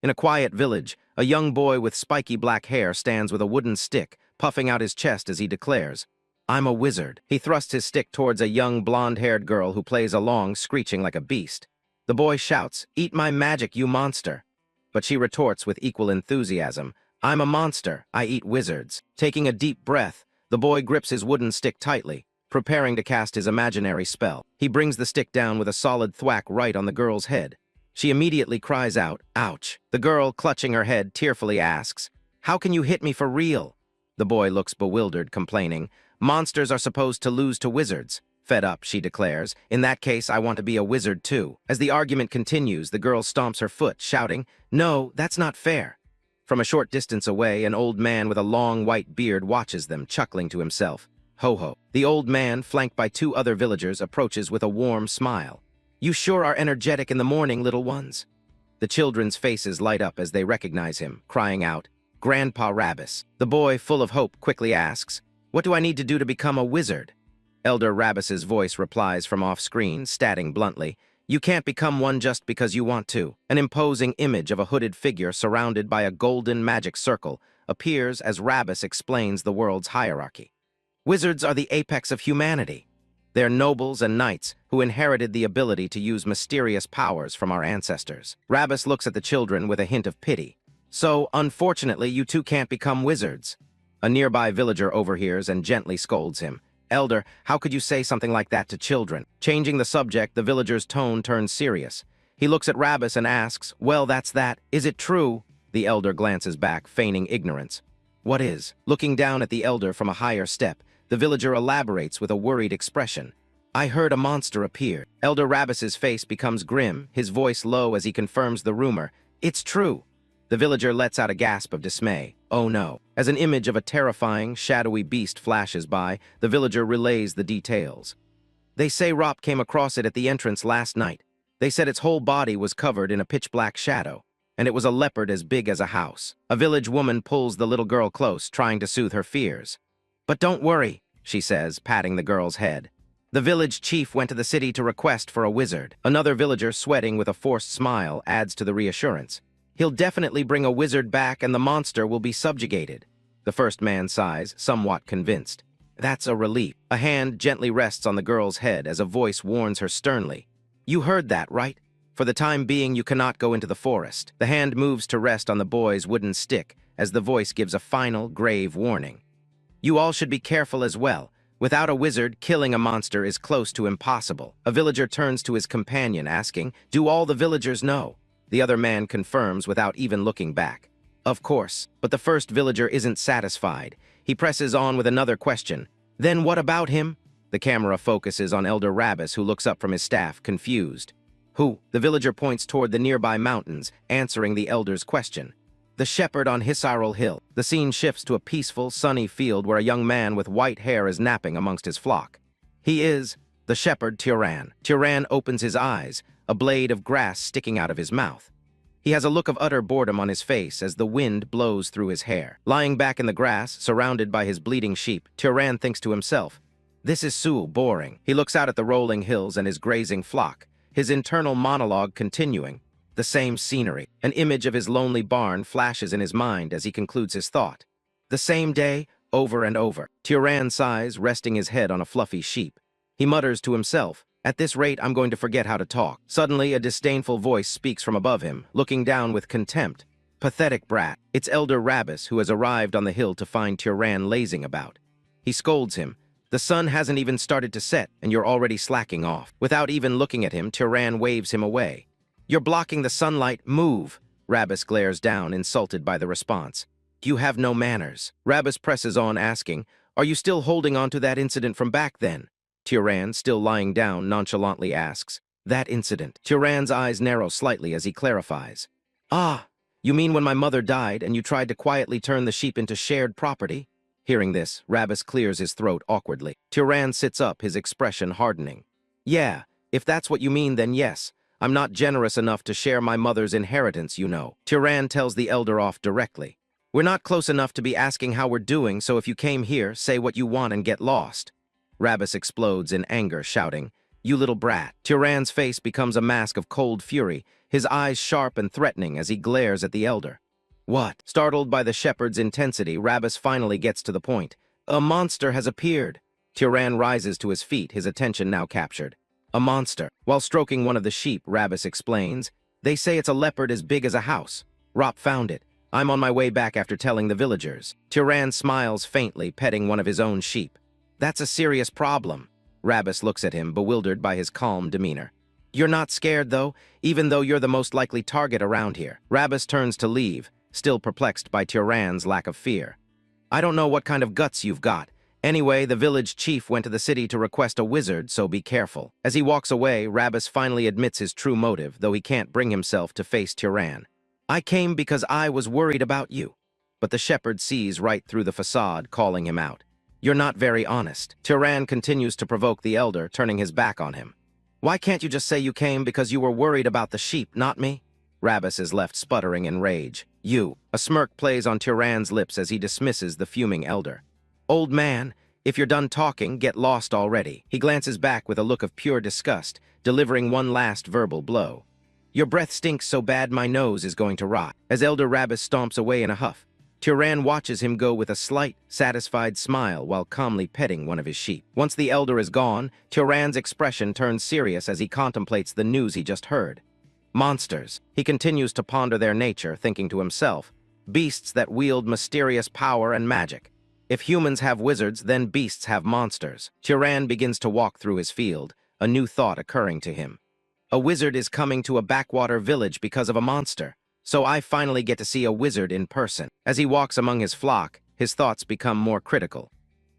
In a quiet village, a young boy with spiky black hair stands with a wooden stick, puffing out his chest as he declares, "I'm a wizard." He thrusts his stick towards a young blonde-haired girl who plays along, screeching like a beast. The boy shouts, "Eat my magic, you monster!" But she retorts with equal enthusiasm, "I'm a monster, I eat wizards." Taking a deep breath, the boy grips his wooden stick tightly, preparing to cast his imaginary spell. He brings the stick down with a solid thwack right on the girl's head. She immediately cries out, "Ouch!" The girl, clutching her head, tearfully asks, "How can you hit me for real?" The boy looks bewildered, complaining, "Monsters are supposed to lose to wizards." Fed up, she declares, "In that case, I want to be a wizard too." As the argument continues, the girl stomps her foot, shouting, "No, that's not fair." From a short distance away, an old man with a long white beard watches them, chuckling to himself. Ho ho. The old man, flanked by two other villagers, approaches with a warm smile. "You sure are energetic in the morning, little ones." The children's faces light up as they recognize him, crying out, "Grandpa Rabbis." The boy, full of hope, quickly asks, "What do I need to do to become a wizard?" Elder Rabbis's voice replies from off-screen, stating bluntly, "You can't become one just because you want to." An imposing image of a hooded figure surrounded by a golden magic circle appears as Rabbis explains the world's hierarchy. Wizards are the apex of humanity. They're nobles and knights who inherited the ability to use mysterious powers from our ancestors. Rabbis looks at the children with a hint of pity. "So, unfortunately, you two can't become wizards." A nearby villager overhears and gently scolds him. "Elder, how could you say something like that to children?" Changing the subject, the villager's tone turns serious. He looks at Rabbis and asks, "Well, that's that. Is it true?" The elder glances back, feigning ignorance. "What is?" Looking down at the elder from a higher step, the villager elaborates with a worried expression. "I heard a monster appear." Elder Rabbis's face becomes grim, his voice low as he confirms the rumor. "It's true." The villager lets out a gasp of dismay. "Oh no." As an image of a terrifying, shadowy beast flashes by, the villager relays the details. "They say Rop came across it at the entrance last night. They said its whole body was covered in a pitch-black shadow, and it was a leopard as big as a house." A village woman pulls the little girl close, trying to soothe her fears. "But don't worry," she says, patting the girl's head. "The village chief went to the city to request for a wizard." Another villager, sweating with a forced smile, adds to the reassurance. "He'll definitely bring a wizard back and the monster will be subjugated." The first man sighs, somewhat convinced. That's a relief. A hand gently rests on the girl's head as a voice warns her sternly. "You heard that, right? For the time being, you cannot go into the forest." The hand moves to rest on the boy's wooden stick as the voice gives a final, grave warning. "You all should be careful as well. Without a wizard, killing a monster is close to impossible." A villager turns to his companion, asking, "Do all the villagers know?" The other man confirms without even looking back. "Of course." But the first villager isn't satisfied. He presses on with another question. "Then what about him?" The camera focuses on Elder Rabbis, who looks up from his staff, confused. "Who?" The villager points toward the nearby mountains, answering the elder's question. "The shepherd on Hisarul Hill." The scene shifts to a peaceful, sunny field where a young man with white hair is napping amongst his flock. He is the shepherd Turan. Turan opens his eyes, a blade of grass sticking out of his mouth. He has a look of utter boredom on his face as the wind blows through his hair. Lying back in the grass, surrounded by his bleeding sheep, Turan thinks to himself, "This is so boring." He looks out at the rolling hills and his grazing flock, his internal monologue continuing. The same scenery. An image of his lonely barn flashes in his mind as he concludes his thought. The same day, over and over. Turan sighs, resting his head on a fluffy sheep. He mutters to himself, "At this rate, I'm going to forget how to talk." Suddenly, a disdainful voice speaks from above him, looking down with contempt. "Pathetic brat." It's Elder Rabbis, who has arrived on the hill to find Turan lazing about. He scolds him. "The sun hasn't even started to set, and you're already slacking off." Without even looking at him, Turan waves him away. "You're blocking the sunlight. Move." Rabbis glares down, insulted by the response. "You have no manners." Rabbis presses on, asking, "Are you still holding on to that incident from back then?" Turan, still lying down, nonchalantly asks, "That incident?" Turan's eyes narrow slightly as he clarifies. "Ah, you mean when my mother died and you tried to quietly turn the sheep into shared property?" Hearing this, Rabbis clears his throat awkwardly. Turan sits up, his expression hardening. "Yeah, if that's what you mean, then yes. I'm not generous enough to share my mother's inheritance, you know." Turan tells the elder off directly. "We're not close enough to be asking how we're doing, so if you came here, say what you want and get lost." Rabbis explodes in anger, shouting, "You little brat." Turan's face becomes a mask of cold fury, his eyes sharp and threatening as he glares at the elder. "What?" Startled by the shepherd's intensity, Rabbus finally gets to the point. "A monster has appeared." Turan rises to his feet, his attention now captured. "A monster." While stroking one of the sheep, Rabbus explains, "They say it's a leopard as big as a house. Rop found it. I'm on my way back after telling the villagers." Turan smiles faintly, petting one of his own sheep. "That's a serious problem." Rabbus looks at him, bewildered by his calm demeanor. "You're not scared, though, even though you're the most likely target around here." Rabbus turns to leave, still perplexed by Turan's lack of fear. "I don't know what kind of guts you've got. Anyway, the village chief went to the city to request a wizard, so be careful." As he walks away, Rabbus finally admits his true motive, though he can't bring himself to face Turan. "I came because I was worried about you." But the shepherd sees right through the facade, calling him out. "You're not very honest." Turan continues to provoke the elder, turning his back on him. "Why can't you just say you came because you were worried about the sheep, not me?" Rabbus is left sputtering in rage. "You." A smirk plays on Turan's lips as he dismisses the fuming elder. "Old man, if you're done talking, get lost already." He glances back with a look of pure disgust, delivering one last verbal blow. "Your breath stinks so bad my nose is going to rot." As Elder Rabbus stomps away in a huff, Turan watches him go with a slight, satisfied smile while calmly petting one of his sheep. Once the elder is gone, Turan's expression turns serious as he contemplates the news he just heard. Monsters. He continues to ponder their nature, thinking to himself, beasts that wield mysterious power and magic. If humans have wizards, then beasts have monsters. Turan begins to walk through his field, a new thought occurring to him. A wizard is coming to a backwater village because of a monster. So I finally get to see a wizard in person. As he walks among his flock, his thoughts become more critical.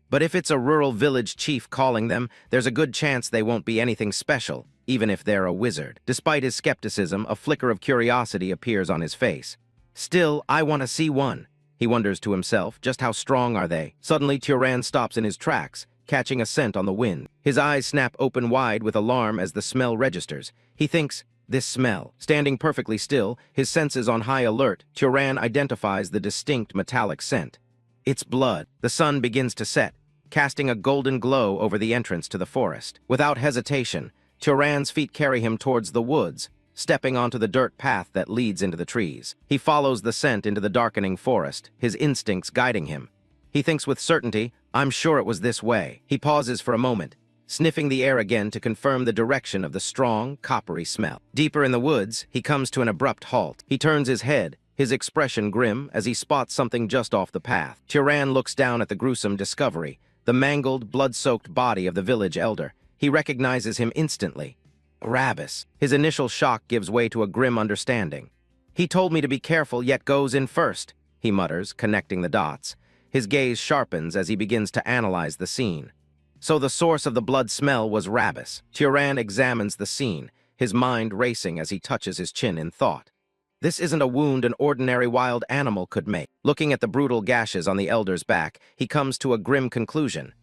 But if it's a rural village chief calling them, there's a good chance they won't be anything special, even if they're a wizard. Despite his skepticism, a flicker of curiosity appears on his face. Still, I want to see one. He wonders to himself, just how strong are they? Suddenly, Turan stops in his tracks, catching a scent on the wind. His eyes snap open wide with alarm as the smell registers. He thinks, this smell. Standing perfectly still, his senses on high alert, Turan identifies the distinct metallic scent. It's blood. The sun begins to set, casting a golden glow over the entrance to the forest. Without hesitation, Turan's feet carry him towards the woods, stepping onto the dirt path that leads into the trees. He follows the scent into the darkening forest, his instincts guiding him. He thinks with certainty, I'm sure it was this way. He pauses for a moment, sniffing the air again to confirm the direction of the strong, coppery smell. Deeper in the woods, he comes to an abrupt halt. He turns his head, his expression grim, as he spots something just off the path. Turan looks down at the gruesome discovery, the mangled, blood-soaked body of the village elder. He recognizes him instantly. Rabbus. His initial shock gives way to a grim understanding. "He told me to be careful, yet goes in first," he mutters, connecting the dots. His gaze sharpens as he begins to analyze the scene. So the source of the blood smell was Rabbus. Turan examines the scene, his mind racing as he touches his chin in thought. This isn't a wound an ordinary wild animal could make. Looking at the brutal gashes on the elder's back, he comes to a grim conclusion.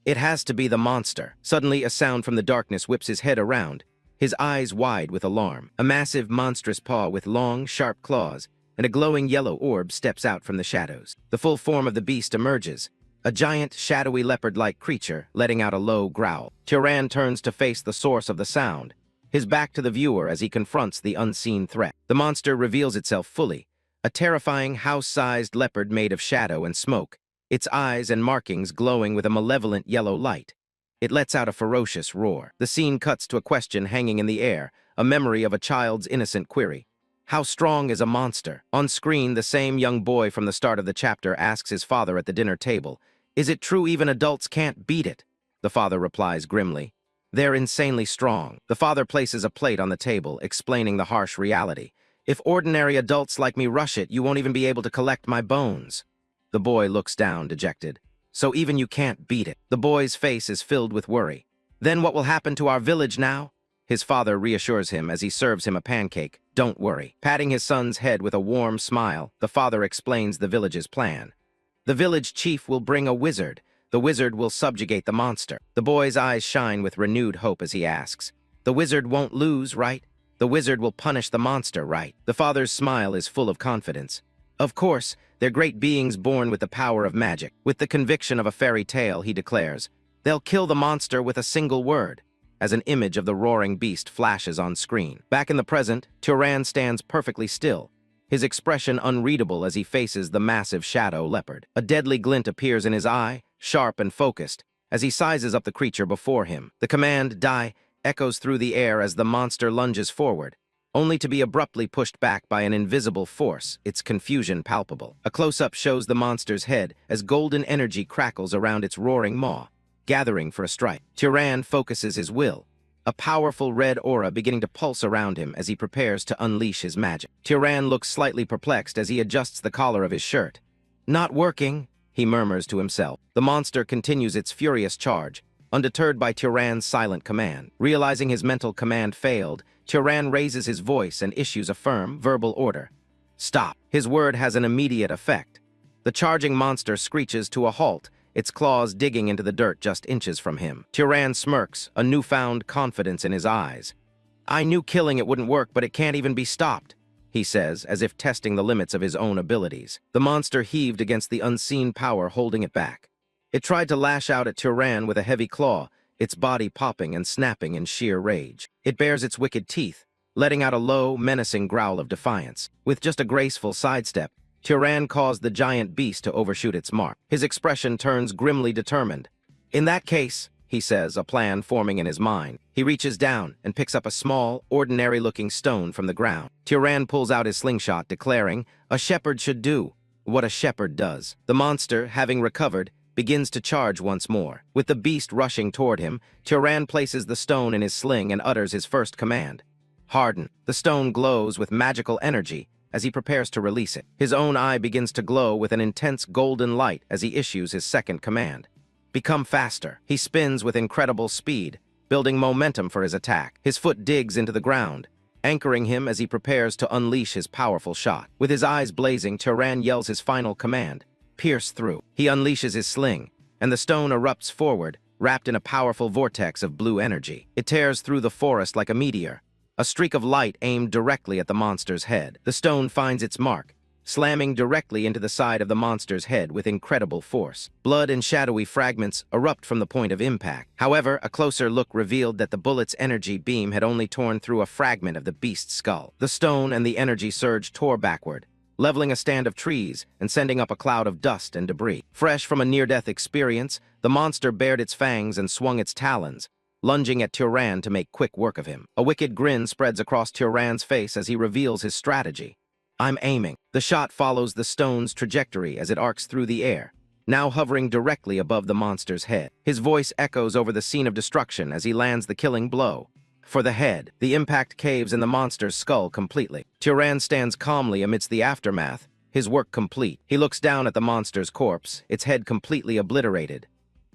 It has to be the monster. Suddenly, a sound from the darkness whips his head around, his eyes wide with alarm. A massive, monstrous paw with long, sharp claws and a glowing yellow orb steps out from the shadows. The full form of the beast emerges, a giant, shadowy leopard-like creature letting out a low growl. Turan turns to face the source of the sound, his back to the viewer as he confronts the unseen threat. The monster reveals itself fully, a terrifying house-sized leopard made of shadow and smoke, its eyes and markings glowing with a malevolent yellow light. It lets out a ferocious roar. The scene cuts to a question hanging in the air, a memory of a child's innocent query. How strong is a monster? On screen, the same young boy from the start of the chapter asks his father at the dinner table, "Is it true even adults can't beat it?" The father replies grimly, "They're insanely strong." The father places a plate on the table, explaining the harsh reality. "If ordinary adults like me rush it, you won't even be able to collect my bones." The boy looks down, dejected. "So even you can't beat it." The boy's face is filled with worry. "Then what will happen to our village now?" His father reassures him as he serves him a pancake. "Don't worry." Patting his son's head with a warm smile, the father explains the village's plan. The village chief will bring a wizard. The wizard will subjugate the monster. The boy's eyes shine with renewed hope as he asks, "The wizard won't lose, right? The wizard will punish the monster, right?" The father's smile is full of confidence. "Of course, they're great beings born with the power of magic." With the conviction of a fairy tale, he declares, "They'll kill the monster with a single word." as an image of the roaring beast flashes on screen. Back in the present, Turan stands perfectly still, his expression unreadable as he faces the massive shadow leopard. A deadly glint appears in his eye, sharp and focused, as he sizes up the creature before him. The command, die, echoes through the air as the monster lunges forward, only to be abruptly pushed back by an invisible force, its confusion palpable. A close-up shows the monster's head as golden energy crackles around its roaring maw, gathering for a strike. Turan focuses his will, a powerful red aura beginning to pulse around him as he prepares to unleash his magic. Turan looks slightly perplexed as he adjusts the collar of his shirt. "Not working," he murmurs to himself. The monster continues its furious charge, undeterred by Turan's silent command. Realizing his mental command failed, Turan raises his voice and issues a firm, verbal order. "Stop." His word has an immediate effect. The charging monster screeches to a halt, its claws digging into the dirt just inches from him. Turan smirks, a newfound confidence in his eyes. "I knew killing it wouldn't work, but it can't even be stopped," he says, as if testing the limits of his own abilities. The monster heaved against the unseen power holding it back. It tried to lash out at Turan with a heavy claw, its body popping and snapping in sheer rage. It bares its wicked teeth, letting out a low, menacing growl of defiance. With just a graceful sidestep, Turan caused the giant beast to overshoot its mark. His expression turns grimly determined. "In that case," he says, a plan forming in his mind. He reaches down and picks up a small, ordinary-looking stone from the ground. Turan pulls out his slingshot, declaring, "A shepherd should do what a shepherd does." The monster, having recovered, begins to charge once more. With the beast rushing toward him, Turan places the stone in his sling and utters his first command. "Harden." The stone glows with magical energy as he prepares to release it. His own eye begins to glow with an intense golden light as he issues his second command. "Become faster." He spins with incredible speed, building momentum for his attack. His foot digs into the ground, anchoring him as he prepares to unleash his powerful shot. With his eyes blazing, Turan yells his final command. "Pierce through." He unleashes his sling, and the stone erupts forward, wrapped in a powerful vortex of blue energy. It tears through the forest like a meteor, a streak of light aimed directly at the monster's head. The stone finds its mark, slamming directly into the side of the monster's head with incredible force. Blood and shadowy fragments erupt from the point of impact. However, a closer look revealed that the bullet's energy beam had only torn through a fragment of the beast's skull. The stone and the energy surge tore backward, leveling a stand of trees and sending up a cloud of dust and debris. Fresh from a near-death experience, the monster bared its fangs and swung its talons, lunging at Turan to make quick work of him. A wicked grin spreads across Turan's face as he reveals his strategy. "I'm aiming." The shot follows the stone's trajectory as it arcs through the air, now hovering directly above the monster's head. His voice echoes over the scene of destruction as he lands the killing blow. For the head, the impact caves in the monster's skull completely. Turan stands calmly amidst the aftermath, his work complete. He looks down at the monster's corpse, its head completely obliterated.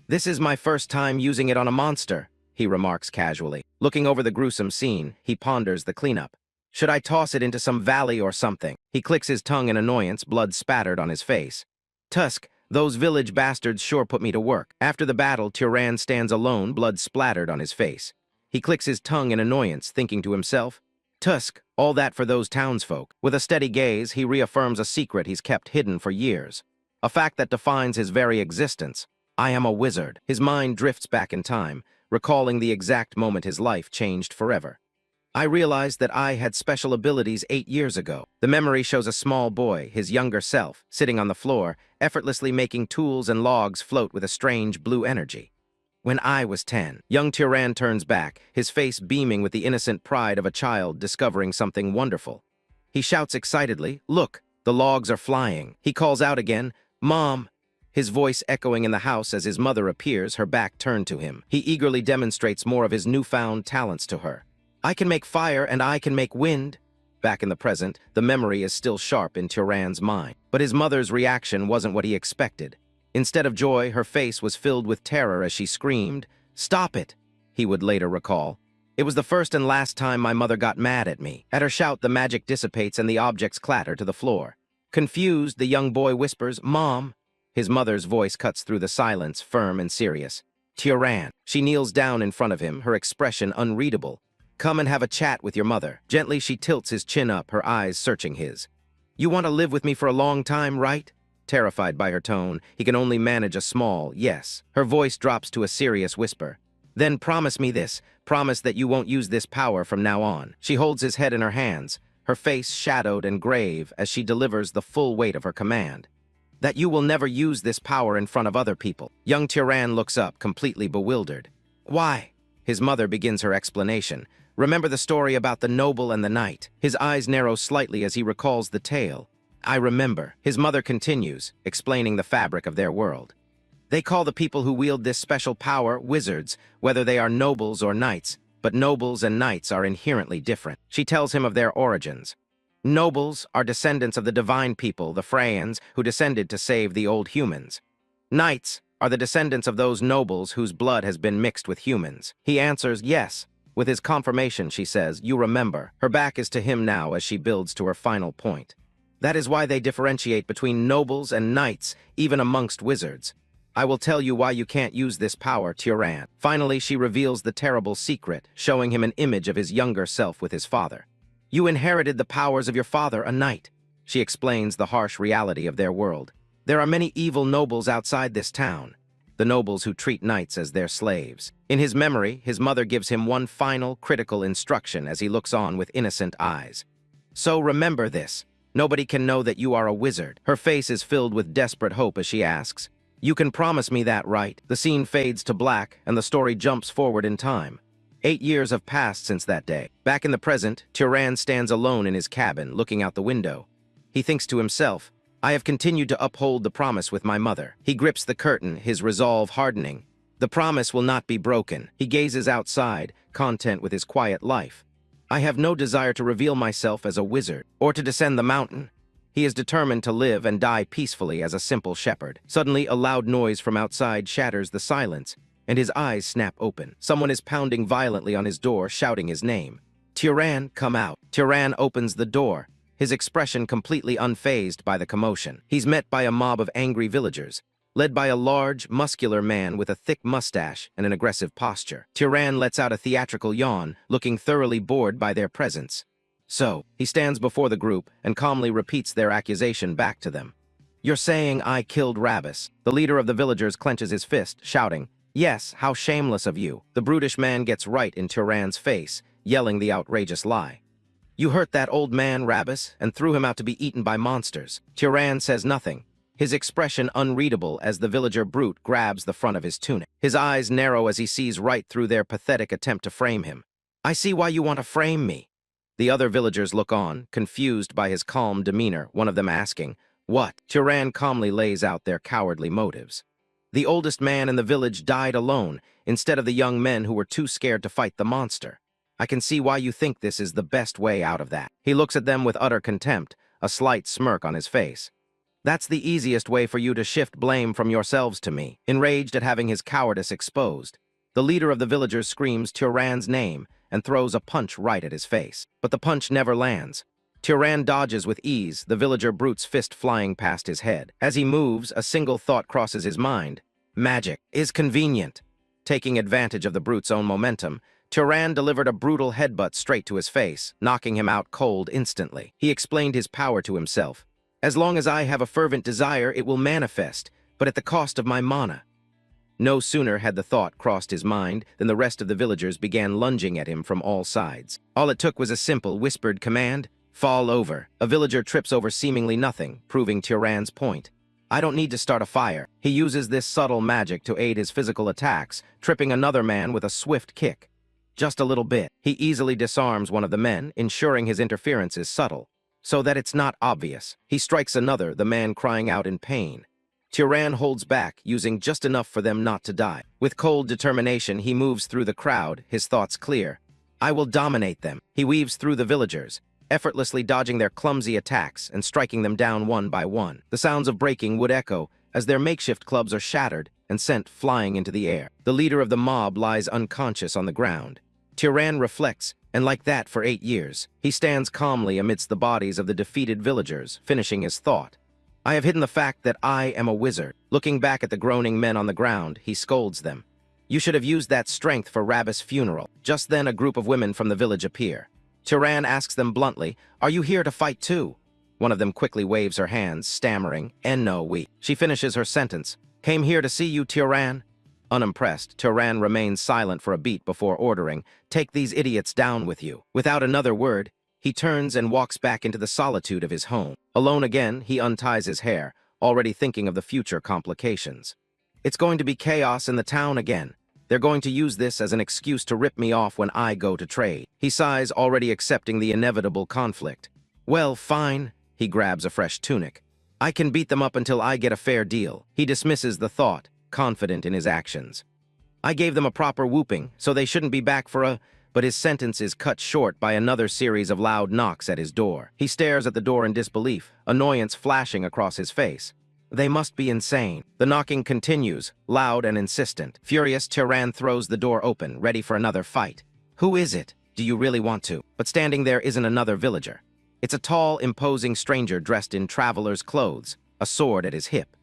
"This is my first time using it on a monster," he remarks casually. Looking over the gruesome scene, he ponders the cleanup. "Should I toss it into some valley or something?" He clicks his tongue in annoyance, blood spattered on his face. "Tusk, those village bastards sure put me to work." After the battle, Turan stands alone, blood splattered on his face. He clicks his tongue in annoyance, thinking to himself, "Tusk, all that for those townsfolk." With a steady gaze, he reaffirms a secret he's kept hidden for years, a fact that defines his very existence. "I am a wizard." His mind drifts back in time, recalling the exact moment his life changed forever. "I realized that I had special abilities 8 years ago." The memory shows a small boy, his younger self, sitting on the floor, effortlessly making tools and logs float with a strange blue energy. "When I was 10. Young Turan turns back, his face beaming with the innocent pride of a child discovering something wonderful. He shouts excitedly, "Look, the logs are flying." He calls out again, "Mom," his voice echoing in the house as his mother appears, her back turned to him. He eagerly demonstrates more of his newfound talents to her. "I can make fire and I can make wind." Back in the present, the memory is still sharp in Turan's mind. But his mother's reaction wasn't what he expected. Instead of joy, her face was filled with terror as she screamed, "Stop it," he would later recall. "It was the first and last time my mother got mad at me." At her shout, the magic dissipates and the objects clatter to the floor. Confused, the young boy whispers, "Mom." His mother's voice cuts through the silence, firm and serious. "Turan." She kneels down in front of him, her expression unreadable. "Come and have a chat with your mother." Gently, she tilts his chin up, her eyes searching his. "You want to live with me for a long time, right?" Terrified by her tone, he can only manage a small yes. Her voice drops to a serious whisper. "Then promise me this. Promise that you won't use this power from now on." She holds his head in her hands, her face shadowed and grave as she delivers the full weight of her command. "That you will never use this power in front of other people." Young Tyran looks up, completely bewildered. "Why?" His mother begins her explanation. "Remember the story about the noble and the knight?" His eyes narrow slightly as he recalls the tale. "I remember." His mother continues, explaining the fabric of their world. "They call the people who wield this special power wizards, whether they are nobles or knights, but nobles and knights are inherently different." She tells him of their origins. Nobles are descendants of the divine people, the Freyans, who descended to save the old humans. Knights are the descendants of those nobles whose blood has been mixed with humans. He answers yes. With his confirmation, she says, "You remember." Her back is to him now as she builds to her final point. "That is why they differentiate between nobles and knights, even amongst wizards. I will tell you why you can't use this power, Tyran." Finally, she reveals the terrible secret, showing him an image of his younger self with his father. "You inherited the powers of your father, a knight." She explains the harsh reality of their world. "There are many evil nobles outside this town, the nobles who treat knights as their slaves." In his memory, his mother gives him one final, critical instruction as he looks on with innocent eyes. "So remember this. Nobody can know that you are a wizard." Her face is filled with desperate hope as she asks, "You can promise me that, right?" The scene fades to black, and the story jumps forward in time. 8 years have passed since that day. Back in the present, Tyran stands alone in his cabin, looking out the window. He thinks to himself, "I have continued to uphold the promise with my mother." He grips the curtain, his resolve hardening. The promise will not be broken. He gazes outside, content with his quiet life. "I have no desire to reveal myself as a wizard, or to descend the mountain." He is determined to live and die peacefully as a simple shepherd. Suddenly, a loud noise from outside shatters the silence, and his eyes snap open. Someone is pounding violently on his door, shouting his name. "Tyran, come out." Tyran opens the door, his expression completely unfazed by the commotion. He's met by a mob of angry villagers, led by a large, muscular man with a thick mustache and an aggressive posture. Tyran lets out a theatrical yawn, looking thoroughly bored by their presence. "So," he stands before the group and calmly repeats their accusation back to them. "You're saying I killed Rabbis?" The leader of the villagers clenches his fist, shouting, "Yes, how shameless of you." The brutish man gets right in Tyran's face, yelling the outrageous lie. "You hurt that old man, Rabbis, and threw him out to be eaten by monsters." Tyran says nothing, his expression unreadable as the villager brute grabs the front of his tunic. His eyes narrow as he sees right through their pathetic attempt to frame him. "I see why you want to frame me." The other villagers look on, confused by his calm demeanor, one of them asking, "What?" Tyran calmly lays out their cowardly motives. "The oldest man in the village died alone, instead of the young men who were too scared to fight the monster. I can see why you think this is the best way out of that." He looks at them with utter contempt, a slight smirk on his face. "That's the easiest way for you to shift blame from yourselves to me." Enraged at having his cowardice exposed, the leader of the villagers screams Tyran's name and throws a punch right at his face. But the punch never lands. Tyran dodges with ease, the villager brute's fist flying past his head. As he moves, a single thought crosses his mind. Magic is convenient. Taking advantage of the brute's own momentum, Tyran delivered a brutal headbutt straight to his face, knocking him out cold instantly. He explained his power to himself. "As long as I have a fervent desire, it will manifest, but at the cost of my mana." No sooner had the thought crossed his mind than the rest of the villagers began lunging at him from all sides. All it took was a simple, whispered command, "Fall over." A villager trips over seemingly nothing, proving Tyran's point. "I don't need to start a fire." He uses this subtle magic to aid his physical attacks, tripping another man with a swift kick. Just a little bit. He easily disarms one of the men, ensuring his interference is subtle, so that it's not obvious. He strikes another, the man crying out in pain. Tyran holds back, using just enough for them not to die. With cold determination, he moves through the crowd, his thoughts clear. "I will dominate them." He weaves through the villagers, effortlessly dodging their clumsy attacks and striking them down one by one. The sounds of breaking would echo as their makeshift clubs are shattered and sent flying into the air. The leader of the mob lies unconscious on the ground. Tyran reflects, and like that for 8 years, he stands calmly amidst the bodies of the defeated villagers, finishing his thought. "I have hidden the fact that I am a wizard." Looking back at the groaning men on the ground, he scolds them. "You should have used that strength for Rabbis' funeral." Just then, a group of women from the village appear. Tyran asks them bluntly, "Are you here to fight too?" One of them quickly waves her hands, stammering, "Enno we." She finishes her sentence. "Came here to see you, Tyran." Unimpressed, Turan remains silent for a beat before ordering, "Take these idiots down with you." Without another word, he turns and walks back into the solitude of his home. Alone again, he unties his hair, already thinking of the future complications. It's going to be chaos in the town again. They're going to use this as an excuse to rip me off when I go to trade. He sighs, already accepting the inevitable conflict. Well, fine. He grabs a fresh tunic. I can beat them up until I get a fair deal. He dismisses the thought, confident in his actions. I gave them a proper whooping, so they shouldn't be back for a... But his sentence is cut short by another series of loud knocks at his door. He stares at the door in disbelief, annoyance flashing across his face. They must be insane. The knocking continues, loud and insistent. Furious, Turan throws the door open, ready for another fight. Who is it? Do you really want to? But standing there isn't another villager. It's a tall, imposing stranger dressed in traveler's clothes, a sword at his hip.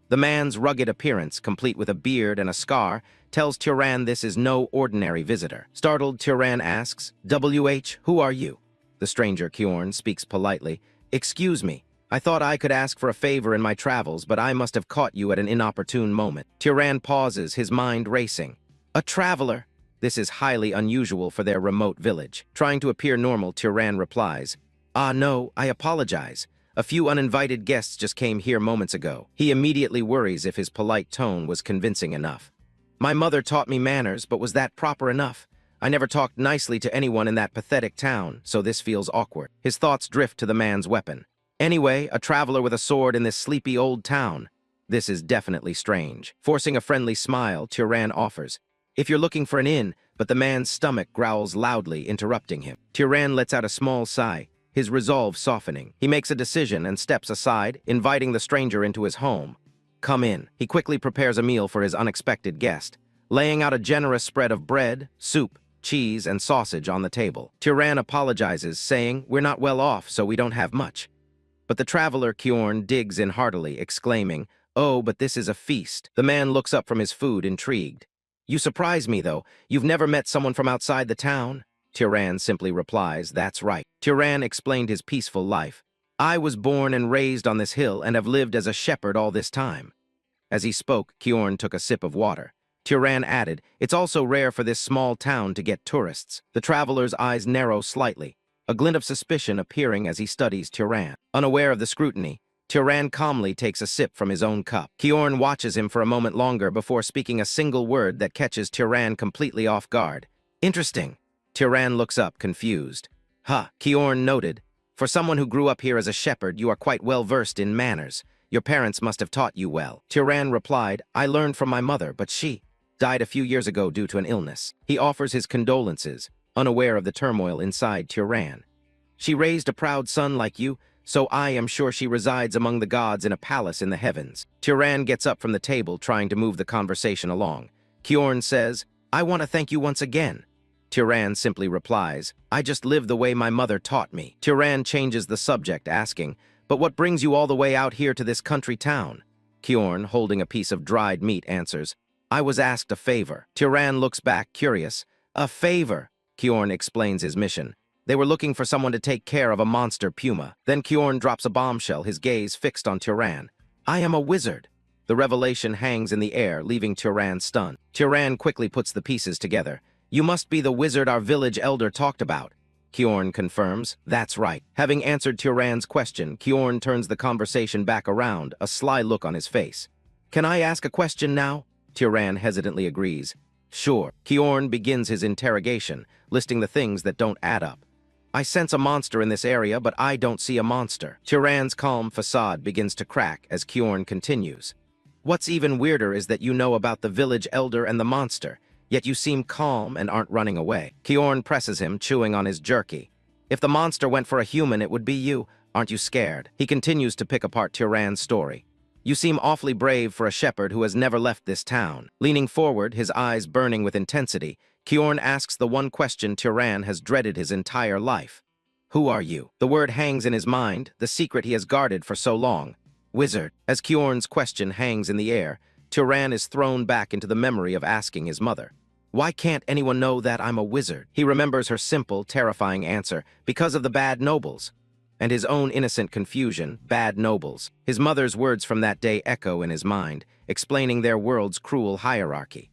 The man's rugged appearance, complete with a beard and a scar, tells Turan this is no ordinary visitor. Startled, Turan asks, "WH, who are you?" The stranger, Kjorn, speaks politely. "Excuse me. I thought I could ask for a favor in my travels, but I must have caught you at an inopportune moment." Turan pauses, his mind racing. A traveler? This is highly unusual for their remote village. Trying to appear normal, Turan replies, "Ah, no, I apologize. A few uninvited guests just came here moments ago." He immediately worries if his polite tone was convincing enough. "My mother taught me manners, but was that proper enough? I never talked nicely to anyone in that pathetic town, so this feels awkward." His thoughts drift to the man's weapon. Anyway, a traveler with a sword in this sleepy old town. This is definitely strange. Forcing a friendly smile, Turan offers, "If you're looking for an inn," but the man's stomach growls loudly, interrupting him. Turan lets out a small sigh, his resolve softening. He makes a decision and steps aside, inviting the stranger into his home. "Come in." He quickly prepares a meal for his unexpected guest, laying out a generous spread of bread, soup, cheese, and sausage on the table. Turan apologizes, saying, "We're not well off, so we don't have much." But the traveler, Kjorn, digs in heartily, exclaiming, "Oh, but this is a feast." The man looks up from his food, intrigued. "You surprise me, though. You've never met someone from outside the town?" Turan simply replies, "That's right." Turan explained his peaceful life. "I was born and raised on this hill and have lived as a shepherd all this time." As he spoke, Kjorn took a sip of water. Turan added, "It's also rare for this small town to get tourists." The traveler's eyes narrow slightly, a glint of suspicion appearing as he studies Turan. Unaware of the scrutiny, Turan calmly takes a sip from his own cup. Kjorn watches him for a moment longer before speaking a single word that catches Turan completely off guard. "Interesting." Turan looks up, confused. "Huh," Kjorn noted. "For someone who grew up here as a shepherd, you are quite well versed in manners. Your parents must have taught you well." Turan replied, "I learned from my mother, but she died a few years ago due to an illness." He offers his condolences, unaware of the turmoil inside Turan. "She raised a proud son like you, so I am sure she resides among the gods in a palace in the heavens." Turan gets up from the table, trying to move the conversation along. Kjorn says, "I want to thank you once again." Turan simply replies, "I just live the way my mother taught me." Turan changes the subject, asking, "But what brings you all the way out here to this country town?" Kjorn, holding a piece of dried meat, answers, "I was asked a favor." Turan looks back, curious. "A favor?" Kjorn explains his mission. They were looking for someone to take care of a monster puma. Then Kjorn drops a bombshell, his gaze fixed on Turan. "I am a wizard." The revelation hangs in the air, leaving Turan stunned. Turan quickly puts the pieces together. "You must be the wizard our village elder talked about." Kjorn confirms, "That's right." Having answered Turan's question, Kjorn turns the conversation back around, a sly look on his face. "Can I ask a question now?" Turan hesitantly agrees. "Sure." Kjorn begins his interrogation, listing the things that don't add up. "I sense a monster in this area, but I don't see a monster." Turan's calm facade begins to crack as Kjorn continues. "What's even weirder is that you know about the village elder and the monster, yet you seem calm and aren't running away." Kjorn presses him, chewing on his jerky. "If the monster went for a human, it would be you. Aren't you scared?" He continues to pick apart Turan's story. "You seem awfully brave for a shepherd who has never left this town." Leaning forward, his eyes burning with intensity, Kjorn asks the one question Turan has dreaded his entire life. "Who are you?" The word hangs in his mind, the secret he has guarded for so long. "Wizard." As Kjorn's question hangs in the air, Turan is thrown back into the memory of asking his mother, "Why can't anyone know that I'm a wizard?" He remembers her simple, terrifying answer, "Because of the bad nobles." and his own innocent confusion, bad nobles. His mother's words from that day echo in his mind, explaining their world's cruel hierarchy.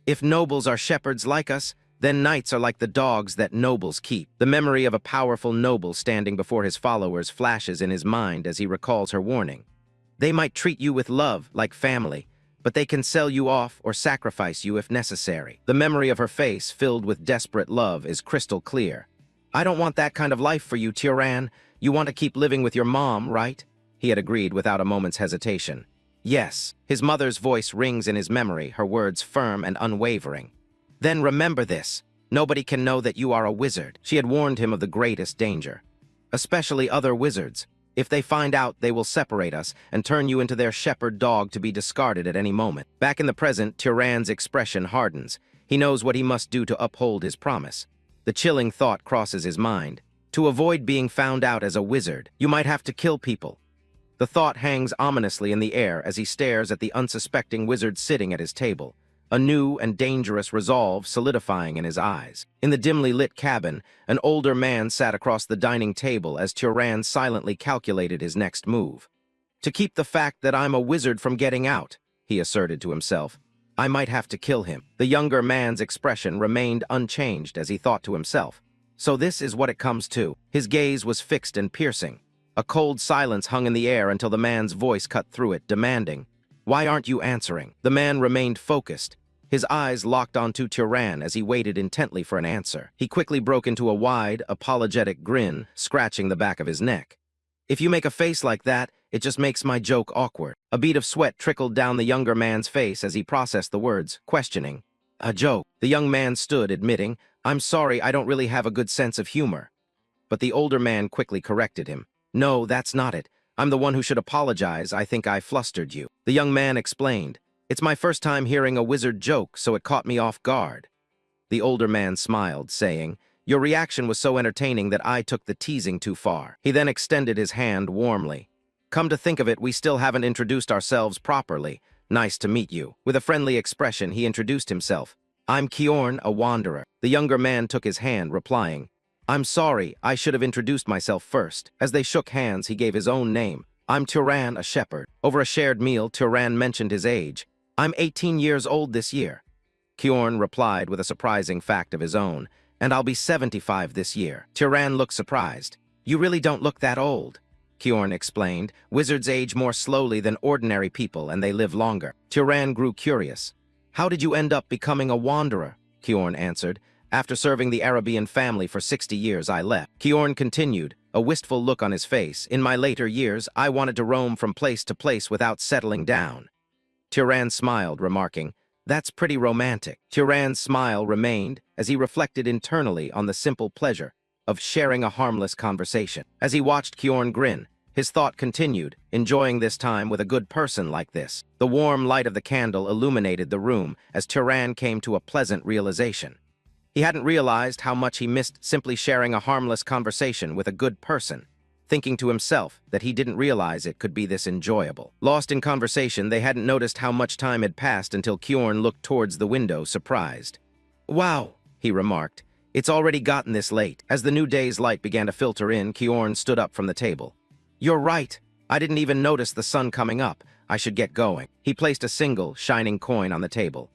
If nobles are shepherds like us, then knights are like the dogs that nobles keep. The memory of a powerful noble standing before his followers flashes in his mind as he recalls her warning. They might treat you with love, like family, but they can sell you off or sacrifice you if necessary. The memory of her face, filled with desperate love, is crystal clear. I don't want that kind of life for you, Tyran. You want to keep living with your mom, right? He had agreed without a moment's hesitation. Yes. His mother's voice rings in his memory, her words firm and unwavering. Then remember this. Nobody can know that you are a wizard. She had warned him of the greatest danger. Especially other wizards. If they find out, they will separate us and turn you into their shepherd dog to be discarded at any moment. Back in the present, Tyran's expression hardens. He knows what he must do to uphold his promise. The chilling thought crosses his mind. To avoid being found out as a wizard, you might have to kill people. The thought hangs ominously in the air as he stares at the unsuspecting wizard sitting at his table, a new and dangerous resolve solidifying in his eyes. In the dimly lit cabin, an older man sat across the dining table as Tyran silently calculated his next move. To keep the fact that I'm a wizard from getting out, he asserted to himself, I might have to kill him. The younger man's expression remained unchanged as he thought to himself. So this is what it comes to. His gaze was fixed and piercing. A cold silence hung in the air until the man's voice cut through it, demanding, "Why aren't you answering?" The man remained focused, his eyes locked onto Tyran as he waited intently for an answer. He quickly broke into a wide, apologetic grin, scratching the back of his neck. "If you make a face like that, it just makes my joke awkward." A bead of sweat trickled down the younger man's face as he processed the words, questioning. "A joke." The young man stood, admitting, "I'm sorry, I don't really have a good sense of humor." But the older man quickly corrected him. "No, that's not it. I'm the one who should apologize. I think I flustered you." The young man explained, "It's my first time hearing a wizard joke, so it caught me off guard." The older man smiled, saying, "Your reaction was so entertaining that I took the teasing too far." He then extended his hand warmly. "Come to think of it, we still haven't introduced ourselves properly. Nice to meet you." With a friendly expression, he introduced himself. "I'm Kjorn, a wanderer." The younger man took his hand, replying, "I'm sorry, I should have introduced myself first." As they shook hands, he gave his own name. "I'm Tyran, a shepherd." Over a shared meal, Tyran mentioned his age. "I'm 18 years old this year." Kjorn replied with a surprising fact of his own, "And I'll be 75 this year." Tyran looked surprised. "You really don't look that old," Kjorn explained. "Wizards age more slowly than ordinary people, and they live longer." Tyran grew curious. "How did you end up becoming a wanderer?" Kjorn answered. "After serving the Arabian family for 60 years, I left." Kjorn continued, a wistful look on his face. "In my later years, I wanted to roam from place to place without settling down." Tyran smiled, remarking, "That's pretty romantic." Tyran's smile remained as he reflected internally on the simple pleasure of sharing a harmless conversation. As he watched Kjorn grin, his thought continued, enjoying this time with a good person like this. The warm light of the candle illuminated the room as Tyran came to a pleasant realization. He hadn't realized how much he missed simply sharing a harmless conversation with a good person, thinking to himself that he didn't realize it could be this enjoyable. Lost in conversation, they hadn't noticed how much time had passed until Kjorn looked towards the window, surprised. "Wow," he remarked, "it's already gotten this late." As the new day's light began to filter in, Kjorn stood up from the table. "You're right. I didn't even notice the sun coming up. I should get going." He placed a single, shining coin on the table.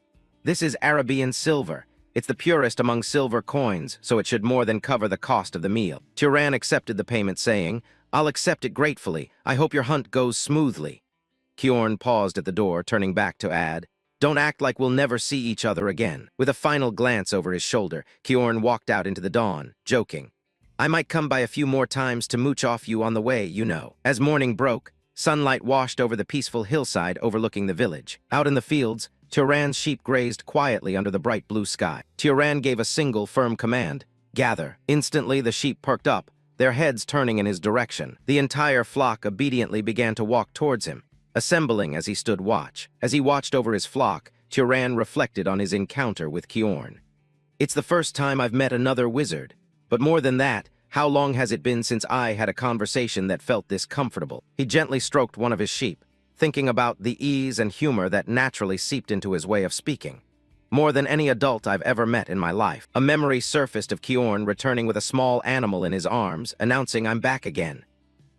"This is Arabian silver. It's the purest among silver coins, so it should more than cover the cost of the meal." Tyran accepted the payment, saying, "I'll accept it gratefully. I hope your hunt goes smoothly." Kjorn paused at the door, turning back to add, "Don't act like we'll never see each other again." With a final glance over his shoulder, Kjorn walked out into the dawn, joking, "I might come by a few more times to mooch off you on the way, you know." As morning broke, sunlight washed over the peaceful hillside overlooking the village. Out in the fields, Tyran's sheep grazed quietly under the bright blue sky. Tyran gave a single firm command, "Gather." Instantly, the sheep perked up, their heads turning in his direction. The entire flock obediently began to walk towards him, assembling as he stood watch. As he watched over his flock, Tyran reflected on his encounter with Kjorn. "It's the first time I've met another wizard. But more than that, how long has it been since I had a conversation that felt this comfortable?" He gently stroked one of his sheep, thinking about the ease and humor that naturally seeped into his way of speaking. "More than any adult I've ever met in my life." A memory surfaced of Kjorn returning with a small animal in his arms, announcing, "I'm back again."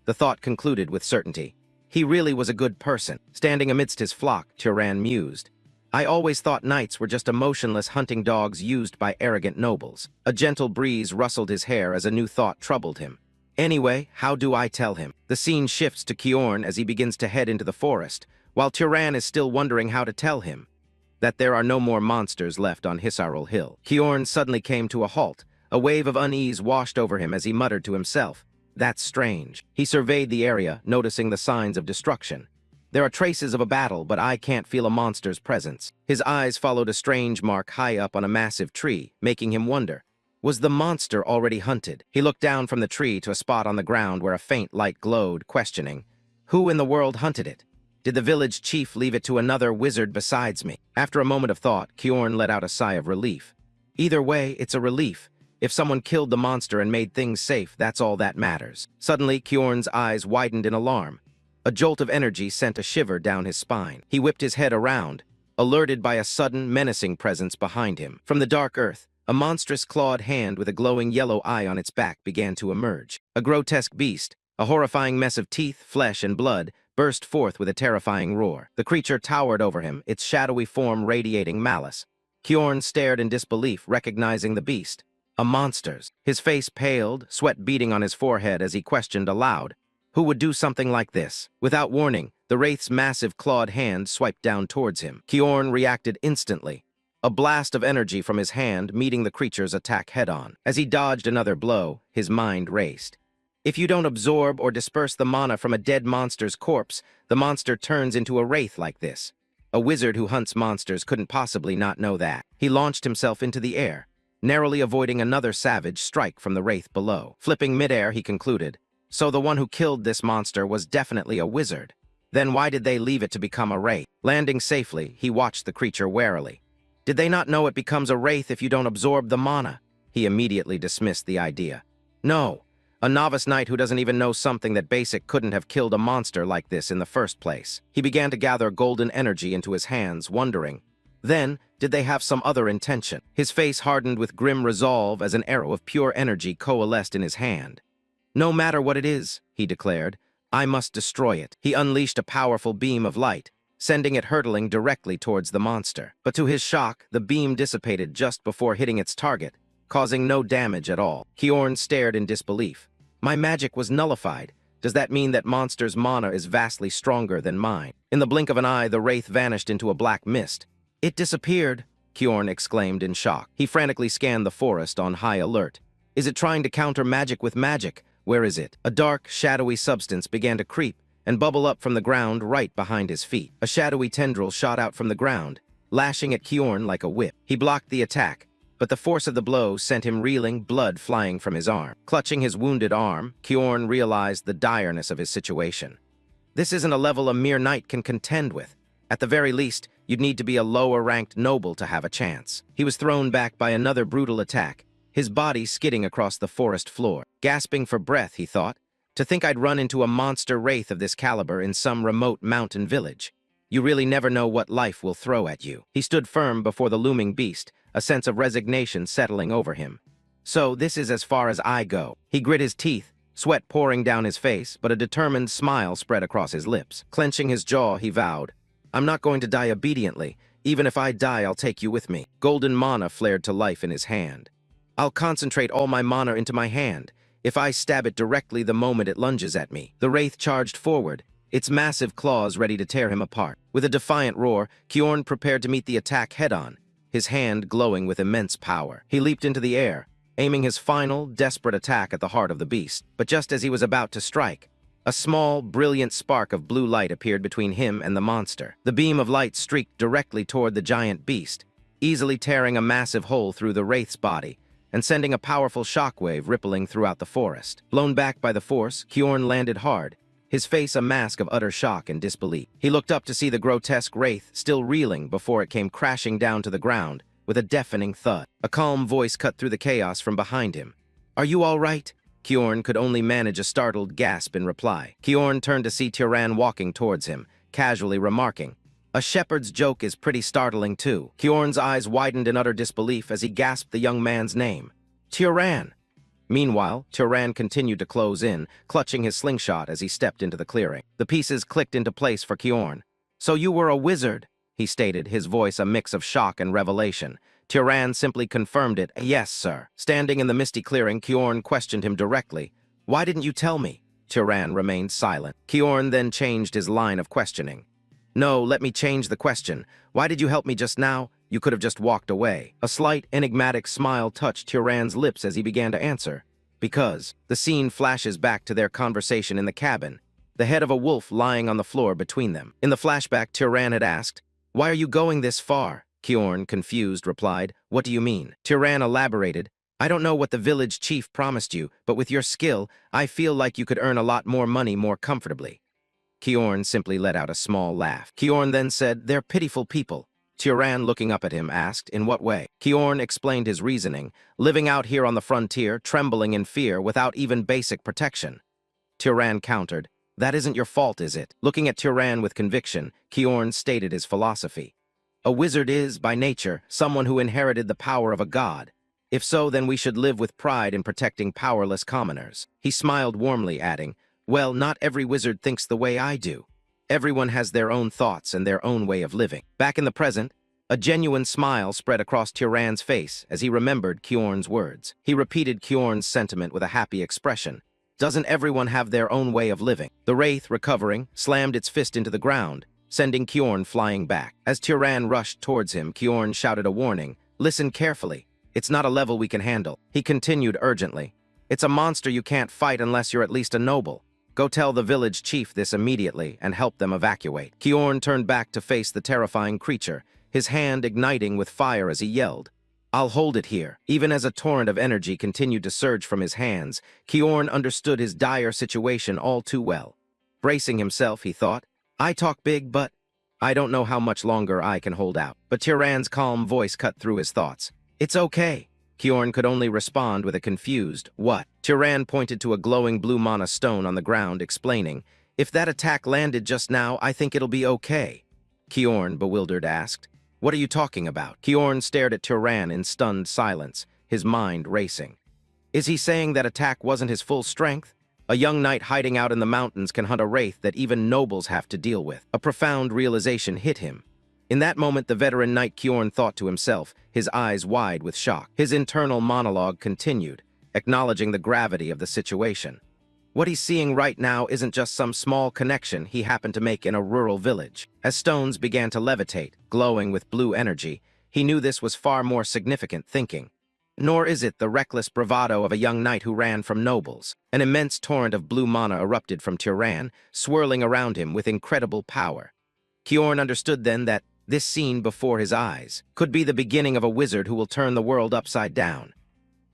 The thought concluded with certainty. He really was a good person. Standing amidst his flock, Turan mused. I always thought knights were just emotionless hunting dogs used by arrogant nobles. A gentle breeze rustled his hair as a new thought troubled him. Anyway, how do I tell him? The scene shifts to Kiorn as he begins to head into the forest, while Turan is still wondering how to tell him that there are no more monsters left on Hisarul Hill. Kiorn suddenly came to a halt. A wave of unease washed over him as he muttered to himself. That's strange. He surveyed the area, noticing the signs of destruction. There are traces of a battle, but I can't feel a monster's presence. His eyes followed a strange mark high up on a massive tree, making him wonder. Was the monster already hunted? He looked down from the tree to a spot on the ground where a faint light glowed, questioning. Who in the world hunted it? Did the village chief leave it to another wizard besides me? After a moment of thought, Kiorn let out a sigh of relief. Either way, it's a relief. If someone killed the monster and made things safe, that's all that matters. Suddenly, Kiorn's eyes widened in alarm. A jolt of energy sent a shiver down his spine. He whipped his head around, alerted by a sudden, menacing presence behind him. From the dark earth, a monstrous clawed hand with a glowing yellow eye on its back began to emerge. A grotesque beast, a horrifying mess of teeth, flesh, and blood, burst forth with a terrifying roar. The creature towered over him, its shadowy form radiating malice. Kiorn stared in disbelief, recognizing the beast. A monster's. His face paled, sweat beading on his forehead as he questioned aloud. Who would do something like this? Without warning, the wraith's massive clawed hand swiped down towards him. Kiorn reacted instantly. A blast of energy from his hand meeting the creature's attack head-on. As he dodged another blow, his mind raced. If you don't absorb or disperse the mana from a dead monster's corpse, the monster turns into a wraith like this. A wizard who hunts monsters couldn't possibly not know that. He launched himself into the air, narrowly avoiding another savage strike from the wraith below. Flipping midair, he concluded. So the one who killed this monster was definitely a wizard. Then why did they leave it to become a wraith? Landing safely, he watched the creature warily. Did they not know it becomes a wraith if you don't absorb the mana? He immediately dismissed the idea. No. A novice knight who doesn't even know something that basic couldn't have killed a monster like this in the first place. He began to gather golden energy into his hands, wondering. Then, did they have some other intention? His face hardened with grim resolve as an arrow of pure energy coalesced in his hand. No matter what it is, he declared, I must destroy it. He unleashed a powerful beam of light, sending it hurtling directly towards the monster. But to his shock, the beam dissipated just before hitting its target, causing no damage at all. Kiorn stared in disbelief. My magic was nullified. Does that mean that monster's mana is vastly stronger than mine? In the blink of an eye, the wraith vanished into a black mist. It disappeared, Kiorn exclaimed in shock. He frantically scanned the forest on high alert. Is it trying to counter magic with magic? Where is it? A dark, shadowy substance began to creep and bubble up from the ground right behind his feet. A shadowy tendril shot out from the ground, lashing at Kiorn like a whip. He blocked the attack, but the force of the blow sent him reeling, blood flying from his arm. Clutching his wounded arm, Kiorn realized the direness of his situation. This isn't a level a mere knight can contend with. At the very least, you'd need to be a lower-ranked noble to have a chance. He was thrown back by another brutal attack, his body skidding across the forest floor. Gasping for breath, he thought, to think I'd run into a monster wraith of this caliber in some remote mountain village. You really never know what life will throw at you. He stood firm before the looming beast, a sense of resignation settling over him. So this is as far as I go. He grit his teeth, sweat pouring down his face, but a determined smile spread across his lips. Clenching his jaw, he vowed, I'm not going to die obediently. Even if I die, I'll take you with me. Golden mana flared to life in his hand. I'll concentrate all my mana into my hand. If I stab it directly the moment it lunges at me. The wraith charged forward, its massive claws ready to tear him apart. With a defiant roar, Kiorn prepared to meet the attack head-on, his hand glowing with immense power. He leaped into the air, aiming his final, desperate attack at the heart of the beast. But just as he was about to strike, a small, brilliant spark of blue light appeared between him and the monster. The beam of light streaked directly toward the giant beast, easily tearing a massive hole through the wraith's body, and sending a powerful shockwave rippling throughout the forest. Blown back by the force, Kiorn landed hard, his face a mask of utter shock and disbelief. He looked up to see the grotesque wraith still reeling before it came crashing down to the ground with a deafening thud. A calm voice cut through the chaos from behind him. Are you all right? Kiorn could only manage a startled gasp in reply. Kiorn turned to see Turan walking towards him, casually remarking, A shepherd's joke is pretty startling too. Kiorn's eyes widened in utter disbelief as he gasped the young man's name. Turan! Meanwhile, Turan continued to close in, clutching his slingshot as he stepped into the clearing. The pieces clicked into place for Kjorn. "So you were a wizard," he stated, his voice a mix of shock and revelation. Turan simply confirmed it. "Yes, sir." Standing in the misty clearing, Kjorn questioned him directly. "Why didn't you tell me?" Turan remained silent. Kjorn then changed his line of questioning. "No, let me change the question. Why did you help me just now? You could have just walked away." A slight, enigmatic smile touched Turan's lips as he began to answer. "Because." The scene flashes back to their conversation in the cabin, the head of a wolf lying on the floor between them. In the flashback, Turan had asked, "Why are you going this far?" Kjorn, confused, replied, "What do you mean?" Turan elaborated, "I don't know what the village chief promised you, but with your skill, I feel like you could earn a lot more money more comfortably." Kjorn simply let out a small laugh. Kjorn then said, "They're pitiful people." Turan, looking up at him, asked, "In what way?" Kjorn explained his reasoning, living out here on the frontier, trembling in fear without even basic protection. Turan countered, "That isn't your fault, is it?" Looking at Turan with conviction, Kjorn stated his philosophy. "A wizard is, by nature, someone who inherited the power of a god. If so, then we should live with pride in protecting powerless commoners." He smiled warmly, adding, "Well, not every wizard thinks the way I do. Everyone has their own thoughts and their own way of living." Back in the present, a genuine smile spread across Turan's face as he remembered Kjorn's words. He repeated Kjorn's sentiment with a happy expression. "Doesn't everyone have their own way of living?" The wraith, recovering, slammed its fist into the ground, sending Kjorn flying back. As Turan rushed towards him, Kjorn shouted a warning. "Listen carefully. It's not a level we can handle." He continued urgently. "It's a monster you can't fight unless you're at least a noble. Go tell the village chief this immediately and help them evacuate." Kjorn turned back to face the terrifying creature, his hand igniting with fire as he yelled, "I'll hold it here." Even as a torrent of energy continued to surge from his hands, Kjorn understood his dire situation all too well. Bracing himself, he thought, "I talk big, but I don't know how much longer I can hold out." But Turan's calm voice cut through his thoughts. "It's okay." Kjorn could only respond with a confused, "What?" Turan pointed to a glowing blue mana stone on the ground, explaining, "If that attack landed just now, I think it'll be okay." Kjorn, bewildered, asked, "What are you talking about?" Kjorn stared at Turan in stunned silence, his mind racing. Is he saying that attack wasn't his full strength? A young knight hiding out in the mountains can hunt a wraith that even nobles have to deal with. A profound realization hit him. In that moment, the veteran knight Kjorn thought to himself, his eyes wide with shock. His internal monologue continued, acknowledging the gravity of the situation. What he's seeing right now isn't just some small connection he happened to make in a rural village. As stones began to levitate, glowing with blue energy, he knew this was far more significant thinking. Nor is it the reckless bravado of a young knight who ran from nobles. An immense torrent of blue mana erupted from Turan, swirling around him with incredible power. Kjorn understood then that this scene before his eyes could be the beginning of a wizard who will turn the world upside down.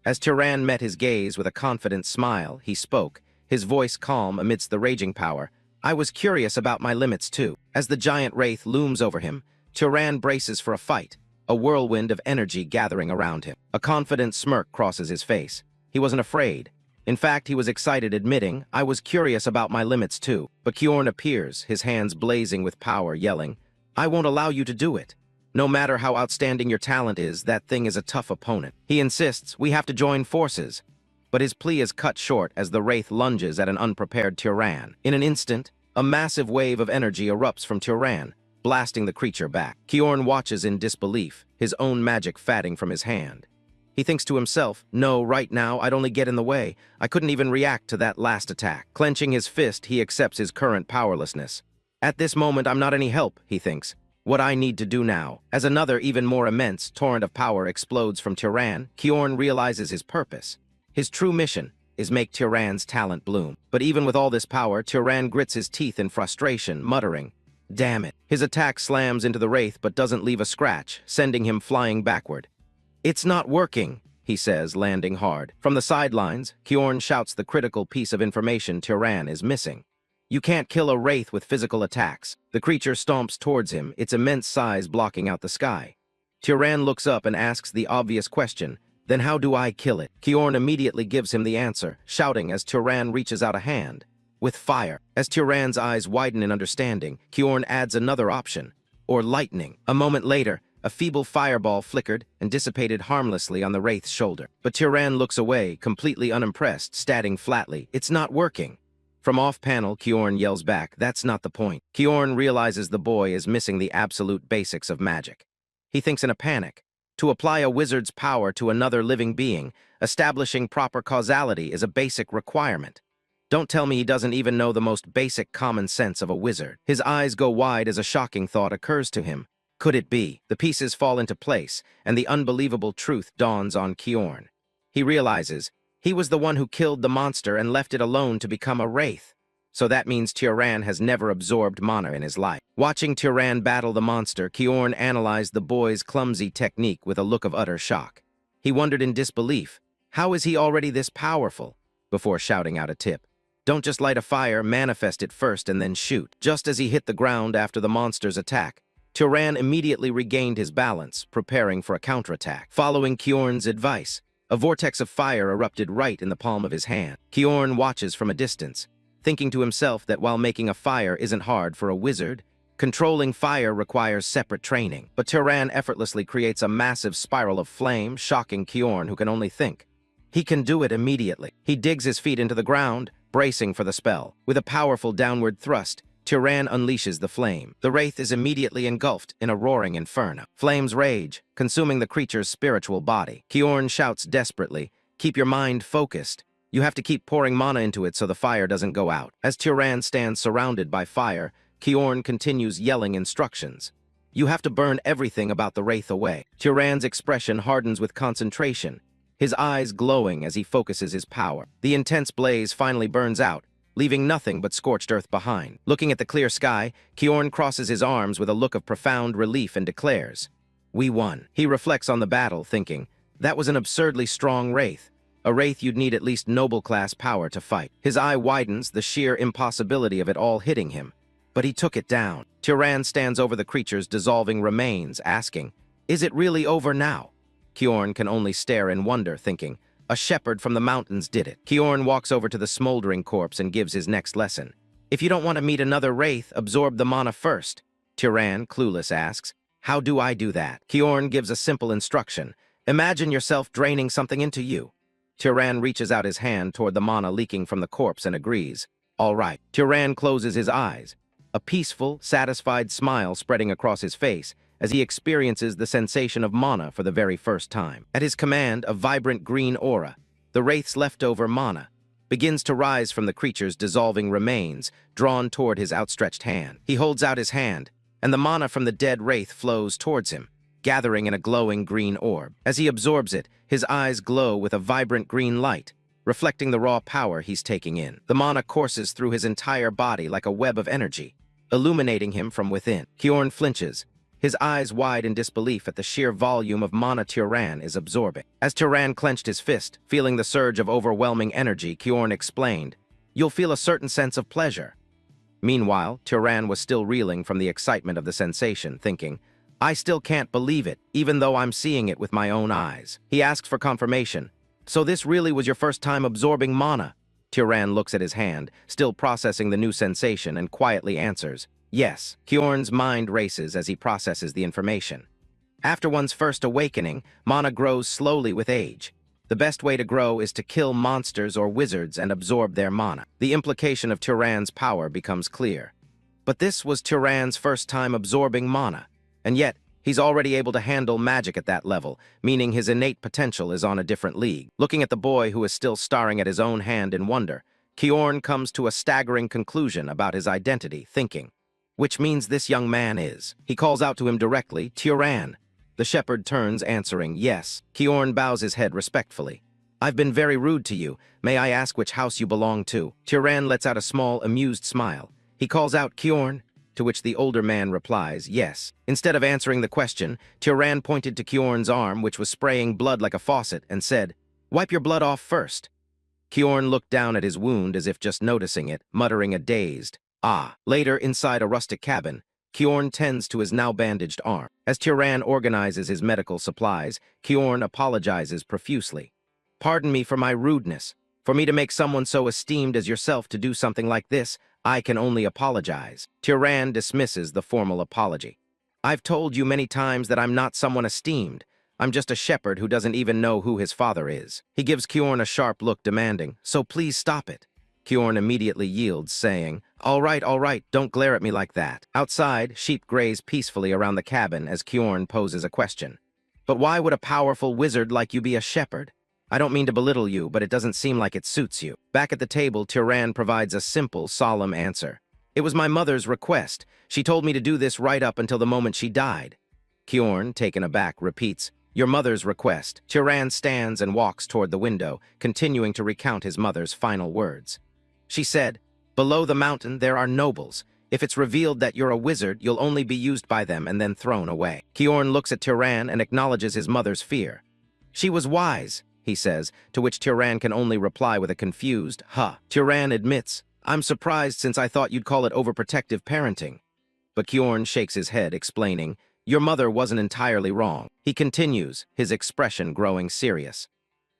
As Turan met his gaze with a confident smile, he spoke, his voice calm amidst the raging power. "I was curious about my limits too." As the giant wraith looms over him, Turan braces for a fight, a whirlwind of energy gathering around him. A confident smirk crosses his face. He wasn't afraid. In fact, he was excited, admitting, "I was curious about my limits too." But Kjorn appears, his hands blazing with power, yelling, "I won't allow you to do it. No matter how outstanding your talent is, that thing is a tough opponent." He insists, "We have to join forces." But his plea is cut short as the wraith lunges at an unprepared Turan. In an instant, a massive wave of energy erupts from Turan, blasting the creature back. Kjorn watches in disbelief, his own magic fatting from his hand. He thinks to himself, "No, right now, I'd only get in the way. I couldn't even react to that last attack." Clenching his fist, he accepts his current powerlessness. "At this moment, I'm not any help," he thinks. "What I need to do now." As another, even more immense, torrent of power explodes from Turan, Kjorn realizes his purpose. His true mission is make Turan's talent bloom. But even with all this power, Turan grits his teeth in frustration, muttering, "Damn it." His attack slams into the wraith but doesn't leave a scratch, sending him flying backward. "It's not working," he says, landing hard. From the sidelines, Kjorn shouts the critical piece of information Turan is missing. "You can't kill a wraith with physical attacks." The creature stomps towards him, its immense size blocking out the sky. Turan looks up and asks the obvious question, "Then how do I kill it?" Kjorn immediately gives him the answer, shouting as Turan reaches out a hand. "With fire." As Turan's eyes widen in understanding, Kjorn adds another option, "or lightning." A moment later, A feeble fireball flickered and dissipated harmlessly on the wraith's shoulder. But Tyran looks away, completely unimpressed, stating flatly, "It's not working." From off-panel, Kjorn yells back, "That's not the point." Kjorn realizes the boy is missing the absolute basics of magic. He thinks in a panic. To apply a wizard's power to another living being, establishing proper causality is a basic requirement. Don't tell me he doesn't even know the most basic common sense of a wizard. His eyes go wide as a shocking thought occurs to him. Could it be? The pieces fall into place, and the unbelievable truth dawns on Kjorn. He realizes he was the one who killed the monster and left it alone to become a wraith. So that means Tyran has never absorbed mana in his life. Watching Tyran battle the monster, Kjorn analyzed the boy's clumsy technique with a look of utter shock. He wondered in disbelief, how is he already this powerful? Before shouting out a tip. Don't just light a fire, manifest it first and then shoot. Just as he hit the ground after the monster's attack, Tyran immediately regained his balance, preparing for a counterattack. Following Kjorn's advice, a vortex of fire erupted right in the palm of his hand. Kjorn watches from a distance, thinking to himself that while making a fire isn't hard for a wizard, controlling fire requires separate training. But Tyran effortlessly creates a massive spiral of flame, shocking Kjorn, who can only think. He can do it immediately. He digs his feet into the ground, bracing for the spell. With a powerful downward thrust, Tyran unleashes the flame. The wraith is immediately engulfed in a roaring inferno. Flames rage, consuming the creature's spiritual body. Kjorn shouts desperately, "Keep your mind focused. You have to keep pouring mana into it so the fire doesn't go out." As Tyran stands surrounded by fire, Kjorn continues yelling instructions. "You have to burn everything about the wraith away." Tyran's expression hardens with concentration, his eyes glowing as he focuses his power. The intense blaze finally burns out, leaving nothing but scorched earth behind. Looking at the clear sky, Kjorn crosses his arms with a look of profound relief and declares, "We won." He reflects on the battle, thinking, that was an absurdly strong wraith. A wraith you'd need at least noble-class power to fight. His eye widens, the sheer impossibility of it all hitting him. But he took it down. Tyran stands over the creature's dissolving remains, asking, "Is it really over now?" Kjorn can only stare in wonder, thinking, a shepherd from the mountains did it. Kjorn walks over to the smoldering corpse and gives his next lesson. "If you don't want to meet another wraith, absorb the mana first." Tyran, clueless, asks, "How do I do that?" Kjorn gives a simple instruction. "Imagine yourself draining something into you." Tyran reaches out his hand toward the mana leaking from the corpse and agrees. "All right." Tyran closes his eyes, a peaceful, satisfied smile spreading across his face as he experiences the sensation of mana for the very first time. At his command, a vibrant green aura, the wraith's leftover mana, begins to rise from the creature's dissolving remains, drawn toward his outstretched hand. He holds out his hand, and the mana from the dead wraith flows towards him, gathering in a glowing green orb. As he absorbs it, his eyes glow with a vibrant green light, reflecting the raw power he's taking in. The mana courses through his entire body like a web of energy, illuminating him from within. Kjorn flinches, his eyes wide in disbelief at the sheer volume of mana Tyran is absorbing. As Tyran clenched his fist, feeling the surge of overwhelming energy, Kjorn explained, "You'll feel a certain sense of pleasure." Meanwhile, Tyran was still reeling from the excitement of the sensation, thinking, "I still can't believe it, even though I'm seeing it with my own eyes." He asks for confirmation. "So this really was your first time absorbing mana?" Tyran looks at his hand, still processing the new sensation, and quietly answers, "Yes." Kjorn's mind races as he processes the information. After one's first awakening, mana grows slowly with age. The best way to grow is to kill monsters or wizards and absorb their mana. The implication of Tyran's power becomes clear. But this was Tyran's first time absorbing mana, and yet he's already able to handle magic at that level, meaning his innate potential is on a different league. Looking at the boy who is still staring at his own hand in wonder, Kjorn comes to a staggering conclusion about his identity, thinking, which means this young man is. He calls out to him directly, "Tyran." The shepherd turns, answering, "Yes." Kjorn bows his head respectfully. "I've been very rude to you. May I ask which house you belong to?" Tyran lets out a small, amused smile. He calls out, "Kjorn," to which the older man replies, "Yes." Instead of answering the question, Tyran pointed to Kjorn's arm, which was spraying blood like a faucet, and said, "Wipe your blood off first." Kjorn looked down at his wound as if just noticing it, muttering a dazed, "Ah." Later, inside a rustic cabin, Kjorn tends to his now bandaged arm. As Tyran organizes his medical supplies, Kjorn apologizes profusely. "Pardon me for my rudeness. For me to make someone so esteemed as yourself to do something like this, I can only apologize." Tyran dismisses the formal apology. I've told you many times that I'm not someone esteemed. I'm just a shepherd who doesn't even know who his father is. He gives Kjorn a sharp look demanding, so please stop it. Kjorn immediately yields, saying, all right, don't glare at me like that. Outside, sheep graze peacefully around the cabin as Kjorn poses a question. But why would a powerful wizard like you be a shepherd? I don't mean to belittle you, but it doesn't seem like it suits you. Back at the table, Tyran provides a simple, solemn answer. It was my mother's request. She told me to do this right up until the moment she died. Kjorn, taken aback, repeats, your mother's request. Tyran stands and walks toward the window, continuing to recount his mother's final words. She said, below the mountain there are nobles. If it's revealed that you're a wizard, you'll only be used by them and then thrown away. Kjorn looks at Tyran and acknowledges his mother's fear. She was wise, he says, to which Tyran can only reply with a confused, huh. Tyran admits, I'm surprised since I thought you'd call it overprotective parenting. But Kjorn shakes his head, explaining, your mother wasn't entirely wrong. He continues, his expression growing serious.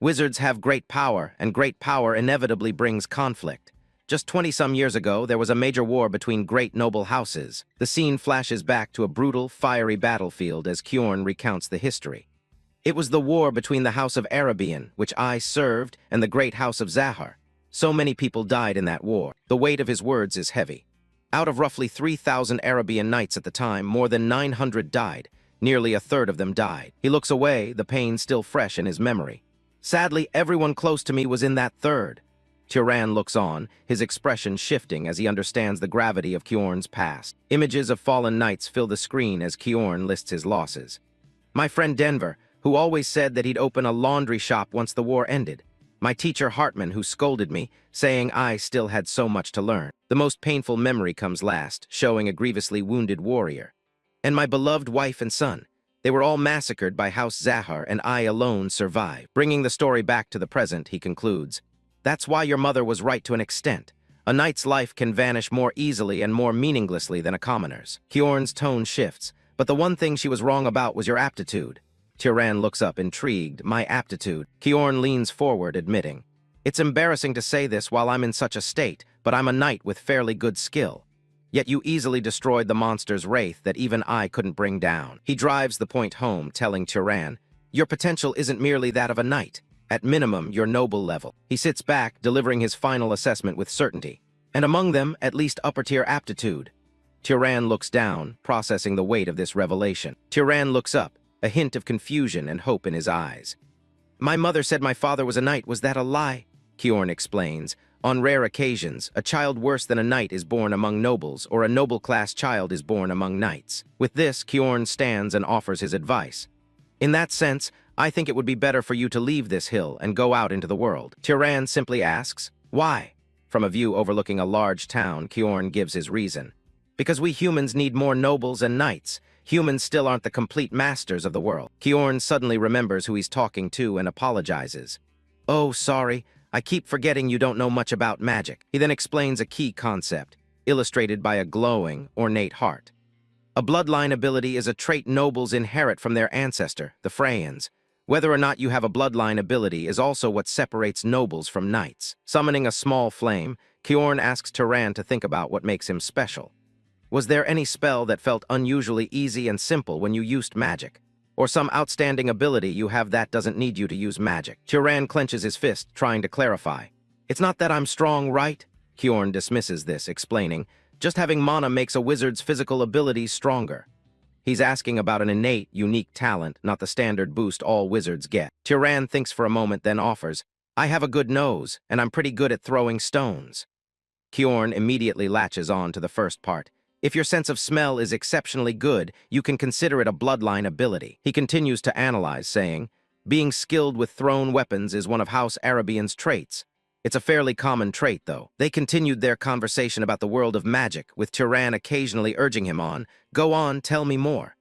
Wizards have great power, and great power inevitably brings conflict. Just 20-some years ago, there was a major war between great noble houses. The scene flashes back to a brutal, fiery battlefield as Kjorn recounts the history. It was the war between the House of Arabian, which I served, and the great House of Zahar. So many people died in that war. The weight of his words is heavy. Out of roughly 3,000 Arabian knights at the time, more than 900 died. Nearly a third of them died. He looks away, the pain still fresh in his memory. Sadly, everyone close to me was in that third. Tyran looks on, his expression shifting as he understands the gravity of Kjorn's past. Images of fallen knights fill the screen as Kjorn lists his losses. My friend Denver, who always said that he'd open a laundry shop once the war ended. My teacher Hartman, who scolded me, saying I still had so much to learn. The most painful memory comes last, showing a grievously wounded warrior. And my beloved wife and son. They were all massacred by House Zahar, and I alone survived. Bringing the story back to the present, he concludes, that's why your mother was right to an extent. A knight's life can vanish more easily and more meaninglessly than a commoner's. Kjorn's tone shifts, but the one thing she was wrong about was your aptitude. Tyran looks up, intrigued. My aptitude. Kjorn leans forward, admitting, it's embarrassing to say this while I'm in such a state, but I'm a knight with fairly good skill. Yet you easily destroyed the monster's wraith that even I couldn't bring down. He drives the point home, telling Tyran, your potential isn't merely that of a knight. At minimum, your noble level. He sits back, delivering his final assessment with certainty. And among them, at least upper-tier aptitude. Tyran looks down, processing the weight of this revelation. Tyran looks up, a hint of confusion and hope in his eyes. My mother said my father was a knight. Was that a lie? Kjorn explains. On rare occasions, a child worse than a knight is born among nobles, or a noble-class child is born among knights. With this, Kjorn stands and offers his advice. In that sense, I think it would be better for you to leave this hill and go out into the world. Tyran simply asks, why? From a view overlooking a large town, Kjorn gives his reason. Because we humans need more nobles and knights. Humans still aren't the complete masters of the world. Kjorn suddenly remembers who he's talking to and apologizes. Oh, sorry. I keep forgetting you don't know much about magic. He then explains a key concept, illustrated by a glowing, ornate heart. A bloodline ability is a trait nobles inherit from their ancestor, the Freyans. Whether or not you have a bloodline ability is also what separates nobles from knights. Summoning a small flame, Kjorn asks Tyran to think about what makes him special. Was there any spell that felt unusually easy and simple when you used magic? Or some outstanding ability you have that doesn't need you to use magic? Tyran clenches his fist, trying to clarify. It's not that I'm strong, right? Kjorn dismisses this, explaining, just having mana makes a wizard's physical abilities stronger. He's asking about an innate, unique talent, not the standard boost all wizards get. Tyran thinks for a moment, then offers, I have a good nose, and I'm pretty good at throwing stones. Kjorn immediately latches on to the first part. If your sense of smell is exceptionally good, you can consider it a bloodline ability. He continues to analyze, saying, being skilled with thrown weapons is one of House Arabian's traits. It's a fairly common trait, though. They continued their conversation about the world of magic, with Tyran occasionally urging him on, go on, tell me more.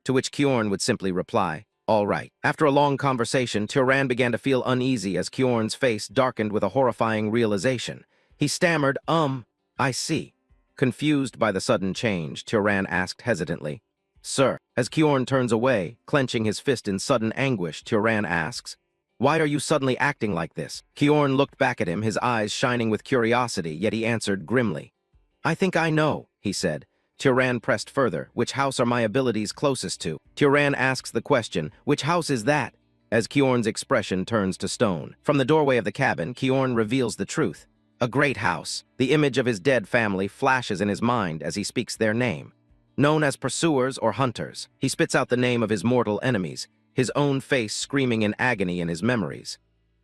To which Kjorn would simply reply, all right. After a long conversation, Tyran began to feel uneasy as Kjorn's face darkened with a horrifying realization. He stammered, I see. Confused by the sudden change, Tyran asked hesitantly, sir. As Kjorn turns away, clenching his fist in sudden anguish, Tyran asks, why are you suddenly acting like this? Kjorn looked back at him, his eyes shining with curiosity, yet he answered grimly. I think I know, he said. Tyran pressed further. Which house are my abilities closest to? Tyran asks the question, which house is that? As Kjorn's expression turns to stone. From the doorway of the cabin, Kjorn reveals the truth. A great house. The image of his dead family flashes in his mind as he speaks their name. Known as pursuers or hunters, he spits out the name of his mortal enemies, his own face screaming in agony in his memories.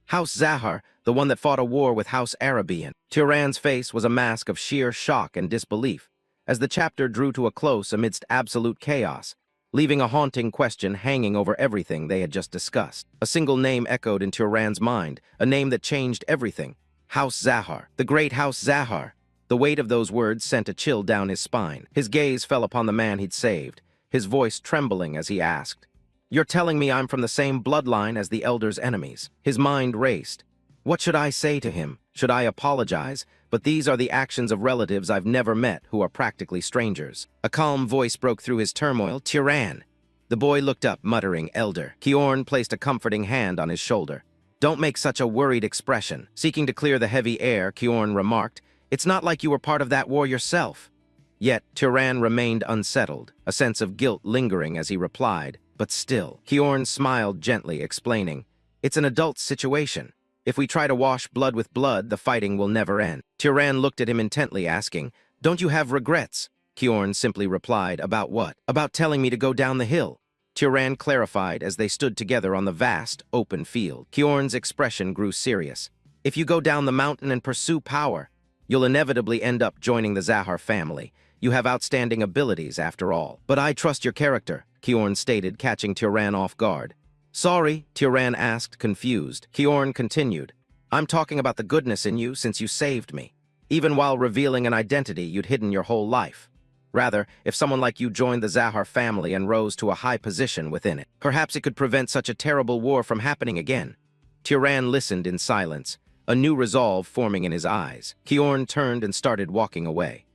House Zahar, the one that fought a war with House Arabian. Tyran's face was a mask of sheer shock and disbelief, as the chapter drew to a close amidst absolute chaos, leaving a haunting question hanging over everything they had just discussed. A single name echoed in Tyran's mind, a name that changed everything. House Zahar, the great House Zahar. The weight of those words sent a chill down his spine. His gaze fell upon the man he'd saved, his voice trembling as he asked, "You're telling me I'm from the same bloodline as the Elder's enemies?" His mind raced. What should I say to him? Should I apologize? But these are the actions of relatives I've never met who are practically strangers. A calm voice broke through his turmoil. "Tyran." The boy looked up, muttering, "Elder." Kjorn placed a comforting hand on his shoulder. "Don't make such a worried expression." Seeking to clear the heavy air, Kjorn remarked, "It's not like you were part of that war yourself." Yet, Tyran remained unsettled, a sense of guilt lingering as he replied, "But still." Kjorn smiled gently, explaining, "It's an adult situation. If we try to wash blood with blood, the fighting will never end." Tyran looked at him intently, asking, "Don't you have regrets?" Kjorn simply replied, "About what?" "About telling me to go down the hill." Tyran clarified as they stood together on the vast, open field. Kjorn's expression grew serious. "If you go down the mountain and pursue power, you'll inevitably end up joining the Zahar family. You have outstanding abilities, after all. But I trust your character," Kjorn stated, catching Tyran off guard. "Sorry?" Tyran asked, confused. Kjorn continued, "I'm talking about the goodness in you since you saved me. Even while revealing an identity you'd hidden your whole life. Rather, if someone like you joined the Zahar family and rose to a high position within it, perhaps it could prevent such a terrible war from happening again." Tyran listened in silence, a new resolve forming in his eyes. Kjorn turned and started walking away.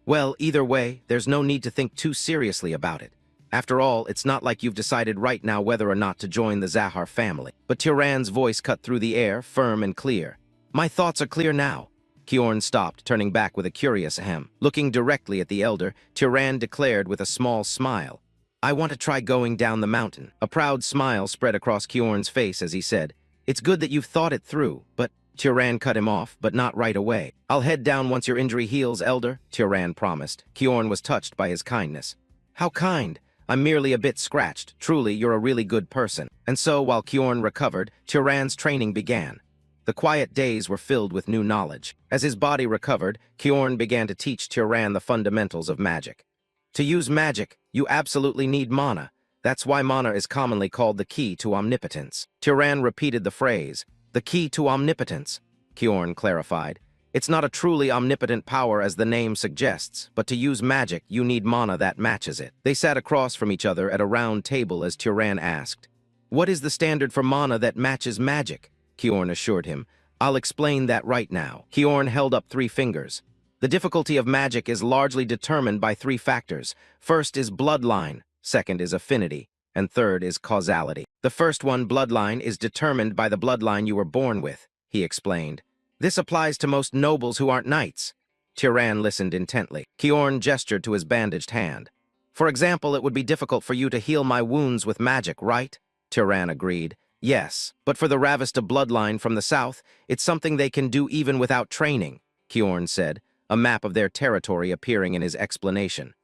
"Well, either way, there's no need to think too seriously about it. After all, it's not like you've decided right now whether or not to join the Zahar family." But Tyran's voice cut through the air, firm and clear. "My thoughts are clear now." Kjorn stopped, turning back with a curious ahem. Looking directly at the elder, Tyran declared with a small smile, "I want to try going down the mountain." A proud smile spread across Kjorn's face as he said, "It's good that you've thought it through, but—" Tyran cut him off, but not right away. "I'll head down once your injury heals, elder," Tyran promised. Kjorn was touched by his kindness. "How kind? I'm merely a bit scratched. Truly, you're a really good person." And so, while Kjorn recovered, Tyran's training began. The quiet days were filled with new knowledge. As his body recovered, Kjorn began to teach Tyran the fundamentals of magic. To use magic, you absolutely need mana. That's why mana is commonly called the key to omnipotence. Tyran repeated the phrase, "The key to omnipotence," Kjorn clarified. "It's not a truly omnipotent power as the name suggests, but to use magic, you need mana that matches it." They sat across from each other at a round table as Tyran asked, "What is the standard for mana that matches magic?" Kjorn assured him, "I'll explain that right now." Kjorn held up 3 fingers. "The difficulty of magic is largely determined by 3 factors. First is bloodline, second is affinity, and third is causality. The first one, bloodline, is determined by the bloodline you were born with," he explained. "This applies to most nobles who aren't knights." Tyran listened intently. Kjorn gestured to his bandaged hand. "For example, it would be difficult for you to heal my wounds with magic, right?" Tyran agreed. "Yes, but for the Ravista bloodline from the south, it's something they can do even without training," Kjorn said, a map of their territory appearing in his explanation.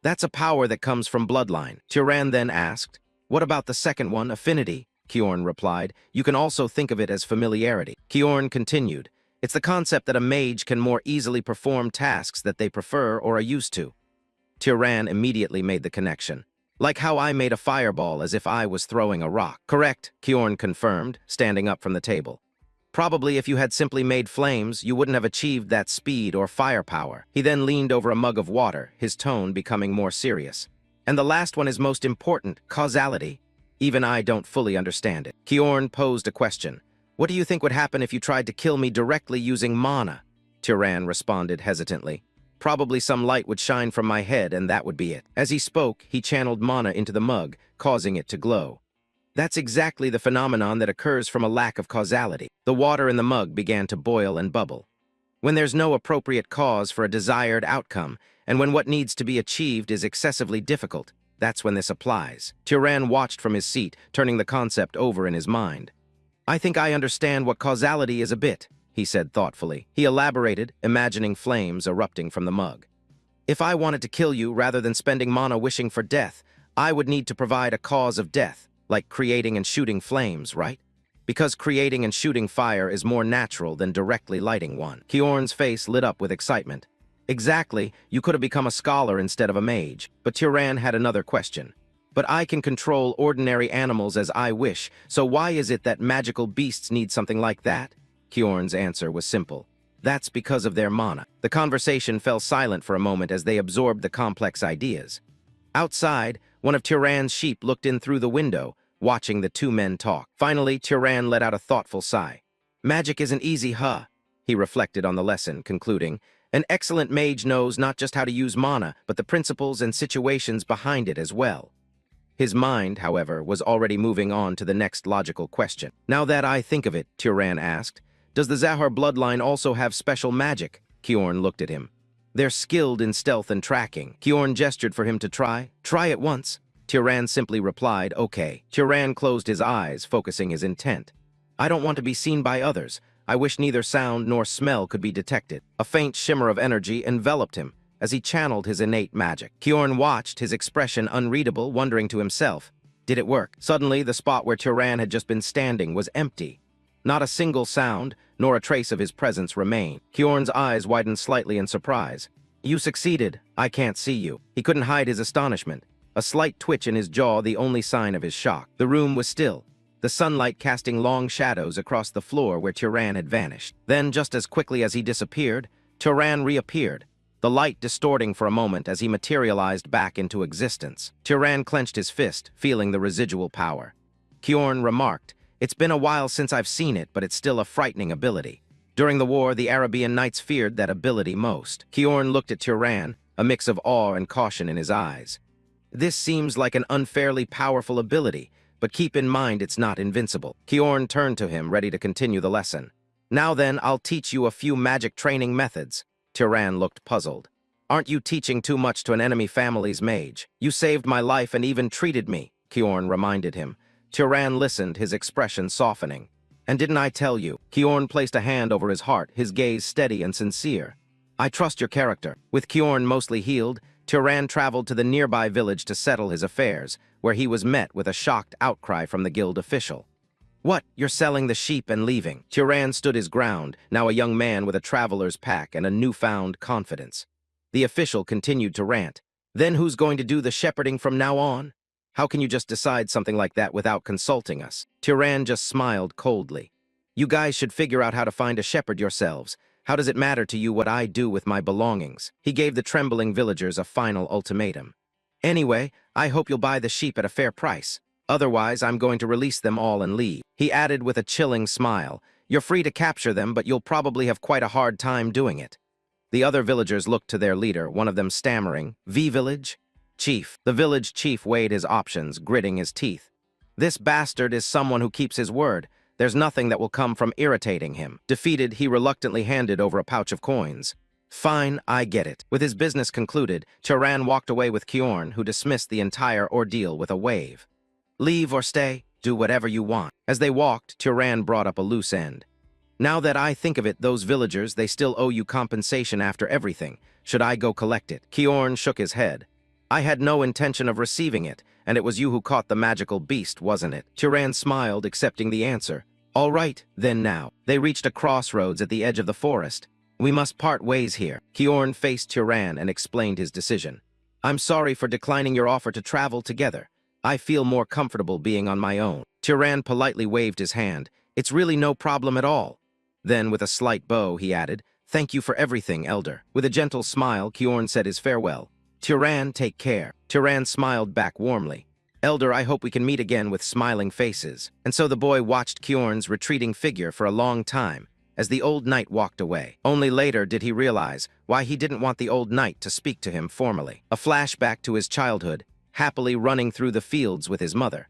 "That's a power that comes from bloodline." Tyran then asked, "What about the second one, affinity?" Kjorn replied, "You can also think of it as familiarity." Kjorn continued, "It's the concept that a mage can more easily perform tasks that they prefer or are used to." Tyran immediately made the connection. "Like how I made a fireball as if I was throwing a rock." "Correct," Kjorn confirmed, standing up from the table. "Probably if you had simply made flames, you wouldn't have achieved that speed or firepower." He then leaned over a mug of water, his tone becoming more serious. "And the last one is most important, causality. Even I don't fully understand it." Kjorn posed a question. "What do you think would happen if you tried to kill me directly using mana?" Tyran responded hesitantly. "Probably some light would shine from my head and that would be it." As he spoke, he channeled mana into the mug, causing it to glow. That's exactly the phenomenon that occurs from a lack of causality. The water in the mug began to boil and bubble. When there's no appropriate cause for a desired outcome, and when what needs to be achieved is excessively difficult, that's when this applies. Turan watched from his seat, turning the concept over in his mind. I think I understand what causality is a bit, he said thoughtfully. He elaborated, imagining flames erupting from the mug. If I wanted to kill you rather than spending mana wishing for death, I would need to provide a cause of death, like creating and shooting flames, right? Because creating and shooting fire is more natural than directly lighting one. Kiorn's face lit up with excitement. Exactly, you could have become a scholar instead of a mage, but Turan had another question. But I can control ordinary animals as I wish, so why is it that magical beasts need something like that? Kiorn's answer was simple. That's because of their mana. The conversation fell silent for a moment as they absorbed the complex ideas. Outside, one of Turan's sheep looked in through the window, watching the two men talk. Finally, Turan let out a thoughtful sigh. Magic isn't easy, huh? He reflected on the lesson, concluding, an excellent mage knows not just how to use mana, but the principles and situations behind it as well. His mind, however, was already moving on to the next logical question. Now that I think of it, Turan asked, does the Zahar bloodline also have special magic? Kiorn looked at him. They're skilled in stealth and tracking. Kiorn gestured for him to try. Try it once. Turan simply replied, okay. Turan closed his eyes, focusing his intent. I don't want to be seen by others. I wish neither sound nor smell could be detected. A faint shimmer of energy enveloped him as he channeled his innate magic. Kiorn watched, his expression unreadable, wondering to himself, did it work? Suddenly, the spot where Turan had just been standing was empty. Not a single sound, nor a trace of his presence remained. Kiorn's eyes widened slightly in surprise. You succeeded. I can't see you. He couldn't hide his astonishment. A slight twitch in his jaw, the only sign of his shock. The room was still, the sunlight casting long shadows across the floor where Turan had vanished. Then, just as quickly as he disappeared, Turan reappeared, the light distorting for a moment as he materialized back into existence. Turan clenched his fist, feeling the residual power. Kiorn remarked, it's been a while since I've seen it, but it's still a frightening ability. During the war, the Arabian knights feared that ability most. Kiorn looked at Turan, a mix of awe and caution in his eyes. This seems like an unfairly powerful ability, but keep in mind it's not invincible. Kiorn turned to him, ready to continue the lesson. Now then, I'll teach you a few magic training methods. Turan looked puzzled. Aren't you teaching too much to an enemy family's mage? You saved my life and even treated me, Kiorn reminded him. Turan listened, his expression softening. And didn't I tell you? Kiorn placed a hand over his heart, his gaze steady and sincere. I trust your character. With Kiorn mostly healed, Turan traveled to the nearby village to settle his affairs, where he was met with a shocked outcry from the guild official. What, you're selling the sheep and leaving? Turan stood his ground, now a young man with a traveler's pack and a newfound confidence. The official continued to rant. Then who's going to do the shepherding from now on? How can you just decide something like that without consulting us? Turan just smiled coldly. You guys should figure out how to find a shepherd yourselves. How does it matter to you what I do with my belongings? He gave the trembling villagers a final ultimatum. Anyway, I hope you'll buy the sheep at a fair price. Otherwise, I'm going to release them all and leave. He added with a chilling smile, you're free to capture them, but you'll probably have quite a hard time doing it. The other villagers looked to their leader, one of them stammering, V-Village? Chief. The village chief weighed his options, gritting his teeth. This bastard is someone who keeps his word. There's nothing that will come from irritating him. Defeated, he reluctantly handed over a pouch of coins. Fine, I get it. With his business concluded, Turan walked away with Kiorn, who dismissed the entire ordeal with a wave. Leave or stay, do whatever you want. As they walked, Turan brought up a loose end. Now that I think of it, those villagers, they still owe you compensation after everything. Should I go collect it? Kiorn shook his head. I had no intention of receiving it, and it was you who caught the magical beast, wasn't it? Turan smiled, accepting the answer. All right, then now. They reached a crossroads at the edge of the forest. We must part ways here. Kiorn faced Turan and explained his decision. I'm sorry for declining your offer to travel together. I feel more comfortable being on my own. Turan politely waved his hand. It's really no problem at all. Then, with a slight bow, he added, Thank you for everything, Elder. With a gentle smile, Kiorn said his farewell. Turan, take care. Turan smiled back warmly. Elder, I hope we can meet again with smiling faces. And so the boy watched Kiorn's retreating figure for a long time, as the old knight walked away. Only later did he realize why he didn't want the old knight to speak to him formally. A flashback to his childhood, happily running through the fields with his mother.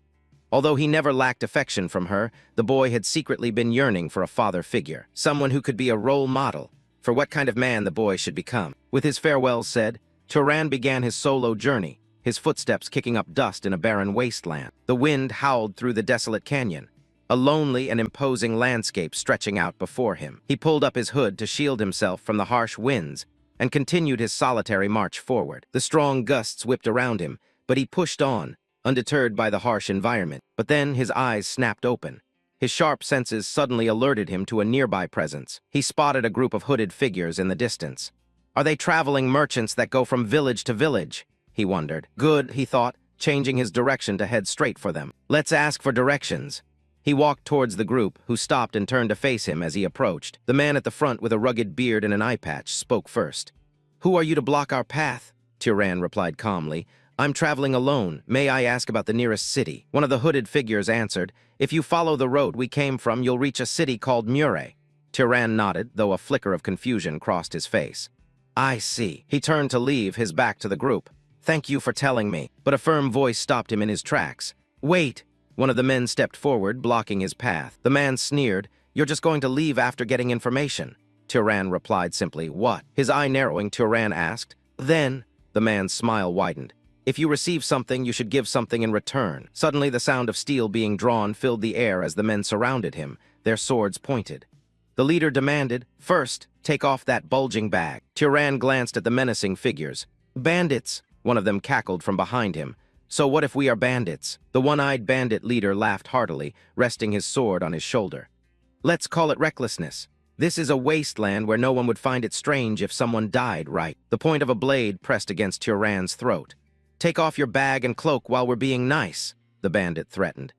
Although he never lacked affection from her, the boy had secretly been yearning for a father figure, someone who could be a role model for what kind of man the boy should become. With his farewells said, Turan began his solo journey, his footsteps kicking up dust in a barren wasteland. The wind howled through the desolate canyon, a lonely and imposing landscape stretching out before him. He pulled up his hood to shield himself from the harsh winds and continued his solitary march forward. The strong gusts whipped around him, but he pushed on, undeterred by the harsh environment. But then his eyes snapped open. His sharp senses suddenly alerted him to a nearby presence. He spotted a group of hooded figures in the distance. Are they traveling merchants that go from village to village? He wondered. Good, he thought, changing his direction to head straight for them. Let's ask for directions. He walked towards the group, who stopped and turned to face him as he approached. The man at the front with a rugged beard and an eye patch spoke first. Who are you to block our path? Turan replied calmly. I'm traveling alone. May I ask about the nearest city? One of the hooded figures answered. If you follow the road we came from, you'll reach a city called Mure. Turan nodded, though a flicker of confusion crossed his face. I see. He turned to leave, his back to the group. Thank you for telling me. But a firm voice stopped him in his tracks. Wait! One of the men stepped forward, blocking his path. The man sneered. You're just going to leave after getting information. Turan replied simply, What? His eye narrowing, Turan asked. Then, the man's smile widened. If you receive something, you should give something in return. Suddenly, the sound of steel being drawn filled the air as the men surrounded him, their swords pointed. The leader demanded, First, take off that bulging bag. Turan glanced at the menacing figures. Bandits! One of them cackled from behind him. So what if we are bandits? The one-eyed bandit leader laughed heartily, resting his sword on his shoulder. Let's call it recklessness. This is a wasteland where no one would find it strange if someone died, right? The point of a blade pressed against Turan's throat. Take off your bag and cloak while we're being nice, the bandit threatened.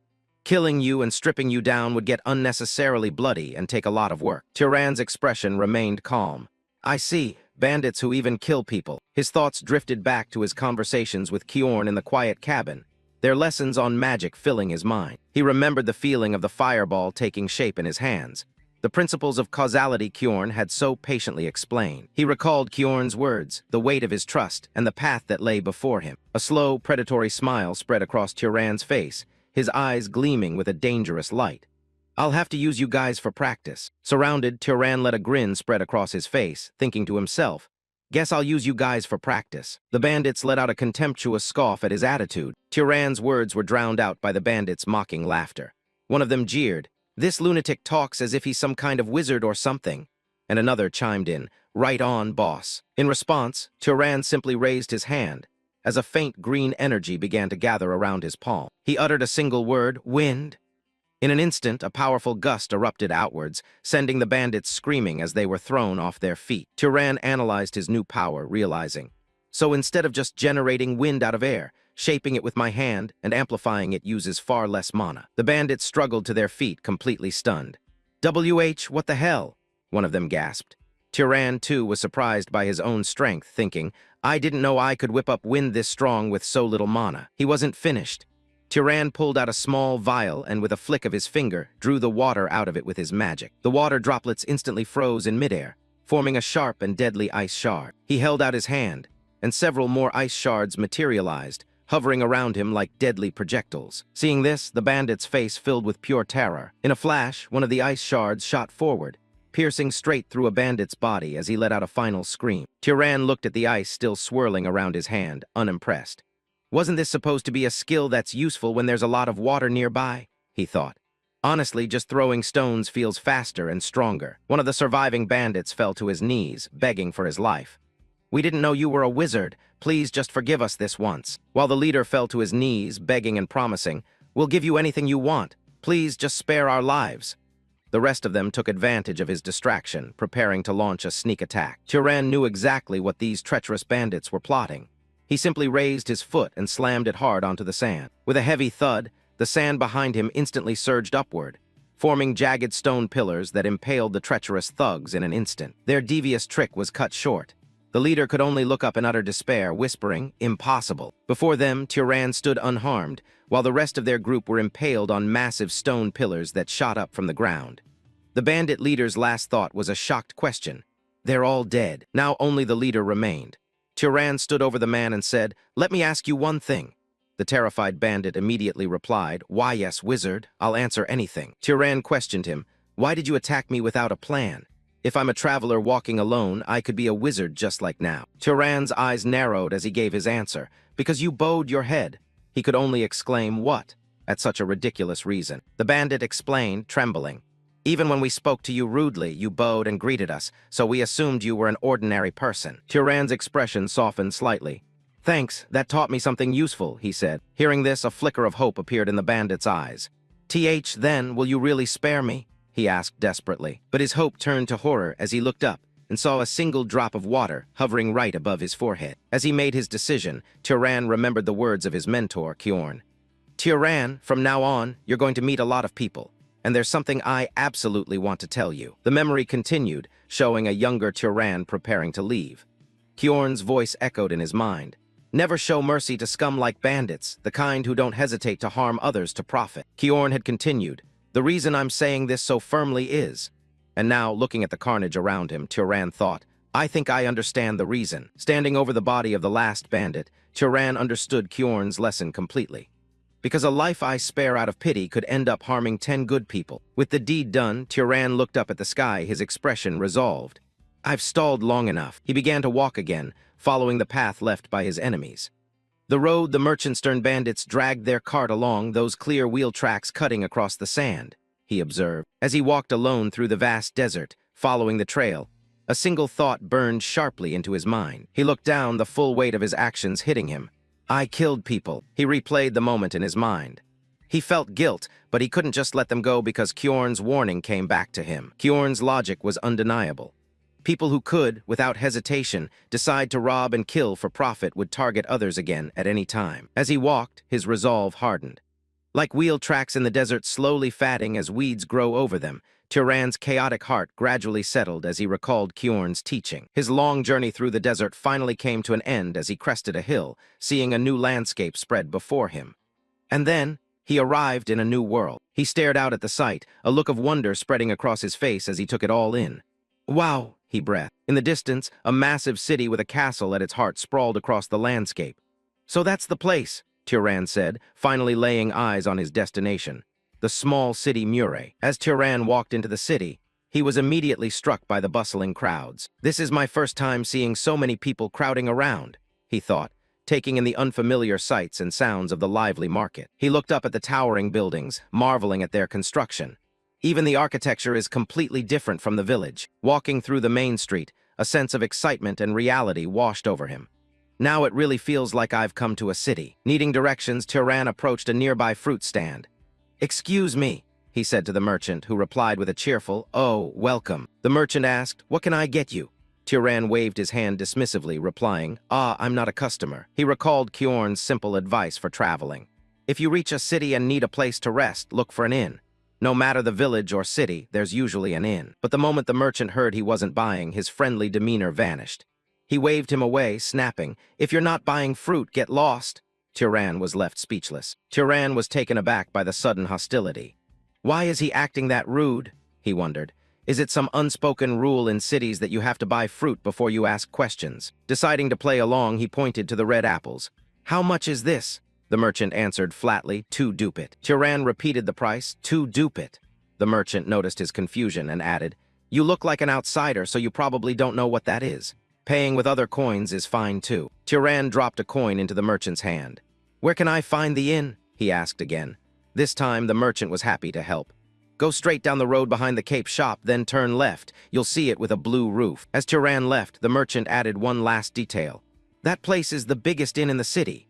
Killing you and stripping you down would get unnecessarily bloody and take a lot of work. Turan's expression remained calm. I see. Bandits who even kill people. His thoughts drifted back to his conversations with Kjorn in the quiet cabin, their lessons on magic filling his mind. He remembered the feeling of the fireball taking shape in his hands, the principles of causality Kjorn had so patiently explained. He recalled Kjorn's words, the weight of his trust, and the path that lay before him. A slow, predatory smile spread across Turan's face, his eyes gleaming with a dangerous light. I'll have to use you guys for practice. Surrounded, Turan let a grin spread across his face, thinking to himself, Guess I'll use you guys for practice. The bandits let out a contemptuous scoff at his attitude. Turan's words were drowned out by the bandits' mocking laughter. One of them jeered, This lunatic talks as if he's some kind of wizard or something. And another chimed in, Right on, boss. In response, Turan simply raised his hand, as a faint green energy began to gather around his palm. He uttered a single word, Wind. In an instant, a powerful gust erupted outwards, sending the bandits screaming as they were thrown off their feet. Turan analyzed his new power, realizing, So instead of just generating wind out of air, shaping it with my hand and amplifying it uses far less mana. The bandits struggled to their feet, completely stunned. What the hell? One of them gasped. Turan, too, was surprised by his own strength, thinking, I didn't know I could whip up wind this strong with so little mana. He wasn't finished. Turan pulled out a small vial and with a flick of his finger, drew the water out of it with his magic. The water droplets instantly froze in midair, forming a sharp and deadly ice shard. He held out his hand, and several more ice shards materialized, hovering around him like deadly projectiles. Seeing this, the bandit's face filled with pure terror. In a flash, one of the ice shards shot forward, piercing straight through a bandit's body as he let out a final scream. Turan looked at the ice still swirling around his hand, unimpressed. Wasn't this supposed to be a skill that's useful when there's a lot of water nearby? He thought. Honestly, just throwing stones feels faster and stronger. One of the surviving bandits fell to his knees, begging for his life. We didn't know you were a wizard. Please just forgive us this once. While the leader fell to his knees, begging and promising, We'll give you anything you want. Please just spare our lives. The rest of them took advantage of his distraction, preparing to launch a sneak attack. Turan knew exactly what these treacherous bandits were plotting. He simply raised his foot and slammed it hard onto the sand. With a heavy thud, the sand behind him instantly surged upward, forming jagged stone pillars that impaled the treacherous thugs in an instant. Their devious trick was cut short. The leader could only look up in utter despair, whispering, Impossible. Before them, Turan stood unharmed, while the rest of their group were impaled on massive stone pillars that shot up from the ground. The bandit leader's last thought was a shocked question. They're all dead. Now only the leader remained. Turan stood over the man and said, Let me ask you one thing. The terrified bandit immediately replied, Why yes, wizard, I'll answer anything. Turan questioned him, Why did you attack me without a plan? If I'm a traveler walking alone, I could be a wizard just like now. Turan's eyes narrowed as he gave his answer. Because you bowed your head. He could only exclaim, what? At such a ridiculous reason. The bandit explained, trembling. Even when we spoke to you rudely, you bowed and greeted us, so we assumed you were an ordinary person. Turan's expression softened slightly. Thanks, that taught me something useful, he said. Hearing this, a flicker of hope appeared in the bandit's eyes. Then, will you really spare me? He asked desperately. But his hope turned to horror as he looked up and saw a single drop of water hovering right above his forehead. As he made his decision, Turan remembered the words of his mentor, Kjorn. Turan, from now on, you're going to meet a lot of people. And there's something I absolutely want to tell you. The memory continued, showing a younger Turan preparing to leave. Kjorn's voice echoed in his mind. Never show mercy to scum like bandits, the kind who don't hesitate to harm others to profit. Kjorn had continued. The reason I'm saying this so firmly is... And now, looking at the carnage around him, Turan thought, I think I understand the reason. Standing over the body of the last bandit, Turan understood Kjorn's lesson completely. Because a life I spare out of pity could end up harming 10 good people. With the deed done, Turan looked up at the sky, his expression resolved. I've stalled long enough. He began to walk again, following the path left by his enemies. The road the merchant-stern bandits dragged their cart along, those clear wheel tracks cutting across the sand, he observed. As he walked alone through the vast desert, following the trail, a single thought burned sharply into his mind. He looked down, the full weight of his actions hitting him. I killed people. He replayed the moment in his mind. He felt guilt, but he couldn't just let them go because Kjorn's warning came back to him. Kjorn's logic was undeniable. People who could, without hesitation, decide to rob and kill for profit would target others again at any time. As he walked, his resolve hardened. Like wheel tracks in the desert slowly fatting as weeds grow over them, Turan's chaotic heart gradually settled as he recalled Kjorn's teaching. His long journey through the desert finally came to an end as he crested a hill, seeing a new landscape spread before him. And then, he arrived in a new world. He stared out at the sight, a look of wonder spreading across his face as he took it all in. Wow, he breathed. In the distance, a massive city with a castle at its heart sprawled across the landscape. So that's the place, Turan said, finally laying eyes on his destination. The small city Mure. As Turan walked into the city, he was immediately struck by the bustling crowds. This is my first time seeing so many people crowding around, he thought, taking in the unfamiliar sights and sounds of the lively market. He looked up at the towering buildings, marveling at their construction. Even the architecture is completely different from the village. Walking through the main street, a sense of excitement and reality washed over him. Now it really feels like I've come to a city. Needing directions, Turan approached a nearby fruit stand. Excuse me, he said to the merchant, who replied with a cheerful, oh, welcome. The merchant asked, what can I get you? Turan waved his hand dismissively, replying, I'm not a customer. He recalled Kjorn's simple advice for traveling. If you reach a city and need a place to rest, look for an inn. No matter the village or city, there's usually an inn. But the moment the merchant heard he wasn't buying, his friendly demeanor vanished. He waved him away, snapping, if you're not buying fruit, get lost. Turan was left speechless. Turan was taken aback by the sudden hostility. Why is he acting that rude? He wondered. Is it some unspoken rule in cities that you have to buy fruit before you ask questions? Deciding to play along, he pointed to the red apples. How much is this? The merchant answered flatly, 2 dupit. Turan repeated the price, 2 dupit. The merchant noticed his confusion and added, you look like an outsider, so you probably don't know what that is. Paying with other coins is fine too. Turan dropped a coin into the merchant's hand. Where can I find the inn? He asked again. This time, the merchant was happy to help. Go straight down the road behind the Cape shop, then turn left. You'll see it with a blue roof. As Turan left, the merchant added one last detail. That place is the biggest inn in the city.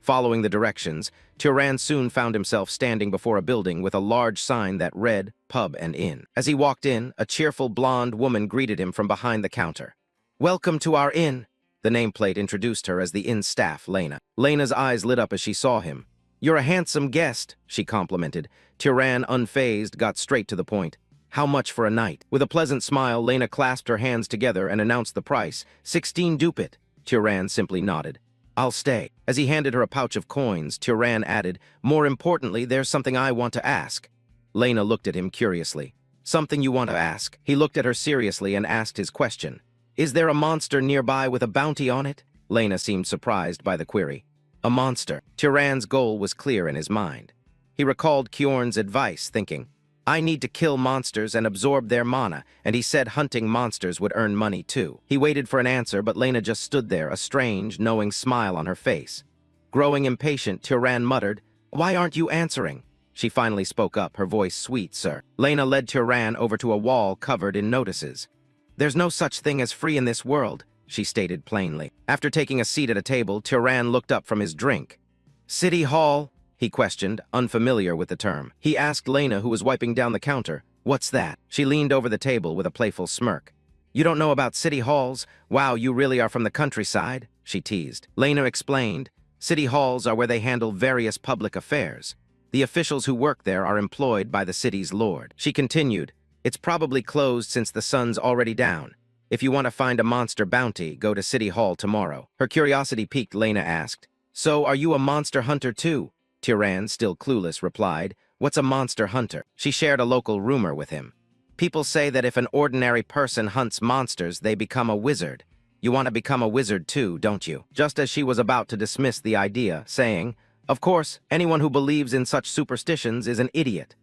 Following the directions, Turan soon found himself standing before a building with a large sign that read, Pub and Inn. As he walked in, a cheerful blonde woman greeted him from behind the counter. Welcome to our inn. The nameplate introduced her as the inn staff, Lena. Lena's eyes lit up as she saw him. You're a handsome guest, she complimented. Turan, unfazed, got straight to the point. How much for a night? With a pleasant smile, Lena clasped her hands together and announced the price, 16 dupit. Turan simply nodded. I'll stay. As he handed her a pouch of coins, Turan added, more importantly, there's something I want to ask. Lena looked at him curiously. Something you want to ask? He looked at her seriously and asked his question. Is there a monster nearby with a bounty on it? Lena seemed surprised by the query. A monster. Turan's goal was clear in his mind. He recalled Kjorn's advice, thinking, I need to kill monsters and absorb their mana, and he said hunting monsters would earn money too. He waited for an answer, but Lena just stood there, a strange, knowing smile on her face. Growing impatient, Tyran muttered, "Why aren't you answering?" She finally spoke up, her voice sweet, "Sir." Lena led Tyran over to a wall covered in notices. "There's no such thing as free in this world," she stated plainly. After taking a seat at a table, Tyran looked up from his drink. "City Hall?" he questioned, unfamiliar with the term. He asked Lena, who was wiping down the counter, "What's that?" She leaned over the table with a playful smirk. "You don't know about city halls? Wow, you really are from the countryside," she teased. Lena explained, "City halls are where they handle various public affairs. The officials who work there are employed by the city's lord." She continued, "It's probably closed since the sun's already down. If you want to find a monster bounty, go to City Hall tomorrow." Her curiosity piqued. Lena asked, "So are you a monster hunter too?" Tyran, still clueless, replied, "What's a monster hunter?" She shared a local rumor with him. "People say that if an ordinary person hunts monsters, they become a wizard. You want to become a wizard too, don't you?" Just as she was about to dismiss the idea, saying, "Of course, anyone who believes in such superstitions is an idiot."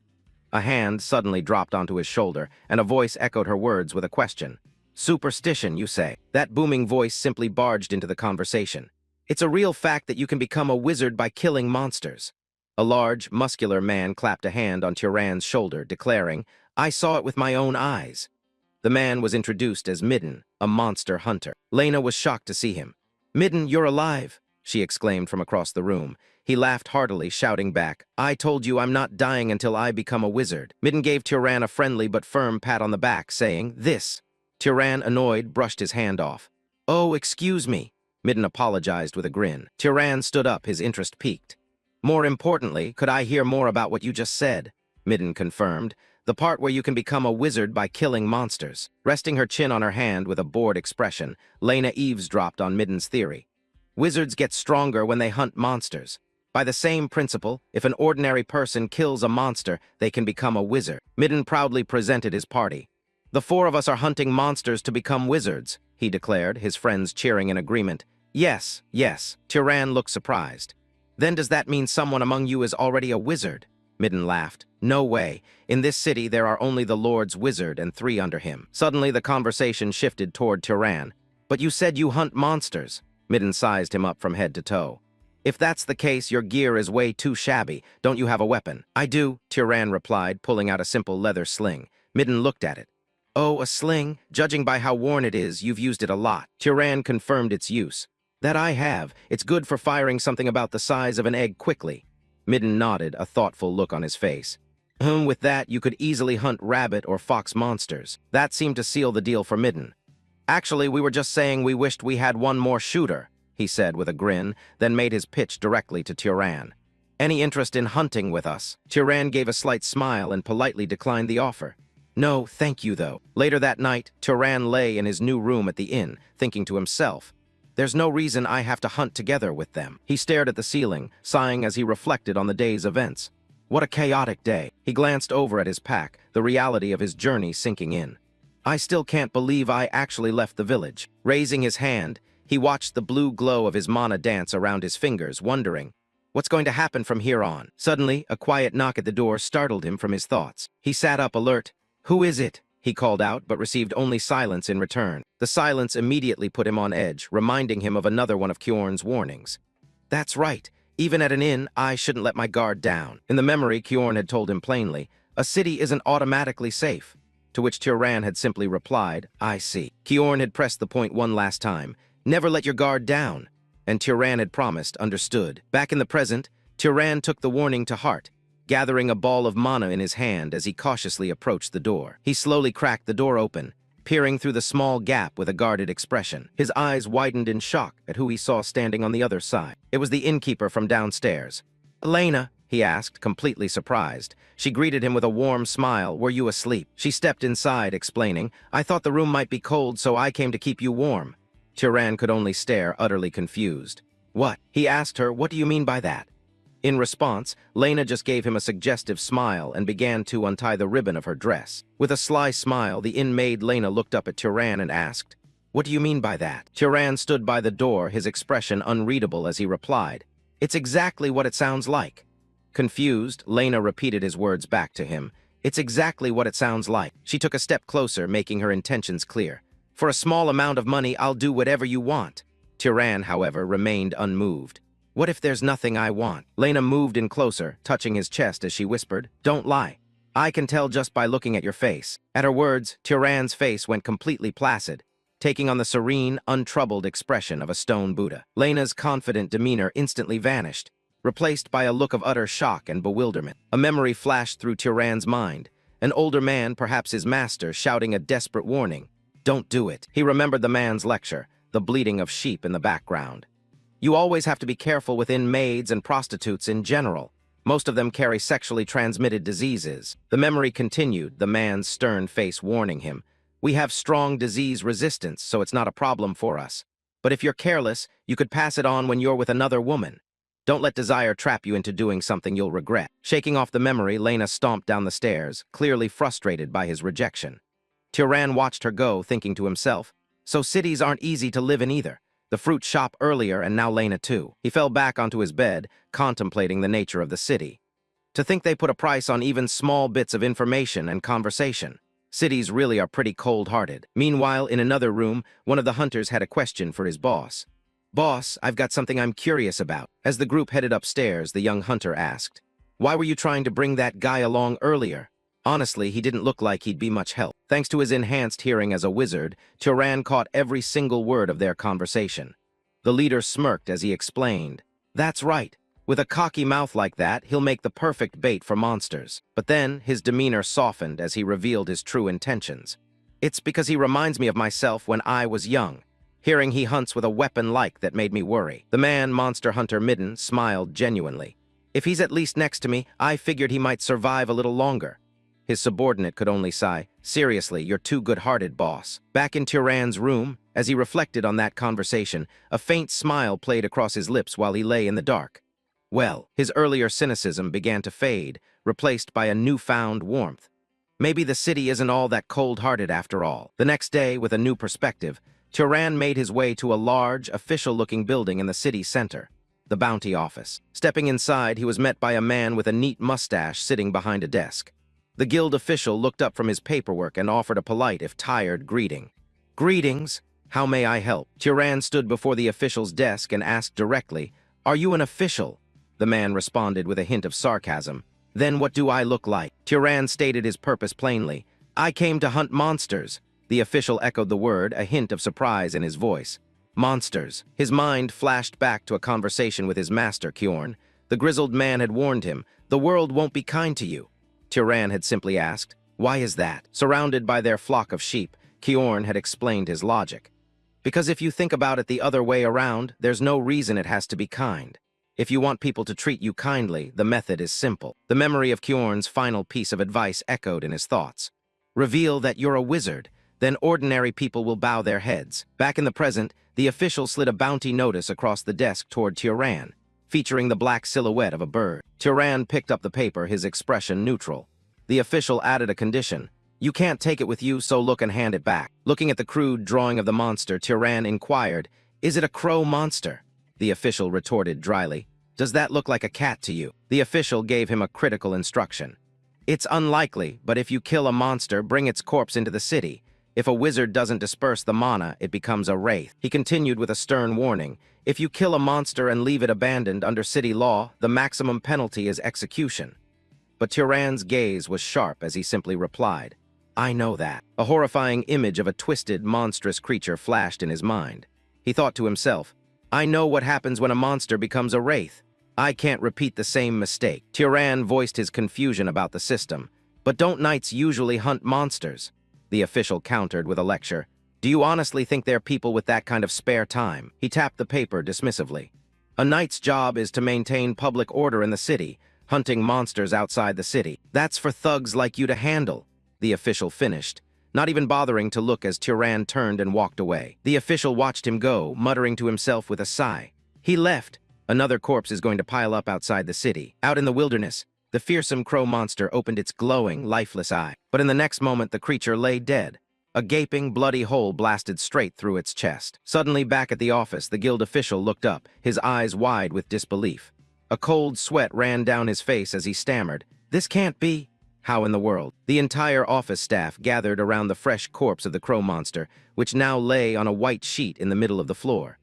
A hand suddenly dropped onto his shoulder, and a voice echoed her words with a question. "Superstition, you say?" That booming voice simply barged into the conversation. "It's a real fact that you can become a wizard by killing monsters." A large, muscular man clapped a hand on Tyran's shoulder, declaring, "I saw it with my own eyes." The man was introduced as Midden, a monster hunter. Lena was shocked to see him. "Midden, you're alive," she exclaimed from across the room. He laughed heartily, shouting back, "I told you I'm not dying until I become a wizard." Midden gave Tyran a friendly but firm pat on the back, saying, "This." Tyran, annoyed, brushed his hand off. "Oh, excuse me." Midden apologized with a grin. Tyran stood up, his interest piqued. "More importantly, could I hear more about what you just said?" Midden confirmed. "The part where you can become a wizard by killing monsters." Resting her chin on her hand with a bored expression, Lena eavesdropped on Midden's theory. "Wizards get stronger when they hunt monsters. By the same principle, if an ordinary person kills a monster, they can become a wizard." Midden proudly presented his party. "The four of us are hunting monsters to become wizards," he declared, his friends cheering in agreement. Yes. Tyran looked surprised. "Then does that mean someone among you is already a wizard?" Midden laughed. "No way. In this city there are only the Lord's wizard and 3 under him." Suddenly the conversation shifted toward Tyran. "But you said you hunt monsters." Midden sized him up from head to toe. "If that's the case, your gear is way too shabby. Don't you have a weapon?" "I do," Tyran replied, pulling out a simple leather sling. Midden looked at it. "Oh, a sling? Judging by how worn it is, you've used it a lot." Tyran confirmed its use. "That I have. It's good for firing something about the size of an egg quickly." Midden nodded, a thoughtful look on his face. With that, you could easily hunt rabbit or fox monsters." That seemed to seal the deal for Midden. "Actually, we were just saying we wished we had one more shooter," he said with a grin, then made his pitch directly to Tyran. "Any interest in hunting with us?" Tyran gave a slight smile and politely declined the offer. "No, thank you, though." Later that night, Tyran lay in his new room at the inn, thinking to himself, "There's no reason I have to hunt together with them." He stared at the ceiling, sighing as he reflected on the day's events. What a chaotic day. He glanced over at his pack, the reality of his journey sinking in. "I still can't believe I actually left the village." Raising his hand, he watched the blue glow of his mana dance around his fingers, wondering, what's going to happen from here on? Suddenly, a quiet knock at the door startled him from his thoughts. He sat up alert. "Who is it?" he called out, but received only silence in return. The silence immediately put him on edge, reminding him of another one of Kjorn's warnings. That's right. Even at an inn, I shouldn't let my guard down. In the memory, Kjorn had told him plainly, a city isn't automatically safe. To which Tyran had simply replied, I see. Kjorn had pressed the point one last time. Never let your guard down. And Tyran had promised, understood. Back in the present, Tyran took the warning to heart, gathering a ball of mana in his hand as he cautiously approached the door. He slowly cracked the door open, peering through the small gap with a guarded expression. His eyes widened in shock at who he saw standing on the other side. It was the innkeeper from downstairs. "Elena," he asked, completely surprised. She greeted him with a warm smile. "Were you asleep?" She stepped inside, explaining, "I thought the room might be cold, so I came to keep you warm." Tyran could only stare, utterly confused. "What?" He asked her, "What do you mean by that?" In response, Lena just gave him a suggestive smile and began to untie the ribbon of her dress. With a sly smile, the inn-maid Lena looked up at Tyran and asked, "What do you mean by that?" Tyran stood by the door, his expression unreadable as he replied, "It's exactly what it sounds like." Confused, Lena repeated his words back to him. It's exactly what it sounds like. She took a step closer, making her intentions clear. For a small amount of money, I'll do whatever you want. Tyran, however, remained unmoved. What if there's nothing I want? Lena moved in closer, touching his chest as she whispered, Don't lie. I can tell just by looking at your face. At her words, Tyran's face went completely placid, taking on the serene, untroubled expression of a stone Buddha. Lena's confident demeanor instantly vanished, replaced by a look of utter shock and bewilderment. A memory flashed through Tyran's mind, an older man, perhaps his master, shouting a desperate warning. Don't do it. He remembered the man's lecture, the bleating of sheep in the background. You always have to be careful within maids and prostitutes in general. Most of them carry sexually transmitted diseases. The memory continued, the man's stern face warning him. We have strong disease resistance, so it's not a problem for us. But if you're careless, you could pass it on when you're with another woman. Don't let desire trap you into doing something you'll regret. Shaking off the memory, Lena stomped down the stairs, clearly frustrated by his rejection. Tyran watched her go, thinking to himself, so cities aren't easy to live in either. The fruit shop earlier and now Lena too. He fell back onto his bed, contemplating the nature of the city. To think they put a price on even small bits of information and conversation. Cities really are pretty cold-hearted. Meanwhile, in another room, one of the hunters had a question for his boss. Boss, I've got something I'm curious about. As the group headed upstairs, the young hunter asked, Why were you trying to bring that guy along earlier? Honestly, he didn't look like he'd be much help. Thanks to his enhanced hearing as a wizard, Tyran caught every single word of their conversation. The leader smirked as he explained, That's right. With a cocky mouth like that, he'll make the perfect bait for monsters. But then, his demeanor softened as he revealed his true intentions. It's because he reminds me of myself when I was young. Hearing he hunts with a weapon like that made me worry. The man, Monster Hunter Midden, smiled genuinely. If he's at least next to me, I figured he might survive a little longer. His subordinate could only sigh, Seriously, you're too good-hearted, boss. Back in Tyran's room, as he reflected on that conversation, a faint smile played across his lips while he lay in the dark. Well, his earlier cynicism began to fade, replaced by a newfound warmth. Maybe the city isn't all that cold-hearted after all. The next day, with a new perspective, Tyran made his way to a large, official-looking building in the city center, the bounty office. Stepping inside, he was met by a man with a neat mustache sitting behind a desk. The guild official looked up from his paperwork and offered a polite, if tired, greeting. Greetings. How may I help? Tyran stood before the official's desk and asked directly, Are you an official? The man responded with a hint of sarcasm. Then what do I look like? Tyran stated his purpose plainly. I came to hunt monsters. The official echoed the word, a hint of surprise in his voice. Monsters. His mind flashed back to a conversation with his master, Kjorn. The grizzled man had warned him, the world won't be kind to you. Tyran had simply asked, Why is that? Surrounded by their flock of sheep, Kjorn had explained his logic. Because if you think about it the other way around, there's no reason it has to be kind. If you want people to treat you kindly, the method is simple. The memory of Kjorn's final piece of advice echoed in his thoughts. Reveal that you're a wizard, then ordinary people will bow their heads. Back in the present, the official slid a bounty notice across the desk toward Tyran, featuring the black silhouette of a bird. Tyran picked up the paper, his expression neutral. The official added a condition. You can't take it with you, so look and hand it back. Looking at the crude drawing of the monster, Tyran inquired, Is it a crow monster? The official retorted dryly, Does that look like a cat to you? The official gave him a critical instruction. It's unlikely, but if you kill a monster, bring its corpse into the city. If a wizard doesn't disperse the mana, it becomes a wraith. He continued with a stern warning. If you kill a monster and leave it abandoned under city law, the maximum penalty is execution. But Tyran's gaze was sharp as he simply replied, I know that. A horrifying image of a twisted, monstrous creature flashed in his mind. He thought to himself, I know what happens when a monster becomes a wraith. I can't repeat the same mistake. Tyran voiced his confusion about the system. But don't knights usually hunt monsters? The official countered with a lecture. Do you honestly think they're people with that kind of spare time? He tapped the paper dismissively. A knight's job is to maintain public order in the city, hunting monsters outside the city. That's for thugs like you to handle, the official finished, not even bothering to look as Tyran turned and walked away. The official watched him go, muttering to himself with a sigh. He left. Another corpse is going to pile up outside the city. Out in the wilderness, the fearsome crow monster opened its glowing, lifeless eye. But in the next moment, the creature lay dead. A gaping, bloody hole blasted straight through its chest. Suddenly, back at the office, the guild official looked up, his eyes wide with disbelief. A cold sweat ran down his face as he stammered. This can't be. How in the world? The entire office staff gathered around the fresh corpse of the crow monster, which now lay on a white sheet in the middle of the floor.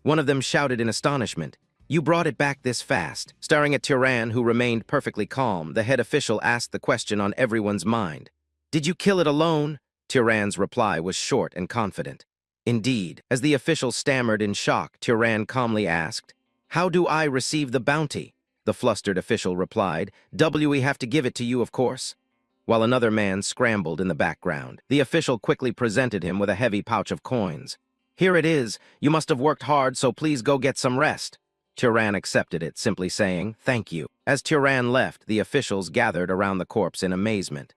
One of them shouted in astonishment, "You brought it back this fast." Staring at Tyran, who remained perfectly calm, the head official asked the question on everyone's mind. "Did you kill it alone?" Tyran's reply was short and confident. "Indeed." As the official stammered in shock, Tyran calmly asked, "How do I receive the bounty?" The flustered official replied, "We have to give it to you, of course." While another man scrambled in the background, the official quickly presented him with a heavy pouch of coins. "Here it is. You must have worked hard, so please go get some rest." Tyran accepted it, simply saying, "Thank you." As Tyran left, the officials gathered around the corpse in amazement.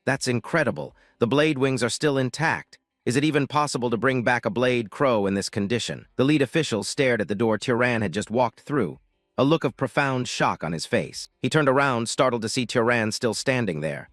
That's incredible. The blade wings are still intact. Is it even possible to bring back a blade crow in this condition? The lead official stared at the door Tyran had just walked through, a look of profound shock on his face. He turned around, startled to see Tyran still standing there.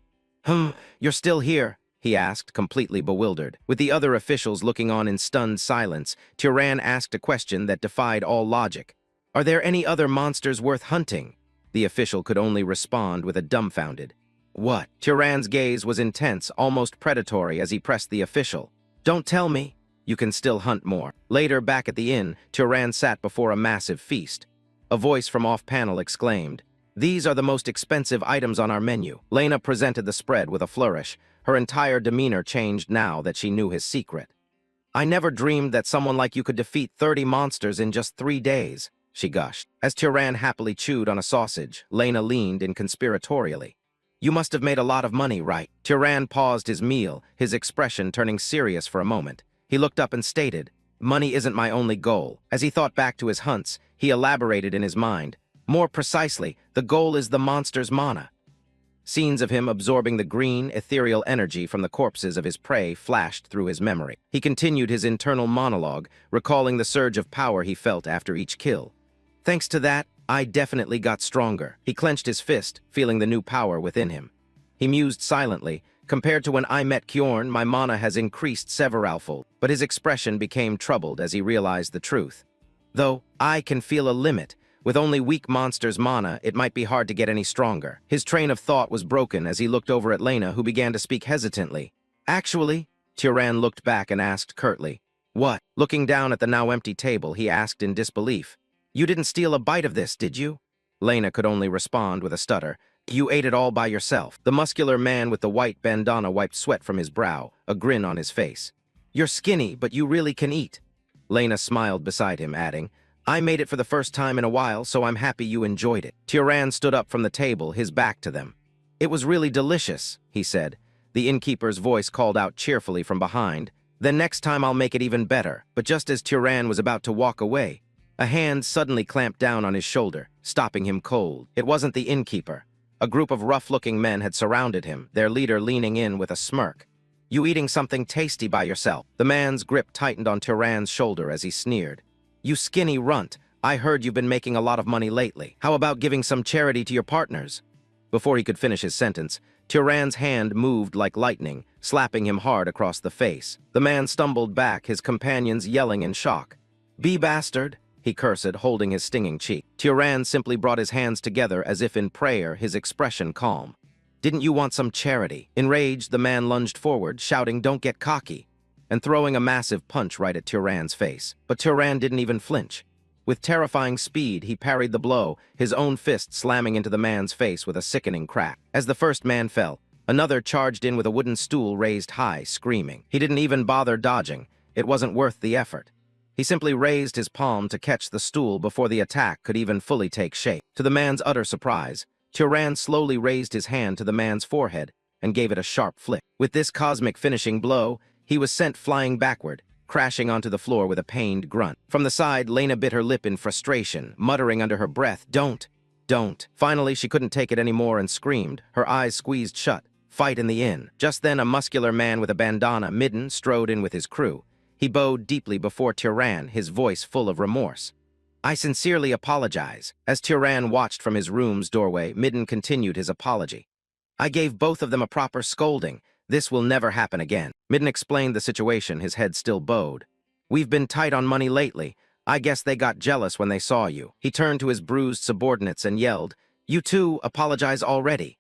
You're still here?" he asked, completely bewildered. With the other officials looking on in stunned silence, Tyran asked a question that defied all logic. "Are there any other monsters worth hunting?" The official could only respond with a dumbfounded, "What?" Tyran's gaze was intense, almost predatory, as he pressed the official. "Don't tell me." "You can still hunt more." Later, back at the inn, Tyran sat before a massive feast. A voice from off-panel exclaimed, "These are the most expensive items on our menu." Lena presented the spread with a flourish. Her entire demeanor changed now that she knew his secret. "I never dreamed that someone like you could defeat 30 monsters in just 3 days, she gushed. As Tyran happily chewed on a sausage, Lena leaned in conspiratorially. "You must have made a lot of money, right?" Tyran paused his meal, his expression turning serious for a moment. He looked up and stated, "Money isn't my only goal." As he thought back to his hunts, he elaborated in his mind. "More precisely, the goal is the monster's mana." Scenes of him absorbing the green, ethereal energy from the corpses of his prey flashed through his memory. He continued his internal monologue, recalling the surge of power he felt after each kill. "Thanks to that, I definitely got stronger." He clenched his fist, feeling the new power within him. He mused silently. "Compared to when I met Kjorn, my mana has increased severalfold." But his expression became troubled as he realized the truth. "Though, I can feel a limit. With only weak monsters' mana, it might be hard to get any stronger." His train of thought was broken as he looked over at Lena, who began to speak hesitantly. "Actually," Tyran looked back and asked curtly, "What?" Looking down at the now empty table, he asked in disbelief, "You didn't steal a bite of this, did you?" Lena could only respond with a stutter, "You ate it all by yourself." The muscular man with the white bandana wiped sweat from his brow, a grin on his face. "You're skinny, but you really can eat." Lena smiled beside him, adding, "I made it for the first time in a while, so I'm happy you enjoyed it." Tyran stood up from the table, his back to them. "It was really delicious," he said. The innkeeper's voice called out cheerfully from behind, "Then next time I'll make it even better." But just as Tyran was about to walk away, a hand suddenly clamped down on his shoulder, stopping him cold. It wasn't the innkeeper. A group of rough-looking men had surrounded him, their leader leaning in with a smirk. "You eating something tasty by yourself?" The man's grip tightened on Tyran's shoulder as he sneered. "You skinny runt, I heard you've been making a lot of money lately. How about giving some charity to your partners?" Before he could finish his sentence, Tyran's hand moved like lightning, slapping him hard across the face. The man stumbled back, his companions yelling in shock. "Be bastard," he cursed, holding his stinging cheek. Tyran simply brought his hands together as if in prayer, his expression calm. "Didn't you want some charity?" Enraged, the man lunged forward, shouting, "Don't get cocky," and throwing a massive punch right at Tyran's face. But Tyran didn't even flinch. With terrifying speed, he parried the blow, his own fist slamming into the man's face with a sickening crack. As the first man fell, another charged in with a wooden stool raised high, screaming. He didn't even bother dodging. It wasn't worth the effort. He simply raised his palm to catch the stool before the attack could even fully take shape. To the man's utter surprise, Tyran slowly raised his hand to the man's forehead and gave it a sharp flick. With this cosmic finishing blow, he was sent flying backward, crashing onto the floor with a pained grunt. From the side, Lena bit her lip in frustration, muttering under her breath, Don't. Finally, she couldn't take it anymore and screamed, her eyes squeezed shut. "Fight in the inn." Just then, a muscular man with a bandana midden strode in with his crew. He bowed deeply before Tyran, his voice full of remorse. "I sincerely apologize." As Tyran watched from his room's doorway, Midden continued his apology. "I gave both of them a proper scolding. This will never happen again." Midden explained the situation, his head still bowed. "We've been tight on money lately. I guess they got jealous when they saw you." He turned to his bruised subordinates and yelled, "You two apologize already."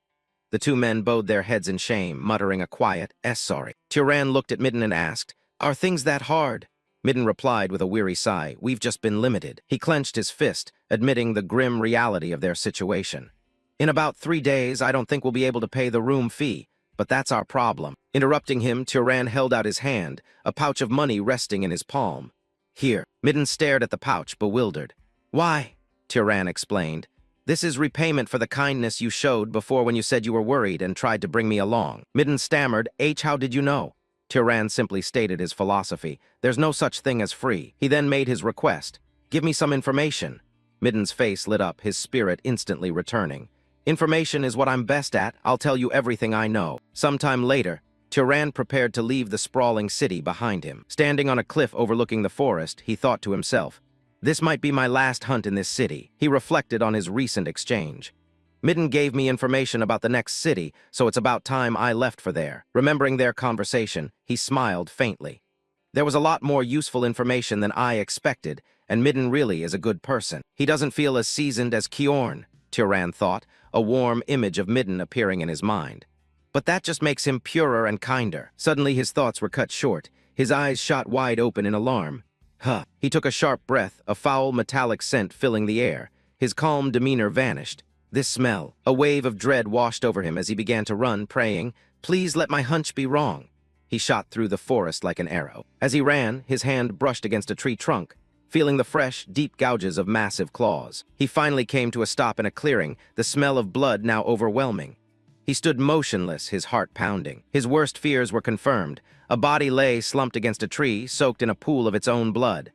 The two men bowed their heads in shame, muttering a quiet, sorry. Tyran looked at Midden and asked, "Are things that hard?" Midden replied with a weary sigh, "We've just been limited." He clenched his fist, admitting the grim reality of their situation. "In about 3 days, I don't think we'll be able to pay the room fee, but that's our problem." Interrupting him, Tyran held out his hand, a pouch of money resting in his palm. "Here." Midden stared at the pouch, bewildered. "Why?" Tyran explained. "This is repayment for the kindness you showed before when you said you were worried and tried to bring me along." Midden stammered, "How did you know?" Tyran simply stated his philosophy. There's no such thing as free. He then made his request. "Give me some information." Midden's face lit up, his spirit instantly returning. "Information is what I'm best at. I'll tell you everything I know." Sometime later, Tyran prepared to leave the sprawling city behind him. Standing on a cliff overlooking the forest, he thought to himself, "This might be my last hunt in this city." He reflected on his recent exchange. Midden gave me information about the next city, so it's about time I left for there. Remembering their conversation, he smiled faintly. There was a lot more useful information than I expected, and Midden really is a good person. He doesn't feel as seasoned as Kjorn, Tyran thought, a warm image of Midden appearing in his mind. But that just makes him purer and kinder. Suddenly his thoughts were cut short. His eyes shot wide open in alarm. He took a sharp breath, a foul metallic scent filling the air. His calm demeanor vanished. This smell, a wave of dread washed over him as he began to run, praying, "Please let my hunch be wrong." He shot through the forest like an arrow. As he ran, his hand brushed against a tree trunk, feeling the fresh, deep gouges of massive claws. He finally came to a stop in a clearing, the smell of blood now overwhelming. He stood motionless, his heart pounding. His worst fears were confirmed. A body lay slumped against a tree, soaked in a pool of its own blood.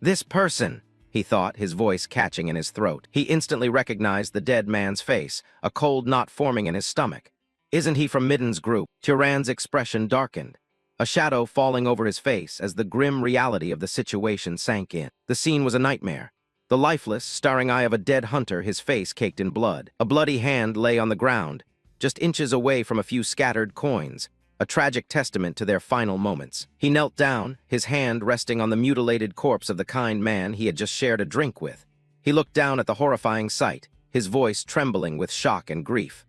"This person," he thought, his voice catching in his throat. He instantly recognized the dead man's face, a cold knot forming in his stomach. "Isn't he from Midden's group?" Tyran's expression darkened, a shadow falling over his face as the grim reality of the situation sank in. The scene was a nightmare. The lifeless, staring eye of a dead hunter, his face caked in blood. A bloody hand lay on the ground, just inches away from a few scattered coins, a tragic testament to their final moments. He knelt down, his hand resting on the mutilated corpse of the kind man he had just shared a drink with. He looked down at the horrifying sight, his voice trembling with shock and grief.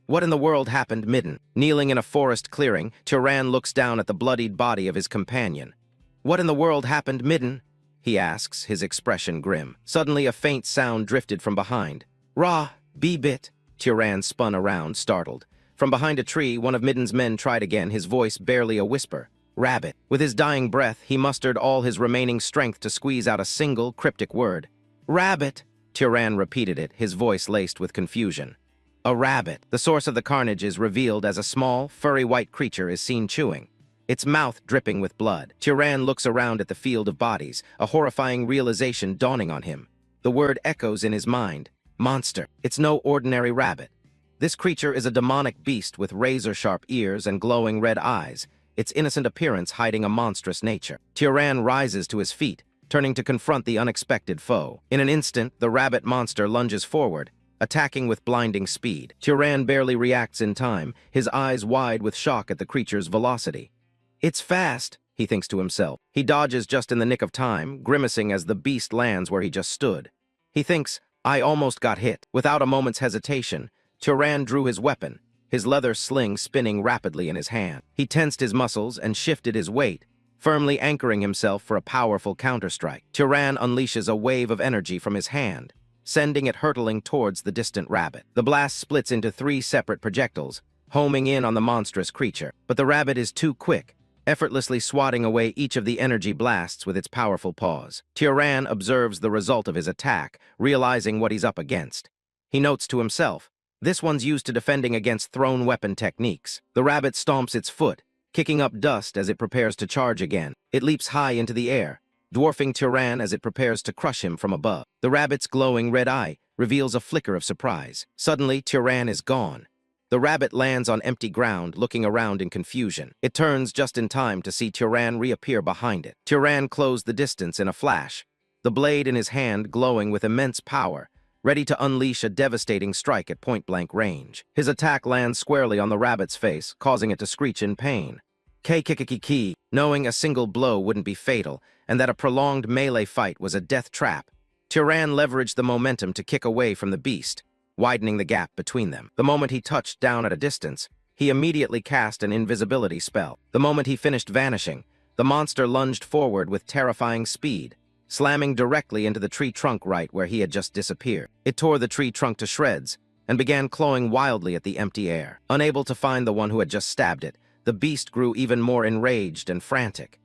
"What in the world happened, Midden?" Kneeling in a forest clearing, Tyran looks down at the bloodied body of his companion. "What in the world happened, Midden?" he asks, his expression grim. Suddenly a faint sound drifted from behind. "Ra, be bit." Tyran spun around, startled. From behind a tree, one of Midden's men tried again, his voice barely a whisper. "Rabbit." With his dying breath, he mustered all his remaining strength to squeeze out a single, cryptic word. "Rabbit." Tyran repeated it, his voice laced with confusion. A rabbit. The source of the carnage is revealed as a small, furry white creature is seen chewing, its mouth dripping with blood. Tyran looks around at the field of bodies, a horrifying realization dawning on him. The word echoes in his mind. Monster. It's no ordinary rabbit. This creature is a demonic beast with razor-sharp ears and glowing red eyes, its innocent appearance hiding a monstrous nature. Tyran rises to his feet, turning to confront the unexpected foe. In an instant, the rabbit monster lunges forward, attacking with blinding speed. Tyran barely reacts in time, his eyes wide with shock at the creature's velocity. "It's fast," he thinks to himself. He dodges just in the nick of time, grimacing as the beast lands where he just stood. He thinks, "I almost got hit." Without a moment's hesitation, Tyran drew his weapon, his leather sling spinning rapidly in his hand. He tensed his muscles and shifted his weight, firmly anchoring himself for a powerful counterstrike. Tyran unleashes a wave of energy from his hand, sending it hurtling towards the distant rabbit. The blast splits into 3 separate projectiles, homing in on the monstrous creature. But the rabbit is too quick, effortlessly swatting away each of the energy blasts with its powerful paws. Tyran observes the result of his attack, realizing what he's up against. He notes to himself, this one's used to defending against thrown weapon techniques. The rabbit stomps its foot, kicking up dust as it prepares to charge again. It leaps high into the air, dwarfing Tyran as it prepares to crush him from above. The rabbit's glowing red eye reveals a flicker of surprise. Suddenly, Tyran is gone. The rabbit lands on empty ground, looking around in confusion. It turns just in time to see Tyran reappear behind it. Tyran closed the distance in a flash, the blade in his hand glowing with immense power, ready to unleash a devastating strike at point-blank range. His attack lands squarely on the rabbit's face, causing it to screech in pain. K-ki-ki-ki-ki, knowing a single blow wouldn't be fatal, and that a prolonged melee fight was a death trap, Tyran leveraged the momentum to kick away from the beast. widening the gap between them. The moment he touched down at a distance, he immediately cast an invisibility spell. The moment he finished vanishing, the monster lunged forward with terrifying speed, slamming directly into the tree trunk right where he had just disappeared. It tore the tree trunk to shreds and began clawing wildly at the empty air. Unable to find the one who had just stabbed it, the beast grew even more enraged and frantic.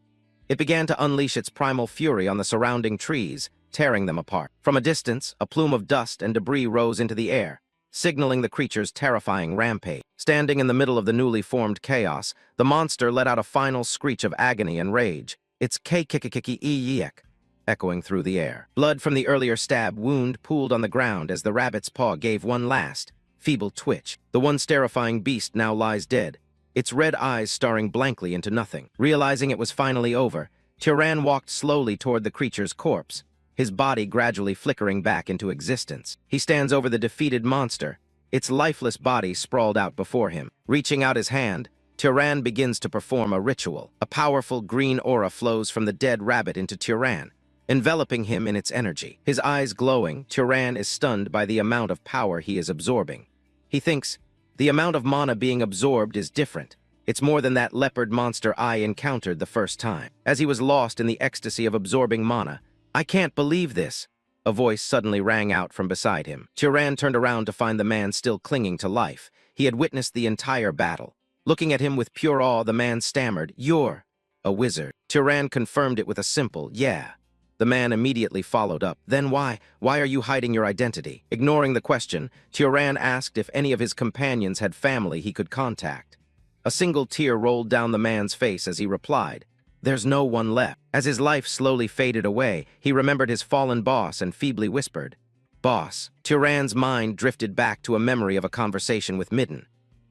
It began to unleash its primal fury on the surrounding trees, tearing them apart. From a distance, a plume of dust and debris rose into the air, signaling the creature's terrifying rampage. Standing in the middle of the newly formed chaos, the monster let out a final screech of agony and rage, its k-kiki-kiki-e-yek, echoing through the air. Blood from the earlier stab wound pooled on the ground as the rabbit's paw gave one last, feeble twitch. The once terrifying beast now lies dead, its red eyes staring blankly into nothing. Realizing it was finally over, Tyran walked slowly toward the creature's corpse, his body gradually flickering back into existence. He stands over the defeated monster, its lifeless body sprawled out before him. Reaching out his hand, Tyran begins to perform a ritual. A powerful green aura flows from the dead rabbit into Tyran, enveloping him in its energy. His eyes glowing, Tyran is stunned by the amount of power he is absorbing. He thinks, the amount of mana being absorbed is different. It's more than that leopard monster I encountered the first time. As he was lost in the ecstasy of absorbing mana, "I can't believe this," a voice suddenly rang out from beside him. Tyran turned around to find the man still clinging to life. He had witnessed the entire battle. Looking at him with pure awe, the man stammered, "You're a wizard." Tyran confirmed it with a simple, "Yeah." The man immediately followed up, "Then why are you hiding your identity?" Ignoring the question, Tyran asked if any of his companions had family he could contact. A single tear rolled down the man's face as he replied, "There's no one left." As his life slowly faded away, he remembered his fallen boss and feebly whispered, "Boss." Tyran's mind drifted back to a memory of a conversation with Midden.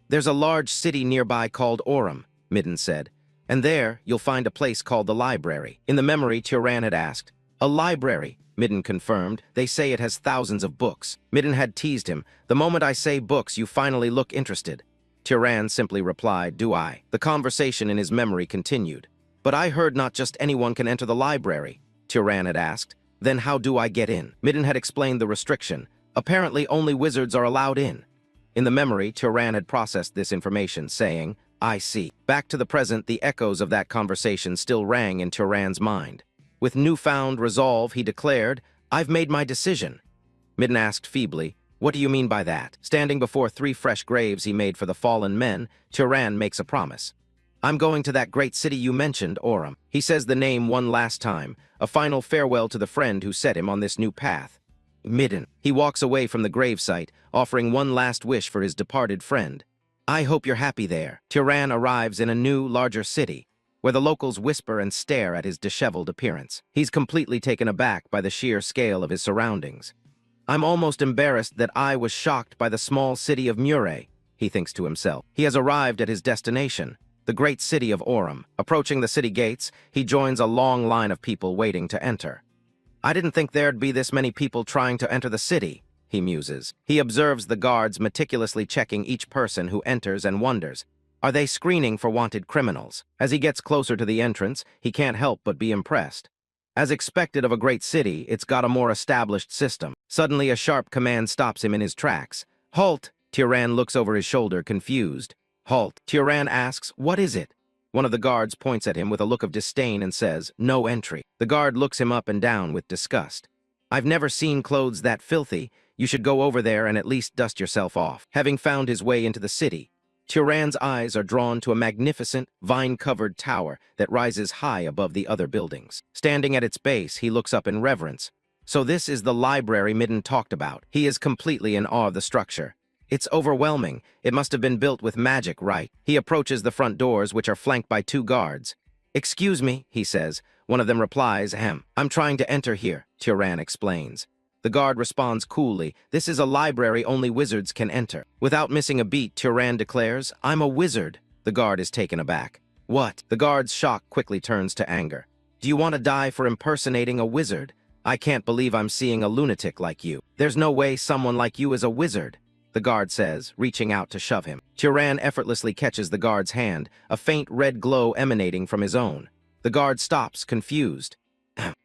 "There's a large city nearby called Orem," Midden said, "and there you'll find a place called the library." In the memory, Tyran had asked, "A library?" Midden confirmed. "They say it has thousands of books." Midden had teased him, "The moment I say books, you finally look interested." Tyran simply replied, "Do I?" The conversation in his memory continued. "But I heard not just anyone can enter the library," Tyran had asked. "Then how do I get in?" Midden had explained the restriction. "Apparently only wizards are allowed in." In the memory, Tyran had processed this information, saying, "I see." Back to the present, the echoes of that conversation still rang in Tyran's mind. With newfound resolve, he declared, "I've made my decision." Midden asked feebly, "What do you mean by that?" Standing before 3 fresh graves he made for the fallen men, Tyran makes a promise. "I'm going to that great city you mentioned, Orem." He says the name one last time, a final farewell to the friend who set him on this new path. Midden. He walks away from the gravesite, offering one last wish for his departed friend. "I hope you're happy there." Tyran arrives in a new, larger city, where the locals whisper and stare at his disheveled appearance. He's completely taken aback by the sheer scale of his surroundings. "I'm almost embarrassed that I was shocked by the small city of Mure," he thinks to himself. He has arrived at his destination, the great city of Orem. Approaching the city gates, he joins a long line of people waiting to enter. "I didn't think there'd be this many people trying to enter the city," he muses. He observes the guards meticulously checking each person who enters and wonders, are they screening for wanted criminals? As he gets closer to the entrance, he can't help but be impressed. As expected of a great city, it's got a more established system. Suddenly, a sharp command stops him in his tracks. "Halt!" Tyran looks over his shoulder, confused. "Halt!" Tyran asks, "What is it?" One of the guards points at him with a look of disdain and says, "No entry." The guard looks him up and down with disgust. "I've never seen clothes that filthy. You should go over there and at least dust yourself off." Having found his way into the city, Tyran's eyes are drawn to a magnificent, vine-covered tower that rises high above the other buildings. Standing at its base, he looks up in reverence. So this is the library Midden talked about. He is completely in awe of the structure. It's overwhelming. It must have been built with magic, right? He approaches the front doors, which are flanked by 2 guards. "Excuse me," he says. One of them replies, "Ahem. I'm trying to enter here," Tyran explains. The guard responds coolly, "This is a library only wizards can enter." Without missing a beat, Tyran declares, "I'm a wizard." The guard is taken aback. "What?" The guard's shock quickly turns to anger. "Do you want to die for impersonating a wizard? I can't believe I'm seeing a lunatic like you. There's no way someone like you is a wizard," the guard says, reaching out to shove him. Tyran effortlessly catches the guard's hand, a faint red glow emanating from his own. The guard stops, confused.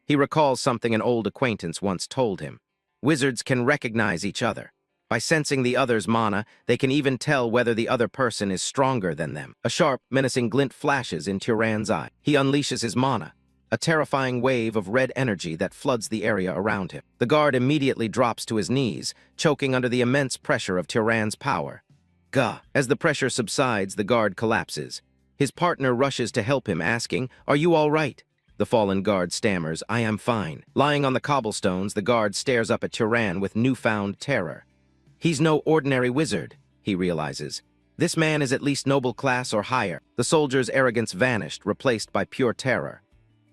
He recalls something an old acquaintance once told him. Wizards can recognize each other. By sensing the other's mana, they can even tell whether the other person is stronger than them. A sharp, menacing glint flashes in Tyran's eye. He unleashes his mana, a terrifying wave of red energy that floods the area around him. The guard immediately drops to his knees, choking under the immense pressure of Tyran's power. Gah! As the pressure subsides, the guard collapses. His partner rushes to help him, asking, "Are you all right?" The fallen guard stammers, "I am fine." Lying on the cobblestones, the guard stares up at Tyran with newfound terror. He's no ordinary wizard, he realizes. This man is at least noble class or higher. The soldier's arrogance vanished, replaced by pure terror.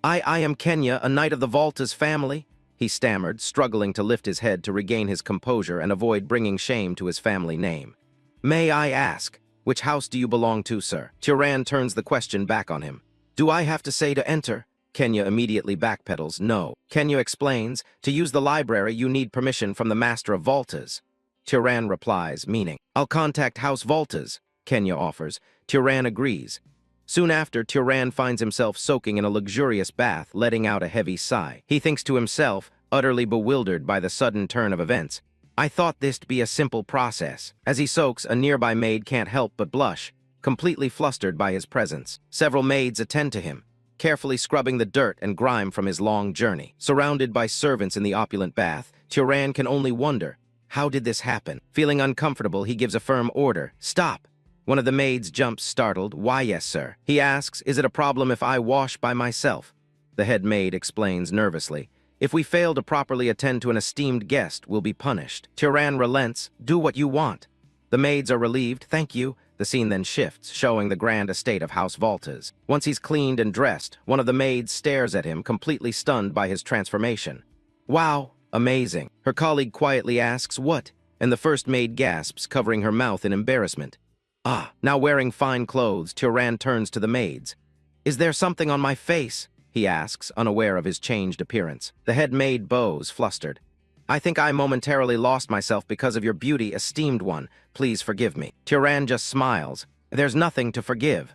I am Kenya, a knight of the Volta's family," he stammered, struggling to lift his head to regain his composure and avoid bringing shame to his family name. "May I ask, which house do you belong to, sir?" Tyran turns the question back on him. "Do I have to say to enter?" Kenya immediately backpedals. "No." Kenya explains, "To use the library, you need permission from the Master of Voltas." Tyran replies, meaning, "I'll contact House Voltas," Kenya offers. Tyran agrees. Soon after, Tyran finds himself soaking in a luxurious bath, letting out a heavy sigh. He thinks to himself, utterly bewildered by the sudden turn of events, "I thought this'd be a simple process." As he soaks, a nearby maid can't help but blush, completely flustered by his presence. Several maids attend to him, carefully scrubbing the dirt and grime from his long journey. Surrounded by servants in the opulent bath, Tyran can only wonder, how did this happen? Feeling uncomfortable, he gives a firm order, "Stop!" One of the maids jumps, startled. "Why, yes, sir." He asks, "Is it a problem if I wash by myself?" The head maid explains nervously, "If we fail to properly attend to an esteemed guest, we'll be punished." Tyran relents, "Do what you want." The maids are relieved, "Thank you." The scene then shifts, showing the grand estate of House Voltas. Once he's cleaned and dressed, one of the maids stares at him, completely stunned by his transformation. "Wow, amazing." Her colleague quietly asks, "What?" And the first maid gasps, covering her mouth in embarrassment. Now wearing fine clothes, Tyran turns to the maids. "Is there something on my face?" he asks, unaware of his changed appearance. The head maid bows, flustered. "I think I momentarily lost myself because of your beauty, esteemed one. Please forgive me." Tyran just smiles. "There's nothing to forgive."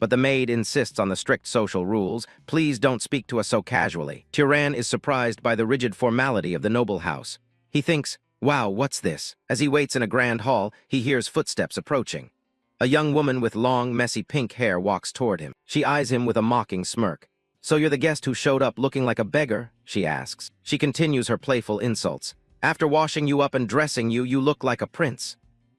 But the maid insists on the strict social rules. "Please don't speak to us so casually." Tyran is surprised by the rigid formality of the noble house. He thinks, "Wow, what's this?" As he waits in a grand hall, he hears footsteps approaching. A young woman with long, messy pink hair walks toward him. She eyes him with a mocking smirk. "So you're the guest who showed up looking like a beggar?" she asks. She continues her playful insults. "After washing you up and dressing you, you look like a prince."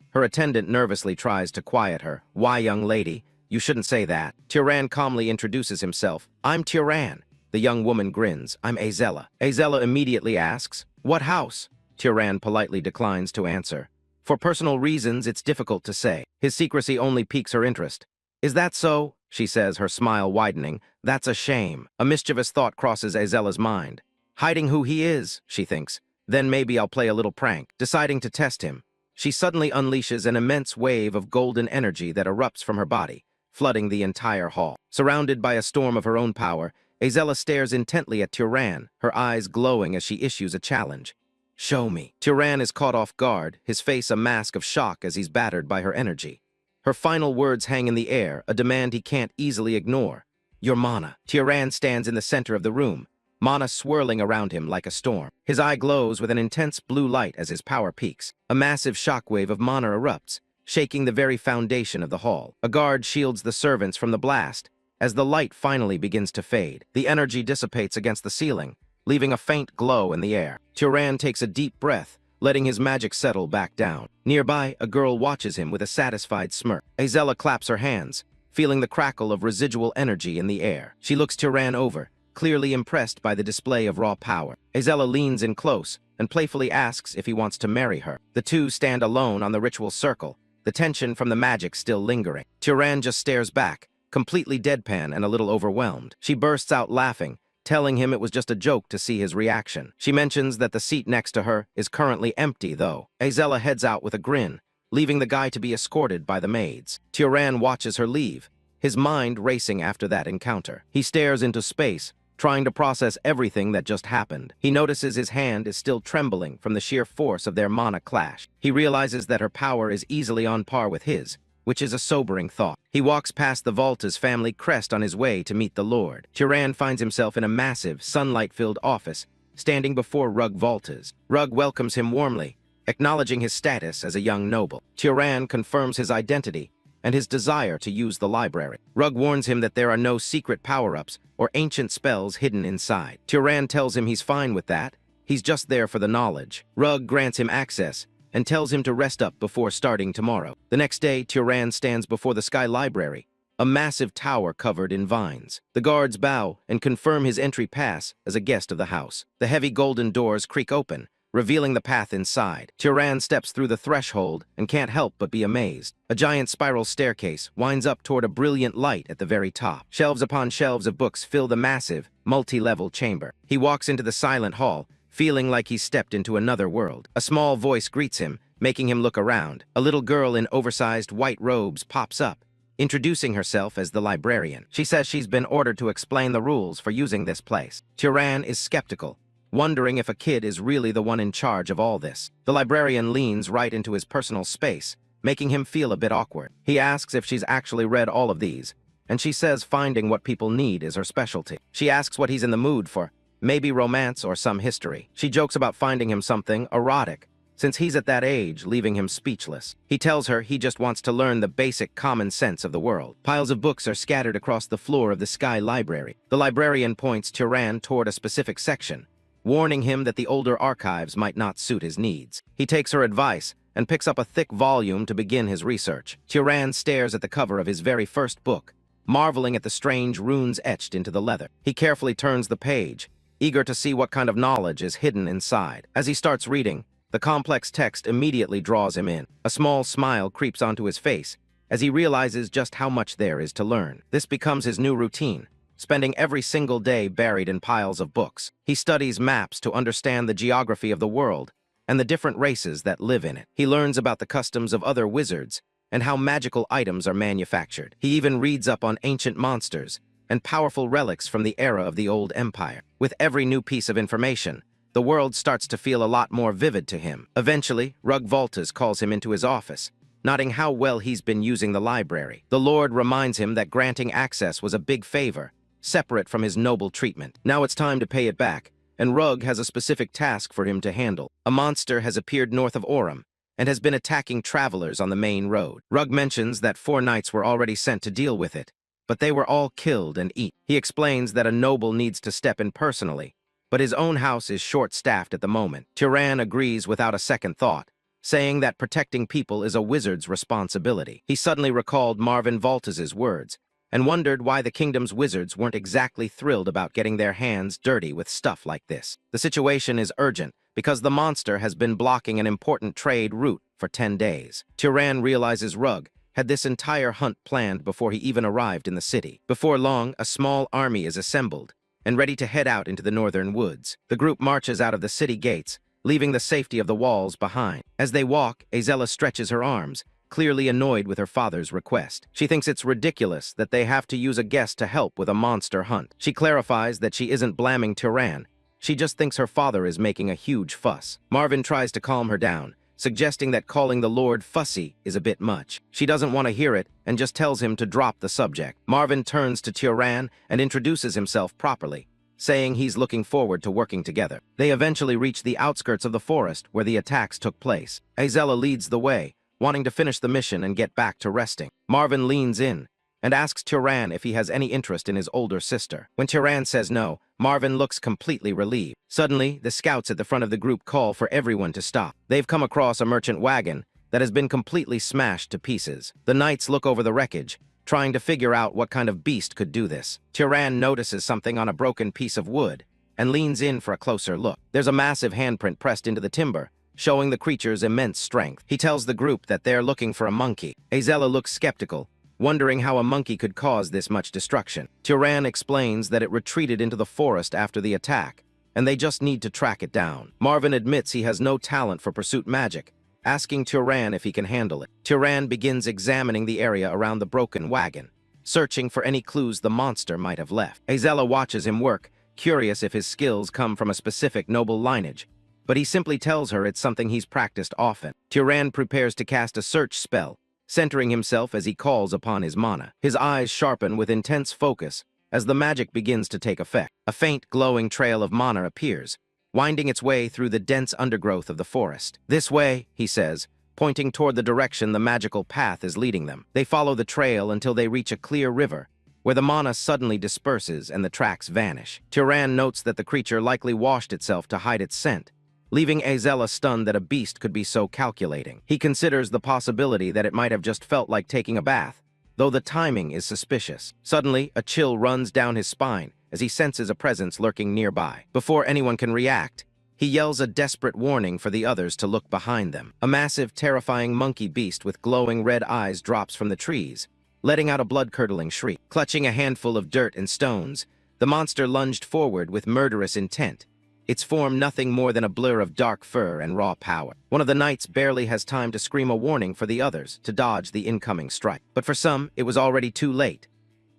Her attendant nervously tries to quiet her. "Why, young lady? You shouldn't say that." Tyran calmly introduces himself. "I'm Tyran." The young woman grins. "I'm Azella." Azella immediately asks, "What house?" Tyran politely declines to answer. For personal reasons, it's difficult to say. His secrecy only piques her interest. "Is that so?" she says, her smile widening. "That's a shame." A mischievous thought crosses Azella's mind. Hiding who he is, she thinks. Then maybe I'll play a little prank. Deciding to test him, she suddenly unleashes an immense wave of golden energy that erupts from her body, flooding the entire hall. Surrounded by a storm of her own power, Azella stares intently at Tyran, her eyes glowing as she issues a challenge. "Show me." Tyran is caught off guard, his face a mask of shock as he's battered by her energy. Her final words hang in the air, a demand he can't easily ignore. "Your mana." Tyran stands in the center of the room, mana swirling around him like a storm. His eye glows with an intense blue light as his power peaks. A massive shockwave of mana erupts, shaking the very foundation of the hall. A guard shields the servants from the blast. As the light finally begins to fade, the energy dissipates against the ceiling, leaving a faint glow in the air. Tyran takes a deep breath, letting his magic settle back down. Nearby, a girl watches him with a satisfied smirk. Azella claps her hands, feeling the crackle of residual energy in the air. She looks Tyran over, clearly impressed by the display of raw power. Azella leans in close and playfully asks if he wants to marry her. The two stand alone on the ritual circle, the tension from the magic still lingering. Tyran just stares back, completely deadpan and a little overwhelmed. She bursts out laughing, telling him it was just a joke to see his reaction. She mentions that the seat next to her is currently empty, though. Azella heads out with a grin, leaving the guy to be escorted by the maids. Tyran watches her leave, his mind racing after that encounter. He stares into space, trying to process everything that just happened. He notices his hand is still trembling from the sheer force of their mana clash. He realizes that her power is easily on par with his, which is a sobering thought. He walks past the Volta's family crest on his way to meet the Lord. Tyran finds himself in a massive, sunlight-filled office, standing before Rug Voltas. Rug welcomes him warmly, acknowledging his status as a young noble. Turan confirms his identity and his desire to use the library. Rug warns him that there are no secret power-ups or ancient spells hidden inside. Turan tells him he's fine with that. He's just there for the knowledge. Rug grants him access and tells him to rest up before starting tomorrow. The next day, Turan stands before the Sky Library, a massive tower covered in vines. The guards bow and confirm his entry pass as a guest of the house. The heavy golden doors creak open, revealing the path inside. Turan steps through the threshold and can't help but be amazed. A giant spiral staircase winds up toward a brilliant light at the very top. Shelves upon shelves of books fill the massive, multi-level chamber. He walks into the silent hall, feeling like he's stepped into another world. A small voice greets him, making him look around. A little girl in oversized white robes pops up, introducing herself as the librarian. She says she's been ordered to explain the rules for using this place. Turan is skeptical, wondering if a kid is really the one in charge of all this. The librarian leans right into his personal space, making him feel a bit awkward. He asks if she's actually read all of these, and she says finding what people need is her specialty. She asks what he's in the mood for, maybe romance or some history. She jokes about finding him something erotic, since he's at that age, leaving him speechless. He tells her he just wants to learn the basic common sense of the world. Piles of books are scattered across the floor of the Sky Library. The librarian points Turan toward a specific section, warning him that the older archives might not suit his needs. He takes her advice and picks up a thick volume to begin his research. Turan stares at the cover of his very first book, marveling at the strange runes etched into the leather. He carefully turns the page, eager to see what kind of knowledge is hidden inside. As he starts reading, the complex text immediately draws him in. A small smile creeps onto his face as he realizes just how much there is to learn. This becomes his new routine, spending every single day buried in piles of books. He studies maps to understand the geography of the world and the different races that live in it. He learns about the customs of other wizards and how magical items are manufactured. He even reads up on ancient monsters and powerful relics from the era of the old empire. With every new piece of information, the world starts to feel a lot more vivid to him. Eventually, Rug Voltas calls him into his office, noting how well he's been using the library. The Lord reminds him that granting access was a big favor, separate from his noble treatment. Now it's time to pay it back, and Rug has a specific task for him to handle. A monster has appeared north of Orem and has been attacking travelers on the main road. Rug mentions that 4 knights were already sent to deal with it, but they were all killed and eaten. He explains that a noble needs to step in personally, but his own house is short-staffed at the moment. Turan agrees without a second thought, saying that protecting people is a wizard's responsibility. He suddenly recalled Marvin Voltas's words and wondered why the kingdom's wizards weren't exactly thrilled about getting their hands dirty with stuff like this. The situation is urgent because the monster has been blocking an important trade route for 10 days. Turan realizes Rug had this entire hunt planned before he even arrived in the city. Before long, a small army is assembled and ready to head out into the northern woods. The group marches out of the city gates, leaving the safety of the walls behind. As they walk, Azella stretches her arms, clearly annoyed with her father's request. She thinks it's ridiculous that they have to use a guest to help with a monster hunt. She clarifies that she isn't blaming Turan. She just thinks her father is making a huge fuss. Marvin tries to calm her down, suggesting that calling the Lord fussy is a bit much. She doesn't want to hear it and just tells him to drop the subject. Marvin turns to Turan and introduces himself properly, saying he's looking forward to working together. They eventually reach the outskirts of the forest where the attacks took place. Azella leads the way, wanting to finish the mission and get back to resting. Marvin leans in and asks Turan if he has any interest in his older sister. When Turan says no, Marvin looks completely relieved. Suddenly, the scouts at the front of the group call for everyone to stop. They've come across a merchant wagon that has been completely smashed to pieces. The knights look over the wreckage, trying to figure out what kind of beast could do this. Turan notices something on a broken piece of wood and leans in for a closer look. There's a massive handprint pressed into the timber, showing the creature's immense strength. He tells the group that they're looking for a monkey. Azella looks skeptical, wondering how a monkey could cause this much destruction. Turan explains that it retreated into the forest after the attack, and they just need to track it down. Marvin admits he has no talent for pursuit magic, asking Turan if he can handle it. Turan begins examining the area around the broken wagon, searching for any clues the monster might have left. Azella watches him work, curious if his skills come from a specific noble lineage, but he simply tells her it's something he's practiced often. Turan prepares to cast a search spell, centering himself as he calls upon his mana. His eyes sharpen with intense focus as the magic begins to take effect. A faint, glowing trail of mana appears, winding its way through the dense undergrowth of the forest. "This way," he says, pointing toward the direction the magical path is leading them. They follow the trail until they reach a clear river, where the mana suddenly disperses and the tracks vanish. Turan notes that the creature likely washed itself to hide its scent, leaving Azella stunned that a beast could be so calculating. He considers the possibility that it might have just felt like taking a bath, though the timing is suspicious. Suddenly, a chill runs down his spine as he senses a presence lurking nearby. Before anyone can react, he yells a desperate warning for the others to look behind them. A massive, terrifying monkey beast with glowing red eyes drops from the trees, letting out a blood-curdling shriek. Clutching a handful of dirt and stones, the monster lunged forward with murderous intent, its form nothing more than a blur of dark fur and raw power. One of the knights barely has time to scream a warning for the others to dodge the incoming strike. But for some, it was already too late.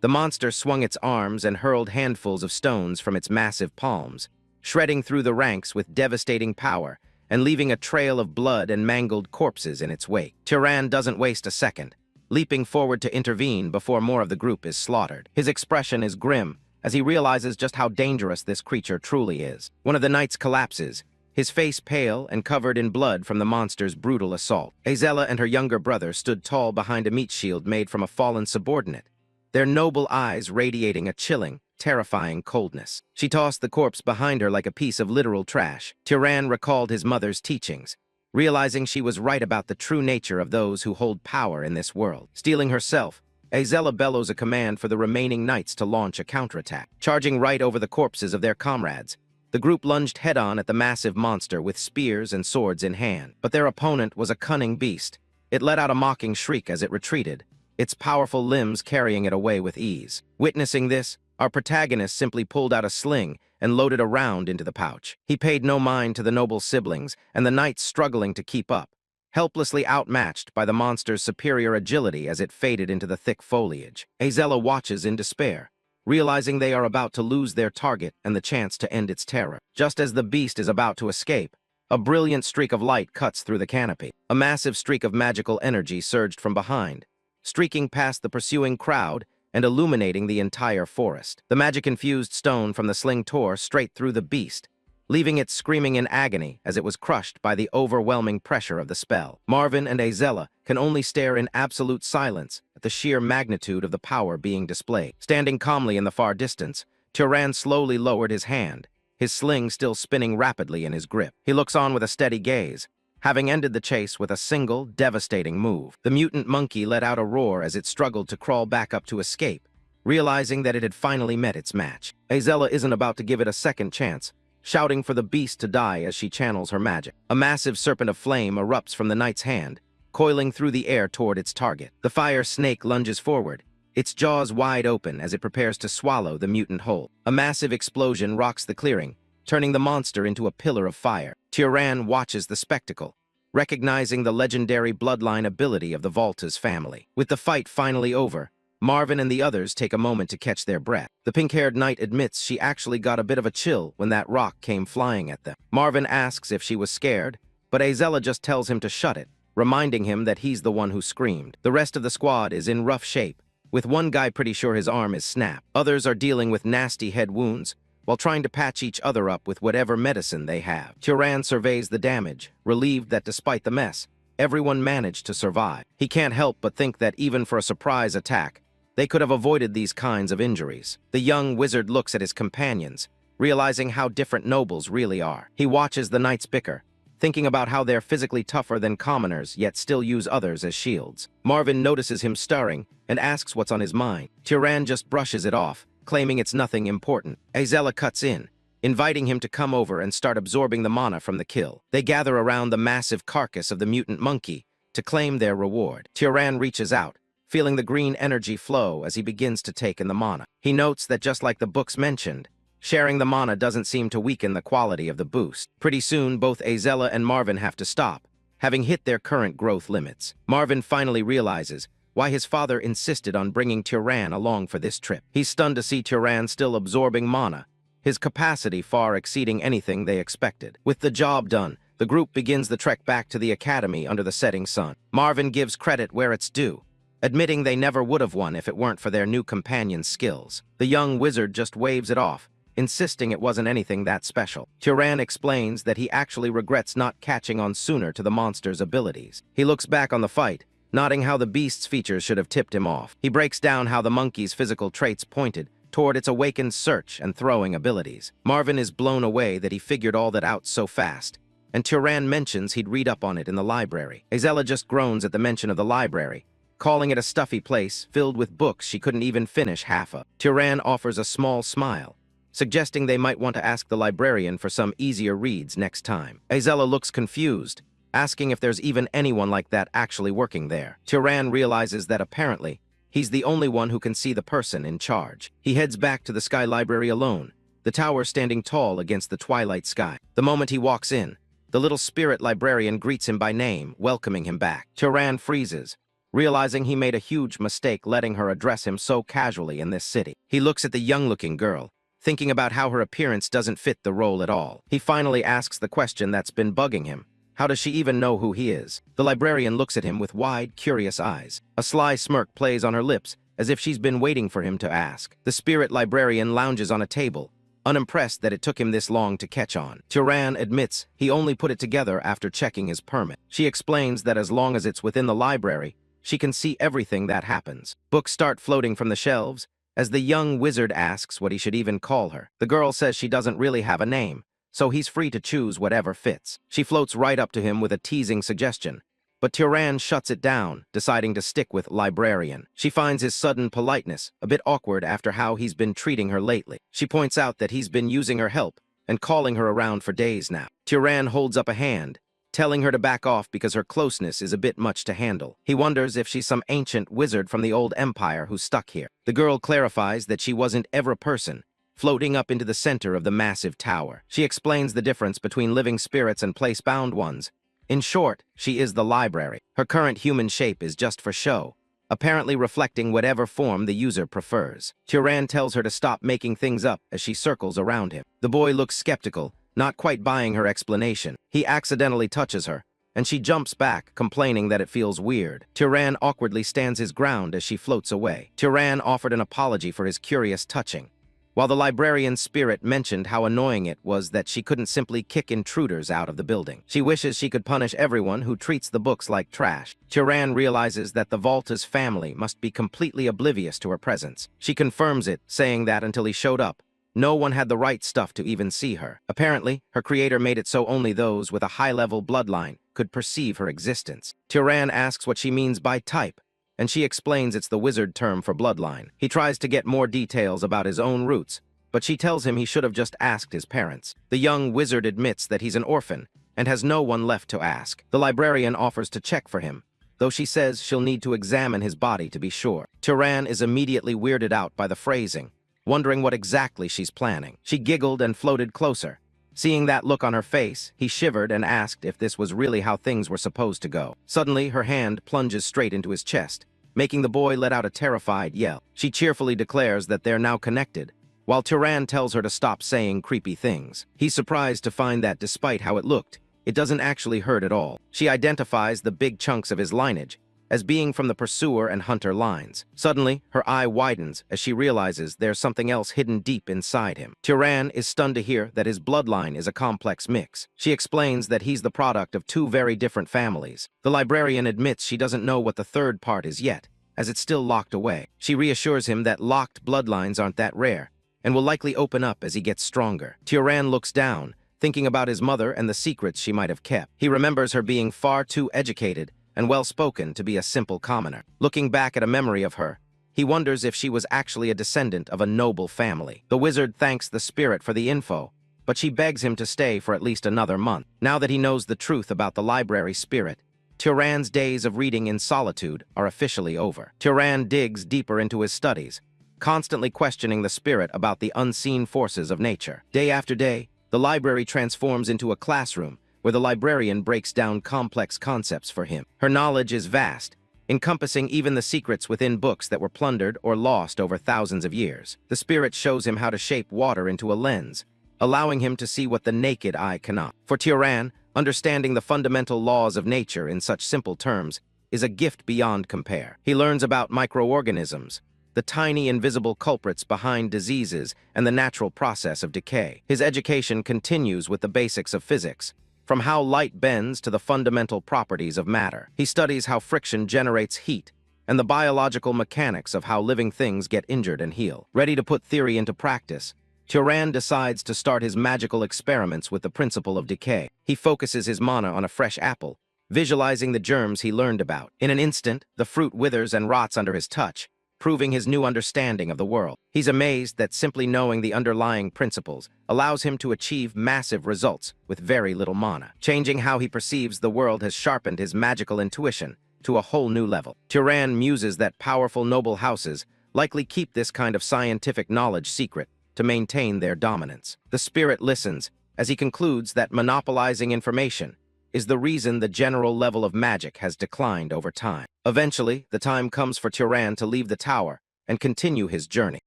The monster swung its arms and hurled handfuls of stones from its massive palms, shredding through the ranks with devastating power and leaving a trail of blood and mangled corpses in its wake. Turan doesn't waste a second, leaping forward to intervene before more of the group is slaughtered. His expression is grim as he realizes just how dangerous this creature truly is. One of the knights collapses, his face pale and covered in blood from the monster's brutal assault. Azella and her younger brother stood tall behind a meat shield made from a fallen subordinate, their noble eyes radiating a chilling, terrifying coldness. She tossed the corpse behind her like a piece of literal trash. Turan recalled his mother's teachings, realizing she was right about the true nature of those who hold power in this world. Steeling herself, Azella bellows a command for the remaining knights to launch a counterattack. Charging right over the corpses of their comrades, the group lunged head-on at the massive monster with spears and swords in hand. But their opponent was a cunning beast. It let out a mocking shriek as it retreated, its powerful limbs carrying it away with ease. Witnessing this, our protagonist simply pulled out a sling and loaded a round into the pouch. He paid no mind to the noble siblings and the knights struggling to keep up, helplessly outmatched by the monster's superior agility as it faded into the thick foliage. Azella watches in despair, realizing they are about to lose their target and the chance to end its terror. Just as the beast is about to escape, a brilliant streak of light cuts through the canopy. A massive streak of magical energy surged from behind, streaking past the pursuing crowd and illuminating the entire forest. The magic-infused stone from the sling tore straight through the beast, leaving it screaming in agony as it was crushed by the overwhelming pressure of the spell. Marvin and Azella can only stare in absolute silence at the sheer magnitude of the power being displayed. Standing calmly in the far distance, Turan slowly lowered his hand, his sling still spinning rapidly in his grip. He looks on with a steady gaze, having ended the chase with a single, devastating move. The mutant monkey let out a roar as it struggled to crawl back up to escape, realizing that it had finally met its match. Azella isn't about to give it a second chance, shouting for the beast to die as she channels her magic. A massive serpent of flame erupts from the knight's hand, coiling through the air toward its target. The fire snake lunges forward, its jaws wide open as it prepares to swallow the mutant whole. A massive explosion rocks the clearing, turning the monster into a pillar of fire. Turan watches the spectacle, recognizing the legendary bloodline ability of the Volta's family. With the fight finally over, Marvin and the others take a moment to catch their breath. The pink-haired knight admits she actually got a bit of a chill when that rock came flying at them. Marvin asks if she was scared, but Azella just tells him to shut it, reminding him that he's the one who screamed. The rest of the squad is in rough shape, with one guy pretty sure his arm is snapped. Others are dealing with nasty head wounds, while trying to patch each other up with whatever medicine they have. Turan surveys the damage, relieved that despite the mess, everyone managed to survive. He can't help but think that even for a surprise attack, they could have avoided these kinds of injuries. The young wizard looks at his companions, realizing how different nobles really are. He watches the knights bicker, thinking about how they're physically tougher than commoners, yet still use others as shields. Marvin notices him stirring and asks what's on his mind. Turan just brushes it off, claiming it's nothing important. Azella cuts in, inviting him to come over and start absorbing the mana from the kill. They gather around the massive carcass of the mutant monkey to claim their reward. Turan reaches out, feeling the green energy flow as he begins to take in the mana. He notes that just like the books mentioned, sharing the mana doesn't seem to weaken the quality of the boost. Pretty soon, both Azella and Marvin have to stop, having hit their current growth limits. Marvin finally realizes why his father insisted on bringing Turan along for this trip. He's stunned to see Turan still absorbing mana, his capacity far exceeding anything they expected. With the job done, the group begins the trek back to the academy under the setting sun. Marvin gives credit where it's due, admitting they never would have won if it weren't for their new companion's skills. The young wizard just waves it off, insisting it wasn't anything that special. Turan explains that he actually regrets not catching on sooner to the monster's abilities. He looks back on the fight, nodding how the beast's features should have tipped him off. He breaks down how the monkey's physical traits pointed toward its awakened search and throwing abilities. Marvin is blown away that he figured all that out so fast, and Turan mentions he'd read up on it in the library. Azella just groans at the mention of the library, calling it a stuffy place filled with books she couldn't even finish half of. Turan offers a small smile, suggesting they might want to ask the librarian for some easier reads next time. Azella looks confused, asking if there's even anyone like that actually working there. Turan realizes that apparently he's the only one who can see the person in charge. He heads back to the Sky Library alone, the tower standing tall against the twilight sky. The moment he walks in, the little spirit librarian greets him by name, welcoming him back. Turan freezes, realizing he made a huge mistake letting her address him so casually in this city. He looks at the young-looking girl, thinking about how her appearance doesn't fit the role at all. He finally asks the question that's been bugging him. How does she even know who he is? The librarian looks at him with wide, curious eyes. A sly smirk plays on her lips, as if she's been waiting for him to ask. The spirit librarian lounges on a table, unimpressed that it took him this long to catch on. Turan admits he only put it together after checking his permit. She explains that as long as it's within the library, she can see everything that happens. Books start floating from the shelves, as the young wizard asks what he should even call her. The girl says she doesn't really have a name, so he's free to choose whatever fits. She floats right up to him with a teasing suggestion, but Turan shuts it down, deciding to stick with librarian. She finds his sudden politeness a bit awkward after how he's been treating her lately. She points out that he's been using her help and calling her around for days now. Turan holds up a hand, telling her to back off because her closeness is a bit much to handle. He wonders if she's some ancient wizard from the old empire who's stuck here. The girl clarifies that she wasn't ever a person, floating up into the center of the massive tower. She explains the difference between living spirits and place-bound ones. In short, she is the library. Her current human shape is just for show, apparently reflecting whatever form the user prefers. Turan tells her to stop making things up as she circles around him. The boy looks skeptical, not quite buying her explanation. He accidentally touches her, and she jumps back, complaining that it feels weird. Turan awkwardly stands his ground as she floats away. Turan offered an apology for his curious touching, while the librarian's spirit mentioned how annoying it was that she couldn't simply kick intruders out of the building. She wishes she could punish everyone who treats the books like trash. Turan realizes that the Volta's family must be completely oblivious to her presence. She confirms it, saying that until he showed up, no one had the right stuff to even see her. Apparently, her creator made it so only those with a high-level bloodline could perceive her existence. Turan asks what she means by type, and she explains it's the wizard term for bloodline. He tries to get more details about his own roots, but she tells him he should have just asked his parents. The young wizard admits that he's an orphan and has no one left to ask. The librarian offers to check for him, though she says she'll need to examine his body to be sure. Turan is immediately weirded out by the phrasing, wondering what exactly she's planning. She giggled and floated closer. Seeing that look on her face, he shivered and asked if this was really how things were supposed to go. Suddenly, her hand plunges straight into his chest, making the boy let out a terrified yell. She cheerfully declares that they're now connected, while Turan tells her to stop saying creepy things. He's surprised to find that despite how it looked, it doesn't actually hurt at all. She identifies the big chunks of his lineage as being from the pursuer and hunter lines. Suddenly, her eye widens as she realizes there's something else hidden deep inside him. Turan is stunned to hear that his bloodline is a complex mix. She explains that he's the product of two very different families. The librarian admits she doesn't know what the third part is yet, as it's still locked away. She reassures him that locked bloodlines aren't that rare, and will likely open up as he gets stronger. Turan looks down, thinking about his mother and the secrets she might have kept. He remembers her being far too educated and well-spoken to be a simple commoner. Looking back at a memory of her, he wonders if she was actually a descendant of a noble family. The wizard thanks the spirit for the info, but she begs him to stay for at least another month. Now that he knows the truth about the library spirit, Turan's days of reading in solitude are officially over. Turan digs deeper into his studies, constantly questioning the spirit about the unseen forces of nature. Day after day, the library transforms into a classroom where the librarian breaks down complex concepts for him. Her knowledge is vast, encompassing even the secrets within books that were plundered or lost over thousands of years. The spirit shows him how to shape water into a lens, allowing him to see what the naked eye cannot. For Turan, understanding the fundamental laws of nature in such simple terms is a gift beyond compare. He learns about microorganisms, the tiny invisible culprits behind diseases and the natural process of decay. His education continues with the basics of physics, from how light bends to the fundamental properties of matter. He studies how friction generates heat and the biological mechanics of how living things get injured and heal. Ready to put theory into practice, Turan decides to start his magical experiments with the principle of decay. He focuses his mana on a fresh apple, visualizing the germs he learned about. In an instant, the fruit withers and rots under his touch, proving his new understanding of the world. He's amazed that simply knowing the underlying principles allows him to achieve massive results with very little mana. Changing how he perceives the world has sharpened his magical intuition to a whole new level. Turan muses that powerful noble houses likely keep this kind of scientific knowledge secret to maintain their dominance. The spirit listens as he concludes that monopolizing information is the reason the general level of magic has declined over time. Eventually, the time comes for Turan to leave the tower and continue his journey.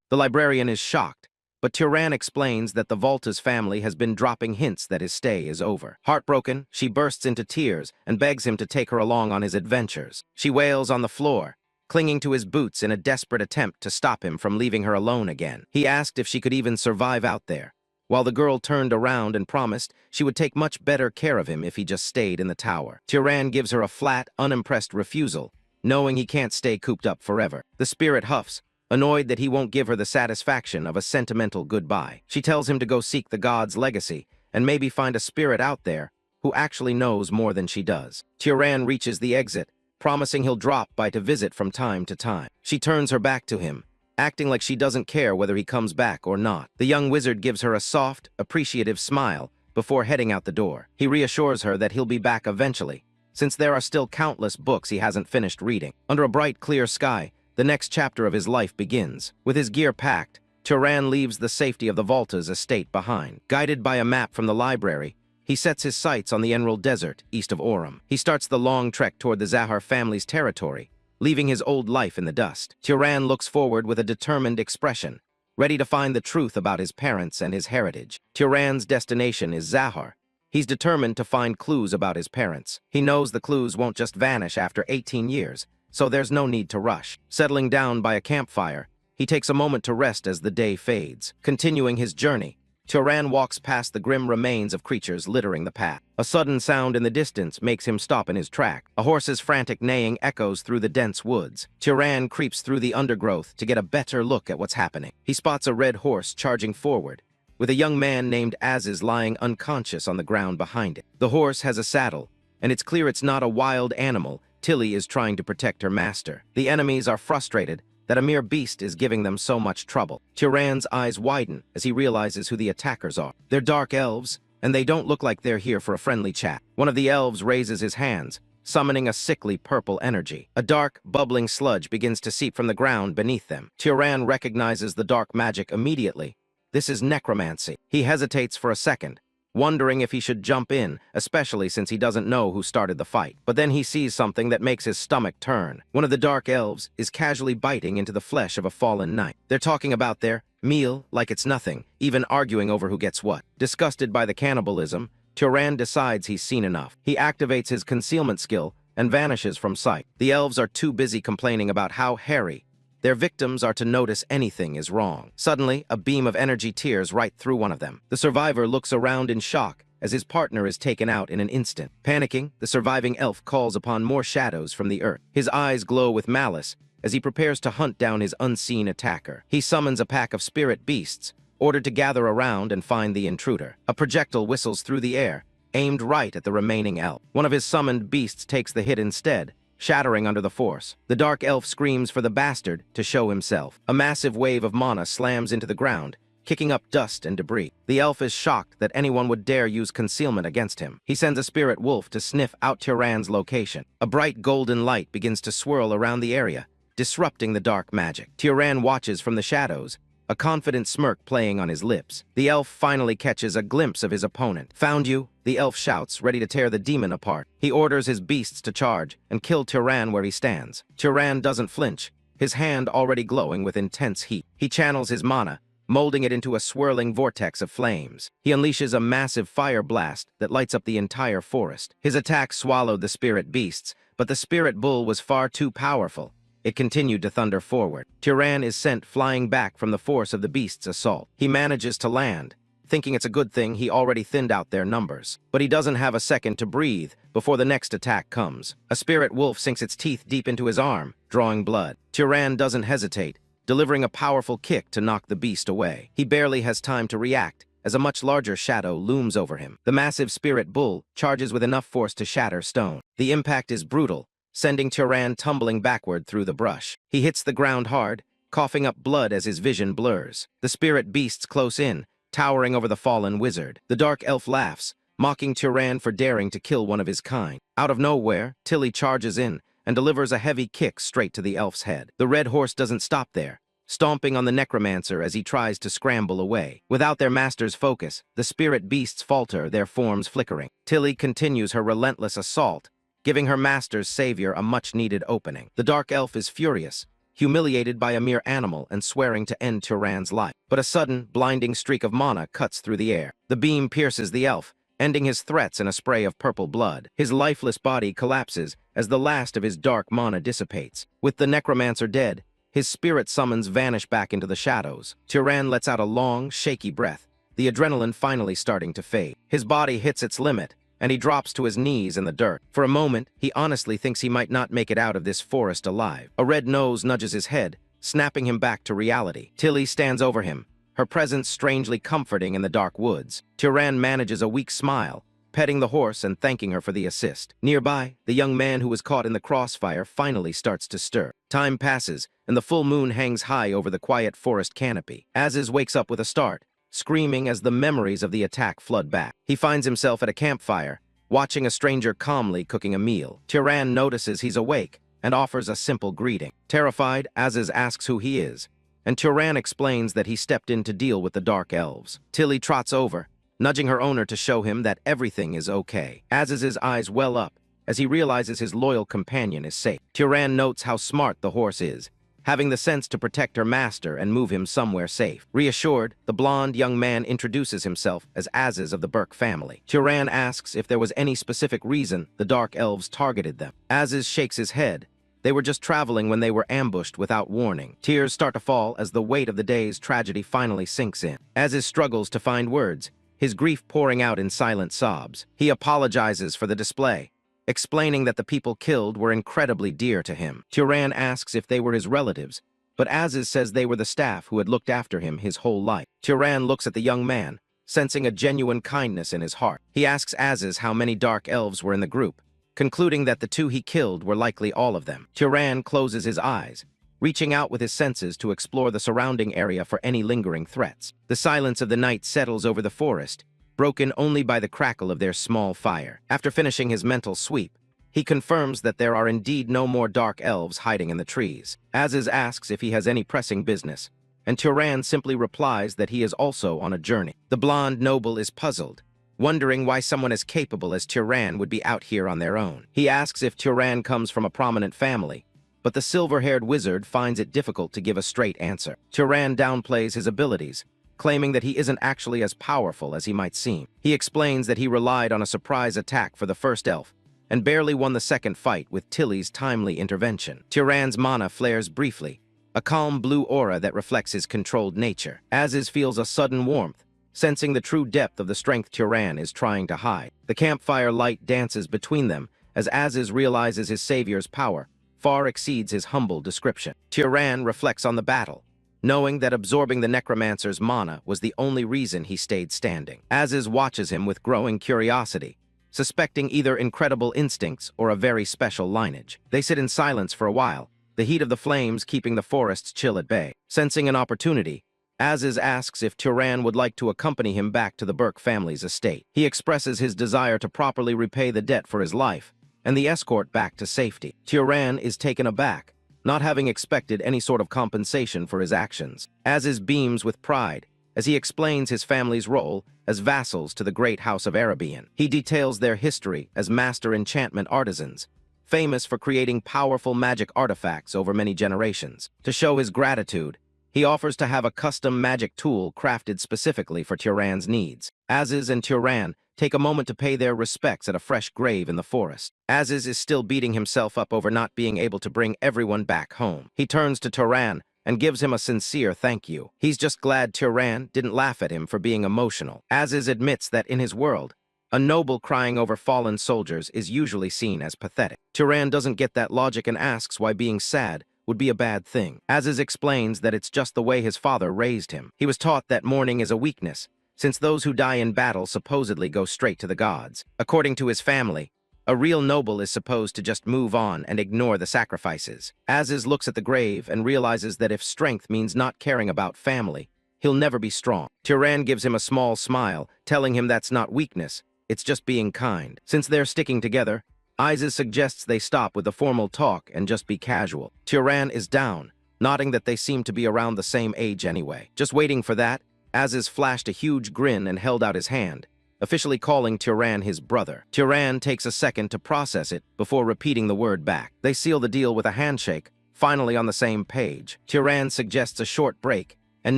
The librarian is shocked, but Turan explains that the Volta's family has been dropping hints that his stay is over. Heartbroken, she bursts into tears and begs him to take her along on his adventures. She wails on the floor, clinging to his boots in a desperate attempt to stop him from leaving her alone again. He asked if she could even survive out there, while the girl turned around and promised she would take much better care of him if he just stayed in the tower. Turan gives her a flat, unimpressed refusal, knowing he can't stay cooped up forever. The spirit huffs, annoyed that he won't give her the satisfaction of a sentimental goodbye. She tells him to go seek the god's legacy and maybe find a spirit out there who actually knows more than she does. Turan reaches the exit, promising he'll drop by to visit from time to time. She turns her back to him, acting like she doesn't care whether he comes back or not. The young wizard gives her a soft, appreciative smile before heading out the door. He reassures her that he'll be back eventually, since there are still countless books he hasn't finished reading. Under a bright, clear sky, the next chapter of his life begins. With his gear packed, Turan leaves the safety of the Volta's estate behind. Guided by a map from the library, he sets his sights on the Emerald Desert, east of Aurum. He starts the long trek toward the Zahar family's territory, leaving his old life in the dust. Turan looks forward with a determined expression, ready to find the truth about his parents and his heritage. Turan's destination is Zahar. He's determined to find clues about his parents. He knows the clues won't just vanish after 18 years, so there's no need to rush. Settling down by a campfire, he takes a moment to rest as the day fades. Continuing his journey, Turan walks past the grim remains of creatures littering the path. A sudden sound in the distance makes him stop in his track. A horse's frantic neighing echoes through the dense woods. Turan creeps through the undergrowth to get a better look at what's happening. He spots a red horse charging forward, with a young man named Aziz lying unconscious on the ground behind it. The horse has a saddle, and it's clear it's not a wild animal. Tilly is trying to protect her master. The enemies are frustrated that a mere beast is giving them so much trouble. Turan's eyes widen as he realizes who the attackers are. They're dark elves, and they don't look like they're here for a friendly chat. One of the elves raises his hands, summoning a sickly purple energy. A dark, bubbling sludge begins to seep from the ground beneath them. Turan recognizes the dark magic immediately. This is necromancy. He hesitates for a second, wondering if he should jump in, especially since he doesn't know who started the fight. But then he sees something that makes his stomach turn. One of the dark elves is casually biting into the flesh of a fallen knight. They're talking about their meal like it's nothing, even arguing over who gets what. Disgusted by the cannibalism, Turan decides he's seen enough. He activates his concealment skill and vanishes from sight. The elves are too busy complaining about how hairy their victims are to notice anything is wrong. Suddenly, a beam of energy tears right through one of them. The survivor looks around in shock as his partner is taken out in an instant. Panicking, the surviving elf calls upon more shadows from the earth. His eyes glow with malice as he prepares to hunt down his unseen attacker. He summons a pack of spirit beasts, ordered to gather around and find the intruder. A projectile whistles through the air, aimed right at the remaining elf. One of his summoned beasts takes the hit instead, shattering under the force. The dark elf screams for the bastard to show himself. A massive wave of mana slams into the ground, kicking up dust and debris. The elf is shocked that anyone would dare use concealment against him. He sends a spirit wolf to sniff out Turan's location. A bright golden light begins to swirl around the area, disrupting the dark magic. Turan watches from the shadows, a confident smirk playing on his lips. The elf finally catches a glimpse of his opponent. "Found you," the elf shouts, ready to tear the demon apart. He orders his beasts to charge and kill Turan where he stands. Turan doesn't flinch, his hand already glowing with intense heat. He channels his mana, molding it into a swirling vortex of flames. He unleashes a massive fire blast that lights up the entire forest. His attack swallowed the spirit beasts, but the spirit bull was far too powerful. It continued to thunder forward. Tyran is sent flying back from the force of the beast's assault. He manages to land, thinking it's a good thing he already thinned out their numbers. But he doesn't have a second to breathe before the next attack comes. A spirit wolf sinks its teeth deep into his arm, drawing blood. Tyran doesn't hesitate, delivering a powerful kick to knock the beast away. He barely has time to react, as a much larger shadow looms over him. The massive spirit bull charges with enough force to shatter stone. The impact is brutal, sending Tyran tumbling backward through the brush. He hits the ground hard, coughing up blood as his vision blurs. The spirit beasts close in, towering over the fallen wizard. The dark elf laughs, mocking Tyran for daring to kill one of his kind. Out of nowhere, Tilly charges in and delivers a heavy kick straight to the elf's head. The red horse doesn't stop there, stomping on the necromancer as he tries to scramble away. Without their master's focus, the spirit beasts falter, their forms flickering. Tilly continues her relentless assault, giving her master's savior a much-needed opening. The dark elf is furious, humiliated by a mere animal and swearing to end Tyran's life. But a sudden, blinding streak of mana cuts through the air. The beam pierces the elf, ending his threats in a spray of purple blood. His lifeless body collapses as the last of his dark mana dissipates. With the necromancer dead, his spirit summons vanish back into the shadows. Tyran lets out a long, shaky breath, the adrenaline finally starting to fade. His body hits its limit, and he drops to his knees in the dirt. For a moment, he honestly thinks he might not make it out of this forest alive. A red nose nudges his head, snapping him back to reality. Tilly stands over him, her presence strangely comforting in the dark woods. Tyran manages a weak smile, petting the horse and thanking her for the assist. Nearby, the young man who was caught in the crossfire finally starts to stir. Time passes, and the full moon hangs high over the quiet forest canopy. Aziz wakes up with a start, screaming as the memories of the attack flood back. He finds himself at a campfire, watching a stranger calmly cooking a meal. Tyran notices he's awake and offers a simple greeting. Terrified, Aziz asks who he is, and Tyran explains that he stepped in to deal with the dark elves. Tilly trots over, nudging her owner to show him that everything is okay. Aziz's eyes well up as he realizes his loyal companion is safe. Tyran notes how smart the horse is, having the sense to protect her master and move him somewhere safe. Reassured, the blond young man introduces himself as Aziz of the Burke family. Tyran asks if there was any specific reason the dark elves targeted them. Aziz shakes his head. They were just traveling when they were ambushed without warning. Tears start to fall as the weight of the day's tragedy finally sinks in. Aziz struggles to find words, his grief pouring out in silent sobs. He apologizes for the display, explaining that the people killed were incredibly dear to him. Tyran asks if they were his relatives, but Aziz says they were the staff who had looked after him his whole life. Tyran looks at the young man, sensing a genuine kindness in his heart. He asks Aziz how many dark elves were in the group, concluding that the two he killed were likely all of them. Tyran closes his eyes, reaching out with his senses to explore the surrounding area for any lingering threats. The silence of the night settles over the forest, broken only by the crackle of their small fire. After finishing his mental sweep, he confirms that there are indeed no more dark elves hiding in the trees. Aziz asks if he has any pressing business, and Tyran simply replies that he is also on a journey. The blonde noble is puzzled, wondering why someone as capable as Tyran would be out here on their own. He asks if Tyran comes from a prominent family, but the silver-haired wizard finds it difficult to give a straight answer. Tyran downplays his abilities, claiming that he isn't actually as powerful as he might seem. He explains that he relied on a surprise attack for the first elf, and barely won the second fight with Tilly's timely intervention. Tyran's mana flares briefly, a calm blue aura that reflects his controlled nature. Aziz feels a sudden warmth, sensing the true depth of the strength Tyran is trying to hide. The campfire light dances between them as Aziz realizes his savior's power far exceeds his humble description. Tyran reflects on the battle, knowing that absorbing the necromancer's mana was the only reason he stayed standing. Aziz watches him with growing curiosity, suspecting either incredible instincts or a very special lineage. They sit in silence for a while, the heat of the flames keeping the forest's chill at bay. Sensing an opportunity, Aziz asks if Tyran would like to accompany him back to the Burke family's estate. He expresses his desire to properly repay the debt for his life and the escort back to safety. Tyran is taken aback, not having expected any sort of compensation for his actions. Aziz beams with pride as he explains his family's role as vassals to the great house of Arabian. He details their history as master enchantment artisans, famous for creating powerful magic artifacts over many generations. To show his gratitude, he offers to have a custom magic tool crafted specifically for Tyran's needs. Aziz and Tyran take a moment to pay their respects at a fresh grave in the forest. Aziz is still beating himself up over not being able to bring everyone back home. He turns to Turan and gives him a sincere thank you. He's just glad Turan didn't laugh at him for being emotional. Aziz admits that in his world, a noble crying over fallen soldiers is usually seen as pathetic. Turan doesn't get that logic and asks why being sad would be a bad thing. Aziz explains that it's just the way his father raised him. He was taught that mourning is a weakness, since those who die in battle supposedly go straight to the gods. According to his family, a real noble is supposed to just move on and ignore the sacrifices. Aziz looks at the grave and realizes that if strength means not caring about family, he'll never be strong. Turan gives him a small smile, telling him that's not weakness, it's just being kind. Since they're sticking together, Aziz suggests they stop with the formal talk and just be casual. Turan is down, nodding that they seem to be around the same age anyway. Just waiting for that, Aziz flashed a huge grin and held out his hand, officially calling Turan his brother. Turan takes a second to process it before repeating the word back. They seal the deal with a handshake, finally on the same page. Turan suggests a short break and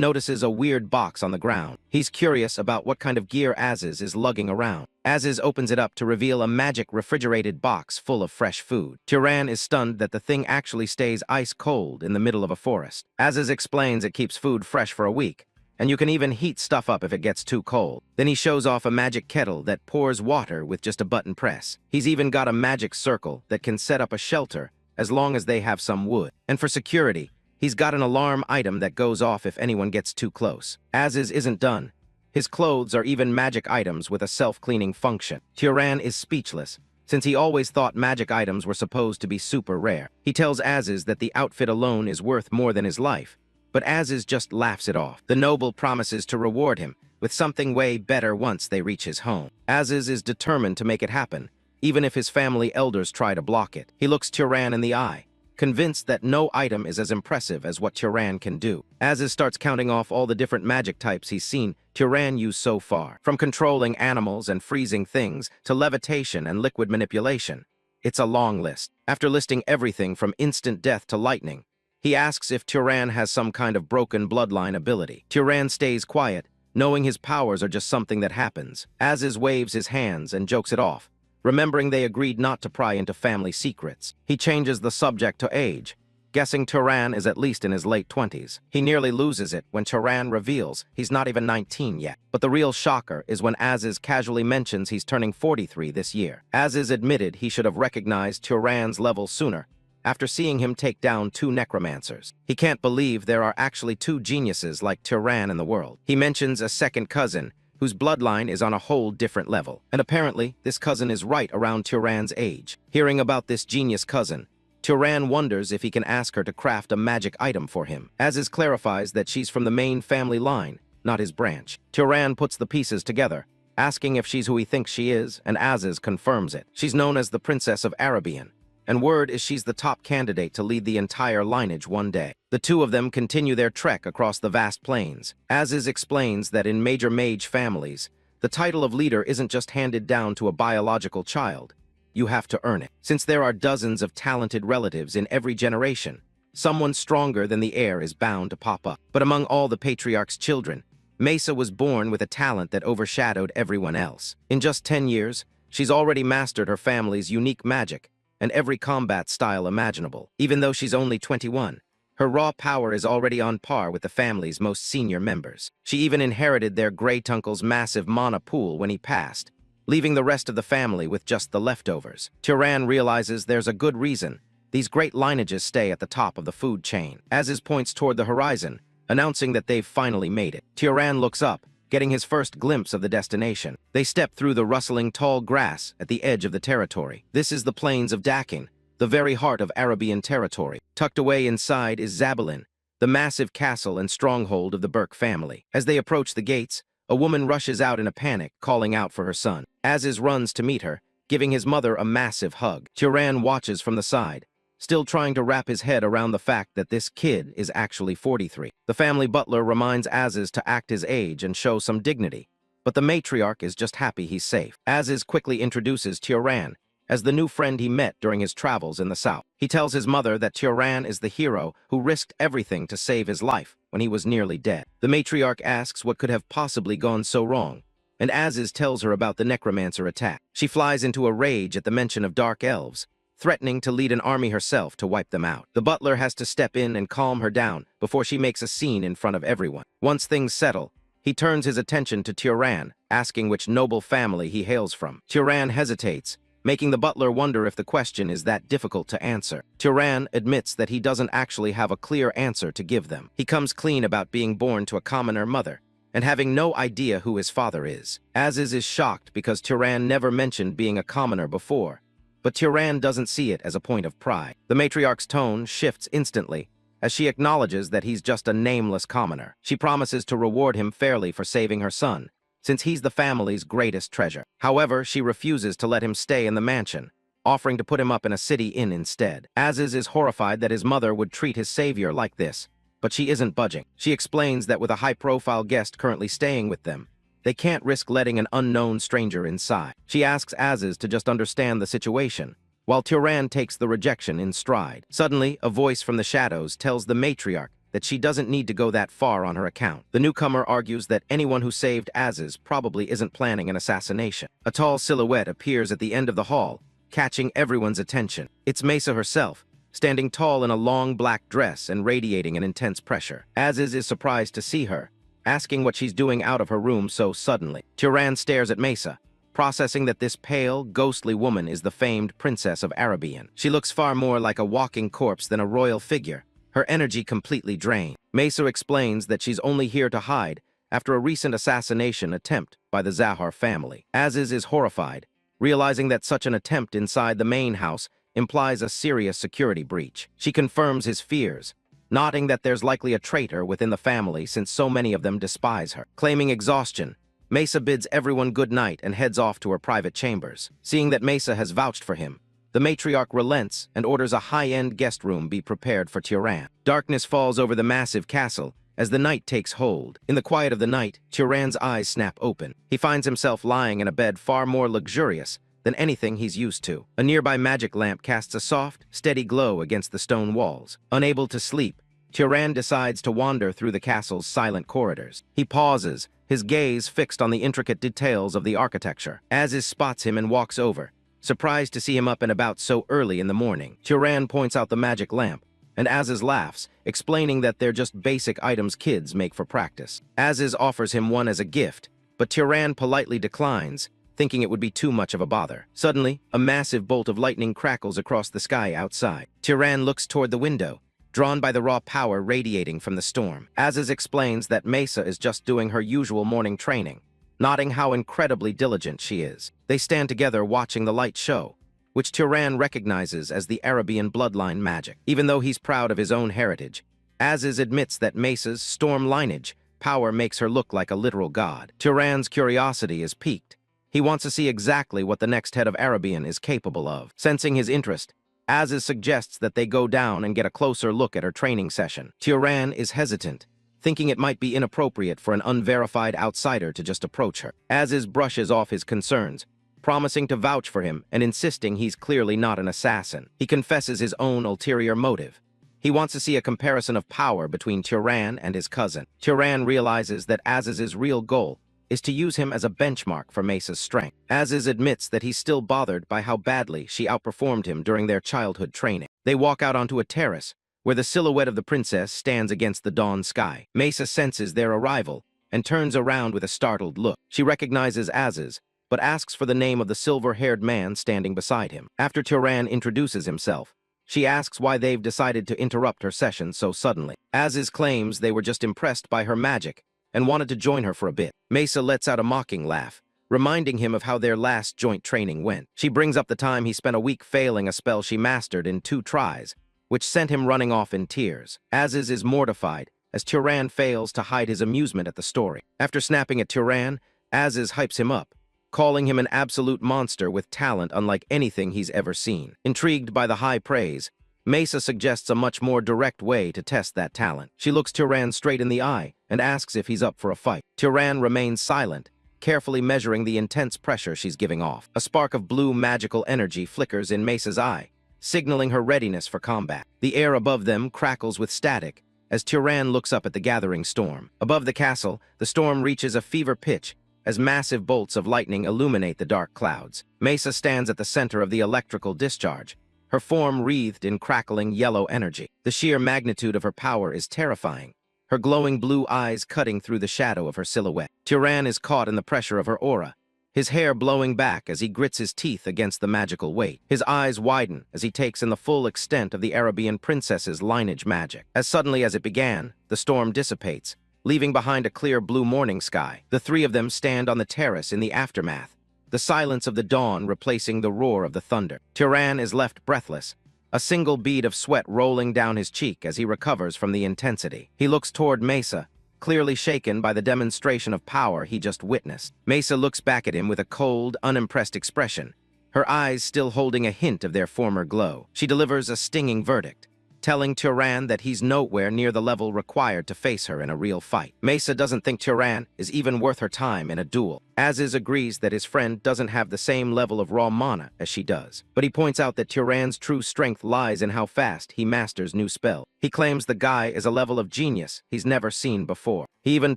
notices a weird box on the ground. He's curious about what kind of gear Aziz is lugging around. Aziz opens it up to reveal a magic refrigerated box full of fresh food. Turan is stunned that the thing actually stays ice cold in the middle of a forest. Aziz explains it keeps food fresh for a week, and you can even heat stuff up if it gets too cold. Then he shows off a magic kettle that pours water with just a button press. He's even got a magic circle that can set up a shelter as long as they have some wood. And for security, he's got an alarm item that goes off if anyone gets too close. Aziz isn't done. His clothes are even magic items with a self-cleaning function. Turan is speechless, since he always thought magic items were supposed to be super rare. He tells Aziz that the outfit alone is worth more than his life, but Aziz just laughs it off. The noble promises to reward him with something way better once they reach his home. Aziz is determined to make it happen, even if his family elders try to block it. He looks Turan in the eye, convinced that no item is as impressive as what Turan can do. Aziz starts counting off all the different magic types he's seen Turan use so far, from controlling animals and freezing things to levitation and liquid manipulation. It's a long list. After listing everything from instant death to lightning, he asks if Turan has some kind of broken bloodline ability. Turan stays quiet, knowing his powers are just something that happens. Aziz waves his hands and jokes it off, remembering they agreed not to pry into family secrets. He changes the subject to age, guessing Turan is at least in his late 20s. He nearly loses it when Turan reveals he's not even 19 yet. But the real shocker is when Aziz casually mentions he's turning 43 this year. Aziz admitted he should have recognized Turan's level sooner, after seeing him take down 2 necromancers. He can't believe there are actually 2 geniuses like Turan in the world. He mentions a second cousin, whose bloodline is on a whole different level. And apparently, this cousin is right around Turan's age. Hearing about this genius cousin, Turan wonders if he can ask her to craft a magic item for him. Aziz clarifies that she's from the main family line, not his branch. Turan puts the pieces together, asking if she's who he thinks she is, and Aziz confirms it. She's known as the Princess of Arabian, and word is she's the top candidate to lead the entire lineage one day. The two of them continue their trek across the vast plains. Aziz explains that in major mage families, the title of leader isn't just handed down to a biological child. You have to earn it. Since there are dozens of talented relatives in every generation, someone stronger than the heir is bound to pop up. But among all the patriarch's children, Mesa was born with a talent that overshadowed everyone else. In just 10 years, she's already mastered her family's unique magic and every combat style imaginable. Even though she's only 21, her raw power is already on par with the family's most senior members. She even inherited their great uncle's massive mana pool when he passed, leaving the rest of the family with just the leftovers. Turan realizes there's a good reason these great lineages stay at the top of the food chain. Aziz points toward the horizon, announcing that they've finally made it. Turan looks up, getting his first glimpse of the destination. They step through the rustling tall grass at the edge of the territory. This is the plains of Dakin, the very heart of Arabian territory. Tucked away inside is Zabalin, the massive castle and stronghold of the Burke family. As they approach the gates, a woman rushes out in a panic, calling out for her son. Aziz runs to meet her, giving his mother a massive hug. Turan watches from the side, still trying to wrap his head around the fact that this kid is actually 43. The family butler reminds Aziz to act his age and show some dignity, but the matriarch is just happy he's safe. Aziz quickly introduces Turan as the new friend he met during his travels in the south. He tells his mother that Turan is the hero who risked everything to save his life when he was nearly dead. The matriarch asks what could have possibly gone so wrong, and Aziz tells her about the necromancer attack. She flies into a rage at the mention of dark elves, threatening to lead an army herself to wipe them out. The butler has to step in and calm her down before she makes a scene in front of everyone. Once things settle, he turns his attention to Turan, asking which noble family he hails from. Turan hesitates, making the butler wonder if the question is that difficult to answer. Turan admits that he doesn't actually have a clear answer to give them. He comes clean about being born to a commoner mother, and having no idea who his father is. Aziz is shocked because Turan never mentioned being a commoner before, but Turan doesn't see it as a point of pride. The matriarch's tone shifts instantly as she acknowledges that he's just a nameless commoner. She promises to reward him fairly for saving her son, since he's the family's greatest treasure. However, she refuses to let him stay in the mansion, offering to put him up in a city inn instead. Aziz is horrified that his mother would treat his savior like this, but she isn't budging. She explains that with a high-profile guest currently staying with them, they can't risk letting an unknown stranger inside. She asks Aziz to just understand the situation, while Turan takes the rejection in stride. Suddenly, a voice from the shadows tells the matriarch that she doesn't need to go that far on her account. The newcomer argues that anyone who saved Aziz probably isn't planning an assassination. A tall silhouette appears at the end of the hall, catching everyone's attention. It's Mesa herself, standing tall in a long black dress and radiating an intense pressure. Aziz is surprised to see her, asking what she's doing out of her room so suddenly. Turan stares at Mesa, processing that this pale, ghostly woman is the famed princess of Arabian. She looks far more like a walking corpse than a royal figure, her energy completely drained. Mesa explains that she's only here to hide after a recent assassination attempt by the Zahar family. Aziz is horrified, realizing that such an attempt inside the main house implies a serious security breach. She confirms his fears, noting that there's likely a traitor within the family since so many of them despise her. Claiming exhaustion, Mesa bids everyone good night and heads off to her private chambers. Seeing that Mesa has vouched for him, the matriarch relents and orders a high-end guest room be prepared for Turan. Darkness falls over the massive castle as the night takes hold. In the quiet of the night, Turan's eyes snap open. He finds himself lying in a bed far more luxurious than anything he's used to. A nearby magic lamp casts a soft, steady glow against the stone walls. Unable to sleep, Turan decides to wander through the castle's silent corridors. He pauses, his gaze fixed on the intricate details of the architecture. Aziz spots him and walks over, surprised to see him up and about so early in the morning. Turan points out the magic lamp, and Aziz laughs, explaining that they're just basic items kids make for practice. Aziz offers him one as a gift, but Turan politely declines, thinking it would be too much of a bother. Suddenly, a massive bolt of lightning crackles across the sky outside. Turan looks toward the window, drawn by the raw power radiating from the storm. Aziz explains that Mesa is just doing her usual morning training, noting how incredibly diligent she is. They stand together watching the light show, which Turan recognizes as the Arabian bloodline magic. Even though he's proud of his own heritage, Aziz admits that Mesa's storm lineage power makes her look like a literal god. Turan's curiosity is piqued. He wants to see exactly what the next head of Arabian is capable of. Sensing his interest, Aziz suggests that they go down and get a closer look at her training session. Turan is hesitant, thinking it might be inappropriate for an unverified outsider to just approach her. Aziz brushes off his concerns, promising to vouch for him and insisting he's clearly not an assassin. He confesses his own ulterior motive. He wants to see a comparison of power between Turan and his cousin. Turan realizes that Aziz's real goal is to use him as a benchmark for Mesa's strength. Aziz admits that he's still bothered by how badly she outperformed him during their childhood training. They walk out onto a terrace, where the silhouette of the princess stands against the dawn sky. Mesa senses their arrival and turns around with a startled look. She recognizes Aziz, but asks for the name of the silver-haired man standing beside him. After Turan introduces himself, she asks why they've decided to interrupt her session so suddenly. Aziz claims they were just impressed by her magic and wanted to join her for a bit. Mesa lets out a mocking laugh, reminding him of how their last joint training went. She brings up the time he spent a week failing a spell she mastered in 2 tries, which sent him running off in tears. Aziz is mortified as Turan fails to hide his amusement at the story. After snapping at Turan, Aziz hypes him up, calling him an absolute monster with talent unlike anything he's ever seen. Intrigued by the high praise, Mesa suggests a much more direct way to test that talent. She looks Turan straight in the eye and asks if he's up for a fight. Turan remains silent, carefully measuring the intense pressure she's giving off. A spark of blue magical energy flickers in Mesa's eye, signaling her readiness for combat. The air above them crackles with static as Turan looks up at the gathering storm. Above the castle, the storm reaches a fever pitch as massive bolts of lightning illuminate the dark clouds. Mesa stands at the center of the electrical discharge, her form wreathed in crackling yellow energy. The sheer magnitude of her power is terrifying, her glowing blue eyes cutting through the shadow of her silhouette. Tyran is caught in the pressure of her aura, his hair blowing back as he grits his teeth against the magical weight. His eyes widen as he takes in the full extent of the Arabian princess's lineage magic. As suddenly as it began, the storm dissipates, leaving behind a clear blue morning sky. The three of them stand on the terrace in the aftermath, the silence of the dawn replacing the roar of the thunder. Tyran is left breathless, a single bead of sweat rolling down his cheek as he recovers from the intensity. He looks toward Mesa, clearly shaken by the demonstration of power he just witnessed. Mesa looks back at him with a cold, unimpressed expression, her eyes still holding a hint of their former glow. She delivers a stinging verdict, telling Tyran that he's nowhere near the level required to face her in a real fight. Mesa doesn't think Tyran is even worth her time in a duel. Aziz agrees that his friend doesn't have the same level of raw mana as she does, but he points out that Tyran's true strength lies in how fast he masters new spells. He claims the guy is a level of genius he's never seen before. He even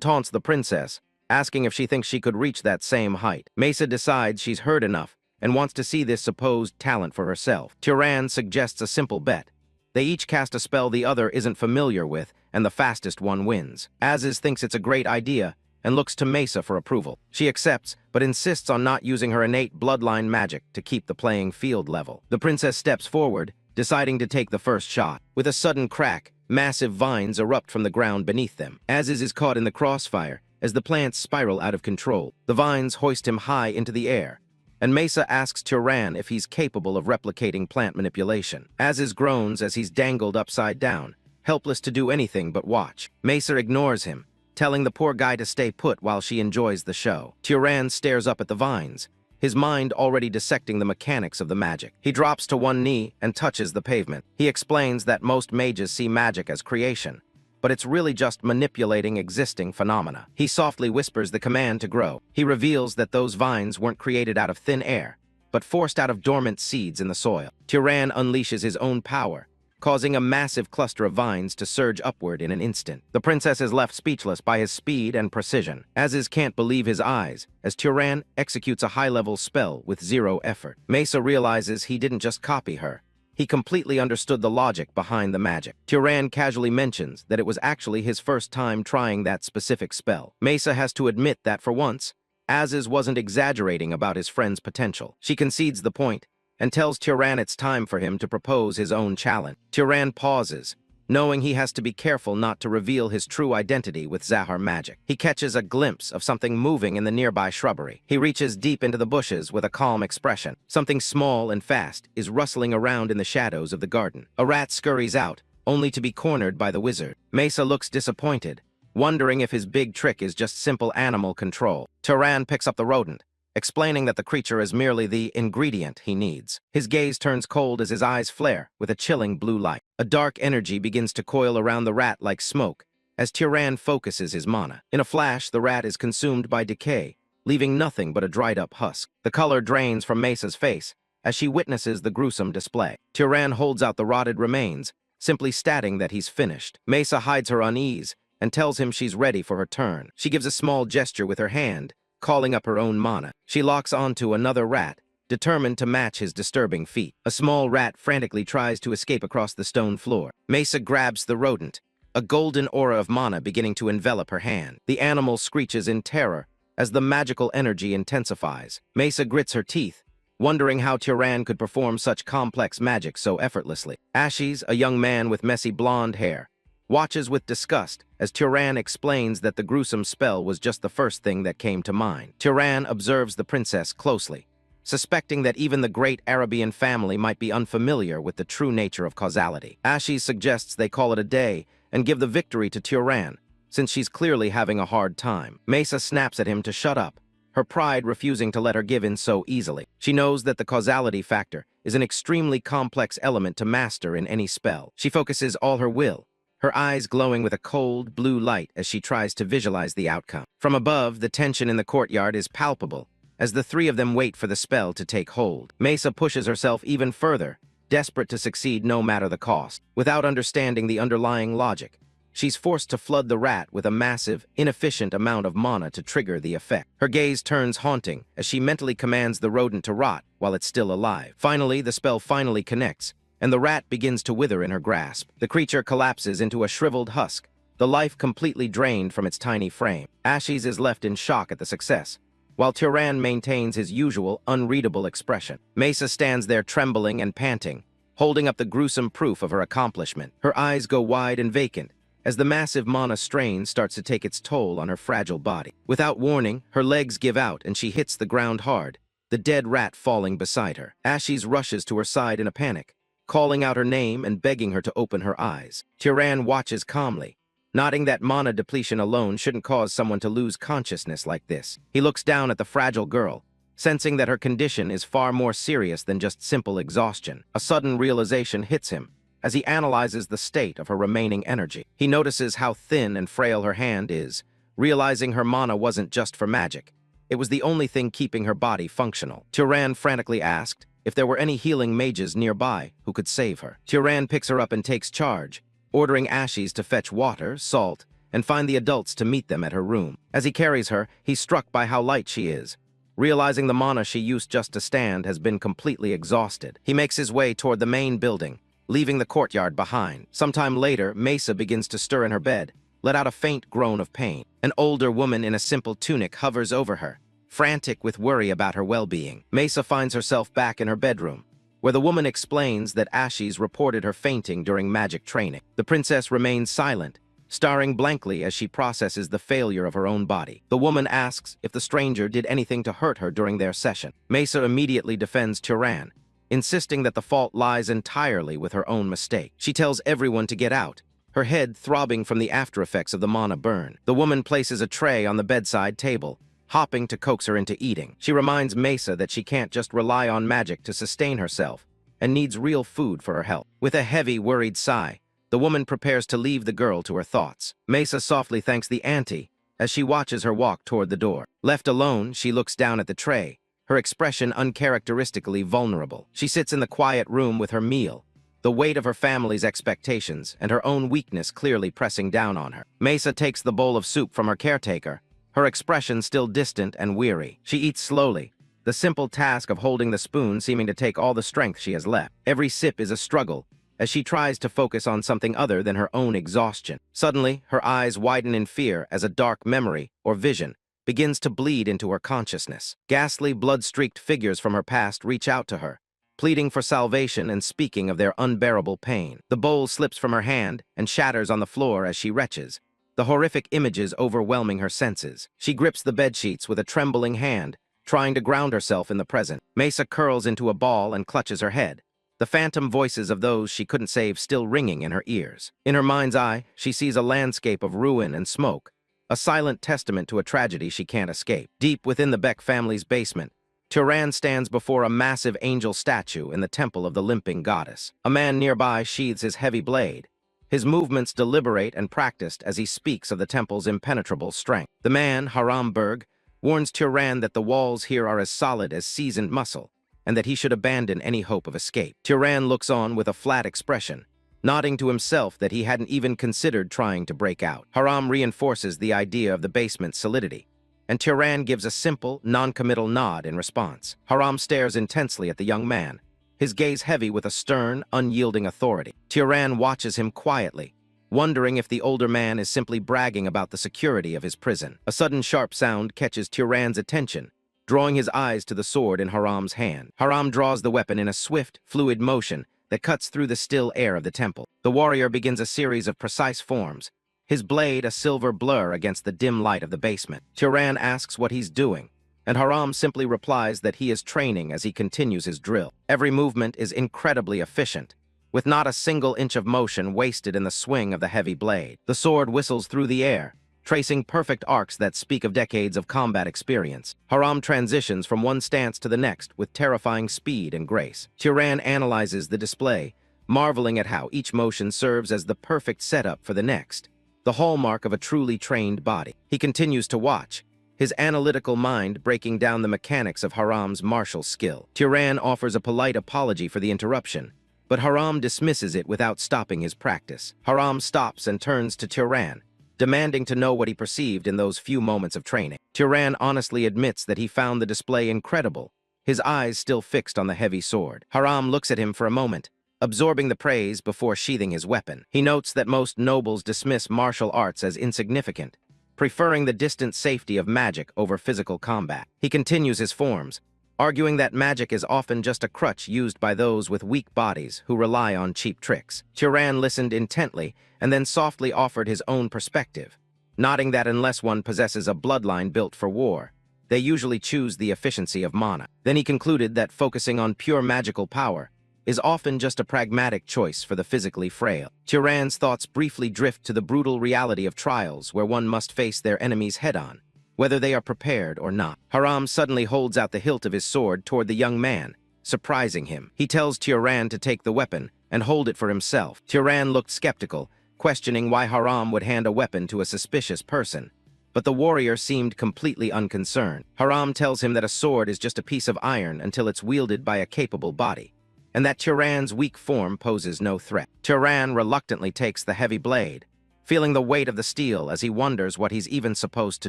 taunts the princess, asking if she thinks she could reach that same height. Mesa decides she's heard enough and wants to see this supposed talent for herself. Tyran suggests a simple bet. They each cast a spell the other isn't familiar with, and the fastest one wins. Aziz thinks it's a great idea and looks to Mesa for approval. She accepts, but insists on not using her innate bloodline magic to keep the playing field level. The princess steps forward, deciding to take the first shot. With a sudden crack, massive vines erupt from the ground beneath them. Aziz is caught in the crossfire as the plants spiral out of control. The vines hoist him high into the air, and Mesa asks Tyran if he's capable of replicating plant manipulation. Aziz groans as he's dangled upside down, helpless to do anything but watch. Mesa ignores him, telling the poor guy to stay put while she enjoys the show. Tyran stares up at the vines, his mind already dissecting the mechanics of the magic. He drops to one knee and touches the pavement. He explains that most mages see magic as creation, but it's really just manipulating existing phenomena. He softly whispers the command to grow. He reveals that those vines weren't created out of thin air, but forced out of dormant seeds in the soil. Tyran unleashes his own power, causing a massive cluster of vines to surge upward in an instant. The princess is left speechless by his speed and precision. Aziz can't believe his eyes as Tyran executes a high-level spell with zero effort. Mesa realizes he didn't just copy her. He completely understood the logic behind the magic. Tyran casually mentions that it was actually his first time trying that specific spell. Mesa has to admit that for once, Aziz wasn't exaggerating about his friend's potential. She concedes the point and tells Tyran it's time for him to propose his own challenge. Tyran pauses, knowing he has to be careful not to reveal his true identity with Zahar magic. He catches a glimpse of something moving in the nearby shrubbery. He reaches deep into the bushes with a calm expression. Something small and fast is rustling around in the shadows of the garden. A rat scurries out, only to be cornered by the wizard. Mesa looks disappointed, wondering if his big trick is just simple animal control. Tyran picks up the rodent, explaining that the creature is merely the ingredient he needs. His gaze turns cold as his eyes flare with a chilling blue light. A dark energy begins to coil around the rat like smoke as Tyran focuses his mana. In a flash, the rat is consumed by decay, leaving nothing but a dried-up husk. The color drains from Mesa's face as she witnesses the gruesome display. Tyran holds out the rotted remains, simply stating that he's finished. Mesa hides her unease and tells him she's ready for her turn. She gives a small gesture with her hand, calling up her own mana. She locks onto another rat, determined to match his disturbing feat. A small rat frantically tries to escape across the stone floor. Mesa grabs the rodent, a golden aura of mana beginning to envelop her hand. The animal screeches in terror as the magical energy intensifies. Mesa grits her teeth, wondering how Tyran could perform such complex magic so effortlessly. Ashies, a young man with messy blonde hair, watches with disgust as Tyran explains that the gruesome spell was just the first thing that came to mind. Tyran observes the princess closely, suspecting that even the great Arabian family might be unfamiliar with the true nature of causality. Ashies suggests they call it a day and give the victory to Tyran, since she's clearly having a hard time. Mesa snaps at him to shut up, her pride refusing to let her give in so easily. She knows that the causality factor is an extremely complex element to master in any spell. She focuses all her will, her eyes glowing with a cold, blue light as she tries to visualize the outcome. From above, the tension in the courtyard is palpable as the three of them wait for the spell to take hold. Mesa pushes herself even further, desperate to succeed no matter the cost. Without understanding the underlying logic, She's forced to flood the rat with a massive, inefficient amount of mana to trigger the effect. Her gaze turns haunting as she mentally commands the rodent to rot while it's still alive. Finally, the spell finally connects, and the rat begins to wither in her grasp. The creature collapses into a shriveled husk, the life completely drained from its tiny frame. Ashes is left in shock at the success, while Tyran maintains his usual, unreadable expression. Mesa stands there trembling and panting, holding up the gruesome proof of her accomplishment. Her eyes go wide and vacant as the massive mana strain starts to take its toll on her fragile body. Without warning, her legs give out and she hits the ground hard, the dead rat falling beside her. Ashes rushes to her side in a panic, calling out her name and begging her to open her eyes. Tyran watches calmly, nodding that mana depletion alone shouldn't cause someone to lose consciousness like this. He looks down at the fragile girl, sensing that her condition is far more serious than just simple exhaustion. A sudden realization hits him as he analyzes the state of her remaining energy. He notices how thin and frail her hand is, realizing her mana wasn't just for magic. It was the only thing keeping her body functional. Tyran frantically asked if there were any healing mages nearby who could save her. Tyran picks her up and takes charge, ordering Ashes to fetch water, salt, and find the adults to meet them at her room. As he carries her, he's struck by how light she is, realizing the mana she used just to stand has been completely exhausted. He makes his way toward the main building, leaving the courtyard behind. Sometime later, Mesa begins to stir in her bed, let out a faint groan of pain. An older woman in a simple tunic hovers over her, frantic with worry about her well-being. Mesa finds herself back in her bedroom, where the woman explains that Ashes reported her fainting during magic training. The princess remains silent, staring blankly as she processes the failure of her own body. The woman asks if the stranger did anything to hurt her during their session. Mesa immediately defends Tyran, insisting that the fault lies entirely with her own mistake. She tells everyone to get out, her head throbbing from the aftereffects of the mana burn. The woman places a tray on the bedside table, hopping to coax her into eating. She reminds Mesa that she can't just rely on magic to sustain herself and needs real food for her health. With a heavy, worried sigh, the woman prepares to leave the girl to her thoughts. Mesa softly thanks the auntie as she watches her walk toward the door. Left alone, she looks down at the tray, her expression uncharacteristically vulnerable. She sits in the quiet room with her meal, the weight of her family's expectations and her own weakness clearly pressing down on her. Mesa takes the bowl of soup from her caretaker, her expression still distant and weary. She eats slowly, the simple task of holding the spoon seeming to take all the strength she has left. Every sip is a struggle, as she tries to focus on something other than her own exhaustion. Suddenly, her eyes widen in fear as a dark memory, or vision, begins to bleed into her consciousness. Ghastly, blood-streaked figures from her past reach out to her, pleading for salvation and speaking of their unbearable pain. The bowl slips from her hand and shatters on the floor as she retches, the horrific images overwhelming her senses. She grips the bedsheets with a trembling hand, trying to ground herself in the present. Mesa curls into a ball and clutches her head, the phantom voices of those she couldn't save still ringing in her ears. In her mind's eye, she sees a landscape of ruin and smoke, a silent testament to a tragedy she can't escape. Deep within the Beck family's basement, Tyran stands before a massive angel statue in the temple of the limping goddess. A man nearby sheathes his heavy blade, his movements deliberate and practiced as he speaks of the temple's impenetrable strength. The man, Haramberg, warns Tyran that the walls here are as solid as seasoned muscle, and that he should abandon any hope of escape. Tyran looks on with a flat expression, nodding to himself that he hadn't even considered trying to break out. Haram reinforces the idea of the basement's solidity, and Tyran gives a simple, non-committal nod in response. Haram stares intensely at the young man, his gaze heavy with a stern, unyielding authority. Tyran watches him quietly, wondering if the older man is simply bragging about the security of his prison. A sudden sharp sound catches Tyran's attention, drawing his eyes to the sword in Haram's hand. Haram draws the weapon in a swift, fluid motion that cuts through the still air of the temple. The warrior begins a series of precise forms, his blade a silver blur against the dim light of the basement. Tyran asks what he's doing, and Haram simply replies that he is training as he continues his drill. Every movement is incredibly efficient, with not a single inch of motion wasted in the swing of the heavy blade. The sword whistles through the air, tracing perfect arcs that speak of decades of combat experience. Haram transitions from one stance to the next with terrifying speed and grace. Tyran analyzes the display, marveling at how each motion serves as the perfect setup for the next, the hallmark of a truly trained body. He continues to watch, his analytical mind breaking down the mechanics of Haram's martial skill. Tyran offers a polite apology for the interruption, but Haram dismisses it without stopping his practice. Haram stops and turns to Tyran, demanding to know what he perceived in those few moments of training. Tyran honestly admits that he found the display incredible, his eyes still fixed on the heavy sword. Haram looks at him for a moment, absorbing the praise before sheathing his weapon. He notes that most nobles dismiss martial arts as insignificant, preferring the distant safety of magic over physical combat. He continues his forms, arguing that magic is often just a crutch used by those with weak bodies who rely on cheap tricks. Tyran listened intently and then softly offered his own perspective, nodding that unless one possesses a bloodline built for war, they usually choose the efficiency of mana. Then he concluded that focusing on pure magical power is often just a pragmatic choice for the physically frail. Tyran's thoughts briefly drift to the brutal reality of trials where one must face their enemies head-on, whether they are prepared or not. Haram suddenly holds out the hilt of his sword toward the young man, surprising him. He tells Tyran to take the weapon and hold it for himself. Tyran looked skeptical, questioning why Haram would hand a weapon to a suspicious person, but the warrior seemed completely unconcerned. Haram tells him that a sword is just a piece of iron until it's wielded by a capable body, and that Tyran's weak form poses no threat. Tyran reluctantly takes the heavy blade, feeling the weight of the steel as he wonders what he's even supposed to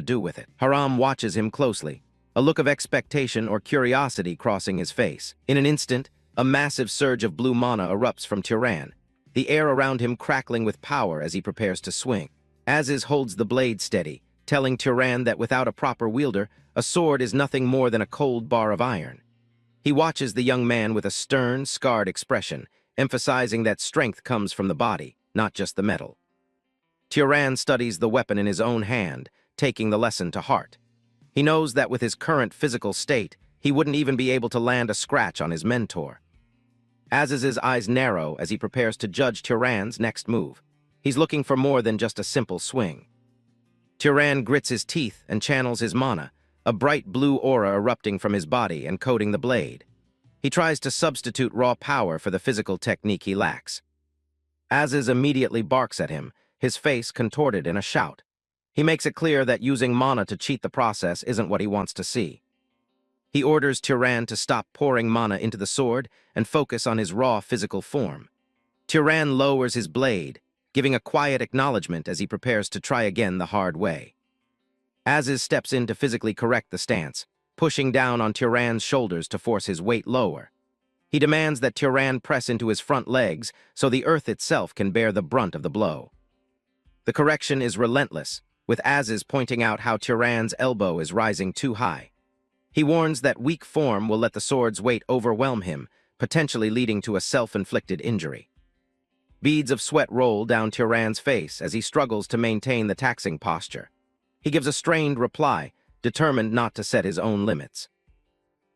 do with it. Haram watches him closely, a look of expectation or curiosity crossing his face. In an instant, a massive surge of blue mana erupts from Tyran, the air around him crackling with power as he prepares to swing. Aziz holds the blade steady, telling Tyran that without a proper wielder, a sword is nothing more than a cold bar of iron. He watches the young man with a stern, scarred expression, emphasizing that strength comes from the body, not just the metal. Tyran studies the weapon in his own hand, taking the lesson to heart. He knows that with his current physical state, he wouldn't even be able to land a scratch on his mentor. Aziz's eyes narrow as he prepares to judge Tyran's next move. He's looking for more than just a simple swing. Tyran grits his teeth and channels his mana, a bright blue aura erupting from his body and coating the blade. He tries to substitute raw power for the physical technique he lacks. Aziz immediately barks at him, his face contorted in a shout. He makes it clear that using mana to cheat the process isn't what he wants to see. He orders Tyran to stop pouring mana into the sword and focus on his raw physical form. Tyran lowers his blade, giving a quiet acknowledgement as he prepares to try again the hard way. Aziz steps in to physically correct the stance, pushing down on Tyran's shoulders to force his weight lower. He demands that Tyran press into his front legs so the earth itself can bear the brunt of the blow. The correction is relentless, with Aziz pointing out how Tyran's elbow is rising too high. He warns that weak form will let the sword's weight overwhelm him, potentially leading to a self-inflicted injury. Beads of sweat roll down Tyran's face as he struggles to maintain the taxing posture. He gives a strained reply, determined not to set his own limits.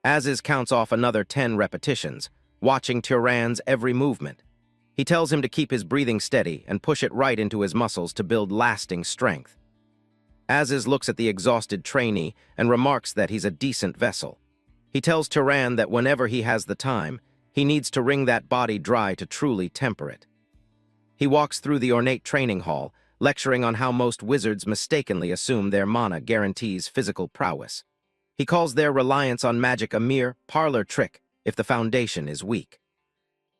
Aziz counts off another 10 repetitions, watching Tyran's every movement. He tells him to keep his breathing steady and push it right into his muscles to build lasting strength. Aziz looks at the exhausted trainee and remarks that he's a decent vessel. He tells Tyran that whenever he has the time, he needs to wring that body dry to truly temper it. He walks through the ornate training hall, lecturing on how most wizards mistakenly assume their mana guarantees physical prowess. He calls their reliance on magic a mere parlor trick if the foundation is weak.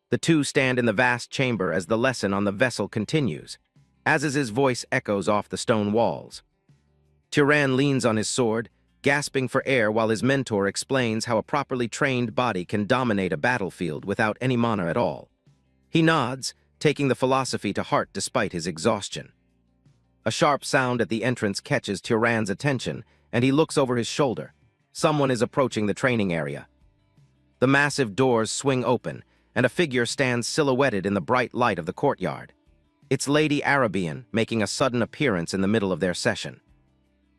The two stand in the vast chamber as the lesson on the vessel continues. Aziz's voice echoes off the stone walls. Tyran leans on his sword, gasping for air while his mentor explains how a properly trained body can dominate a battlefield without any mana at all. He nods, taking the philosophy to heart despite his exhaustion. A sharp sound at the entrance catches Tyran's attention, and he looks over his shoulder. Someone is approaching the training area. The massive doors swing open, and a figure stands silhouetted in the bright light of the courtyard. It's Lady Arabian, making a sudden appearance in the middle of their session.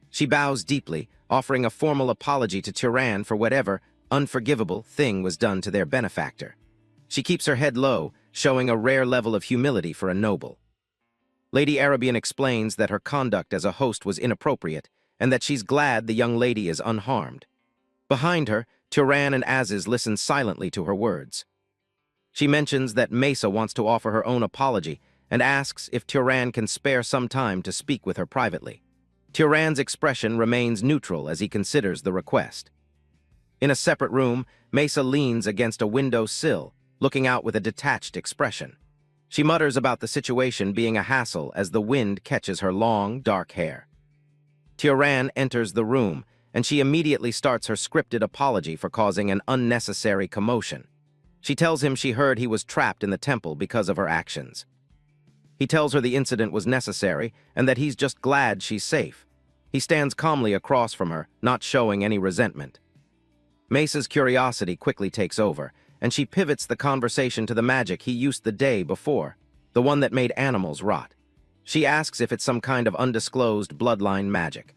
She bows deeply, offering a formal apology to Tyran for whatever unforgivable thing was done to their benefactor. She keeps her head low, showing a rare level of humility for a noble. Lady Arabian explains that her conduct as a host was inappropriate, and that she's glad the young lady is unharmed. Behind her, Tyran and Aziz listen silently to her words. She mentions that Mesa wants to offer her own apology and asks if Tyran can spare some time to speak with her privately. Tyran's expression remains neutral as he considers the request. In a separate room, Mesa leans against a window sill, looking out with a detached expression. She mutters about the situation being a hassle as the wind catches her long, dark hair. Tioran enters the room, and she immediately starts her scripted apology for causing an unnecessary commotion. She tells him she heard he was trapped in the temple because of her actions. He tells her the incident was necessary and that he's just glad she's safe. He stands calmly across from her, not showing any resentment. Mesa's curiosity quickly takes over, and she pivots the conversation to the magic he used the day before, the one that made animals rot. She asks if it's some kind of undisclosed bloodline magic.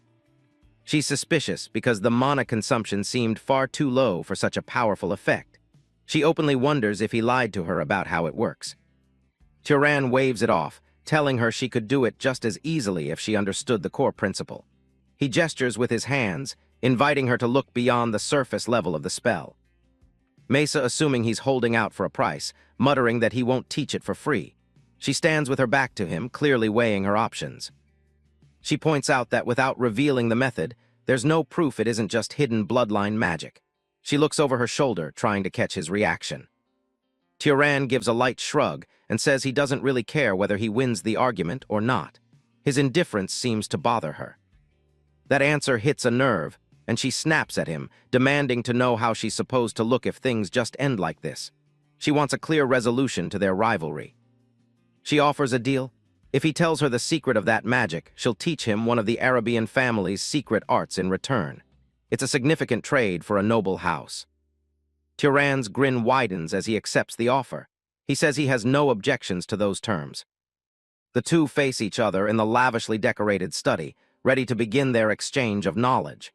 She's suspicious because the mana consumption seemed far too low for such a powerful effect. She openly wonders if he lied to her about how it works. Tioran waves it off, telling her she could do it just as easily if she understood the core principle. He gestures with his hands, inviting her to look beyond the surface level of the spell. Mesa assuming he's holding out for a price, muttering that he won't teach it for free. She stands with her back to him, clearly weighing her options. She points out that without revealing the method, there's no proof it isn't just hidden bloodline magic. She looks over her shoulder, trying to catch his reaction. Tioran gives a light shrug and says he doesn't really care whether he wins the argument or not. His indifference seems to bother her. That answer hits a nerve, and she snaps at him, demanding to know how she's supposed to look if things just end like this. She wants a clear resolution to their rivalry. She offers a deal. If he tells her the secret of that magic, she'll teach him one of the Arabian family's secret arts in return. It's a significant trade for a noble house. Tioran's grin widens as he accepts the offer. He says he has no objections to those terms. The two face each other in the lavishly decorated study, ready to begin their exchange of knowledge.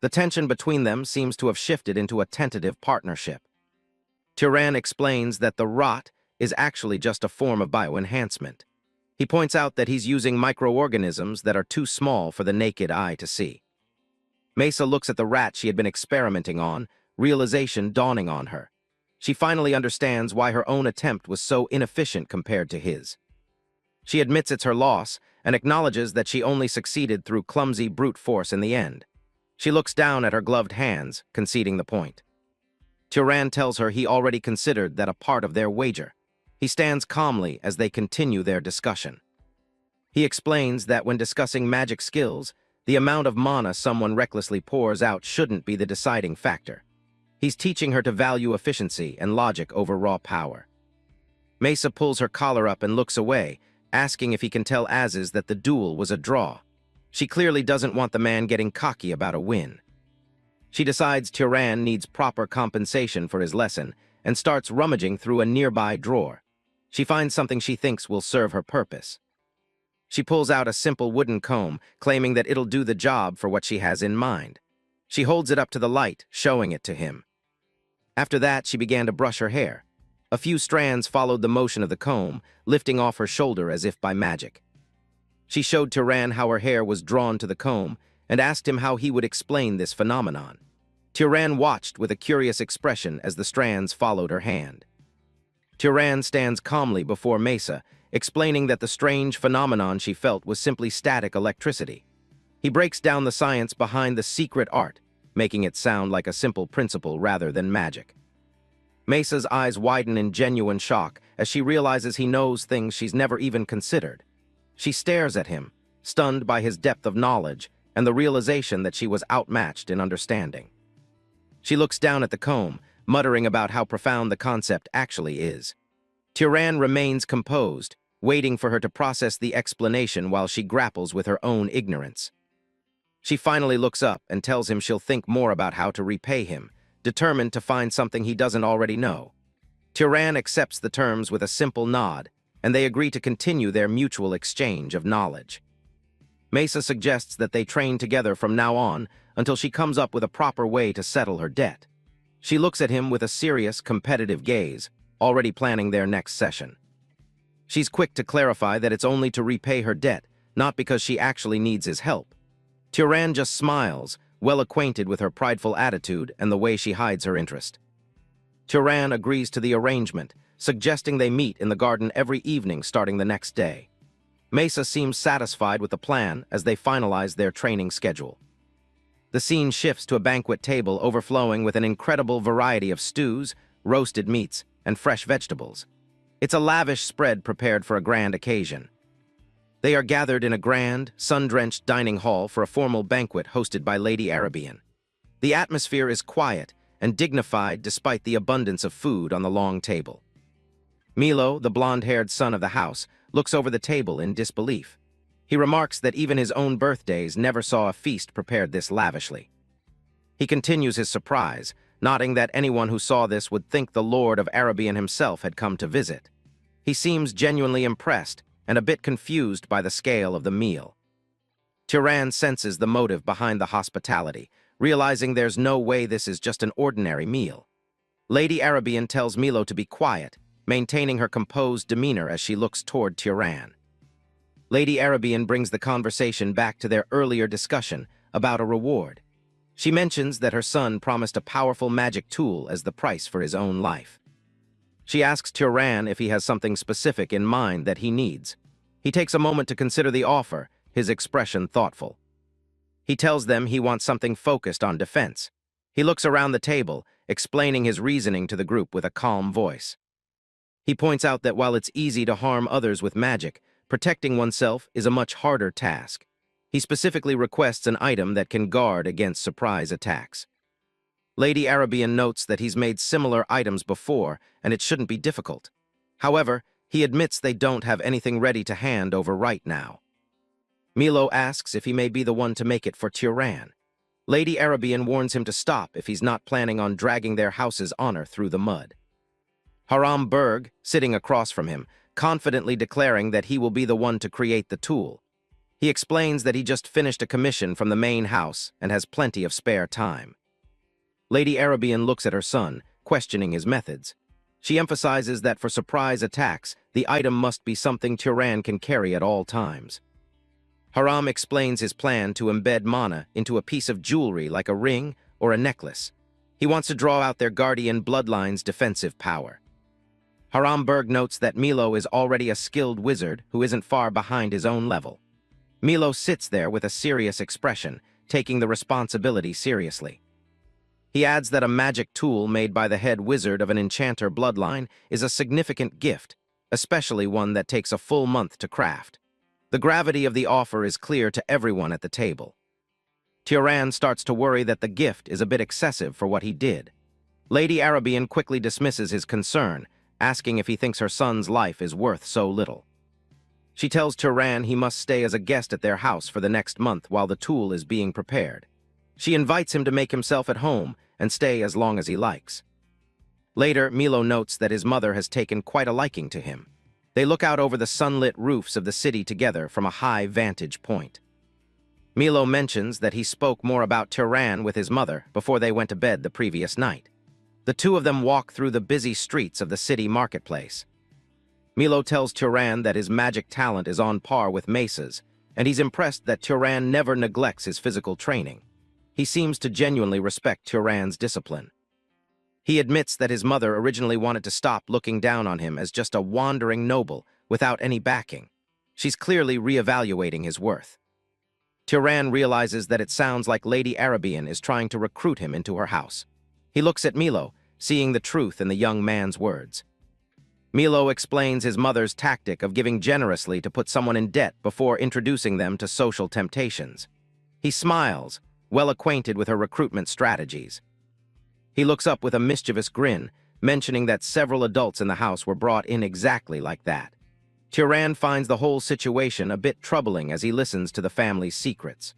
The tension between them seems to have shifted into a tentative partnership. Tioran explains that the rot is actually just a form of bioenhancement. He points out that he's using microorganisms that are too small for the naked eye to see. Mesa looks at the rat she had been experimenting on, realization dawning on her. She finally understands why her own attempt was so inefficient compared to his. She admits it's her loss and acknowledges that she only succeeded through clumsy brute force in the end. She looks down at her gloved hands, conceding the point. Tioran tells her he already considered that a part of their wager. He stands calmly as they continue their discussion. He explains that when discussing magic skills, the amount of mana someone recklessly pours out shouldn't be the deciding factor. He's teaching her to value efficiency and logic over raw power. Mesa pulls her collar up and looks away, asking if he can tell Aziz that the duel was a draw. She clearly doesn't want the man getting cocky about a win. She decides Tioran needs proper compensation for his lesson and starts rummaging through a nearby drawer. She finds something she thinks will serve her purpose. She pulls out a simple wooden comb, claiming that it'll do the job for what she has in mind. She holds it up to the light, showing it to him. After that, she began to brush her hair. A few strands followed the motion of the comb, lifting off her shoulder as if by magic. She showed Tioran how her hair was drawn to the comb and asked him how he would explain this phenomenon. Tioran watched with a curious expression as the strands followed her hand. Tioran stands calmly before Mesa, explaining that the strange phenomenon she felt was simply static electricity. He breaks down the science behind the secret art, making it sound like a simple principle rather than magic. Mesa's eyes widen in genuine shock as she realizes he knows things she's never even considered. She stares at him, stunned by his depth of knowledge and the realization that she was outmatched in understanding. She looks down at the comb, muttering about how profound the concept actually is. Tioran remains composed, waiting for her to process the explanation while she grapples with her own ignorance. She finally looks up and tells him she'll think more about how to repay him, determined to find something he doesn't already know. Tioran accepts the terms with a simple nod, and they agree to continue their mutual exchange of knowledge. Mesa suggests that they train together from now on until she comes up with a proper way to settle her debt. She looks at him with a serious, competitive gaze, already planning their next session. She's quick to clarify that it's only to repay her debt, not because she actually needs his help. Tioran just smiles, well acquainted with her prideful attitude and the way she hides her interest. Tioran agrees to the arrangement, suggesting they meet in the garden every evening starting the next day. Mesa seems satisfied with the plan as they finalize their training schedule. The scene shifts to a banquet table overflowing with an incredible variety of stews, roasted meats, and fresh vegetables. It's a lavish spread prepared for a grand occasion. They are gathered in a grand, sun-drenched dining hall for a formal banquet hosted by Lady Arabian. The atmosphere is quiet and dignified despite the abundance of food on the long table. Milo, the blonde-haired son of the house, looks over the table in disbelief. He remarks that even his own birthdays never saw a feast prepared this lavishly. He continues his surprise, noting that anyone who saw this would think the Lord of Arabian himself had come to visit. He seems genuinely impressed and a bit confused by the scale of the meal. Turan senses the motive behind the hospitality, realizing there's no way this is just an ordinary meal. Lady Arabian tells Milo to be quiet, maintaining her composed demeanor as she looks toward Turan. Lady Arabian brings the conversation back to their earlier discussion about a reward. She mentions that her son promised a powerful magic tool as the price for his own life. She asks Turan if he has something specific in mind that he needs. He takes a moment to consider the offer, his expression thoughtful. He tells them he wants something focused on defense. He looks around the table, explaining his reasoning to the group with a calm voice. He points out that while it's easy to harm others with magic, protecting oneself is a much harder task. He specifically requests an item that can guard against surprise attacks. Lady Arabian notes that he's made similar items before, and it shouldn't be difficult. However, he admits they don't have anything ready to hand over right now. Milo asks if he may be the one to make it for Turan. Lady Arabian warns him to stop if he's not planning on dragging their house's honor through the mud. Haram Berg, sitting across from him, confidently declaring that he will be the one to create the tool. He explains that he just finished a commission from the main house and has plenty of spare time. Lady Arabian looks at her son, questioning his methods. She emphasizes that for surprise attacks, the item must be something Turan can carry at all times. Haram explains his plan to embed mana into a piece of jewelry like a ring or a necklace. He wants to draw out their guardian bloodline's defensive power. Haram Berg notes that Milo is already a skilled wizard who isn't far behind his own level. Milo sits there with a serious expression, taking the responsibility seriously. He adds that a magic tool made by the head wizard of an enchanter bloodline is a significant gift, especially one that takes a full month to craft. The gravity of the offer is clear to everyone at the table. Turan starts to worry that the gift is a bit excessive for what he did. Lady Arabian quickly dismisses his concern, asking if he thinks her son's life is worth so little. She tells Turan he must stay as a guest at their house for the next month while the tool is being prepared. She invites him to make himself at home and stay as long as he likes. Later, Milo notes that his mother has taken quite a liking to him. They look out over the sunlit roofs of the city together from a high vantage point. Milo mentions that he spoke more about Turan with his mother before they went to bed the previous night. The two of them walk through the busy streets of the city marketplace. Milo tells Turan that his magic talent is on par with Mesa's, and he's impressed that Turan never neglects his physical training. He seems to genuinely respect Turan's discipline. He admits that his mother originally wanted to stop looking down on him as just a wandering noble without any backing. She's clearly reevaluating his worth. Turan realizes that it sounds like Lady Arabian is trying to recruit him into her house. He looks at Milo, seeing the truth in the young man's words. Milo explains his mother's tactic of giving generously to put someone in debt before introducing them to social temptations. He smiles, well acquainted with her recruitment strategies. He looks up with a mischievous grin, mentioning that several adults in the house were brought in exactly like that. Turan finds the whole situation a bit troubling as he listens to the family's secrets.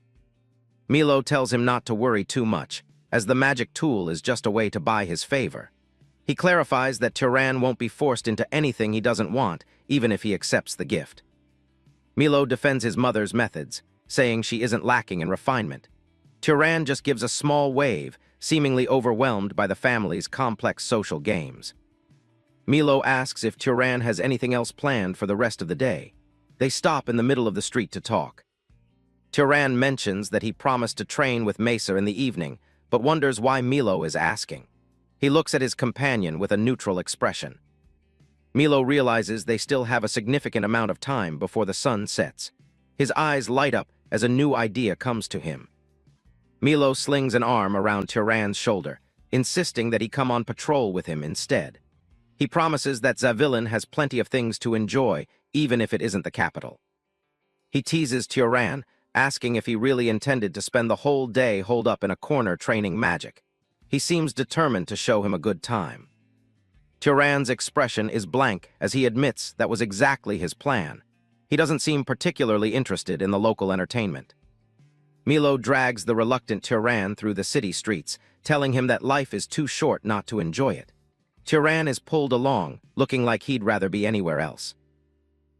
Milo tells him not to worry too much, as the magic tool is just a way to buy his favor. He clarifies that Turan won't be forced into anything he doesn't want, even if he accepts the gift. Milo defends his mother's methods, saying she isn't lacking in refinement. Turan just gives a small wave, seemingly overwhelmed by the family's complex social games. Milo asks if Turan has anything else planned for the rest of the day. They stop in the middle of the street to talk. Turan mentions that he promised to train with Mesa in the evening, but wonders why Milo is asking. He looks at his companion with a neutral expression. Milo realizes they still have a significant amount of time before the sun sets. His eyes light up as a new idea comes to him. Milo slings an arm around Turan's shoulder, insisting that he come on patrol with him instead. He promises that Zavillan has plenty of things to enjoy, even if it isn't the capital. He teases Turan, asking if he really intended to spend the whole day holed up in a corner training magic. He seems determined to show him a good time. Turan's expression is blank as he admits that was exactly his plan. He doesn't seem particularly interested in the local entertainment. Milo drags the reluctant Turan through the city streets, telling him that life is too short not to enjoy it. Turan is pulled along, looking like he'd rather be anywhere else.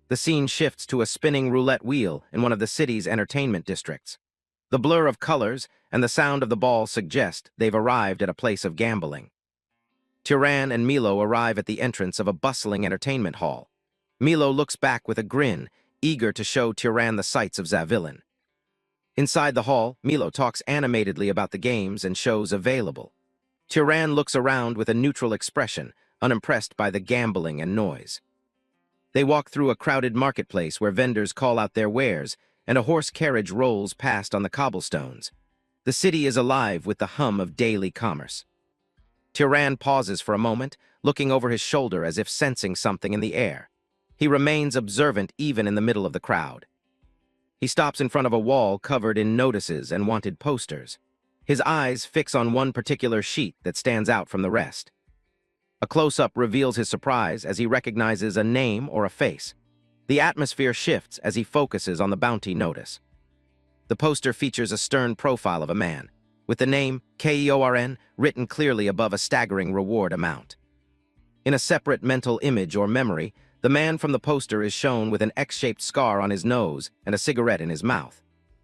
The scene shifts to a spinning roulette wheel in one of the city's entertainment districts. The blur of colors and the sound of the ball suggest they've arrived at a place of gambling. Turan and Milo arrive at the entrance of a bustling entertainment hall. Milo looks back with a grin, eager to show Turan the sights of Zavillan. Inside the hall, Milo talks animatedly about the games and shows available. Turan looks around with a neutral expression, unimpressed by the gambling and noise. They walk through a crowded marketplace where vendors call out their wares, and a horse carriage rolls past on the cobblestones. The city is alive with the hum of daily commerce. Turan pauses for a moment, looking over his shoulder as if sensing something in the air. He remains observant even in the middle of the crowd. He stops in front of a wall covered in notices and wanted posters. His eyes fix on one particular sheet that stands out from the rest. A close-up reveals his surprise as he recognizes a name or a face. The atmosphere shifts as he focuses on the bounty notice. The poster features a stern profile of a man, with the name KEORN written clearly above a staggering reward amount. In a separate mental image or memory, the man from the poster is shown with an X-shaped scar on his nose and a cigarette in his mouth.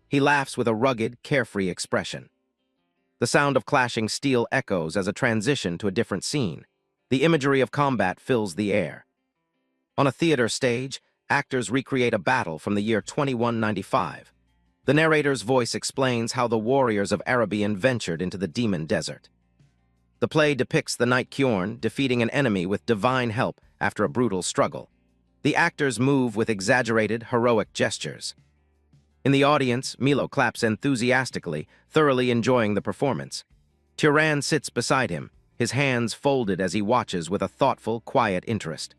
He laughs with a rugged, carefree expression. The sound of clashing steel echoes as a transition to a different scene. The imagery of combat fills the air. On a theater stage, actors recreate a battle from the year 2195. The narrator's voice explains how the warriors of Arabian ventured into the demon desert. The play depicts the knight Kjorn defeating an enemy with divine help after a brutal struggle. The actors move with exaggerated, heroic gestures. In the audience, Milo claps enthusiastically, thoroughly enjoying the performance. Turan sits beside him, his hands folded as he watches with a thoughtful, quiet interest.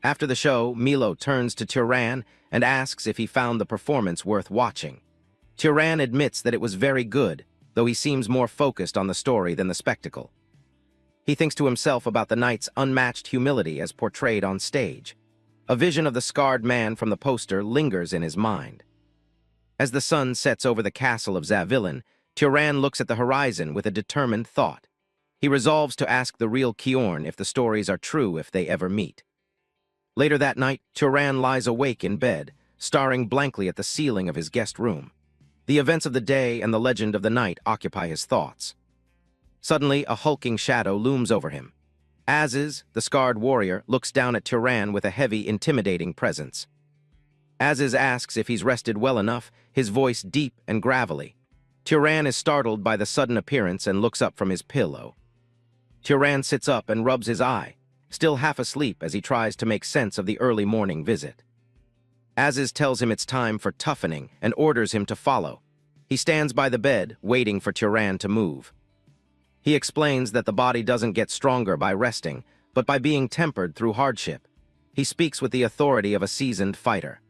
After the show, Milo turns to Turan and asks if he found the performance worth watching. Turan admits that it was very good, though he seems more focused on the story than the spectacle. He thinks to himself about the knight's unmatched humility as portrayed on stage. A vision of the scarred man from the poster lingers in his mind. As the sun sets over the castle of Zavillan, Turan looks at the horizon with a determined thought. He resolves to ask the real Kjorn if the stories are true if they ever meet. Later that night, Turan lies awake in bed, staring blankly at the ceiling of his guest room. The events of the day and the legend of the night occupy his thoughts. Suddenly, a hulking shadow looms over him. Aziz, the scarred warrior, looks down at Turan with a heavy, intimidating presence. Aziz asks if he's rested well enough, his voice deep and gravelly. Turan is startled by the sudden appearance and looks up from his pillow. Turan sits up and rubs his eye, still half asleep as he tries to make sense of the early morning visit. Aziz tells him it's time for toughening and orders him to follow. He stands by the bed, waiting for Turan to move. He explains that the body doesn't get stronger by resting, but by being tempered through hardship. He speaks with the authority of a seasoned fighter.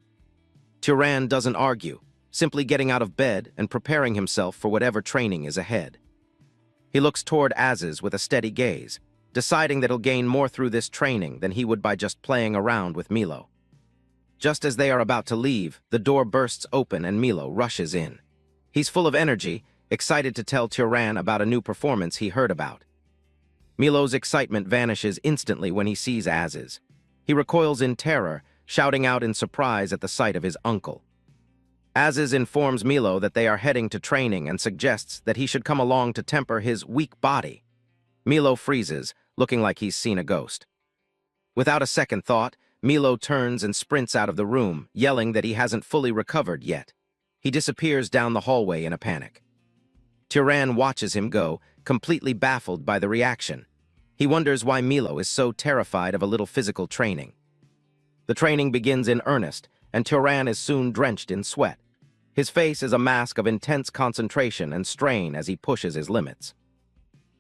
Turan doesn't argue, simply getting out of bed and preparing himself for whatever training is ahead. He looks toward Aziz with a steady gaze, deciding that he'll gain more through this training than he would by just playing around with Milo. Just as they are about to leave, the door bursts open and Milo rushes in. He's full of energy, excited to tell Turan about a new performance he heard about. Milo's excitement vanishes instantly when he sees Aziz. He recoils in terror, shouting out in surprise at the sight of his uncle. Aziz informs Milo that they are heading to training and suggests that he should come along to temper his weak body. Milo freezes, looking like he's seen a ghost. Without a second thought, Milo turns and sprints out of the room, yelling that he hasn't fully recovered yet. He disappears down the hallway in a panic. Turan watches him go, completely baffled by the reaction. He wonders why Milo is so terrified of a little physical training. The training begins in earnest, and Turan is soon drenched in sweat. His face is a mask of intense concentration and strain as he pushes his limits.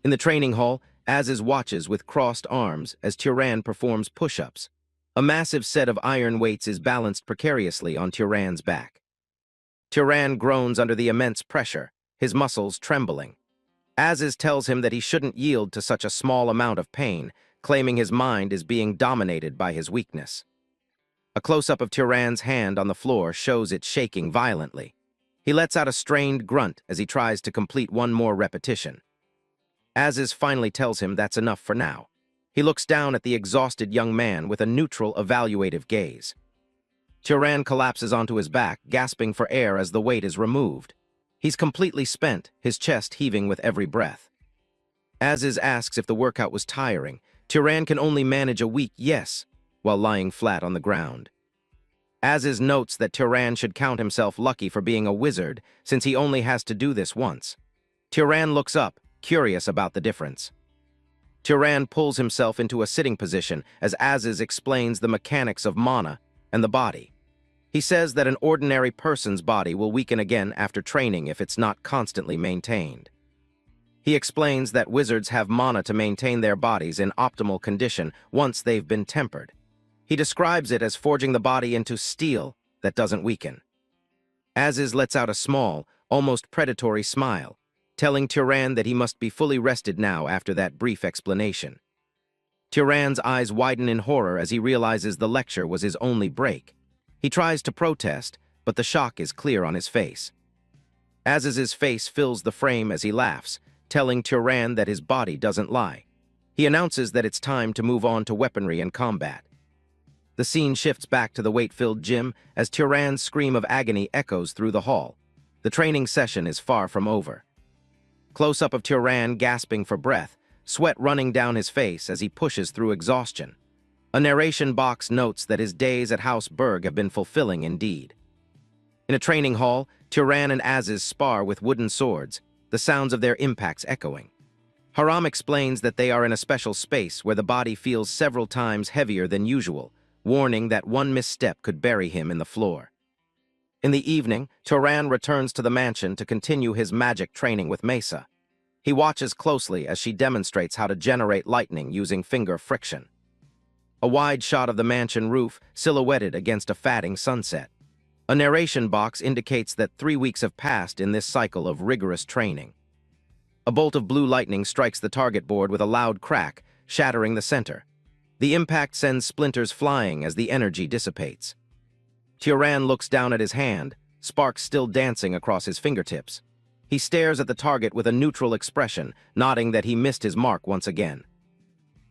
In the training hall, Az's watches with crossed arms as Turan performs push-ups. A massive set of iron weights is balanced precariously on Turan's back. Turan groans under the immense pressure, his muscles trembling. Az's tells him that he shouldn't yield to such a small amount of pain, claiming his mind is being dominated by his weakness. A close-up of Turan's hand on the floor shows it shaking violently. He lets out a strained grunt as he tries to complete one more repetition. Az's finally tells him that's enough for now. He looks down at the exhausted young man with a neutral, evaluative gaze. Turan collapses onto his back, gasping for air as the weight is removed. He's completely spent, his chest heaving with every breath. Az asks if the workout was tiring. Turan can only manage a weak yes, while lying flat on the ground. Az notes that Turan should count himself lucky for being a wizard, since he only has to do this once. Turan looks up, curious about the difference. Turan pulls himself into a sitting position as Az explains the mechanics of mana and the body. He says that an ordinary person's body will weaken again after training if it's not constantly maintained. He explains that wizards have mana to maintain their bodies in optimal condition once they've been tempered. He describes it as forging the body into steel that doesn't weaken. Az lets out a small, almost predatory smile, telling Turan that he must be fully rested now after that brief explanation. Turan's eyes widen in horror as he realizes the lecture was his only break. He tries to protest, but the shock is clear on his face. Az's face fills the frame as he laughs, telling Turan that his body doesn't lie. He announces that it's time to move on to weaponry and combat. The scene shifts back to the weight-filled gym as Turan's scream of agony echoes through the hall. The training session is far from over. Close-up of Turan gasping for breath, sweat running down his face as he pushes through exhaustion. A narration box notes that his days at House Berg have been fulfilling indeed. In a training hall, Turan and Az spar with wooden swords, the sounds of their impacts echoing. Haram explains that they are in a special space where the body feels several times heavier than usual, warning that one misstep could bury him in the floor. In the evening, Turan returns to the mansion to continue his magic training with Mesa. He watches closely as she demonstrates how to generate lightning using finger friction. A wide shot of the mansion roof silhouetted against a fading sunset. A narration box indicates that 3 weeks have passed in this cycle of rigorous training. A bolt of blue lightning strikes the target board with a loud crack, shattering the center. The impact sends splinters flying as the energy dissipates. Turan looks down at his hand, sparks still dancing across his fingertips. He stares at the target with a neutral expression, nodding that he missed his mark once again.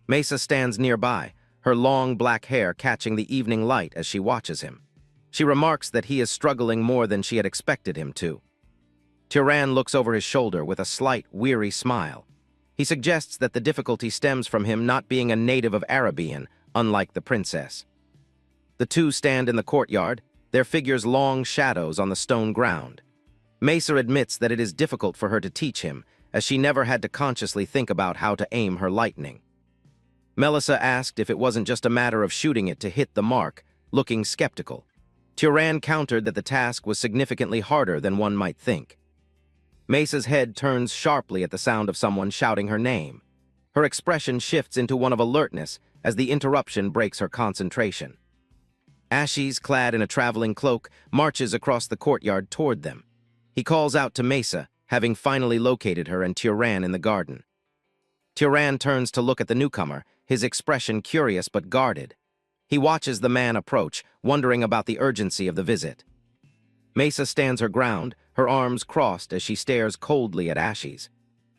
Mesa stands nearby, her long black hair catching the evening light as she watches him. She remarks that he is struggling more than she had expected him to. Turan looks over his shoulder with a slight, weary smile. He suggests that the difficulty stems from him not being a native of Arabian, unlike the princess. The two stand in the courtyard, their figures long shadows on the stone ground. Mesa admits that it is difficult for her to teach him, as she never had to consciously think about how to aim her lightning. Melissa asked if it wasn't just a matter of shooting it to hit the mark, looking skeptical. Turan countered that the task was significantly harder than one might think. Mesa's head turns sharply at the sound of someone shouting her name. Her expression shifts into one of alertness as the interruption breaks her concentration. Ashes, clad in a traveling cloak, marches across the courtyard toward them. He calls out to Mesa, having finally located her and Turan in the garden. Turan turns to look at the newcomer, his expression curious but guarded. He watches the man approach, wondering about the urgency of the visit. Mesa stands her ground, her arms crossed as she stares coldly at Ashes.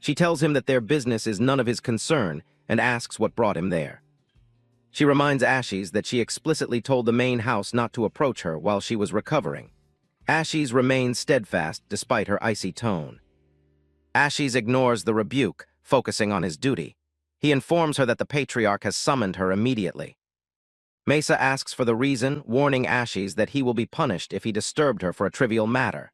She tells him that their business is none of his concern and asks what brought him there. She reminds Ashes that she explicitly told the main house not to approach her while she was recovering. Ashes remains steadfast despite her icy tone. Ashes ignores the rebuke, focusing on his duty. He informs her that the patriarch has summoned her immediately. Mesa asks for the reason, warning Ashes that he will be punished if he disturbed her for a trivial matter.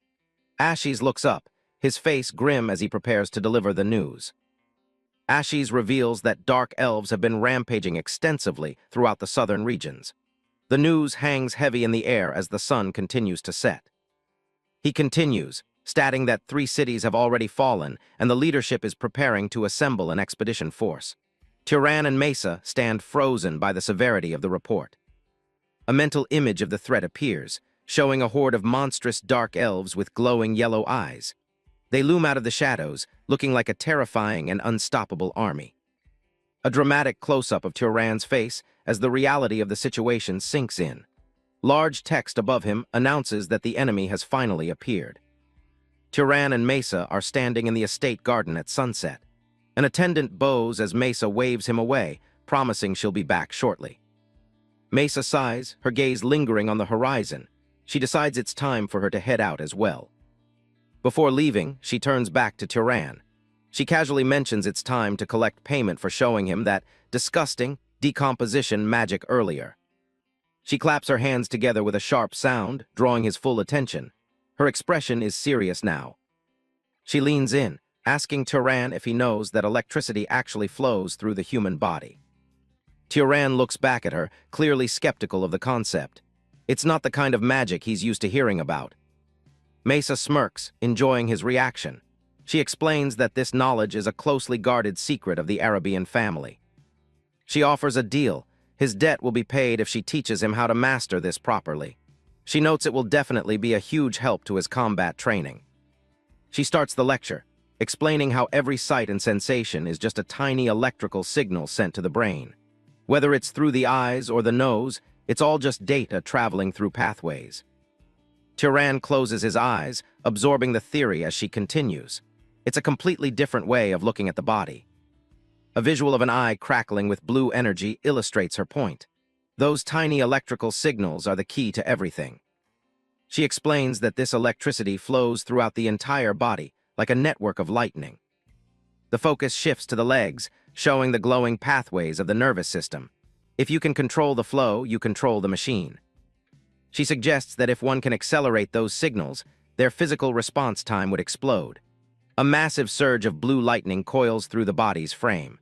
Ashes looks up, his face grim as he prepares to deliver the news. Ashes reveals that dark elves have been rampaging extensively throughout the southern regions. The news hangs heavy in the air as the sun continues to set. He continues, stating that 3 cities have already fallen and the leadership is preparing to assemble an expedition force. Turan and Mesa stand frozen by the severity of the report. A mental image of the threat appears, showing a horde of monstrous dark elves with glowing yellow eyes. They loom out of the shadows, looking like a terrifying and unstoppable army. A dramatic close-up of Turan's face as the reality of the situation sinks in. Large text above him announces that the enemy has finally appeared. Turan and Mesa are standing in the estate garden at sunset. An attendant bows as Mesa waves him away, promising she'll be back shortly. Mesa sighs, her gaze lingering on the horizon. She decides it's time for her to head out as well. Before leaving, she turns back to Turan. She casually mentions it's time to collect payment for showing him that disgusting decomposition magic earlier. She claps her hands together with a sharp sound, drawing his full attention. Her expression is serious now. She leans in, asking Turan if he knows that electricity actually flows through the human body. Turan looks back at her, clearly skeptical of the concept. It's not the kind of magic he's used to hearing about. Mesa smirks, enjoying his reaction. She explains that this knowledge is a closely guarded secret of the Arabian family. She offers a deal. His debt will be paid if she teaches him how to master this properly. She notes it will definitely be a huge help to his combat training. She starts the lecture, explaining how every sight and sensation is just a tiny electrical signal sent to the brain. Whether it's through the eyes or the nose, it's all just data traveling through pathways. Turan closes his eyes, absorbing the theory as she continues. It's a completely different way of looking at the body. A visual of an eye crackling with blue energy illustrates her point. Those tiny electrical signals are the key to everything. She explains that this electricity flows throughout the entire body, like a network of lightning. The focus shifts to the legs, showing the glowing pathways of the nervous system. If you can control the flow, you control the machine. She suggests that if one can accelerate those signals, their physical response time would explode. A massive surge of blue lightning coils through the body's frame.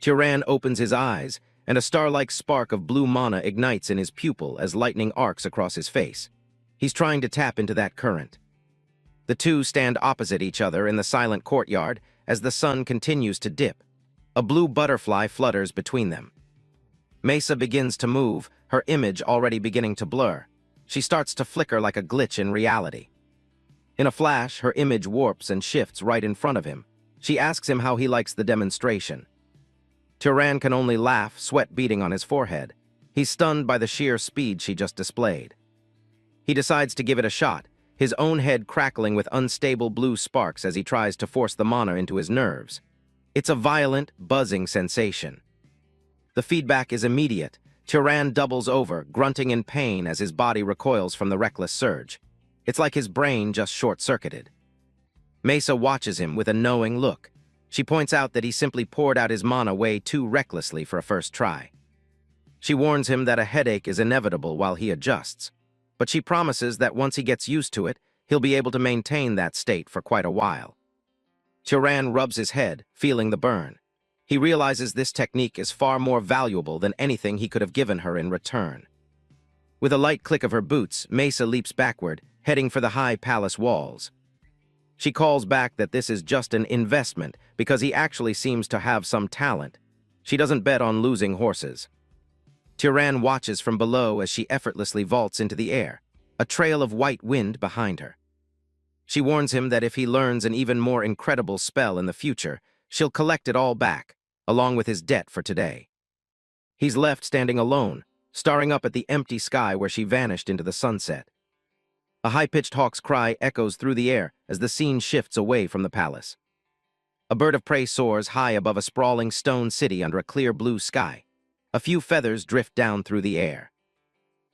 Turan opens his eyes, and a star-like spark of blue mana ignites in his pupil as lightning arcs across his face. He's trying to tap into that current. The two stand opposite each other in the silent courtyard as the sun continues to dip. A blue butterfly flutters between them. Mesa begins to move, her image already beginning to blur. She starts to flicker like a glitch in reality. In a flash, her image warps and shifts right in front of him. She asks him how he likes the demonstration. Turan can only laugh, sweat beading on his forehead. He's stunned by the sheer speed she just displayed. He decides to give it a shot, his own head crackling with unstable blue sparks as he tries to force the mana into his nerves. It's a violent, buzzing sensation. The feedback is immediate. Turan doubles over, grunting in pain as his body recoils from the reckless surge. It's like his brain just short-circuited. Mesa watches him with a knowing look. She points out that he simply poured out his mana way too recklessly for a first try. She warns him that a headache is inevitable while he adjusts, but she promises that once he gets used to it, he'll be able to maintain that state for quite a while. Turan rubs his head, feeling the burn. He realizes this technique is far more valuable than anything he could have given her in return. With a light click of her boots, Mesa leaps backward, heading for the high palace walls. She calls back that this is just an investment because he actually seems to have some talent. She doesn't bet on losing horses. Turan watches from below as she effortlessly vaults into the air, a trail of white wind behind her. She warns him that if he learns an even more incredible spell in the future, she'll collect it all back, along with his debt for today. He's left standing alone, staring up at the empty sky where she vanished into the sunset. A high-pitched hawk's cry echoes through the air as the scene shifts away from the palace. A bird of prey soars high above a sprawling stone city under a clear blue sky. A few feathers drift down through the air.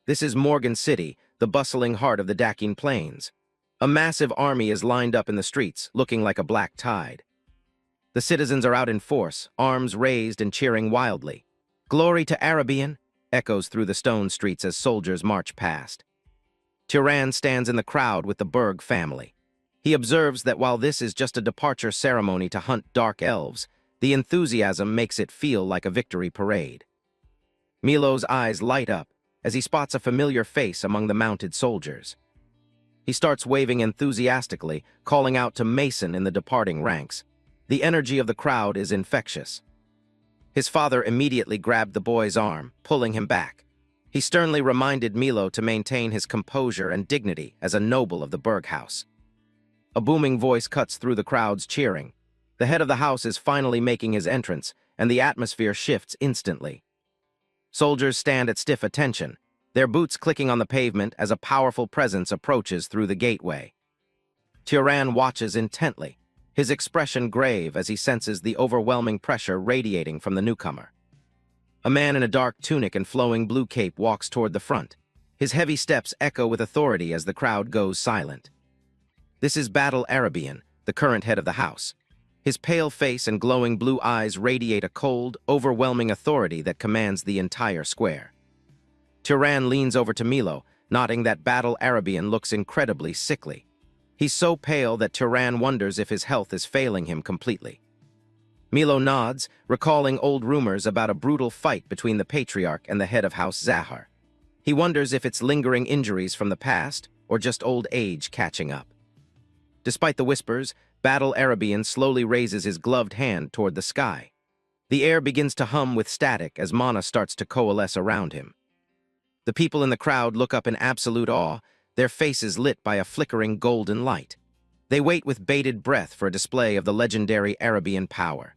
This is Morgan City, the bustling heart of the Dakin Plains. A massive army is lined up in the streets, looking like a black tide. The citizens are out in force, arms raised and cheering wildly. "Glory to Arabian!" echoes through the stone streets as soldiers march past. Turan stands in the crowd with the Berg family. He observes that while this is just a departure ceremony to hunt dark elves, the enthusiasm makes it feel like a victory parade. Milo's eyes light up as he spots a familiar face among the mounted soldiers. He starts waving enthusiastically, calling out to Mason in the departing ranks. The energy of the crowd is infectious. His father immediately grabbed the boy's arm, pulling him back. He sternly reminded Milo to maintain his composure and dignity as a noble of the Berg house. A booming voice cuts through the crowd's cheering. The head of the house is finally making his entrance, and the atmosphere shifts instantly. Soldiers stand at stiff attention, their boots clicking on the pavement as a powerful presence approaches through the gateway. Turan watches intently, his expression grave as he senses the overwhelming pressure radiating from the newcomer. A man in a dark tunic and flowing blue cape walks toward the front. His heavy steps echo with authority as the crowd goes silent. This is Battle Arabian, the current head of the house. His pale face and glowing blue eyes radiate a cold, overwhelming authority that commands the entire square. Turan leans over to Milo, noting that Battle Arabian looks incredibly sickly. He's so pale that Turan wonders if his health is failing him completely. Milo nods, recalling old rumors about a brutal fight between the patriarch and the head of House Zahar. He wonders if it's lingering injuries from the past or just old age catching up. Despite the whispers, Battle Arabian slowly raises his gloved hand toward the sky. The air begins to hum with static as mana starts to coalesce around him. The people in the crowd look up in absolute awe, their faces lit by a flickering golden light. They wait with bated breath for a display of the legendary Arabian power.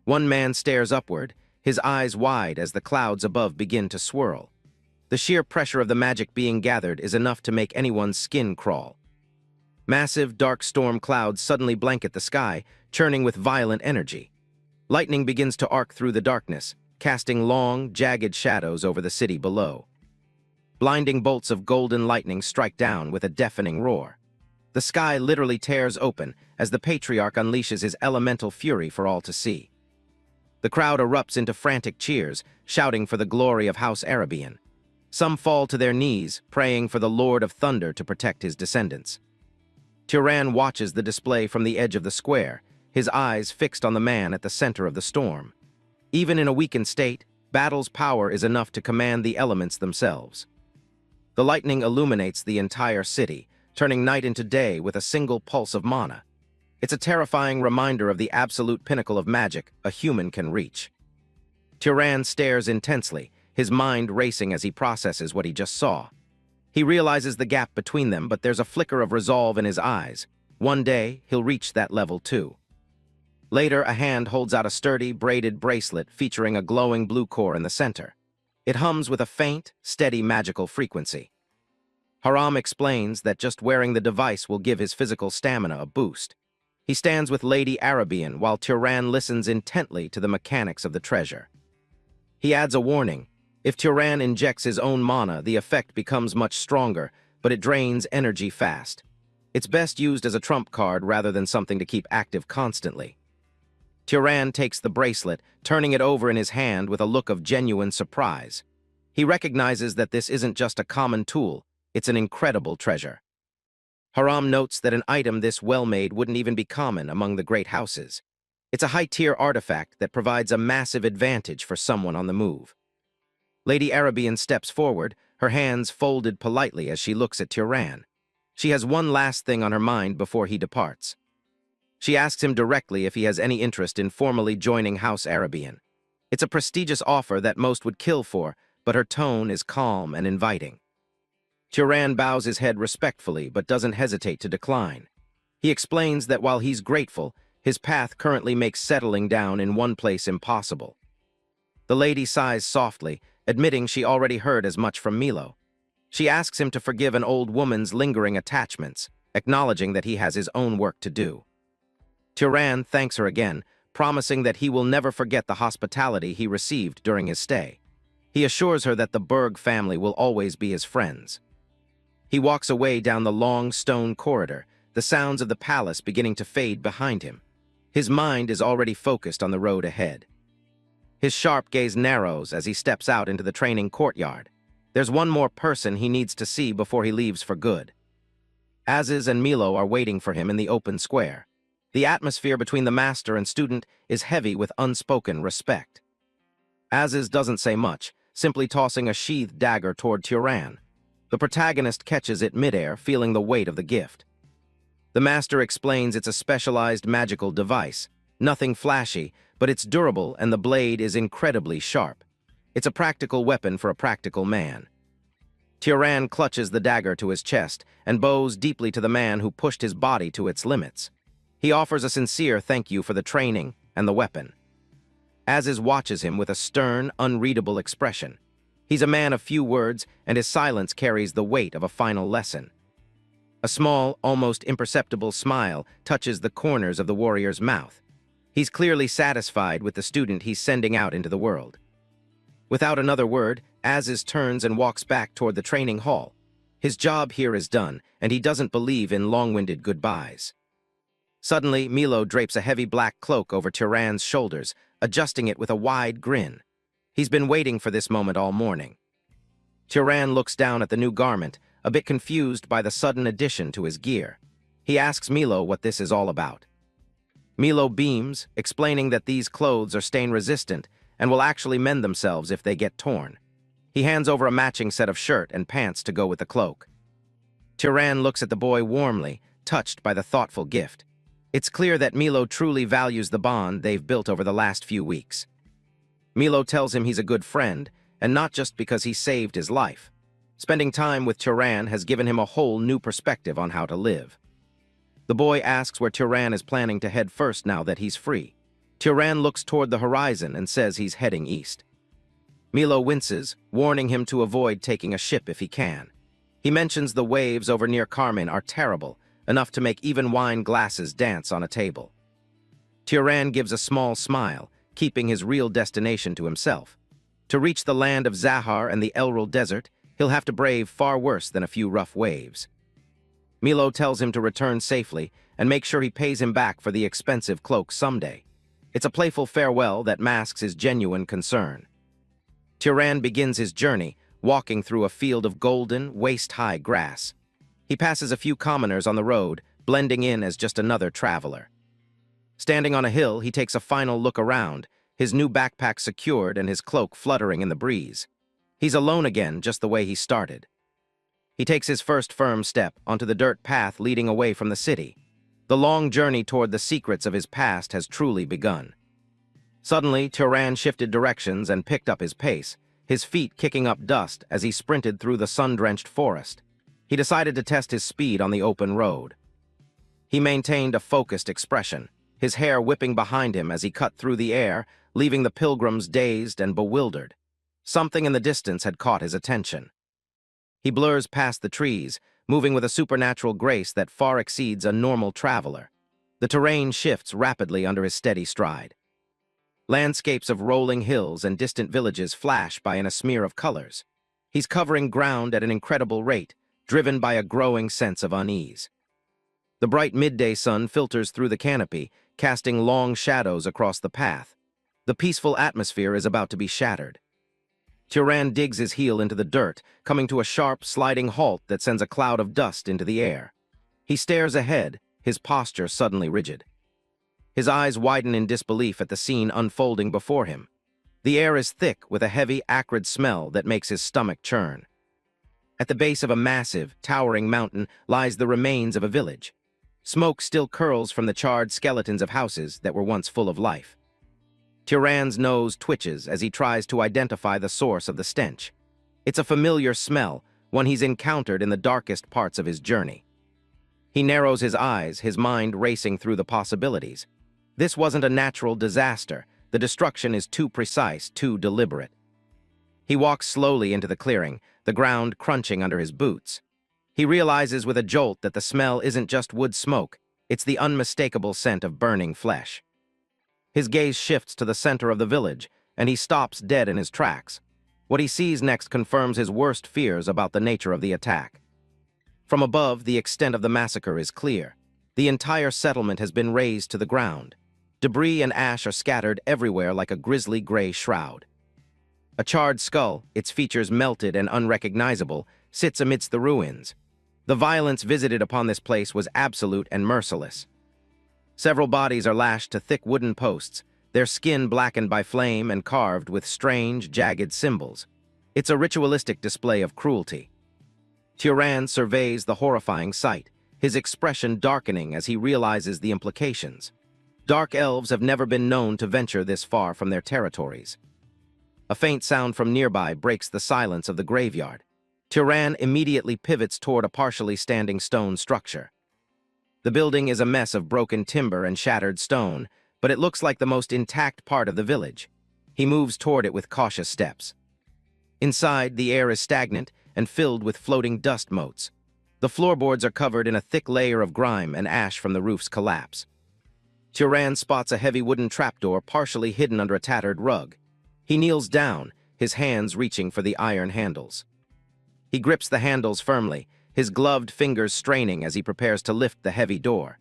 One man stares upward, his eyes wide as the clouds above begin to swirl. The sheer pressure of the magic being gathered is enough to make anyone's skin crawl. Massive, dark storm clouds suddenly blanket the sky, churning with violent energy. Lightning begins to arc through the darkness, casting long, jagged shadows over the city below. Blinding bolts of golden lightning strike down with a deafening roar. The sky literally tears open as the patriarch unleashes his elemental fury for all to see. The crowd erupts into frantic cheers, shouting for the glory of House Arabian. Some fall to their knees, praying for the Lord of Thunder to protect his descendants. Turan watches the display from the edge of the square, his eyes fixed on the man at the center of the storm. Even in a weakened state, Battle's power is enough to command the elements themselves. The lightning illuminates the entire city, turning night into day with a single pulse of mana. It's a terrifying reminder of the absolute pinnacle of magic a human can reach. Turan stares intensely, his mind racing as he processes what he just saw. He realizes the gap between them, but there's a flicker of resolve in his eyes. One day, he'll reach that level too. Later, a hand holds out a sturdy, braided bracelet featuring a glowing blue core in the center. It hums with a faint, steady magical frequency. Haram explains that just wearing the device will give his physical stamina a boost. He stands with Lady Arabian while Turan listens intently to the mechanics of the treasure. He adds a warning. If Turan injects his own mana, the effect becomes much stronger, but it drains energy fast. It's best used as a trump card rather than something to keep active constantly. Turan takes the bracelet, turning it over in his hand with a look of genuine surprise. He recognizes that this isn't just a common tool, it's an incredible treasure. Haram notes that an item this well-made wouldn't even be common among the great houses. It's a high-tier artifact that provides a massive advantage for someone on the move. Lady Arabian steps forward, her hands folded politely as she looks at Turan. She has one last thing on her mind before he departs. She asks him directly if he has any interest in formally joining House Arabian. It's a prestigious offer that most would kill for, but her tone is calm and inviting. Turan bows his head respectfully but doesn't hesitate to decline. He explains that while he's grateful, his path currently makes settling down in one place impossible. The lady sighs softly, admitting she already heard as much from Milo. She asks him to forgive an old woman's lingering attachments, acknowledging that he has his own work to do. Turan thanks her again, promising that he will never forget the hospitality he received during his stay. He assures her that the Berg family will always be his friends. He walks away down the long stone corridor, the sounds of the palace beginning to fade behind him. His mind is already focused on the road ahead. His sharp gaze narrows as he steps out into the training courtyard. There's one more person he needs to see before he leaves for good. Aziz and Milo are waiting for him in the open square. The atmosphere between the master and student is heavy with unspoken respect. Aziz doesn't say much, simply tossing a sheathed dagger toward Turan. The protagonist catches it midair, feeling the weight of the gift. The master explains it's a specialized magical device. Nothing flashy, but it's durable and the blade is incredibly sharp. It's a practical weapon for a practical man. Tyran clutches the dagger to his chest and bows deeply to the man who pushed his body to its limits. He offers a sincere thank you for the training and the weapon. Azis watches him with a stern, unreadable expression. He's a man of few words, and his silence carries the weight of a final lesson. A small, almost imperceptible smile touches the corners of the warrior's mouth. He's clearly satisfied with the student he's sending out into the world. Without another word, Azis turns and walks back toward the training hall. His job here is done, and he doesn't believe in long-winded goodbyes. Suddenly, Milo drapes a heavy black cloak over Tyran's shoulders, adjusting it with a wide grin. He's been waiting for this moment all morning. Tyran looks down at the new garment, a bit confused by the sudden addition to his gear. He asks Milo what this is all about. Milo beams, explaining that these clothes are stain-resistant and will actually mend themselves if they get torn. He hands over a matching set of shirt and pants to go with the cloak. Tyran looks at the boy warmly, touched by the thoughtful gift. It's clear that Milo truly values the bond they've built over the last few weeks. Milo tells him he's a good friend, and not just because he saved his life. Spending time with Tyran has given him a whole new perspective on how to live. The boy asks where Tyran is planning to head first now that he's free. Tyran looks toward the horizon and says he's heading east. Milo winces, warning him to avoid taking a ship if he can. He mentions the waves over near Carmen are terrible, enough to make even wine glasses dance on a table. Tyran gives a small smile, keeping his real destination to himself. To reach the land of Zahar and the Elril Desert, he'll have to brave far worse than a few rough waves. Milo tells him to return safely and make sure he pays him back for the expensive cloak someday. It's a playful farewell that masks his genuine concern. Tyran begins his journey, walking through a field of golden, waist-high grass. He passes a few commoners on the road, blending in as just another traveler. Standing on a hill, he takes a final look around, his new backpack secured and his cloak fluttering in the breeze. He's alone again, just the way he started. He takes his first firm step onto the dirt path leading away from the city. The long journey toward the secrets of his past has truly begun. Suddenly, Tyran shifted directions and picked up his pace, his feet kicking up dust as he sprinted through the sun-drenched forest. He decided to test his speed on the open road. He maintained a focused expression, his hair whipping behind him as he cut through the air, leaving the pilgrims dazed and bewildered. Something in the distance had caught his attention. He blurs past the trees, moving with a supernatural grace that far exceeds a normal traveler. The terrain shifts rapidly under his steady stride. Landscapes of rolling hills and distant villages flash by in a smear of colors. He's covering ground at an incredible rate, driven by a growing sense of unease. The bright midday sun filters through the canopy, casting long shadows across the path. The peaceful atmosphere is about to be shattered. Tyran digs his heel into the dirt, coming to a sharp, sliding halt that sends a cloud of dust into the air. He stares ahead, his posture suddenly rigid. His eyes widen in disbelief at the scene unfolding before him. The air is thick with a heavy, acrid smell that makes his stomach churn. At the base of a massive, towering mountain lies the remains of a village. Smoke still curls from the charred skeletons of houses that were once full of life. Tyran's nose twitches as he tries to identify the source of the stench. It's a familiar smell, one he's encountered in the darkest parts of his journey. He narrows his eyes, his mind racing through the possibilities. This wasn't a natural disaster. The destruction is too precise, too deliberate. He walks slowly into the clearing, the ground crunching under his boots. He realizes with a jolt that the smell isn't just wood smoke, it's the unmistakable scent of burning flesh. His gaze shifts to the center of the village, and he stops dead in his tracks. What he sees next confirms his worst fears about the nature of the attack. From above, the extent of the massacre is clear. The entire settlement has been razed to the ground. Debris and ash are scattered everywhere like a grisly gray shroud. A charred skull, its features melted and unrecognizable, sits amidst the ruins. The violence visited upon this place was absolute and merciless. Several bodies are lashed to thick wooden posts, their skin blackened by flame and carved with strange, jagged symbols. It's a ritualistic display of cruelty. Tyran surveys the horrifying sight, his expression darkening as he realizes the implications. Dark elves have never been known to venture this far from their territories. A faint sound from nearby breaks the silence of the graveyard. Tyran immediately pivots toward a partially standing stone structure. The building is a mess of broken timber and shattered stone, but it looks like the most intact part of the village. He moves toward it with cautious steps. Inside, the air is stagnant and filled with floating dust motes. The floorboards are covered in a thick layer of grime and ash from the roof's collapse. Tyran spots a heavy wooden trapdoor partially hidden under a tattered rug. He kneels down, his hands reaching for the iron handles. He grips the handles firmly, his gloved fingers straining as he prepares to lift the heavy door.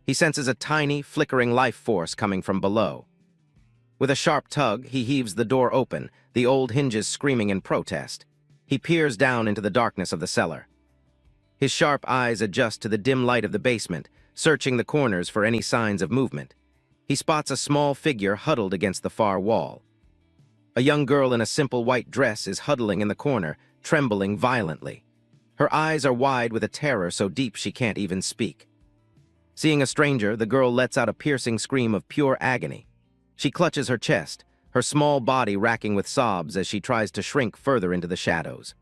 He senses a tiny, flickering life force coming from below. With a sharp tug, he heaves the door open, the old hinges screaming in protest. He peers down into the darkness of the cellar. His sharp eyes adjust to the dim light of the basement, searching the corners for any signs of movement. He spots a small figure huddled against the far wall. A young girl in a simple white dress is huddling in the corner, trembling violently. Her eyes are wide with a terror so deep she can't even speak. Seeing a stranger, the girl lets out a piercing scream of pure agony. She clutches her chest, her small body racking with sobs as she tries to shrink further into the shadows.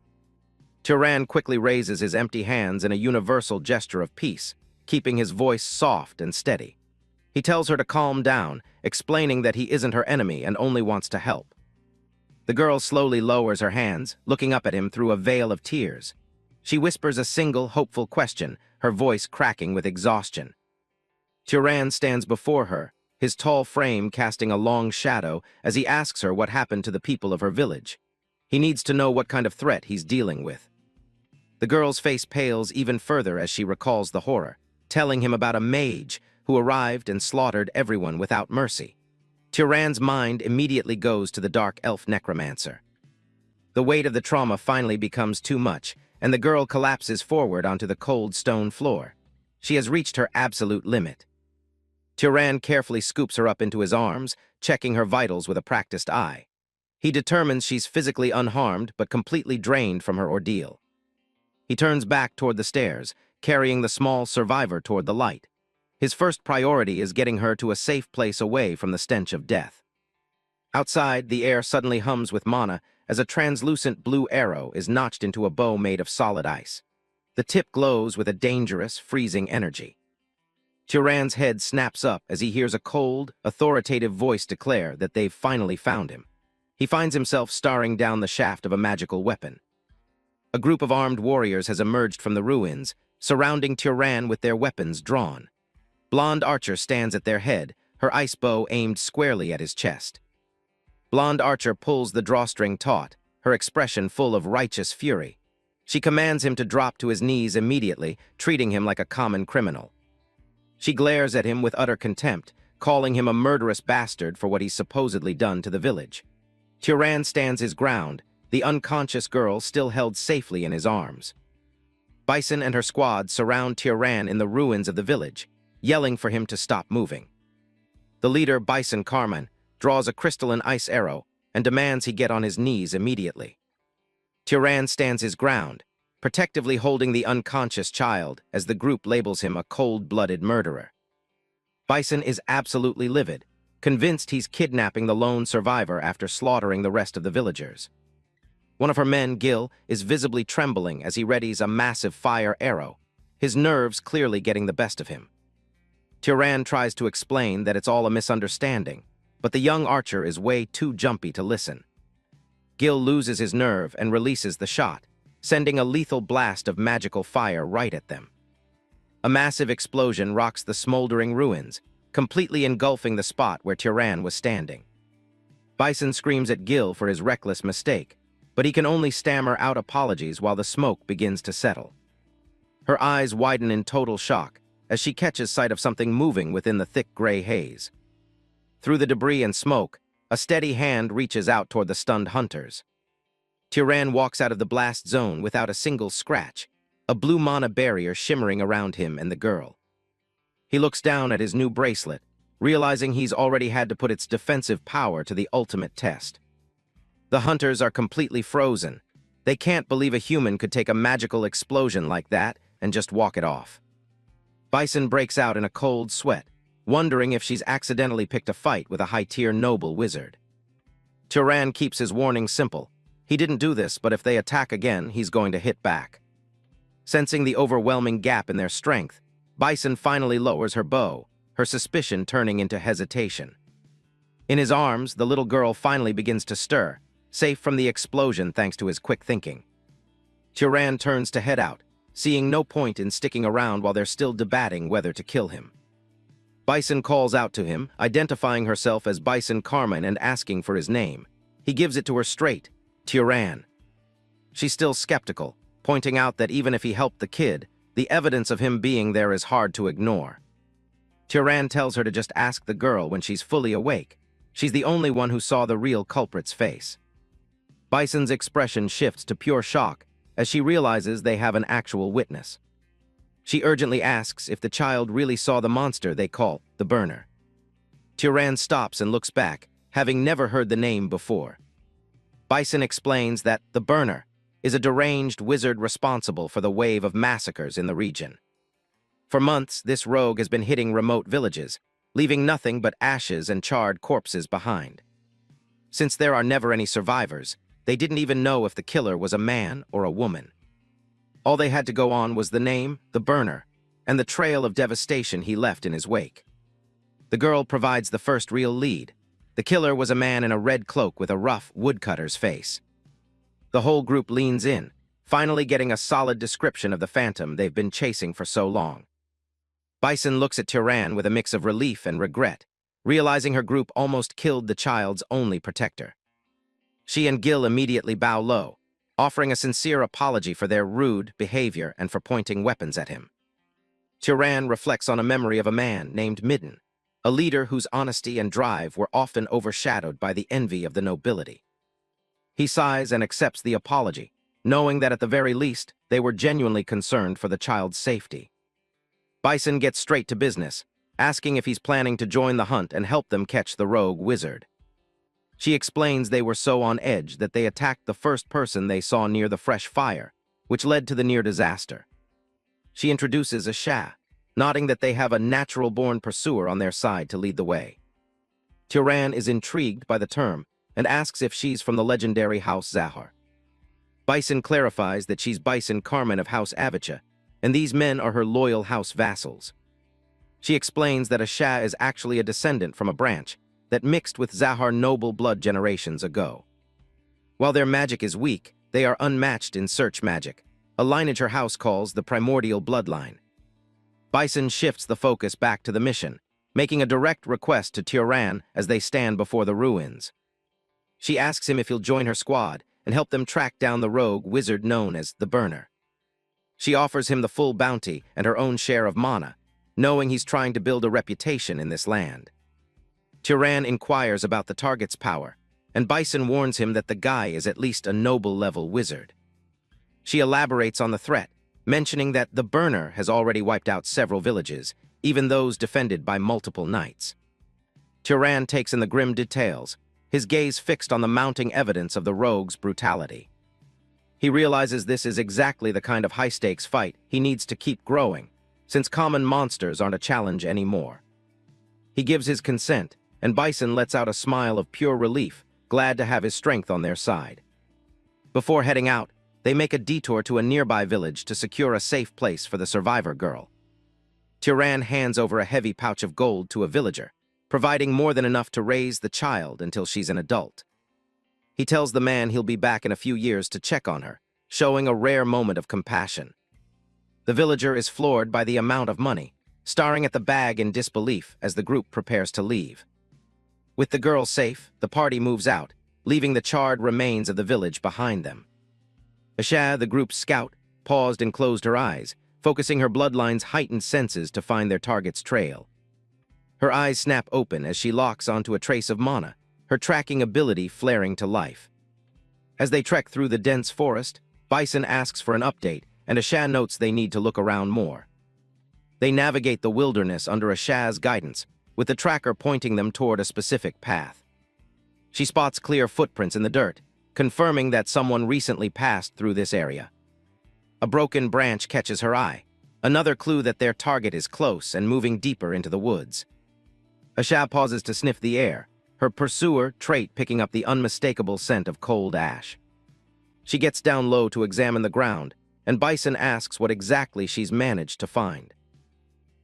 Tyran quickly raises his empty hands in a universal gesture of peace, keeping his voice soft and steady. He tells her to calm down, explaining that he isn't her enemy and only wants to help. The girl slowly lowers her hands, looking up at him through a veil of tears. She whispers a single, hopeful question, her voice cracking with exhaustion. Tyran stands before her, his tall frame casting a long shadow as he asks her what happened to the people of her village. He needs to know what kind of threat he's dealing with. The girl's face pales even further as she recalls the horror, telling him about a mage who arrived and slaughtered everyone without mercy. Tyran's mind immediately goes to the dark elf necromancer. The weight of the trauma finally becomes too much, and the girl collapses forward onto the cold stone floor. She has reached her absolute limit. Tyran carefully scoops her up into his arms, checking her vitals with a practiced eye. He determines she's physically unharmed but completely drained from her ordeal. He turns back toward the stairs, carrying the small survivor toward the light. His first priority is getting her to a safe place away from the stench of death. Outside, the air suddenly hums with mana as a translucent blue arrow is notched into a bow made of solid ice. The tip glows with a dangerous, freezing energy. Tyran's head snaps up as he hears a cold, authoritative voice declare that they've finally found him. He finds himself staring down the shaft of a magical weapon. A group of armed warriors has emerged from the ruins, surrounding Tyran with their weapons drawn. Blonde Archer stands at their head, her ice bow aimed squarely at his chest. Blonde Archer pulls the drawstring taut, her expression full of righteous fury. She commands him to drop to his knees immediately, treating him like a common criminal. She glares at him with utter contempt, calling him a murderous bastard for what he's supposedly done to the village. Tyran stands his ground, the unconscious girl still held safely in his arms. Bison and her squad surround Tyran in the ruins of the village, yelling for him to stop moving. The leader, Bison Carmen, draws a crystalline ice arrow and demands he get on his knees immediately. Tyran stands his ground, protectively holding the unconscious child as the group labels him a cold-blooded murderer. Bison is absolutely livid, convinced he's kidnapping the lone survivor after slaughtering the rest of the villagers. One of her men, Gil, is visibly trembling as he readies a massive fire arrow, his nerves clearly getting the best of him. Tyran tries to explain that it's all a misunderstanding, but the young archer is way too jumpy to listen. Gil loses his nerve and releases the shot, sending a lethal blast of magical fire right at them. A massive explosion rocks the smoldering ruins, completely engulfing the spot where Tyran was standing. Bison screams at Gil for his reckless mistake, but he can only stammer out apologies while the smoke begins to settle. Her eyes widen in total shock as she catches sight of something moving within the thick gray haze. Through the debris and smoke, a steady hand reaches out toward the stunned hunters. Tyran walks out of the blast zone without a single scratch, a blue mana barrier shimmering around him and the girl. He looks down at his new bracelet, realizing he's already had to put its defensive power to the ultimate test. The hunters are completely frozen, They can't believe a human could take a magical explosion like that and just walk it off. Bison breaks out in a cold sweat, wondering if she's accidentally picked a fight with a high-tier noble wizard. Turan keeps his warning simple. He didn't do this, but if they attack again, he's going to hit back. Sensing the overwhelming gap in their strength, Bison finally lowers her bow, her suspicion turning into hesitation. In his arms, the little girl finally begins to stir, safe from the explosion thanks to his quick thinking. Turan turns to head out, seeing no point in sticking around while they're still debating whether to kill him. Bison calls out to him, identifying herself as Bison Carmen and asking for his name. He gives it to her straight, Turan. She's still skeptical, pointing out that even if he helped the kid, the evidence of him being there is hard to ignore. Turan tells her to just ask the girl when she's fully awake. She's the only one who saw the real culprit's face. Bison's expression shifts to pure shock as she realizes they have an actual witness. She urgently asks if the child really saw the monster they call the Burner. Turan stops and looks back, having never heard the name before. Bison explains that the Burner is a deranged wizard responsible for the wave of massacres in the region. For months, this rogue has been hitting remote villages, leaving nothing but ashes and charred corpses behind. Since there are never any survivors, they didn't even know if the killer was a man or a woman. All they had to go on was the name, the Burner, and the trail of devastation he left in his wake. The girl provides the first real lead. The killer was a man in a red cloak with a rough woodcutter's face. The whole group leans in, finally getting a solid description of the phantom they've been chasing for so long. Bison looks at Turan with a mix of relief and regret, realizing her group almost killed the child's only protector. She and Gil immediately bow low, offering a sincere apology for their rude behavior and for pointing weapons at him. Turan reflects on a memory of a man named Midden, a leader whose honesty and drive were often overshadowed by the envy of the nobility. He sighs and accepts the apology, knowing that at the very least, they were genuinely concerned for the child's safety. Bison gets straight to business, asking if he's planning to join the hunt and help them catch the rogue wizard. She explains they were so on edge that they attacked the first person they saw near the fresh fire, which led to the near disaster. She introduces a Sha, nodding that they have a natural-born pursuer on their side to lead the way. Turan is intrigued by the term and asks if she's from the legendary House Zahar. Bison clarifies that she's Bison Carmen of House Avicha, and these men are her loyal house vassals. She explains that a Sha is actually a descendant from a branch that mixed with Zahar noble blood generations ago. While their magic is weak, they are unmatched in search magic, a lineage her house calls the primordial bloodline. Bison shifts the focus back to the mission, making a direct request to Turan as they stand before the ruins. She asks him if he'll join her squad and help them track down the rogue wizard known as the Burner. She offers him the full bounty and her own share of mana, knowing he's trying to build a reputation in this land. Turan inquires about the target's power, and Bison warns him that the guy is at least a noble-level wizard. She elaborates on the threat, mentioning that the Burner has already wiped out several villages, even those defended by multiple knights. Turan takes in the grim details, his gaze fixed on the mounting evidence of the rogue's brutality. He realizes this is exactly the kind of high-stakes fight he needs to keep growing, since common monsters aren't a challenge anymore. He gives his consent, and Bison lets out a smile of pure relief, glad to have his strength on their side. Before heading out, they make a detour to a nearby village to secure a safe place for the survivor girl. Turan hands over a heavy pouch of gold to a villager, providing more than enough to raise the child until she's an adult. He tells the man he'll be back in a few years to check on her, showing a rare moment of compassion. The villager is floored by the amount of money, staring at the bag in disbelief as the group prepares to leave. With the girl safe, the party moves out, leaving the charred remains of the village behind them. Asha, the group's scout, paused and closed her eyes, focusing her bloodline's heightened senses to find their target's trail. Her eyes snap open as she locks onto a trace of mana, her tracking ability flaring to life. As they trek through the dense forest, Bison asks for an update, and Asha notes they need to look around more. They navigate the wilderness under Asha's guidance, with the tracker pointing them toward a specific path. She spots clear footprints in the dirt, confirming that someone recently passed through this area. A broken branch catches her eye, another clue that their target is close and moving deeper into the woods. Asha pauses to sniff the air, her pursuer trait picking up the unmistakable scent of cold ash. She gets down low to examine the ground, and Bison asks what exactly she's managed to find.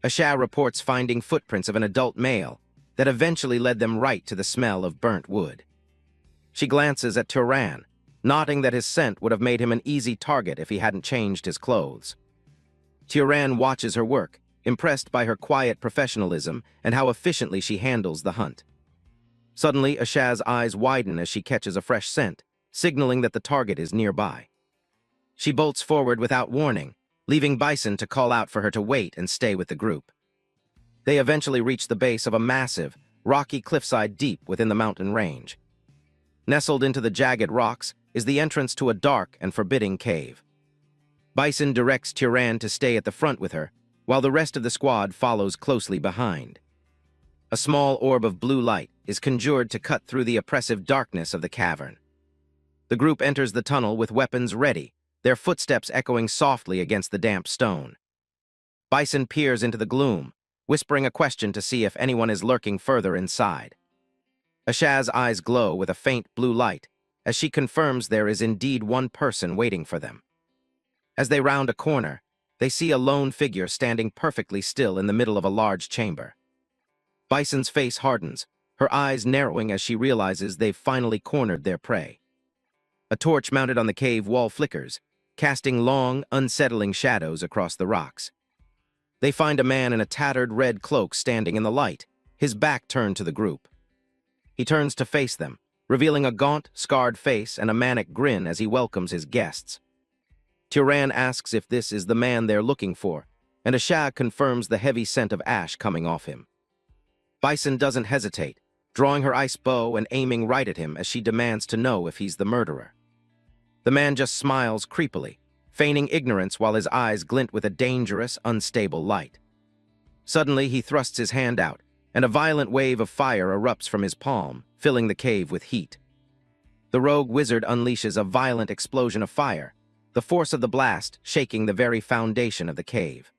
Asha reports finding footprints of an adult male that eventually led them right to the smell of burnt wood. She glances at Turan, nodding that his scent would have made him an easy target if he hadn't changed his clothes. Turan watches her work, impressed by her quiet professionalism and how efficiently she handles the hunt. Suddenly, Asha's eyes widen as she catches a fresh scent, signaling that the target is nearby. She bolts forward without warning, leaving Bison to call out for her to wait and stay with the group. They eventually reach the base of a massive, rocky cliffside deep within the mountain range. Nestled into the jagged rocks is the entrance to a dark and forbidding cave. Bison directs Turan to stay at the front with her, while the rest of the squad follows closely behind. A small orb of blue light is conjured to cut through the oppressive darkness of the cavern. The group enters the tunnel with weapons ready, their footsteps echoing softly against the damp stone. Bison peers into the gloom, whispering a question to see if anyone is lurking further inside. Asha's eyes glow with a faint blue light as she confirms there is indeed one person waiting for them. As they round a corner, they see a lone figure standing perfectly still in the middle of a large chamber. Bison's face hardens, her eyes narrowing as she realizes they've finally cornered their prey. A torch mounted on the cave wall flickers, casting long, unsettling shadows across the rocks. They find a man in a tattered red cloak standing in the light, his back turned to the group. He turns to face them, revealing a gaunt, scarred face and a manic grin as he welcomes his guests. Turan asks if this is the man they're looking for, and Asha confirms the heavy scent of ash coming off him. Bison doesn't hesitate, drawing her ice bow and aiming right at him as she demands to know if he's the murderer. The man just smiles creepily, feigning ignorance while his eyes glint with a dangerous, unstable light. Suddenly, he thrusts his hand out, and a violent wave of fire erupts from his palm, filling the cave with heat. The rogue wizard unleashes a violent explosion of fire, the force of the blast shaking the very foundation of the cave.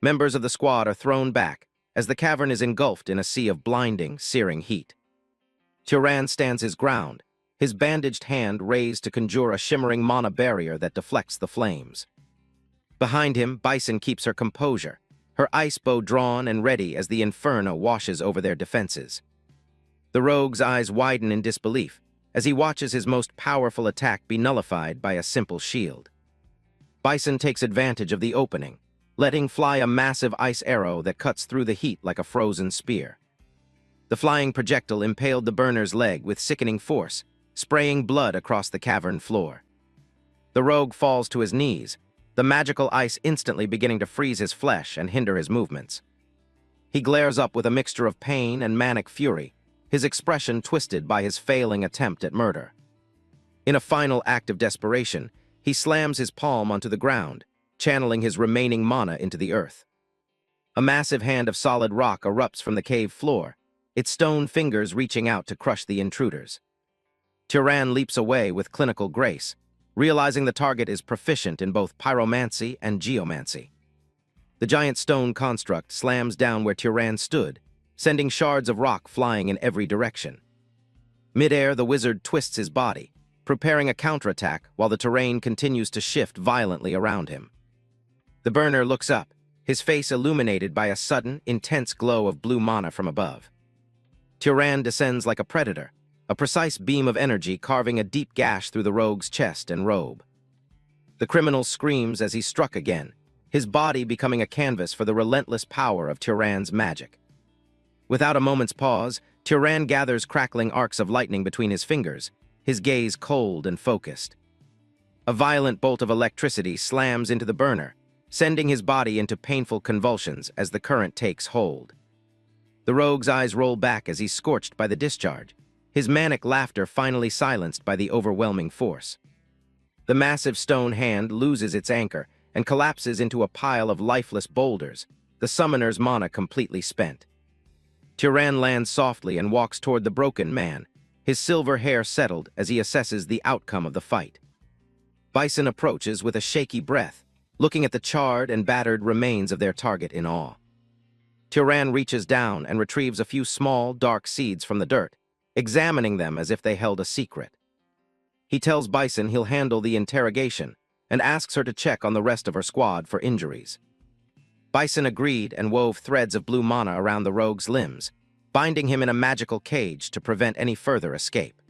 Members of the squad are thrown back, as the cavern is engulfed in a sea of blinding, searing heat. Turan stands his ground, his bandaged hand raised to conjure a shimmering mana barrier that deflects the flames. Behind him, Bison keeps her composure, her ice bow drawn and ready as the inferno washes over their defenses. The rogue's eyes widen in disbelief as he watches his most powerful attack be nullified by a simple shield. Bison takes advantage of the opening, letting fly a massive ice arrow that cuts through the heat like a frozen spear. The flying projectile impaled the burner's leg with sickening force, spraying blood across the cavern floor. The rogue falls to his knees, the magical ice instantly beginning to freeze his flesh and hinder his movements. He glares up with a mixture of pain and manic fury, his expression twisted by his failing attempt at murder. In a final act of desperation, he slams his palm onto the ground, channeling his remaining mana into the earth. A massive hand of solid rock erupts from the cave floor, its stone fingers reaching out to crush the intruders. Turan leaps away with clinical grace, realizing the target is proficient in both pyromancy and geomancy. The giant stone construct slams down where Turan stood, sending shards of rock flying in every direction. Mid-air, the wizard twists his body, preparing a counterattack while the terrain continues to shift violently around him. The burner looks up, his face illuminated by a sudden, intense glow of blue mana from above. Turan descends like a predator, a precise beam of energy carving a deep gash through the rogue's chest and robe. The criminal screams as he struck again, his body becoming a canvas for the relentless power of Turan's magic. Without a moment's pause, Turan gathers crackling arcs of lightning between his fingers, his gaze cold and focused. A violent bolt of electricity slams into the burner, sending his body into painful convulsions as the current takes hold. The rogue's eyes roll back as he's scorched by the discharge, his manic laughter finally silenced by the overwhelming force. The massive stone hand loses its anchor and collapses into a pile of lifeless boulders, the summoner's mana completely spent. Turan lands softly and walks toward the broken man, his silver hair settled as he assesses the outcome of the fight. Bison approaches with a shaky breath, looking at the charred and battered remains of their target in awe. Tyran reaches down and retrieves a few small, dark seeds from the dirt, examining them as if they held a secret. He tells Bison he'll handle the interrogation and asks her to check on the rest of her squad for injuries. Bison agreed and wove threads of blue mana around the rogue's limbs, binding him in a magical cage to prevent any further escape.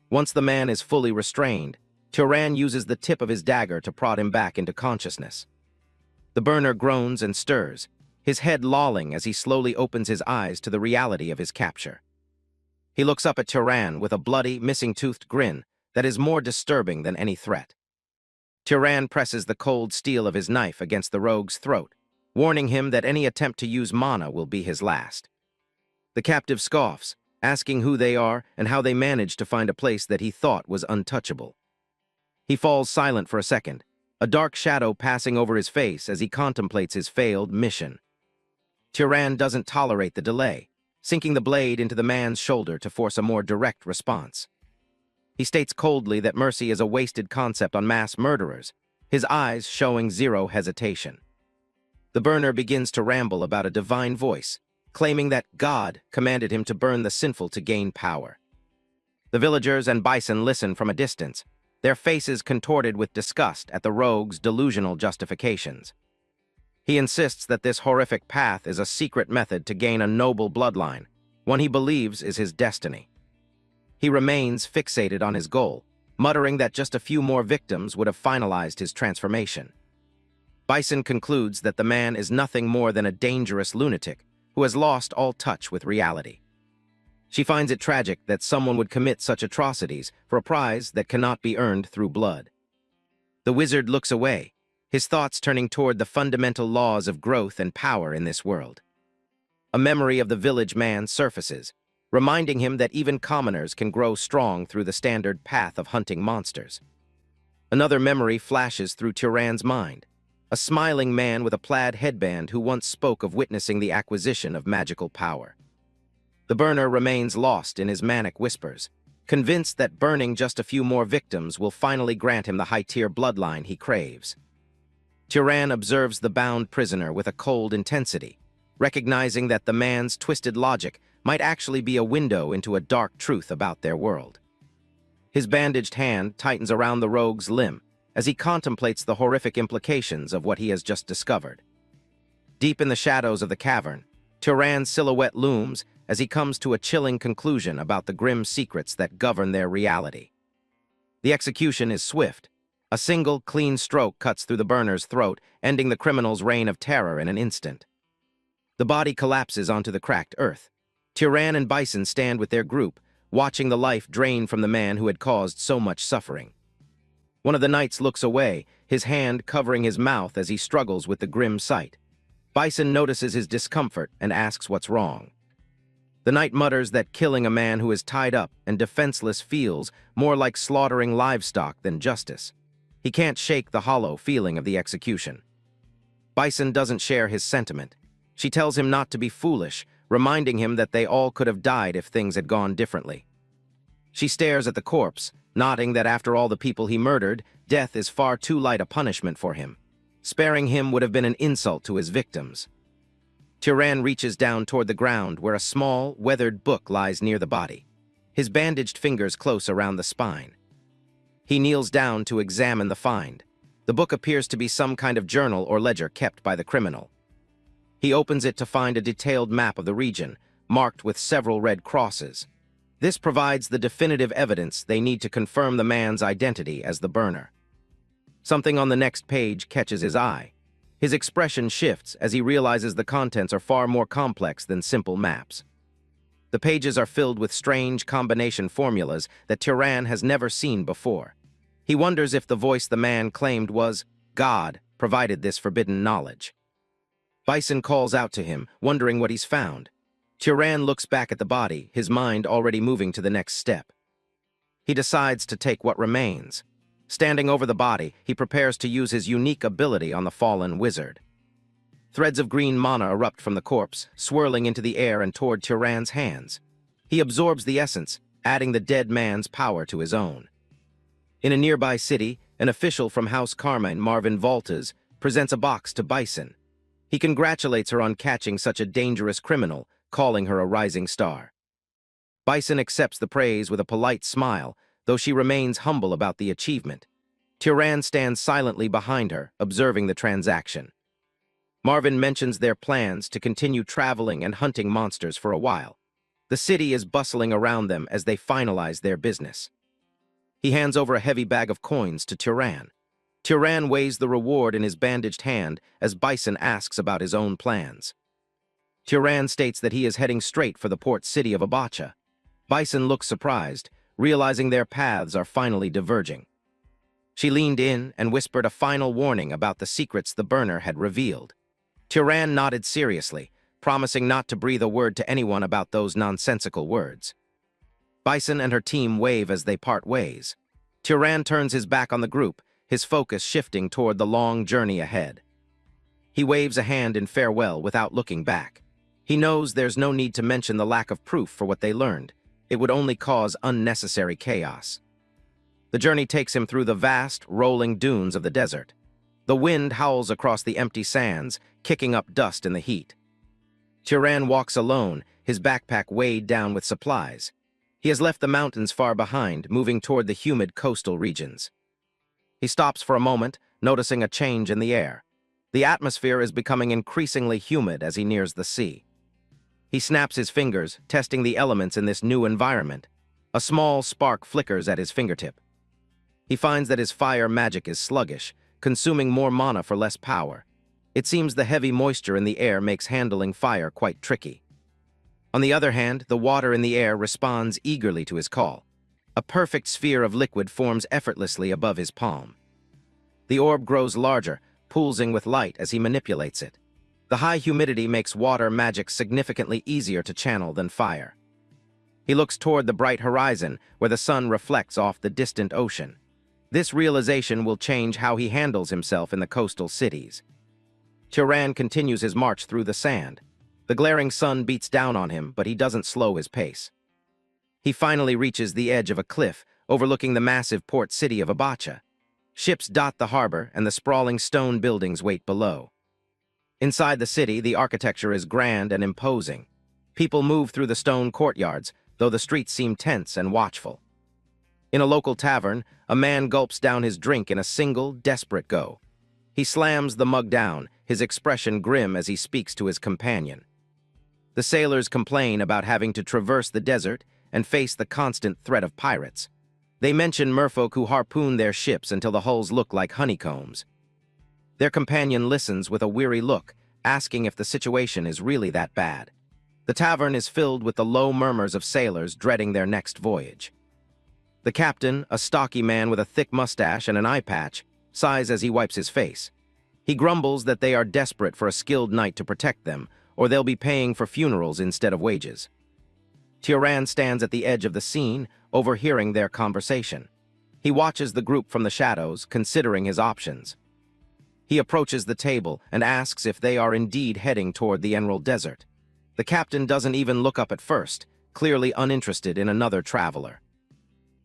Once the man is fully restrained, Tyran uses the tip of his dagger to prod him back into consciousness. The burner groans and stirs, his head lolling as he slowly opens his eyes to the reality of his capture. He looks up at Tyran with a bloody, missing-toothed grin that is more disturbing than any threat. Tyran presses the cold steel of his knife against the rogue's throat, warning him that any attempt to use mana will be his last. The captive scoffs, asking who they are and how they managed to find a place that he thought was untouchable. He falls silent for a second, a dark shadow passing over his face as he contemplates his failed mission. Tyran doesn't tolerate the delay, sinking the blade into the man's shoulder to force a more direct response. He states coldly that mercy is a wasted concept on mass murderers, his eyes showing zero hesitation. The burner begins to ramble about a divine voice, claiming that God commanded him to burn the sinful to gain power. The villagers and Bison listen from a distance, their faces contorted with disgust at the rogue's delusional justifications. He insists that this horrific path is a secret method to gain a noble bloodline, one he believes is his destiny. He remains fixated on his goal, muttering that just a few more victims would have finalized his transformation. Bison concludes that the man is nothing more than a dangerous lunatic who has lost all touch with reality. She finds it tragic that someone would commit such atrocities for a prize that cannot be earned through blood. The wizard looks away, his thoughts turning toward the fundamental laws of growth and power in this world. A memory of the village man surfaces, reminding him that even commoners can grow strong through the standard path of hunting monsters. Another memory flashes through Tyran's mind, a smiling man with a plaid headband who once spoke of witnessing the acquisition of magical power. The burner remains lost in his manic whispers, convinced that burning just a few more victims will finally grant him the high-tier bloodline he craves. Tyran observes the bound prisoner with a cold intensity, recognizing that the man's twisted logic might actually be a window into a dark truth about their world. His bandaged hand tightens around the rogue's limb as he contemplates the horrific implications of what he has just discovered. Deep in the shadows of the cavern, Tyran's silhouette looms as he comes to a chilling conclusion about the grim secrets that govern their reality. The execution is swift. A single, clean stroke cuts through the burner's throat, ending the criminal's reign of terror in an instant. The body collapses onto the cracked earth. Tyran and Bison stand with their group, watching the life drain from the man who had caused so much suffering. One of the knights looks away, his hand covering his mouth as he struggles with the grim sight. Bison notices his discomfort and asks what's wrong. The knight mutters that killing a man who is tied up and defenseless feels more like slaughtering livestock than justice. He can't shake the hollow feeling of the execution. Bison doesn't share his sentiment. She tells him not to be foolish, reminding him that they all could have died if things had gone differently. She stares at the corpse, nodding that after all the people he murdered, death is far too light a punishment for him. Sparing him would have been an insult to his victims. Tyran reaches down toward the ground where a small, weathered book lies near the body, his bandaged fingers close around the spine. He kneels down to examine the find. The book appears to be some kind of journal or ledger kept by the criminal. He opens it to find a detailed map of the region, marked with several red crosses. This provides the definitive evidence they need to confirm the man's identity as the burner. Something on the next page catches his eye. His expression shifts as he realizes the contents are far more complex than simple maps. The pages are filled with strange combination formulas that Tyran has never seen before. He wonders if the voice the man claimed was God provided this forbidden knowledge. Bison calls out to him, wondering what he's found. Tyran looks back at the body, his mind already moving to the next step. He decides to take what remains. Standing over the body, he prepares to use his unique ability on the fallen wizard. Threads of green mana erupt from the corpse, swirling into the air and toward Tyran's hands. He absorbs the essence, adding the dead man's power to his own. In a nearby city, an official from House Carmine, Marvin Voltas, presents a box to Bison. He congratulates her on catching such a dangerous criminal, calling her a rising star. Bison accepts the praise with a polite smile, though she remains humble about the achievement. Tyran stands silently behind her, observing the transaction. Marvin mentions their plans to continue traveling and hunting monsters for a while. The city is bustling around them as they finalize their business. He hands over a heavy bag of coins to Tyran. Tyran weighs the reward in his bandaged hand as Bison asks about his own plans. Tyran states that he is heading straight for the port city of Abacha. Bison looks surprised, realizing their paths are finally diverging. She leaned in and whispered a final warning about the secrets the burner had revealed. Tyran nodded seriously, promising not to breathe a word to anyone about those nonsensical words. Bison and her team wave as they part ways. Tyran turns his back on the group, his focus shifting toward the long journey ahead. He waves a hand in farewell without looking back. He knows there's no need to mention the lack of proof for what they learned. It would only cause unnecessary chaos. The journey takes him through the vast, rolling dunes of the desert. The wind howls across the empty sands, kicking up dust in the heat. Tyran walks alone, his backpack weighed down with supplies. He has left the mountains far behind, moving toward the humid coastal regions. He stops for a moment, noticing a change in the air. The atmosphere is becoming increasingly humid as he nears the sea. He snaps his fingers, testing the elements in this new environment. A small spark flickers at his fingertip. He finds that his fire magic is sluggish, consuming more mana for less power. It seems the heavy moisture in the air makes handling fire quite tricky. On the other hand, the water in the air responds eagerly to his call. A perfect sphere of liquid forms effortlessly above his palm. The orb grows larger, pulsing with light as he manipulates it. The high humidity makes water magic significantly easier to channel than fire. He looks toward the bright horizon, where the sun reflects off the distant ocean. This realization will change how he handles himself in the coastal cities. Tyran continues his march through the sand. The glaring sun beats down on him, but he doesn't slow his pace. He finally reaches the edge of a cliff, overlooking the massive port city of Abacha. Ships dot the harbor, and the sprawling stone buildings wait below. Inside the city, the architecture is grand and imposing. People move through the stone courtyards, though the streets seem tense and watchful. In a local tavern, a man gulps down his drink in a single, desperate go. He slams the mug down, his expression grim as he speaks to his companion. The sailors complain about having to traverse the desert and face the constant threat of pirates. They mention merfolk who harpoon their ships until the hulls look like honeycombs. Their companion listens with a weary look, asking if the situation is really that bad. The tavern is filled with the low murmurs of sailors dreading their next voyage. The captain, a stocky man with a thick mustache and an eye patch, sighs as he wipes his face. He grumbles that they are desperate for a skilled knight to protect them, or they'll be paying for funerals instead of wages. Tyran stands at the edge of the scene, overhearing their conversation. He watches the group from the shadows, considering his options. He approaches the table and asks if they are indeed heading toward the Emerald Desert. The captain doesn't even look up at first, clearly uninterested in another traveler.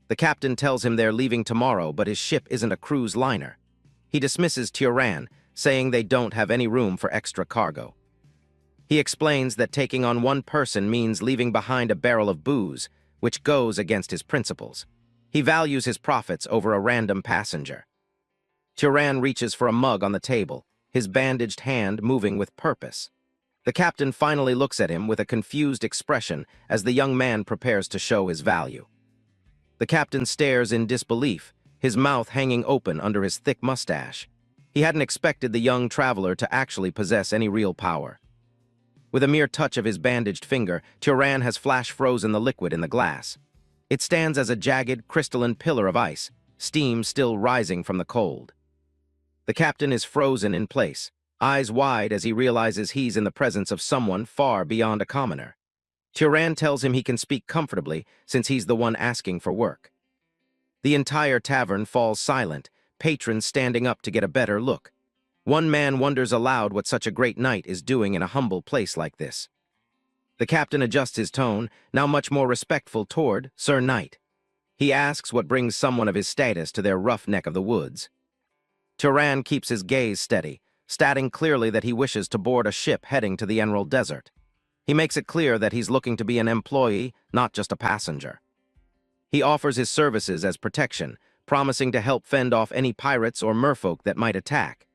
The captain tells him they're leaving tomorrow, but his ship isn't a cruise liner. He dismisses Tyran, saying they don't have any room for extra cargo. He explains that taking on one person means leaving behind a barrel of booze, which goes against his principles. He values his profits over a random passenger. Tyran reaches for a mug on the table, his bandaged hand moving with purpose. The captain finally looks at him with a confused expression as the young man prepares to show his value. The captain stares in disbelief, his mouth hanging open under his thick mustache. He hadn't expected the young traveler to actually possess any real power. With a mere touch of his bandaged finger, Tyran has flash-frozen the liquid in the glass. It stands as a jagged, crystalline pillar of ice, steam still rising from the cold. The captain is frozen in place, eyes wide as he realizes he's in the presence of someone far beyond a commoner. Tyran tells him he can speak comfortably since he's the one asking for work. The entire tavern falls silent, patrons standing up to get a better look. One man wonders aloud what such a great knight is doing in a humble place like this. The captain adjusts his tone, now much more respectful toward Sir Knight. He asks what brings someone of his status to their rough neck of the woods. Turan keeps his gaze steady, stating clearly that he wishes to board a ship heading to the Emerald Desert. He makes it clear that he's looking to be an employee, not just a passenger. He offers his services as protection, promising to help fend off any pirates or merfolk that might attack.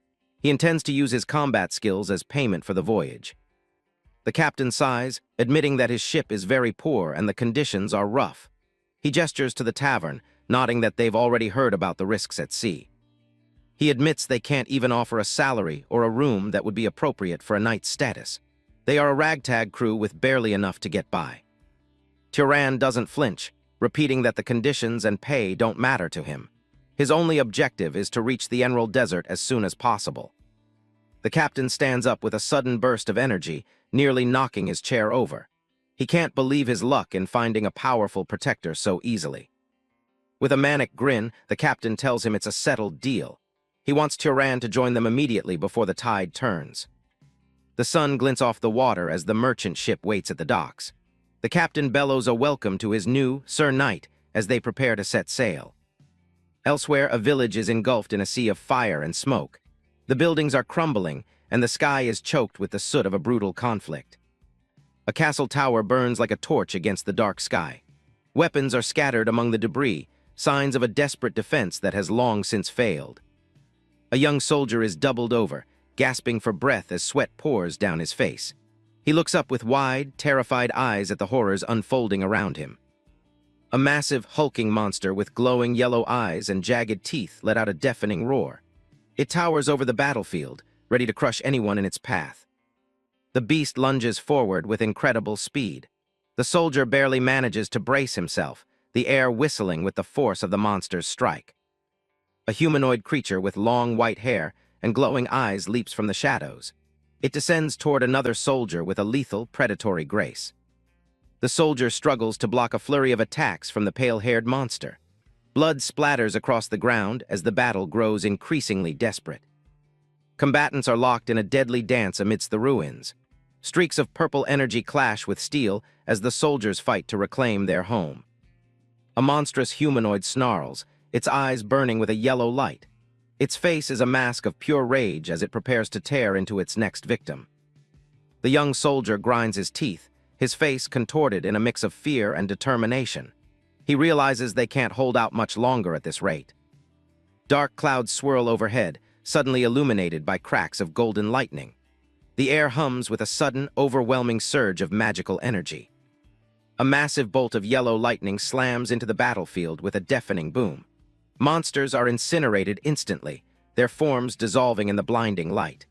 He intends to use his combat skills as payment for the voyage. The captain sighs, admitting that his ship is very poor and the conditions are rough. He gestures to the tavern, nodding that they've already heard about the risks at sea. He admits they can't even offer a salary or a room that would be appropriate for a knight's status. They are a ragtag crew with barely enough to get by. Turan doesn't flinch, repeating that the conditions and pay don't matter to him. His only objective is to reach the Emerald Desert as soon as possible. The captain stands up with a sudden burst of energy, nearly knocking his chair over. He can't believe his luck in finding a powerful protector so easily. With a manic grin, the captain tells him it's a settled deal. He wants Turan to join them immediately before the tide turns. The sun glints off the water as the merchant ship waits at the docks. The captain bellows a welcome to his new Sir Knight as they prepare to set sail. Elsewhere, a village is engulfed in a sea of fire and smoke. The buildings are crumbling, and the sky is choked with the soot of a brutal conflict. A castle tower burns like a torch against the dark sky. Weapons are scattered among the debris, signs of a desperate defense that has long since failed. A young soldier is doubled over, gasping for breath as sweat pours down his face. He looks up with wide, terrified eyes at the horrors unfolding around him. A massive, hulking monster with glowing yellow eyes and jagged teeth let out a deafening roar. It towers over the battlefield, ready to crush anyone in its path. The beast lunges forward with incredible speed. The soldier barely manages to brace himself, the air whistling with the force of the monster's strike. A humanoid creature with long white hair and glowing eyes leaps from the shadows. It descends toward another soldier with a lethal, predatory grace. The soldier struggles to block a flurry of attacks from the pale-haired monster. Blood splatters across the ground as the battle grows increasingly desperate. Combatants are locked in a deadly dance amidst the ruins. Streaks of purple energy clash with steel as the soldiers fight to reclaim their home. A monstrous humanoid snarls, its eyes burning with a yellow light. Its face is a mask of pure rage as it prepares to tear into its next victim. The young soldier grinds his teeth, his face contorted in a mix of fear and determination. He realizes they can't hold out much longer at this rate. Dark clouds swirl overhead, suddenly illuminated by cracks of golden lightning. The air hums with a sudden, overwhelming surge of magical energy. A massive bolt of yellow lightning slams into the battlefield with a deafening boom. Monsters are incinerated instantly, their forms dissolving in the blinding light.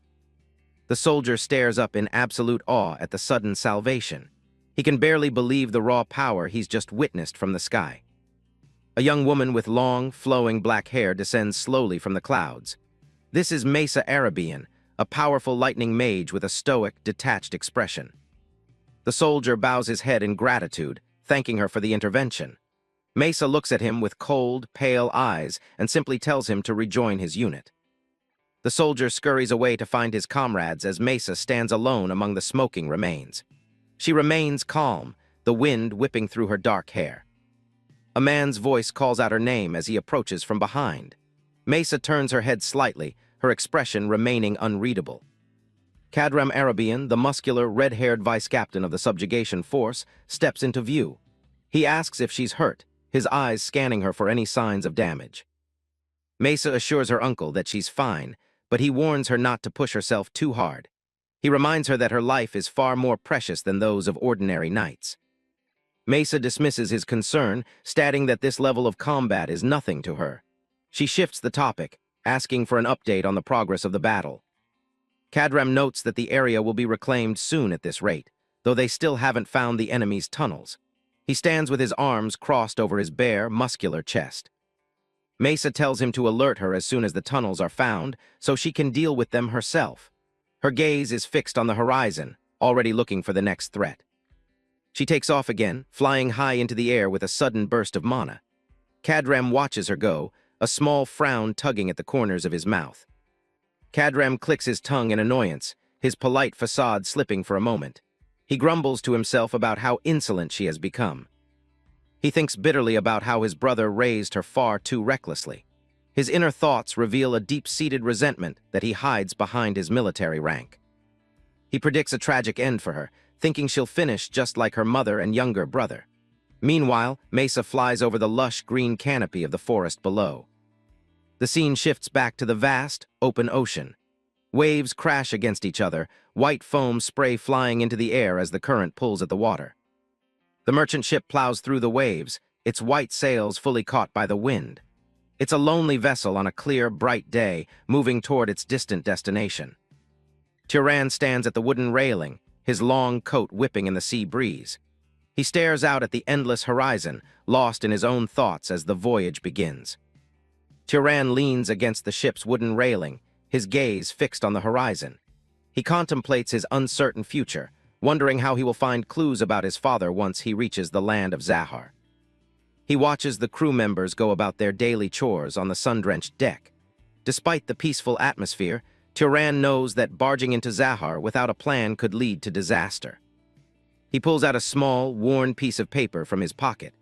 The soldier stares up in absolute awe at the sudden salvation. He can barely believe the raw power he's just witnessed from the sky. A young woman with long, flowing black hair descends slowly from the clouds. This is Mesa Arabian, a powerful lightning mage with a stoic, detached expression. The soldier bows his head in gratitude, thanking her for the intervention. Mesa looks at him with cold, pale eyes and simply tells him to rejoin his unit. The soldier scurries away to find his comrades as Mesa stands alone among the smoking remains. She remains calm, the wind whipping through her dark hair. A man's voice calls out her name as he approaches from behind. Mesa turns her head slightly, her expression remaining unreadable. Cadram Arabian, the muscular, red-haired vice-captain of the subjugation force, steps into view. He asks if she's hurt, his eyes scanning her for any signs of damage. Mesa assures her uncle that she's fine, but he warns her not to push herself too hard. He reminds her that her life is far more precious than those of ordinary knights. Mesa dismisses his concern, stating that this level of combat is nothing to her. She shifts the topic, asking for an update on the progress of the battle. Cadram notes that the area will be reclaimed soon at this rate, though they still haven't found the enemy's tunnels. He stands with his arms crossed over his bare, muscular chest. Mesa tells him to alert her as soon as the tunnels are found, so she can deal with them herself. Her gaze is fixed on the horizon, already looking for the next threat. She takes off again, flying high into the air with a sudden burst of mana. Cadram watches her go, a small frown tugging at the corners of his mouth. Cadram clicks his tongue in annoyance, his polite facade slipping for a moment. He grumbles to himself about how insolent she has become. He thinks bitterly about how his brother raised her far too recklessly. His inner thoughts reveal a deep-seated resentment that he hides behind his military rank. He predicts a tragic end for her, thinking she'll finish just like her mother and younger brother. Meanwhile, Mesa flies over the lush green canopy of the forest below. The scene shifts back to the vast, open ocean. Waves crash against each other, white foam spray flying into the air as the current pulls at the water. The merchant ship plows through the waves, its white sails fully caught by the wind. It's a lonely vessel on a clear, bright day, moving toward its distant destination. Turan stands at the wooden railing, his long coat whipping in the sea breeze. He stares out at the endless horizon, lost in his own thoughts as the voyage begins. Turan leans against the ship's wooden railing, his gaze fixed on the horizon. He contemplates his uncertain future, wondering how he will find clues about his father once he reaches the land of Zahar. He watches the crew members go about their daily chores on the sun-drenched deck. Despite the peaceful atmosphere, Turan knows that barging into Zahar without a plan could lead to disaster. He pulls out a small, worn piece of paper from his pocket.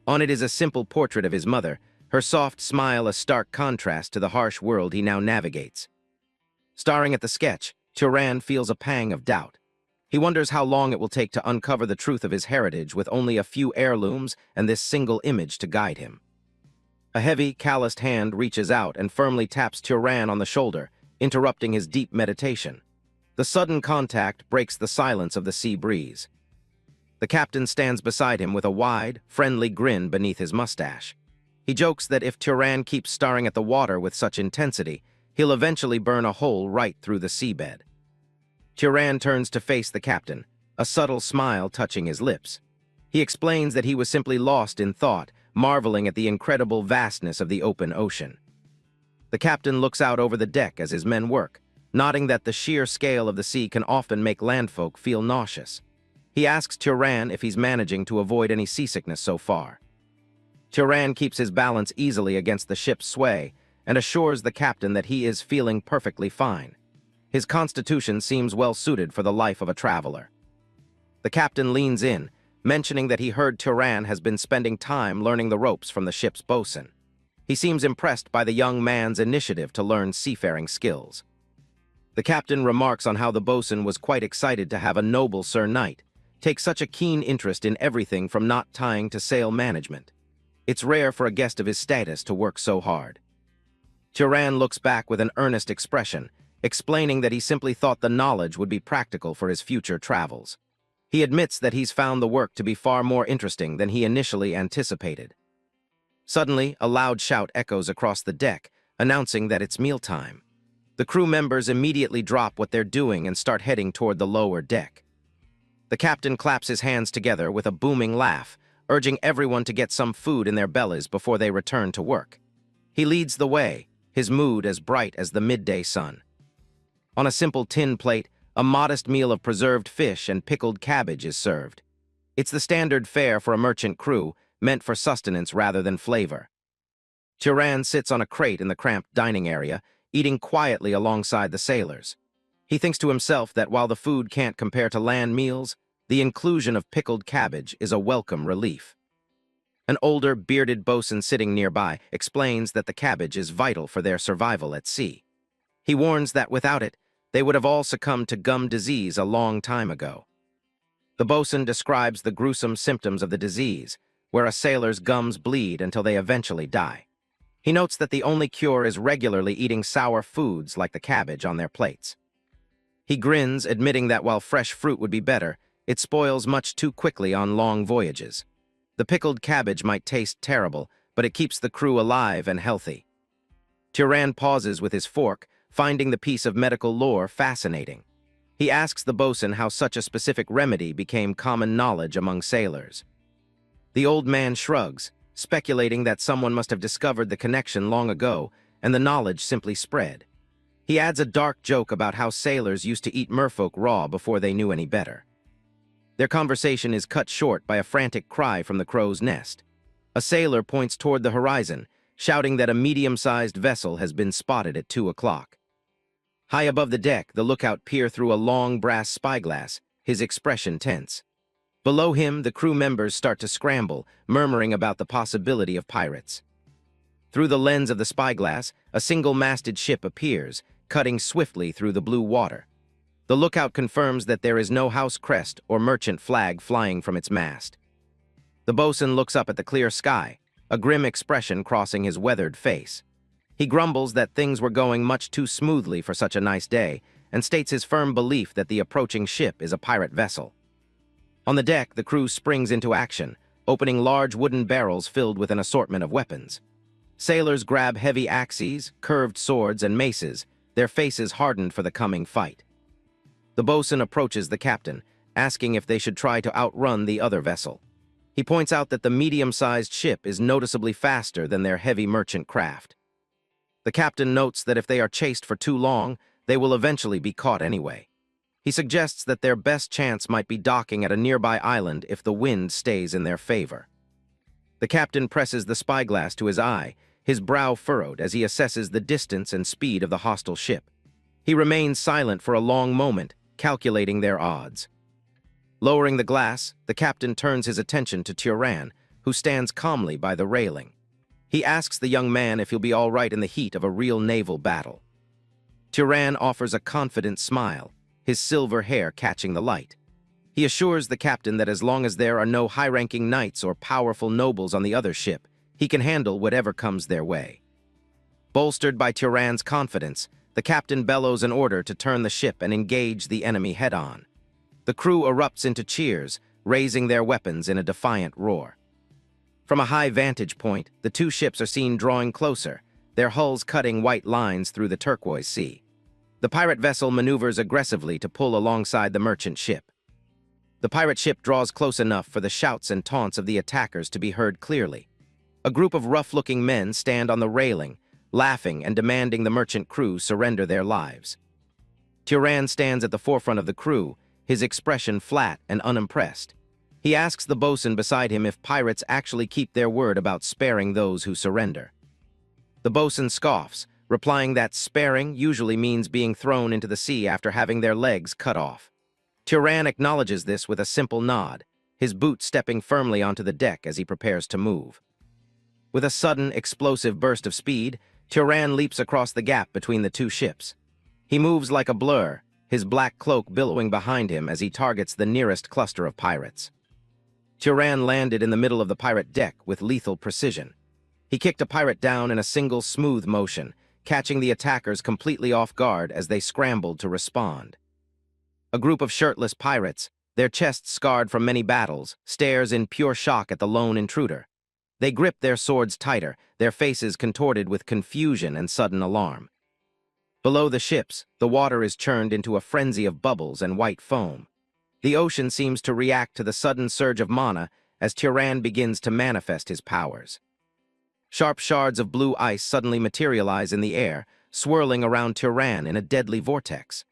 On it is a simple portrait of his mother, her soft smile a stark contrast to the harsh world he now navigates. Staring at the sketch, Turan feels a pang of doubt. He wonders how long it will take to uncover the truth of his heritage with only a few heirlooms and this single image to guide him. A heavy, calloused hand reaches out and firmly taps Turan on the shoulder, interrupting his deep meditation. The sudden contact breaks the silence of the sea breeze. The captain stands beside him with a wide, friendly grin beneath his mustache. He jokes that if Turan keeps staring at the water with such intensity, he'll eventually burn a hole right through the seabed. Turan turns to face the captain, a subtle smile touching his lips. He explains that he was simply lost in thought, marveling at the incredible vastness of the open ocean. The captain looks out over the deck as his men work, nodding that the sheer scale of the sea can often make landfolk feel nauseous. He asks Turan if he's managing to avoid any seasickness so far. Turan keeps his balance easily against the ship's sway and assures the captain that he is feeling perfectly fine. His constitution seems well suited for the life of a traveler. The captain leans in, mentioning that he heard Turan has been spending time learning the ropes from the ship's bosun. He seems impressed by the young man's initiative to learn seafaring skills. The captain remarks on how the bosun was quite excited to have a noble Sir Knight take such a keen interest in everything from knot tying to sail management. It's rare for a guest of his status to work so hard. Turan looks back with an earnest expression, explaining that he simply thought the knowledge would be practical for his future travels. He admits that he's found the work to be far more interesting than he initially anticipated. Suddenly, a loud shout echoes across the deck, announcing that it's mealtime. The crew members immediately drop what they're doing and start heading toward the lower deck. The captain claps his hands together with a booming laugh, urging everyone to get some food in their bellies before they return to work. He leads the way, his mood as bright as the midday sun. On a simple tin plate, a modest meal of preserved fish and pickled cabbage is served. It's the standard fare for a merchant crew, meant for sustenance rather than flavor. Turan sits on a crate in the cramped dining area, eating quietly alongside the sailors. He thinks to himself that while the food can't compare to land meals, the inclusion of pickled cabbage is a welcome relief. An older, bearded bosun sitting nearby explains that the cabbage is vital for their survival at sea. He warns that without it, they would have all succumbed to gum disease a long time ago. The bosun describes the gruesome symptoms of the disease, where a sailor's gums bleed until they eventually die. He notes that the only cure is regularly eating sour foods like the cabbage on their plates. He grins, admitting that while fresh fruit would be better, it spoils much too quickly on long voyages. The pickled cabbage might taste terrible, but it keeps the crew alive and healthy. Turan pauses with his fork, finding the piece of medical lore fascinating. He asks the bosun how such a specific remedy became common knowledge among sailors. The old man shrugs, speculating that someone must have discovered the connection long ago, and the knowledge simply spread. He adds a dark joke about how sailors used to eat merfolk raw before they knew any better. Their conversation is cut short by a frantic cry from the crow's nest. A sailor points toward the horizon, shouting that a medium-sized vessel has been spotted at 2 o'clock. High above the deck, the lookout peer through a long brass spyglass, his expression tense. Below him, the crew members start to scramble, murmuring about the possibility of pirates. Through the lens of the spyglass, a single-masted ship appears, cutting swiftly through the blue water. The lookout confirms that there is no house crest or merchant flag flying from its mast. The bosun looks up at the clear sky, a grim expression crossing his weathered face. He grumbles that things were going much too smoothly for such a nice day, and states his firm belief that the approaching ship is a pirate vessel. On the deck, the crew springs into action, opening large wooden barrels filled with an assortment of weapons. Sailors grab heavy axes, curved swords, and maces, their faces hardened for the coming fight. The bosun approaches the captain, asking if they should try to outrun the other vessel. He points out that the medium-sized ship is noticeably faster than their heavy merchant craft. The captain notes that if they are chased for too long, they will eventually be caught anyway. He suggests that their best chance might be docking at a nearby island if the wind stays in their favor. The captain presses the spyglass to his eye, his brow furrowed as he assesses the distance and speed of the hostile ship. He remains silent for a long moment, calculating their odds. Lowering the glass, the captain turns his attention to Turan, who stands calmly by the railing. He asks the young man if he'll be all right in the heat of a real naval battle. Turan offers a confident smile, his silver hair catching the light. He assures the captain that as long as there are no high-ranking knights or powerful nobles on the other ship, he can handle whatever comes their way. Bolstered by Turan's confidence, the captain bellows an order to turn the ship and engage the enemy head-on. The crew erupts into cheers, raising their weapons in a defiant roar. From a high vantage point, the two ships are seen drawing closer, their hulls cutting white lines through the turquoise sea. The pirate vessel maneuvers aggressively to pull alongside the merchant ship. The pirate ship draws close enough for the shouts and taunts of the attackers to be heard clearly. A group of rough-looking men stand on the railing, laughing and demanding the merchant crew surrender their lives. Turan stands at the forefront of the crew, his expression flat and unimpressed. He asks the bosun beside him if pirates actually keep their word about sparing those who surrender. The bosun scoffs, replying that sparing usually means being thrown into the sea after having their legs cut off. Turan acknowledges this with a simple nod, his boot stepping firmly onto the deck as he prepares to move. With a sudden, explosive burst of speed, Turan leaps across the gap between the two ships. He moves like a blur, his black cloak billowing behind him as he targets the nearest cluster of pirates. Turan landed in the middle of the pirate deck with lethal precision. He kicked a pirate down in a single smooth motion, catching the attackers completely off guard as they scrambled to respond. A group of shirtless pirates, their chests scarred from many battles, stares in pure shock at the lone intruder. They grip their swords tighter, their faces contorted with confusion and sudden alarm. Below the ships, the water is churned into a frenzy of bubbles and white foam. The ocean seems to react to the sudden surge of mana as Turan begins to manifest his powers. Sharp shards of blue ice suddenly materialize in the air, swirling around Turan in a deadly vortex.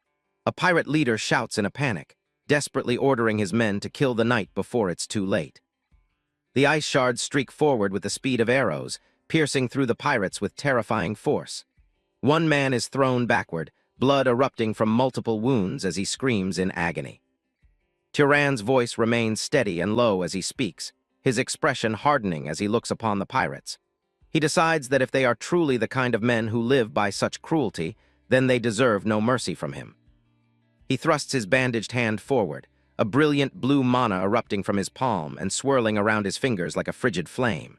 A pirate leader shouts in a panic, desperately ordering his men to kill the knight before it's too late. The ice shards streak forward with the speed of arrows, piercing through the pirates with terrifying force. One man is thrown backward, blood erupting from multiple wounds as he screams in agony. Turan's voice remains steady and low as he speaks, his expression hardening as he looks upon the pirates. He decides that if they are truly the kind of men who live by such cruelty, then they deserve no mercy from him. He thrusts his bandaged hand forward, a brilliant blue mana erupting from his palm and swirling around his fingers like a frigid flame.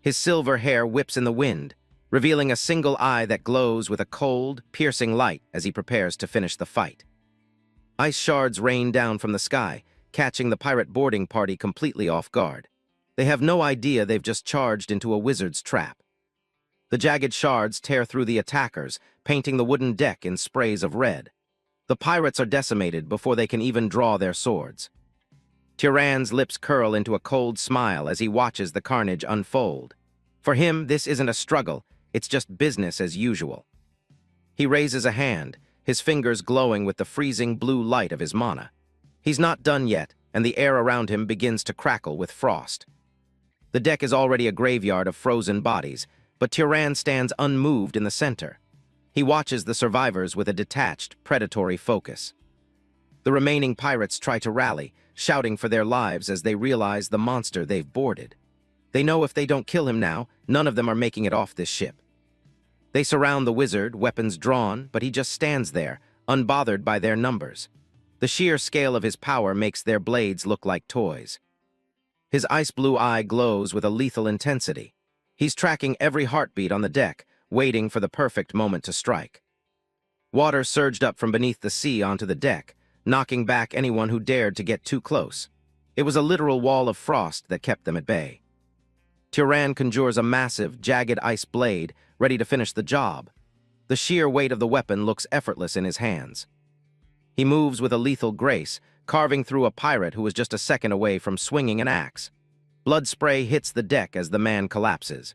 His silver hair whips in the wind, revealing a single eye that glows with a cold, piercing light as he prepares to finish the fight. Ice shards rain down from the sky, catching the pirate boarding party completely off guard. They have no idea they've just charged into a wizard's trap. The jagged shards tear through the attackers, painting the wooden deck in sprays of red. The pirates are decimated before they can even draw their swords. Turan's lips curl into a cold smile as he watches the carnage unfold. For him, this isn't a struggle, it's just business as usual. He raises a hand, his fingers glowing with the freezing blue light of his mana. He's not done yet, and the air around him begins to crackle with frost. The deck is already a graveyard of frozen bodies, but Turan stands unmoved in the center. He watches the survivors with a detached, predatory focus. The remaining pirates try to rally, shouting for their lives as they realize the monster they've boarded. They know if they don't kill him now, none of them are making it off this ship. They surround the wizard, weapons drawn, but he just stands there, unbothered by their numbers. The sheer scale of his power makes their blades look like toys. His ice-blue eye glows with a lethal intensity. He's tracking every heartbeat on the deck, waiting for the perfect moment to strike. Water surged up from beneath the sea onto the deck, knocking back anyone who dared to get too close. It was a literal wall of frost that kept them at bay. Tyran conjures a massive, jagged ice blade, ready to finish the job. The sheer weight of the weapon looks effortless in his hands. He moves with a lethal grace, carving through a pirate who was just a second away from swinging an axe. Blood spray hits the deck as the man collapses.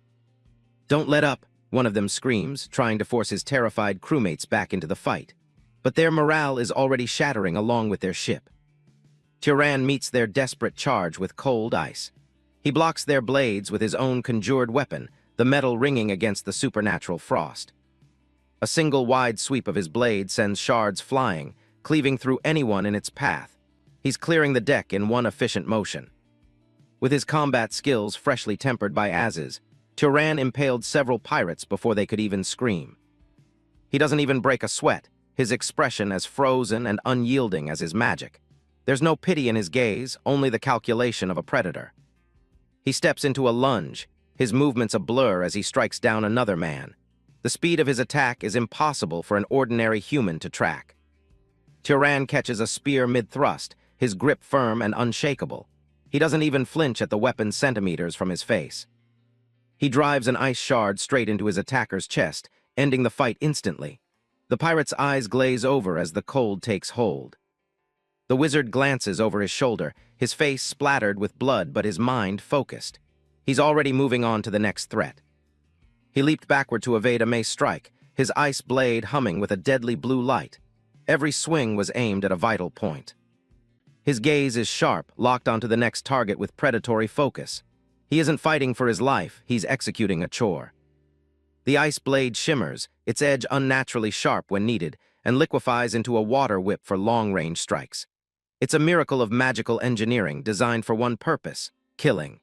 "Don't let up," one of them screams, trying to force his terrified crewmates back into the fight. But their morale is already shattering along with their ship. Tyran meets their desperate charge with cold ice. He blocks their blades with his own conjured weapon, the metal ringing against the supernatural frost. A single wide sweep of his blade sends shards flying, cleaving through anyone in its path. He's clearing the deck in one efficient motion. With his combat skills freshly tempered by Az's, Tyran impaled several pirates before they could even scream. He doesn't even break a sweat, his expression as frozen and unyielding as his magic. There's no pity in his gaze, only the calculation of a predator. He steps into a lunge, his movements a blur as he strikes down another man. The speed of his attack is impossible for an ordinary human to track. Tyran catches a spear mid-thrust, his grip firm and unshakable. He doesn't even flinch at the weapon centimeters from his face. He drives an ice shard straight into his attacker's chest, ending the fight instantly. The pirate's eyes glaze over as the cold takes hold. The wizard glances over his shoulder, his face splattered with blood but his mind focused. He's already moving on to the next threat. He leaped backward to evade a mace strike, his ice blade humming with a deadly blue light. Every swing was aimed at a vital point. His gaze is sharp, locked onto the next target with predatory focus. He isn't fighting for his life, he's executing a chore. The ice blade shimmers, its edge unnaturally sharp when needed, and liquefies into a water whip for long-range strikes. It's a miracle of magical engineering designed for one purpose: killing.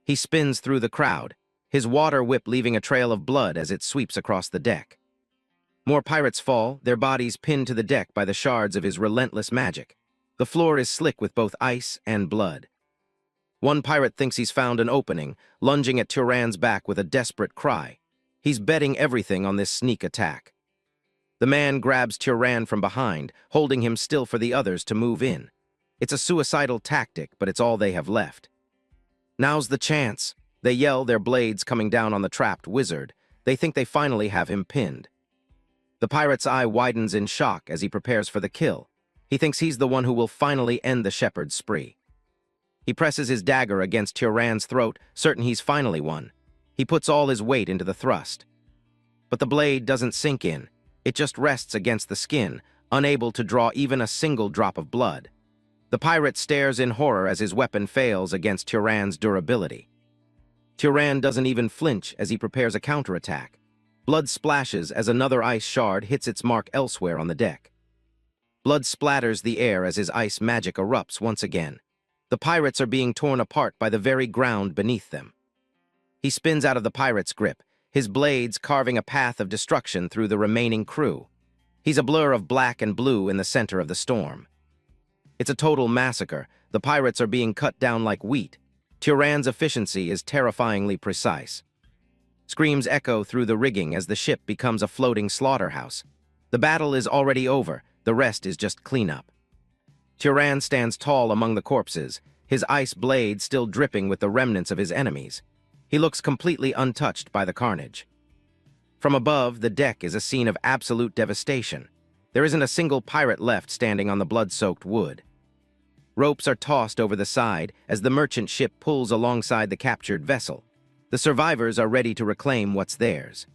He spins through the crowd, his water whip leaving a trail of blood as it sweeps across the deck. More pirates fall, their bodies pinned to the deck by the shards of his relentless magic. The floor is slick with both ice and blood. One pirate thinks he's found an opening, lunging at Tyran's back with a desperate cry. He's betting everything on this sneak attack. The man grabs Tyran from behind, holding him still for the others to move in. It's a suicidal tactic, but it's all they have left. "Now's the chance," they yell, their blades coming down on the trapped wizard. They think they finally have him pinned. The pirate's eye widens in shock as he prepares for the kill. He thinks he's the one who will finally end the shepherd's spree. He presses his dagger against Tyran's throat, certain he's finally won. He puts all his weight into the thrust. But the blade doesn't sink in. It just rests against the skin, unable to draw even a single drop of blood. The pirate stares in horror as his weapon fails against Tyran's durability. Tyran doesn't even flinch as he prepares a counterattack. Blood splashes as another ice shard hits its mark elsewhere on the deck. Blood splatters the air as his ice magic erupts once again. The pirates are being torn apart by the very ground beneath them. He spins out of the pirate's grip, his blades carving a path of destruction through the remaining crew. He's a blur of black and blue in the center of the storm. It's a total massacre. The pirates are being cut down like wheat. Tyran's efficiency is terrifyingly precise. Screams echo through the rigging as the ship becomes a floating slaughterhouse. The battle is already over. The rest is just cleanup. Tyran stands tall among the corpses, his ice blade still dripping with the remnants of his enemies. He looks completely untouched by the carnage. From above, the deck is a scene of absolute devastation. There isn't a single pirate left standing on the blood-soaked wood. Ropes are tossed over the side as the merchant ship pulls alongside the captured vessel. The survivors are ready to reclaim what's theirs.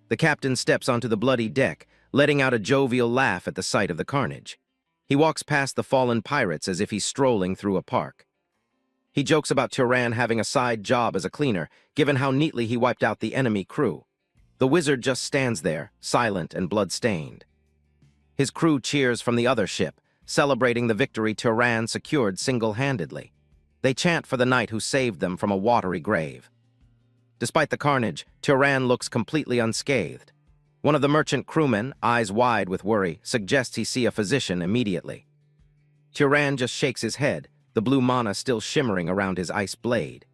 The captain steps onto the bloody deck, letting out a jovial laugh at the sight of the carnage. He walks past the fallen pirates as if he's strolling through a park. He jokes about Tyran having a side job as a cleaner, given how neatly he wiped out the enemy crew. The wizard just stands there, silent and blood-stained. His crew cheers from the other ship, celebrating the victory Turan secured single-handedly. They chant for the knight who saved them from a watery grave. Despite the carnage, Turan looks completely unscathed. One of the merchant crewmen, eyes wide with worry, suggests he see a physician immediately. Turan just shakes his head, the blue mana still shimmering around his ice blade.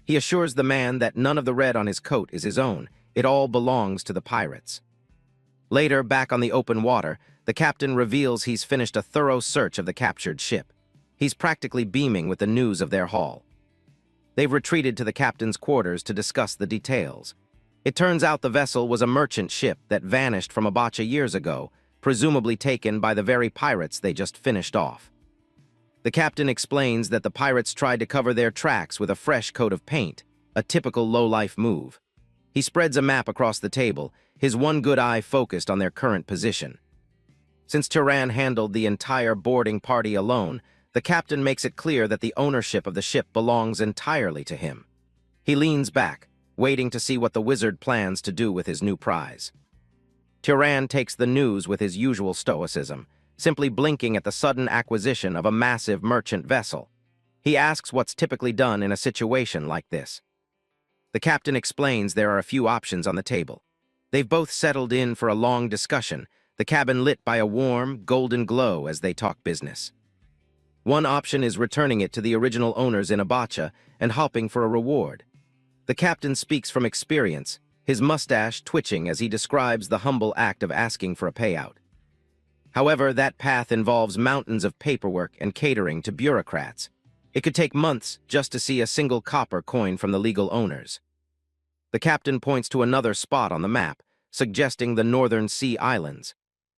He assures the man that none of the red on his coat is his own. It all belongs to the pirates. Later, back on the open water, the captain reveals he's finished a thorough search of the captured ship. He's practically beaming with the news of their haul. They've retreated to the captain's quarters to discuss the details. It turns out the vessel was a merchant ship that vanished from Abacha years ago, presumably taken by the very pirates they just finished off. The captain explains that the pirates tried to cover their tracks with a fresh coat of paint, a typical low-life move. He spreads a map across the table, his one good eye focused on their current position. Since Turan handled the entire boarding party alone, the captain makes it clear that the ownership of the ship belongs entirely to him. He leans back, waiting to see what the wizard plans to do with his new prize. Turan takes the news with his usual stoicism, simply blinking at the sudden acquisition of a massive merchant vessel. He asks what's typically done in a situation like this. The captain explains there are a few options on the table. They've both settled in for a long discussion, the cabin lit by a warm, golden glow as they talk business. One option is returning it to the original owners in Abacha and hoping for a reward. The captain speaks from experience, his mustache twitching as he describes the humble act of asking for a payout. However, that path involves mountains of paperwork and catering to bureaucrats. It could take months just to see a single copper coin from the legal owners. The captain points to another spot on the map, suggesting the Northern Sea Islands.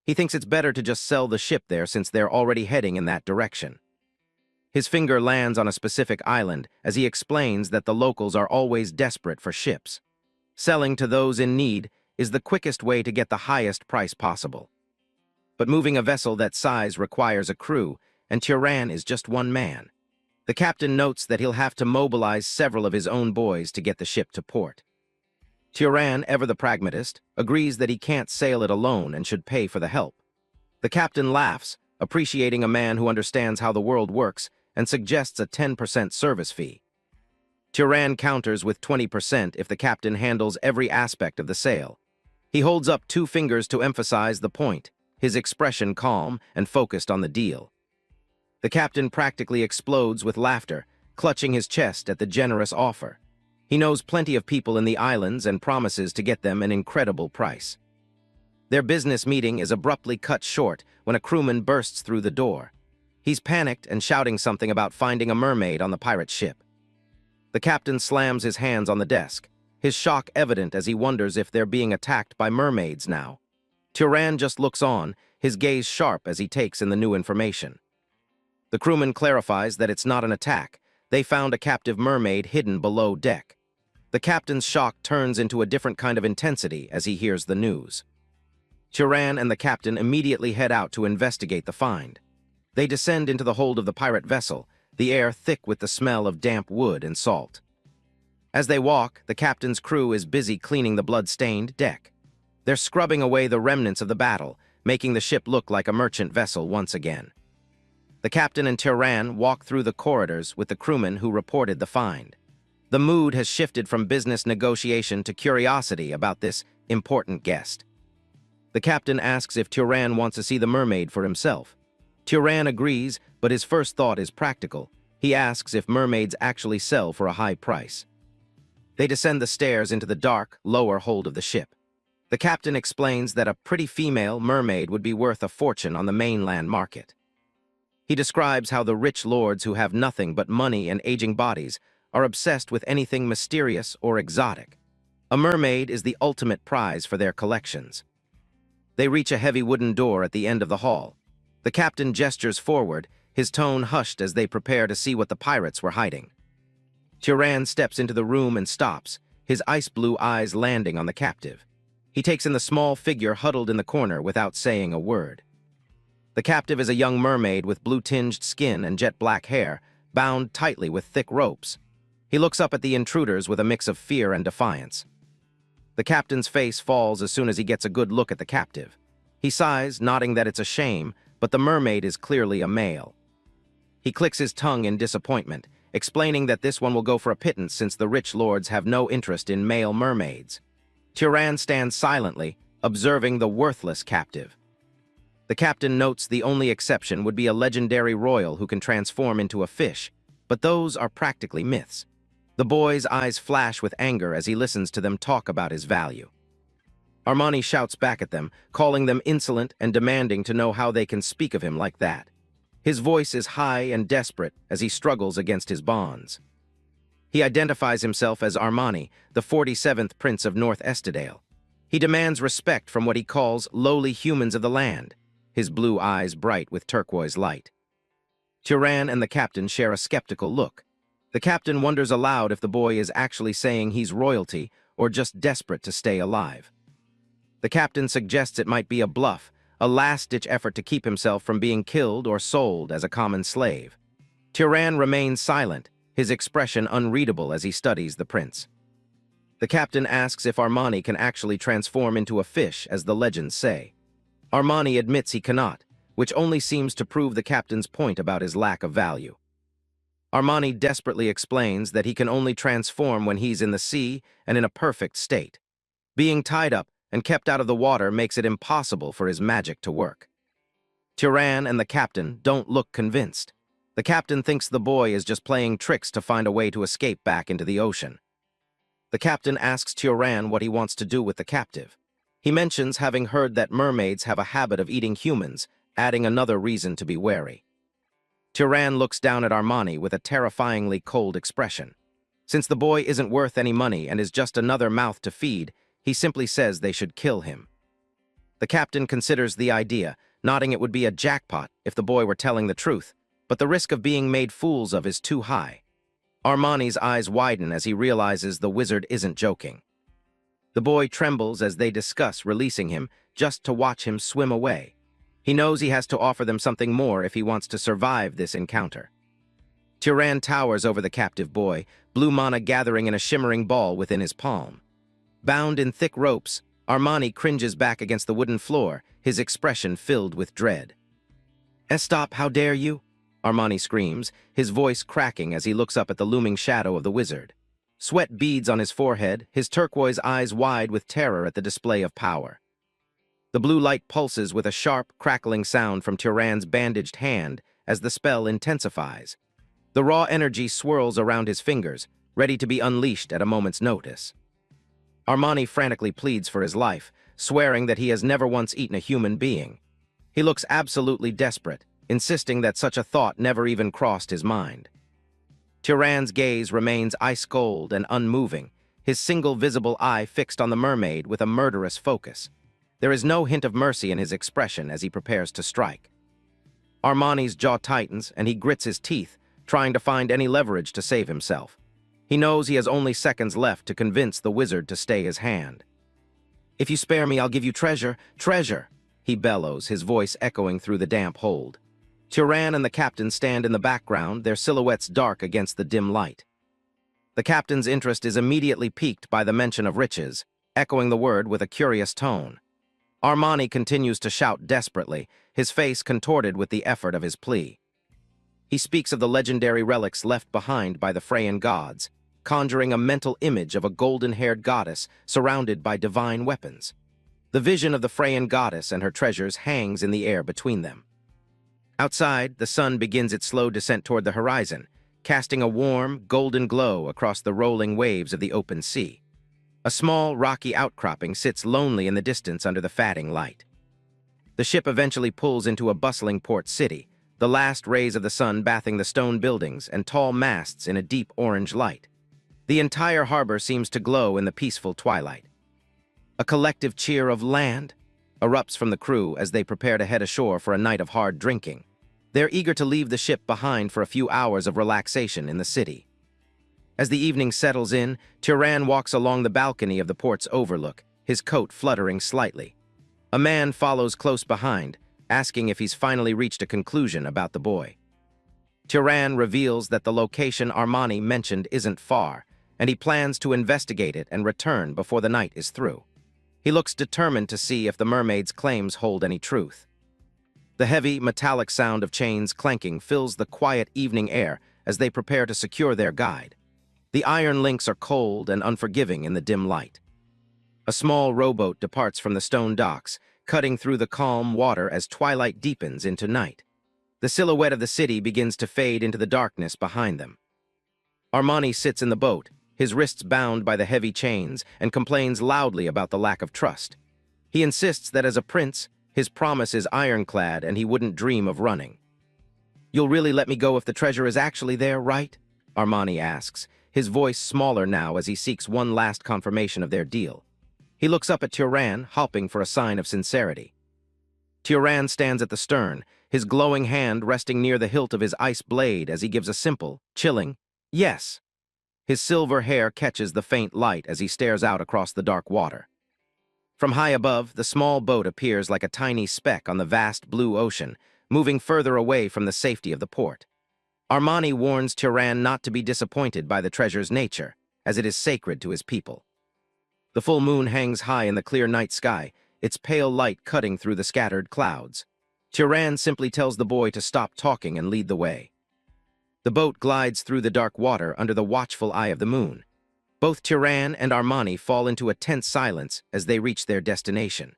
He thinks it's better to just sell the ship there since they're already heading in that direction. His finger lands on a specific island as he explains that the locals are always desperate for ships. Selling to those in need is the quickest way to get the highest price possible. But moving a vessel that size requires a crew, and Turan is just one man. The captain notes that he'll have to mobilize several of his own boys to get the ship to port. Turan, ever the pragmatist, agrees that he can't sail it alone and should pay for the help. The captain laughs, appreciating a man who understands how the world works, and suggests a 10% service fee. Turan counters with 20% if the captain handles every aspect of the sale. He holds up two fingers to emphasize the point, his expression calm and focused on the deal. The captain practically explodes with laughter, clutching his chest at the generous offer. He knows plenty of people in the islands and promises to get them an incredible price. Their business meeting is abruptly cut short when a crewman bursts through the door. He's panicked and shouting something about finding a mermaid on the pirate ship. The captain slams his hands on the desk, his shock evident as he wonders if they're being attacked by mermaids now. Turan just looks on, his gaze sharp as he takes in the new information. The crewman clarifies that it's not an attack. They found a captive mermaid hidden below deck. The captain's shock turns into a different kind of intensity as he hears the news. Turan and the captain immediately head out to investigate the find. They descend into the hold of the pirate vessel, the air thick with the smell of damp wood and salt. As they walk, the captain's crew is busy cleaning the blood-stained deck. They're scrubbing away the remnants of the battle, making the ship look like a merchant vessel once again. The captain and Turan walk through the corridors with the crewman who reported the find. The mood has shifted from business negotiation to curiosity about this important guest. The captain asks if Turan wants to see the mermaid for himself. Turan agrees, but his first thought is practical. He asks if mermaids actually sell for a high price. They descend the stairs into the dark, lower hold of the ship. The captain explains that a pretty female mermaid would be worth a fortune on the mainland market. He describes how the rich lords who have nothing but money and aging bodies are obsessed with anything mysterious or exotic. A mermaid is the ultimate prize for their collections. They reach a heavy wooden door at the end of the hall. The captain gestures forward, his tone hushed as they prepare to see what the pirates were hiding. Turan steps into the room and stops, his ice-blue eyes landing on the captive. He takes in the small figure huddled in the corner without saying a word. The captive is a young mermaid with blue-tinged skin and jet-black hair, bound tightly with thick ropes. He looks up at the intruders with a mix of fear and defiance. The captain's face falls as soon as he gets a good look at the captive. He sighs, nodding that it's a shame, but the mermaid is clearly a male. He clicks his tongue in disappointment, explaining that this one will go for a pittance since the rich lords have no interest in male mermaids. Turan stands silently, observing the worthless captive. The captain notes the only exception would be a legendary royal who can transform into a fish, but those are practically myths. The boy's eyes flash with anger as he listens to them talk about his value. Armani shouts back at them, calling them insolent and demanding to know how they can speak of him like that. His voice is high and desperate as he struggles against his bonds. He identifies himself as Armani, the 47th Prince of North Estadale. He demands respect from what he calls lowly humans of the land, his blue eyes bright with turquoise light. Turan and the captain share a skeptical look. The captain wonders aloud if the boy is actually saying he's royalty or just desperate to stay alive. The captain suggests it might be a bluff, a last-ditch effort to keep himself from being killed or sold as a common slave. Turan remains silent, his expression unreadable as he studies the prince. The captain asks if Armani can actually transform into a fish, as the legends say. Armani admits he cannot, which only seems to prove the captain's point about his lack of value. Armani desperately explains that he can only transform when he's in the sea and in a perfect state. Being tied up and kept out of the water makes it impossible for his magic to work. Turan and the captain don't look convinced. The captain thinks the boy is just playing tricks to find a way to escape back into the ocean. The captain asks Turan what he wants to do with the captive. He mentions having heard that mermaids have a habit of eating humans, adding another reason to be wary. Turan looks down at Armani with a terrifyingly cold expression. Since the boy isn't worth any money and is just another mouth to feed, he simply says they should kill him. The captain considers the idea, nodding it would be a jackpot if the boy were telling the truth, but the risk of being made fools of is too high. Armani's eyes widen as he realizes the wizard isn't joking. The boy trembles as they discuss releasing him, just to watch him swim away. He knows he has to offer them something more if he wants to survive this encounter. Turan towers over the captive boy, blue mana gathering in a shimmering ball within his palm. Bound in thick ropes, Armani cringes back against the wooden floor, his expression filled with dread. "Stop, how dare you?" Armani screams, his voice cracking as he looks up at the looming shadow of the wizard. Sweat beads on his forehead, his turquoise eyes wide with terror at the display of power. The blue light pulses with a sharp, crackling sound from Turan's bandaged hand as the spell intensifies. The raw energy swirls around his fingers, ready to be unleashed at a moment's notice. Armani frantically pleads for his life, swearing that he has never once eaten a human being. He looks absolutely desperate, insisting that such a thought never even crossed his mind. Turan's gaze remains ice-cold and unmoving, his single visible eye fixed on the mermaid with a murderous focus. There is no hint of mercy in his expression as he prepares to strike. Armani's jaw tightens and he grits his teeth, trying to find any leverage to save himself. He knows he has only seconds left to convince the wizard to stay his hand. "If you spare me, I'll give you treasure, treasure!" he bellows, his voice echoing through the damp hold. Turan and the captain stand in the background, their silhouettes dark against the dim light. The captain's interest is immediately piqued by the mention of riches, echoing the word with a curious tone. Armani continues to shout desperately, his face contorted with the effort of his plea. He speaks of the legendary relics left behind by the Freyan gods, conjuring a mental image of a golden-haired goddess surrounded by divine weapons. The vision of the Freyan goddess and her treasures hangs in the air between them. Outside, the sun begins its slow descent toward the horizon, casting a warm, golden glow across the rolling waves of the open sea. A small, rocky outcropping sits lonely in the distance under the fading light. The ship eventually pulls into a bustling port city, the last rays of the sun bathing the stone buildings and tall masts in a deep orange light. The entire harbor seems to glow in the peaceful twilight. A collective cheer of "land" erupts from the crew as they prepare to head ashore for a night of hard drinking. They're eager to leave the ship behind for a few hours of relaxation in the city. As the evening settles in, Turan walks along the balcony of the port's overlook, his coat fluttering slightly. A man follows close behind, asking if he's finally reached a conclusion about the boy. Turan reveals that the location Armani mentioned isn't far, and he plans to investigate it and return before the night is through. He looks determined to see if the mermaid's claims hold any truth. The heavy, metallic sound of chains clanking fills the quiet evening air as they prepare to secure their guide. The iron links are cold and unforgiving in the dim light. A small rowboat departs from the stone docks, cutting through the calm water as twilight deepens into night. The silhouette of the city begins to fade into the darkness behind them. Armani sits in the boat, his wrists bound by the heavy chains, and complains loudly about the lack of trust. He insists that as a prince, his promise is ironclad and he wouldn't dream of running. "You'll really let me go if the treasure is actually there, right?" Armani asks, his voice smaller now as he seeks one last confirmation of their deal. He looks up at Turan, hoping for a sign of sincerity. Turan stands at the stern, his glowing hand resting near the hilt of his ice blade as he gives a simple, chilling, "Yes." His silver hair catches the faint light as he stares out across the dark water. From high above, the small boat appears like a tiny speck on the vast blue ocean, moving further away from the safety of the port. Armani warns Turan not to be disappointed by the treasure's nature, as it is sacred to his people. The full moon hangs high in the clear night sky, its pale light cutting through the scattered clouds. Turan simply tells the boy to stop talking and lead the way. The boat glides through the dark water under the watchful eye of the moon. Both Turan and Armani fall into a tense silence as they reach their destination.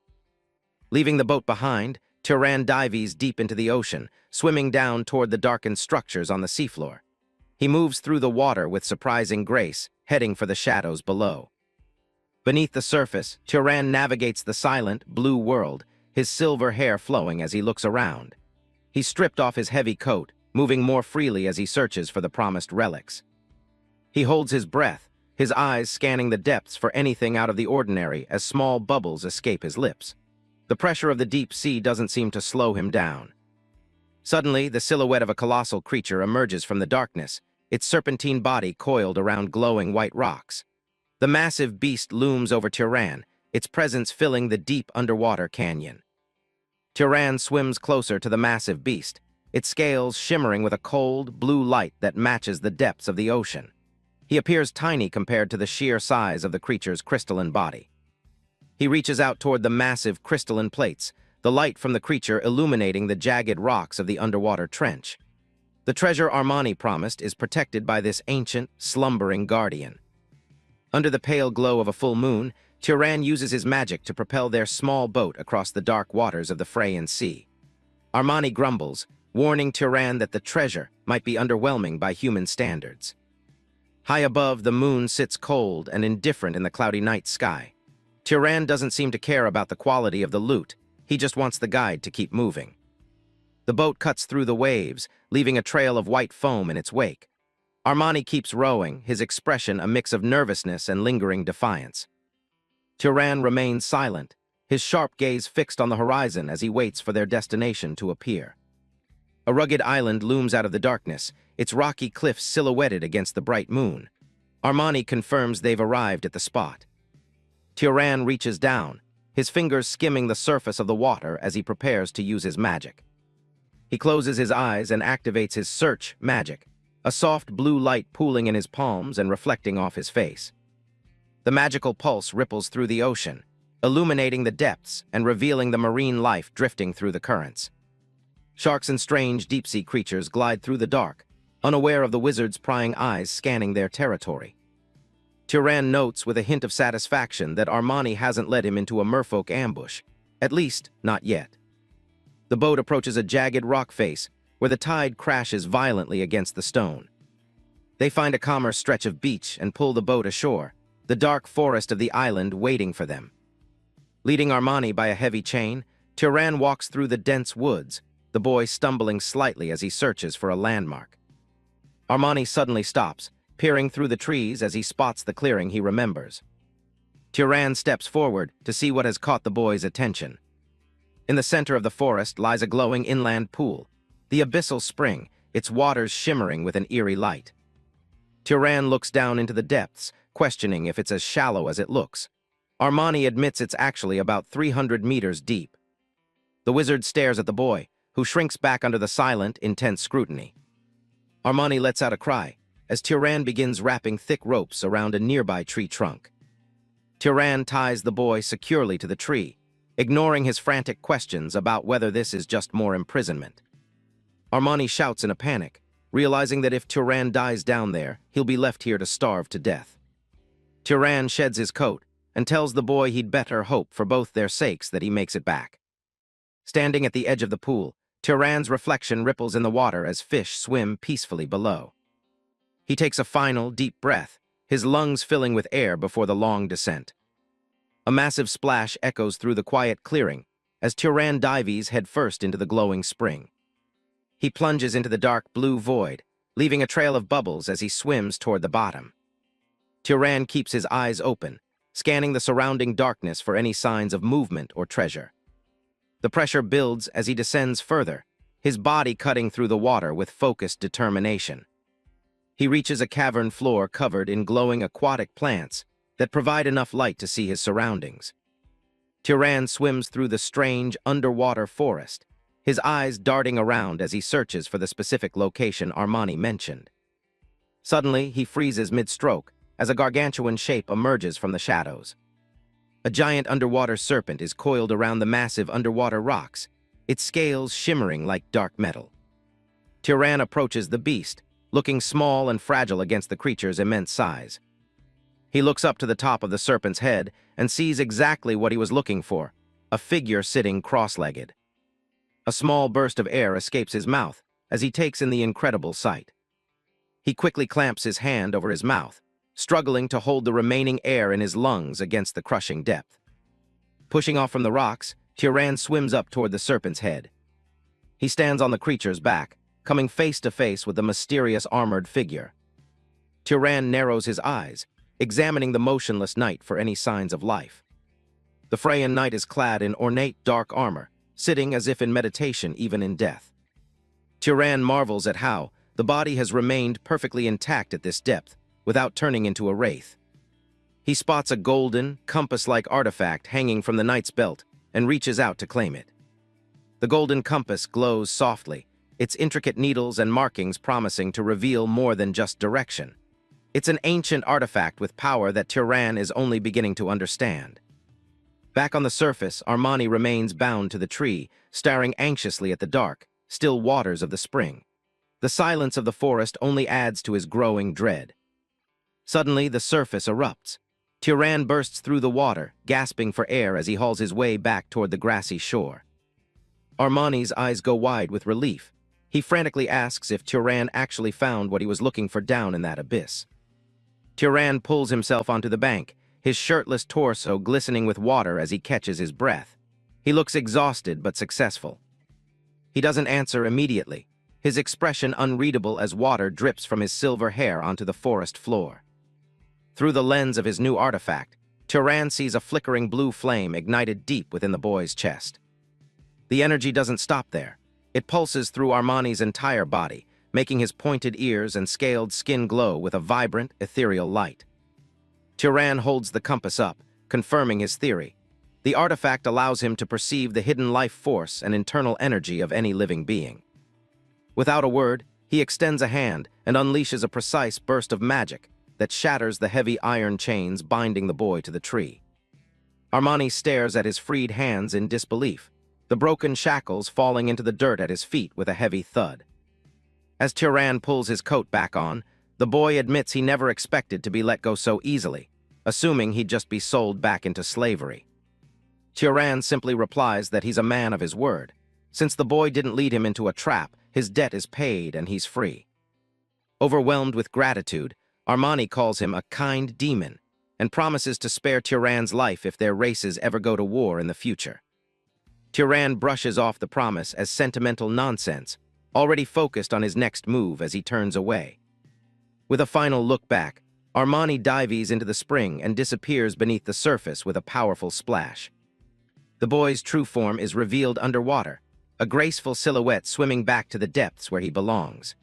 Leaving the boat behind, Turan dives deep into the ocean, swimming down toward the darkened structures on the seafloor. He moves through the water with surprising grace, heading for the shadows below. Beneath the surface, Turan navigates the silent, blue world, his silver hair flowing as he looks around. He stripped off his heavy coat, moving more freely as he searches for the promised relics. He holds his breath, his eyes scanning the depths for anything out of the ordinary as small bubbles escape his lips. The pressure of the deep sea doesn't seem to slow him down. Suddenly, the silhouette of a colossal creature emerges from the darkness, its serpentine body coiled around glowing white rocks. The massive beast looms over Turan, its presence filling the deep underwater canyon. Turan swims closer to the massive beast, its scales shimmering with a cold, blue light that matches the depths of the ocean. He appears tiny compared to the sheer size of the creature's crystalline body. He reaches out toward the massive crystalline plates, the light from the creature illuminating the jagged rocks of the underwater trench. The treasure Armani promised is protected by this ancient, slumbering guardian. Under the pale glow of a full moon, Turan uses his magic to propel their small boat across the dark waters of the Freyan Sea. Armani grumbles, warning Turan that the treasure might be underwhelming by human standards. High above, the moon sits cold and indifferent in the cloudy night sky. Turan doesn't seem to care about the quality of the loot, he just wants the guide to keep moving. The boat cuts through the waves, leaving a trail of white foam in its wake. Armani keeps rowing, his expression a mix of nervousness and lingering defiance. Turan remains silent, his sharp gaze fixed on the horizon as he waits for their destination to appear. A rugged island looms out of the darkness, its rocky cliffs silhouetted against the bright moon. Armani confirms they've arrived at the spot. Turan reaches down, his fingers skimming the surface of the water as he prepares to use his magic. He closes his eyes and activates his search magic, a soft blue light pooling in his palms and reflecting off his face. The magical pulse ripples through the ocean, illuminating the depths and revealing the marine life drifting through the currents. Sharks and strange deep-sea creatures glide through the dark, unaware of the wizard's prying eyes scanning their territory. Turan notes with a hint of satisfaction that Armani hasn't led him into a merfolk ambush, at least not yet. The boat approaches a jagged rock face where the tide crashes violently against the stone. They find a calmer stretch of beach and pull the boat ashore, the dark forest of the island waiting for them. Leading Armani by a heavy chain, Turan walks through the dense woods, the boy stumbling slightly as he searches for a landmark. Armani suddenly stops, peering through the trees as he spots the clearing he remembers. Turan steps forward to see what has caught the boy's attention. In the center of the forest lies a glowing inland pool, the abyssal spring, its waters shimmering with an eerie light. Turan looks down into the depths, questioning if it's as shallow as it looks. Armani admits it's actually about 300 meters deep. The wizard stares at the boy, who shrinks back under the silent, intense scrutiny. Armani lets out a cry as Turan begins wrapping thick ropes around a nearby tree trunk. Turan ties the boy securely to the tree, ignoring his frantic questions about whether this is just more imprisonment. Armani shouts in a panic, realizing that if Turan dies down there, he'll be left here to starve to death. Turan sheds his coat and tells the boy he'd better hope for both their sakes that he makes it back. Standing at the edge of the pool, Turan's reflection ripples in the water as fish swim peacefully below. He takes a final, deep breath, his lungs filling with air before the long descent. A massive splash echoes through the quiet clearing as Turan dives headfirst into the glowing spring. He plunges into the dark blue void, leaving a trail of bubbles as he swims toward the bottom. Turan keeps his eyes open, scanning the surrounding darkness for any signs of movement or treasure. The pressure builds as he descends further, his body cutting through the water with focused determination. He reaches a cavern floor covered in glowing aquatic plants that provide enough light to see his surroundings. Turan swims through the strange underwater forest, his eyes darting around as he searches for the specific location Armani mentioned. Suddenly, he freezes mid-stroke as a gargantuan shape emerges from the shadows. A giant underwater serpent is coiled around the massive underwater rocks, its scales shimmering like dark metal. Turan approaches the beast, looking small and fragile against the creature's immense size. He looks up to the top of the serpent's head and sees exactly what he was looking for, a figure sitting cross-legged. A small burst of air escapes his mouth as he takes in the incredible sight. He quickly clamps his hand over his mouth, struggling to hold the remaining air in his lungs against the crushing depth. Pushing off from the rocks, Turan swims up toward the serpent's head. He stands on the creature's back, coming face to face with the mysterious armored figure. Turan narrows his eyes, examining the motionless knight for any signs of life. The Freyan knight is clad in ornate dark armor, sitting as if in meditation even in death. Turan marvels at how the body has remained perfectly intact at this depth, without turning into a wraith. He spots a golden, compass-like artifact hanging from the knight's belt and reaches out to claim it. The golden compass glows softly, its intricate needles and markings promising to reveal more than just direction. It's an ancient artifact with power that Turan is only beginning to understand. Back on the surface, Armani remains bound to the tree, staring anxiously at the dark, still waters of the spring. The silence of the forest only adds to his growing dread. Suddenly, the surface erupts. Turan bursts through the water, gasping for air as he hauls his way back toward the grassy shore. Armani's eyes go wide with relief. He frantically asks if Turan actually found what he was looking for down in that abyss. Turan pulls himself onto the bank, his shirtless torso glistening with water as he catches his breath. He looks exhausted but successful. He doesn't answer immediately, his expression unreadable as water drips from his silver hair onto the forest floor. Through the lens of his new artifact, Turan sees a flickering blue flame ignited deep within the boy's chest. The energy doesn't stop there. It pulses through Armani's entire body, making his pointed ears and scaled skin glow with a vibrant, ethereal light. Turan holds the compass up, confirming his theory. The artifact allows him to perceive the hidden life force and internal energy of any living being. Without a word, he extends a hand and unleashes a precise burst of magic that shatters the heavy iron chains binding the boy to the tree. Armani stares at his freed hands in disbelief, the broken shackles falling into the dirt at his feet with a heavy thud. As Turan pulls his coat back on, the boy admits he never expected to be let go so easily, assuming he'd just be sold back into slavery. Turan simply replies that he's a man of his word. Since the boy didn't lead him into a trap, his debt is paid and he's free. Overwhelmed with gratitude, Armani calls him a kind demon and promises to spare Turan's life if their races ever go to war in the future. Turan brushes off the promise as sentimental nonsense, already focused on his next move as he turns away. With a final look back, Armani dives into the spring and disappears beneath the surface with a powerful splash. The boy's true form is revealed underwater, a graceful silhouette swimming back to the depths where he belongs.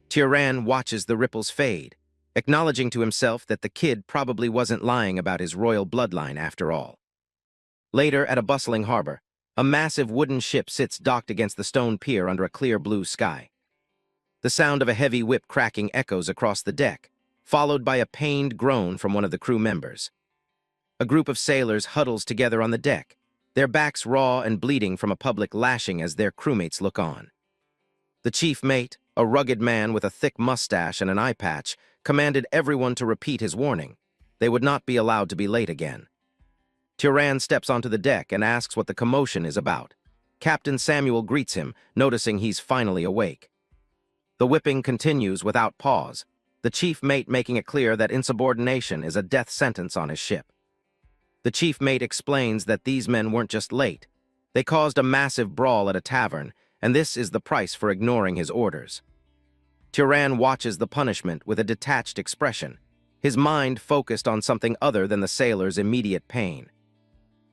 Turan watches the ripples fade, acknowledging to himself that the kid probably wasn't lying about his royal bloodline after all. Later, at a bustling harbor, a massive wooden ship sits docked against the stone pier under a clear blue sky. The sound of a heavy whip cracking echoes across the deck, followed by a pained groan from one of the crew members. A group of sailors huddles together on the deck, their backs raw and bleeding from a public lashing as their crewmates look on. The chief mate, a rugged man with a thick mustache and an eye patch, commanded everyone to repeat his warning. They would not be allowed to be late again. Turan steps onto the deck and asks what the commotion is about. Captain Samuel greets him, noticing he's finally awake. The whipping continues without pause, the chief mate making it clear that insubordination is a death sentence on his ship. The chief mate explains that these men weren't just late. They caused a massive brawl at a tavern, and this is the price for ignoring his orders. Turan watches the punishment with a detached expression, his mind focused on something other than the sailors' immediate pain.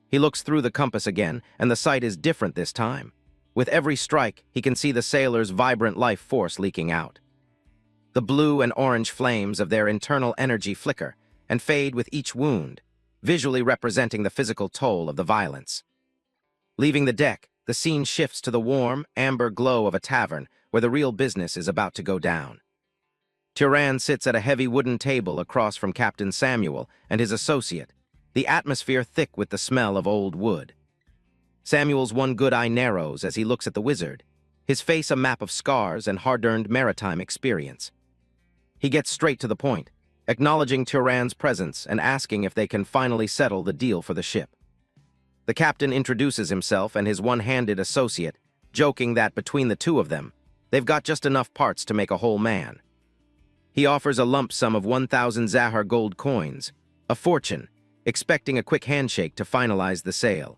He looks through the compass again, and the sight is different this time. With every strike, he can see the sailors' vibrant life force leaking out. The blue and orange flames of their internal energy flicker and fade with each wound, visually representing the physical toll of the violence. Leaving the deck, the scene shifts to the warm, amber glow of a tavern where the real business is about to go down. Turan sits at a heavy wooden table across from Captain Samuel and his associate, the atmosphere thick with the smell of old wood. Samuel's one good eye narrows as he looks at the wizard, his face a map of scars and hard-earned maritime experience. He gets straight to the point, acknowledging Turan's presence and asking if they can finally settle the deal for the ship. The captain introduces himself and his one-handed associate, joking that between the two of them, they've got just enough parts to make a whole man. He offers a lump sum of 1,000 Zahar gold coins, a fortune, expecting a quick handshake to finalize the sale.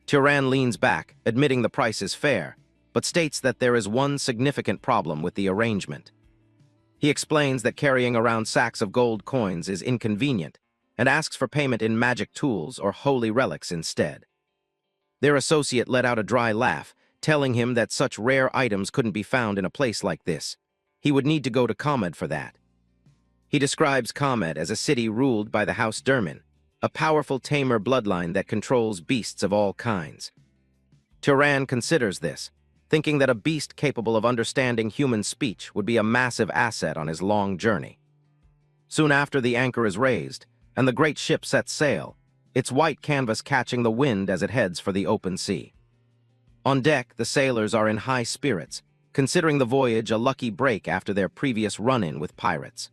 Turan leans back, admitting the price is fair, but states that there is one significant problem with the arrangement. He explains that carrying around sacks of gold coins is inconvenient and asks for payment in magic tools or holy relics instead. Their associate let out a dry laugh, telling him that such rare items couldn't be found in a place like this. He would need to go to Kamed for that. He describes Kamed as a city ruled by the House Dermin, a powerful tamer bloodline that controls beasts of all kinds. Turan considers this, thinking that a beast capable of understanding human speech would be a massive asset on his long journey. Soon after, the anchor is raised, and the great ship sets sail, its white canvas catching the wind as it heads for the open sea. On deck, the sailors are in high spirits, considering the voyage a lucky break after their previous run-in with pirates.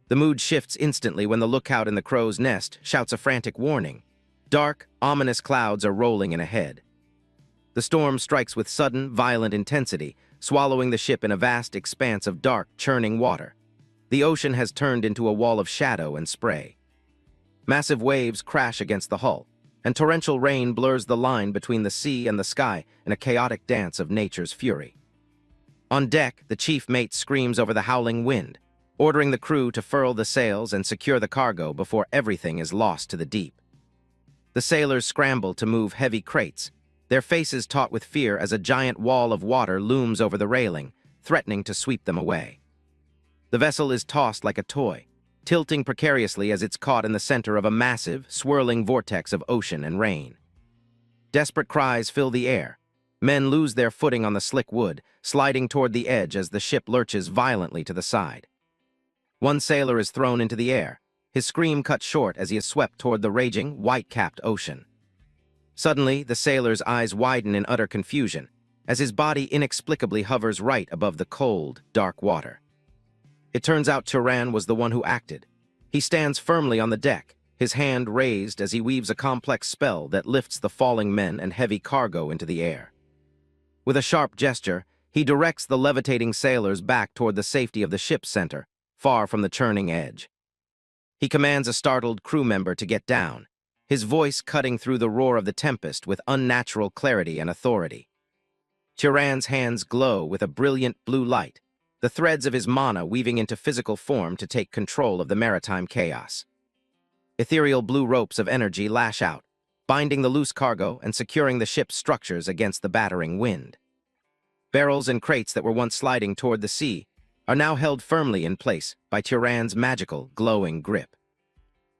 The mood shifts instantly when the lookout in the crow's nest shouts a frantic warning. Dark, ominous clouds are rolling in ahead. The storm strikes with sudden, violent intensity, swallowing the ship in a vast expanse of dark, churning water. The ocean has turned into a wall of shadow and spray. Massive waves crash against the hull, and torrential rain blurs the line between the sea and the sky in a chaotic dance of nature's fury. On deck, the chief mate screams over the howling wind, ordering the crew to furl the sails and secure the cargo before everything is lost to the deep. The sailors scramble to move heavy crates, their faces taut with fear as a giant wall of water looms over the railing, threatening to sweep them away. The vessel is tossed like a toy, tilting precariously as it's caught in the center of a massive, swirling vortex of ocean and rain. Desperate cries fill the air. Men lose their footing on the slick wood, sliding toward the edge as the ship lurches violently to the side. One sailor is thrown into the air, his scream cut short as he is swept toward the raging, white-capped ocean. Suddenly, the sailor's eyes widen in utter confusion, as his body inexplicably hovers right above the cold, dark water. It turns out Turan was the one who acted. He stands firmly on the deck, his hand raised as he weaves a complex spell that lifts the falling men and heavy cargo into the air. With a sharp gesture, he directs the levitating sailors back toward the safety of the ship's center, far from the churning edge. He commands a startled crew member to get down, his voice cutting through the roar of the tempest with unnatural clarity and authority. Turan's hands glow with a brilliant blue light, the threads of his mana weaving into physical form to take control of the maritime chaos. Ethereal blue ropes of energy lash out, binding the loose cargo and securing the ship's structures against the battering wind. Barrels and crates that were once sliding toward the sea are now held firmly in place by Turan's magical, glowing grip.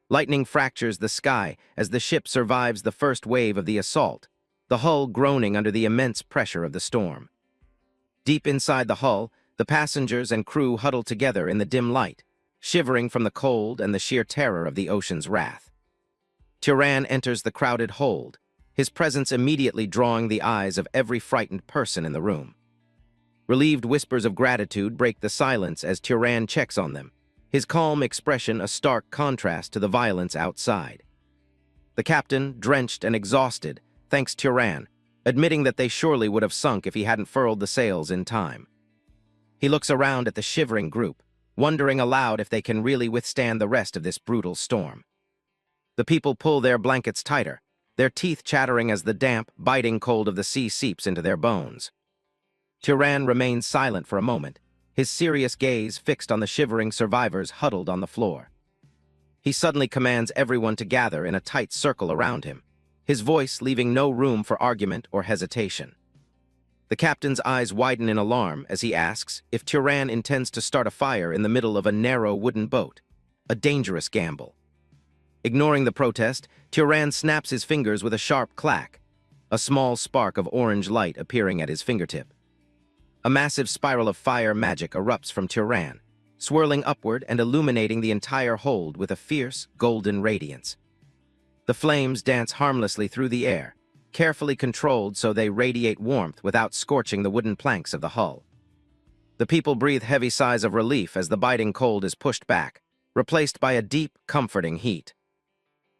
Lightning fractures the sky as the ship survives the first wave of the assault, the hull groaning under the immense pressure of the storm. Deep inside the hull, the passengers and crew huddle together in the dim light, shivering from the cold and the sheer terror of the ocean's wrath. Turan enters the crowded hold, his presence immediately drawing the eyes of every frightened person in the room. Relieved whispers of gratitude break the silence as Turan checks on them, his calm expression a stark contrast to the violence outside. The captain, drenched and exhausted, thanks Turan, admitting that they surely would have sunk if he hadn't furled the sails in time. He looks around at the shivering group, wondering aloud if they can really withstand the rest of this brutal storm. The people pull their blankets tighter, their teeth chattering as the damp, biting cold of the sea seeps into their bones. Turan remains silent for a moment, his serious gaze fixed on the shivering survivors huddled on the floor. He suddenly commands everyone to gather in a tight circle around him, his voice leaving no room for argument or hesitation. The captain's eyes widen in alarm as he asks if Turan intends to start a fire in the middle of a narrow wooden boat, a dangerous gamble. Ignoring the protest, Turan snaps his fingers with a sharp clack, a small spark of orange light appearing at his fingertip. A massive spiral of fire magic erupts from Turan, swirling upward and illuminating the entire hold with a fierce, golden radiance. The flames dance harmlessly through the air, carefully controlled so they radiate warmth without scorching the wooden planks of the hull. The people breathe heavy sighs of relief as the biting cold is pushed back, replaced by a deep, comforting heat.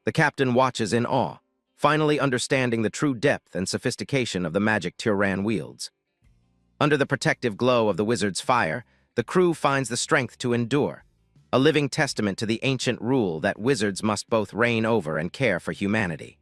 The captain watches in awe, finally understanding the true depth and sophistication of the magic Turan wields. Under the protective glow of the wizard's fire, the crew finds the strength to endure, a living testament to the ancient rule that wizards must both reign over and care for humanity.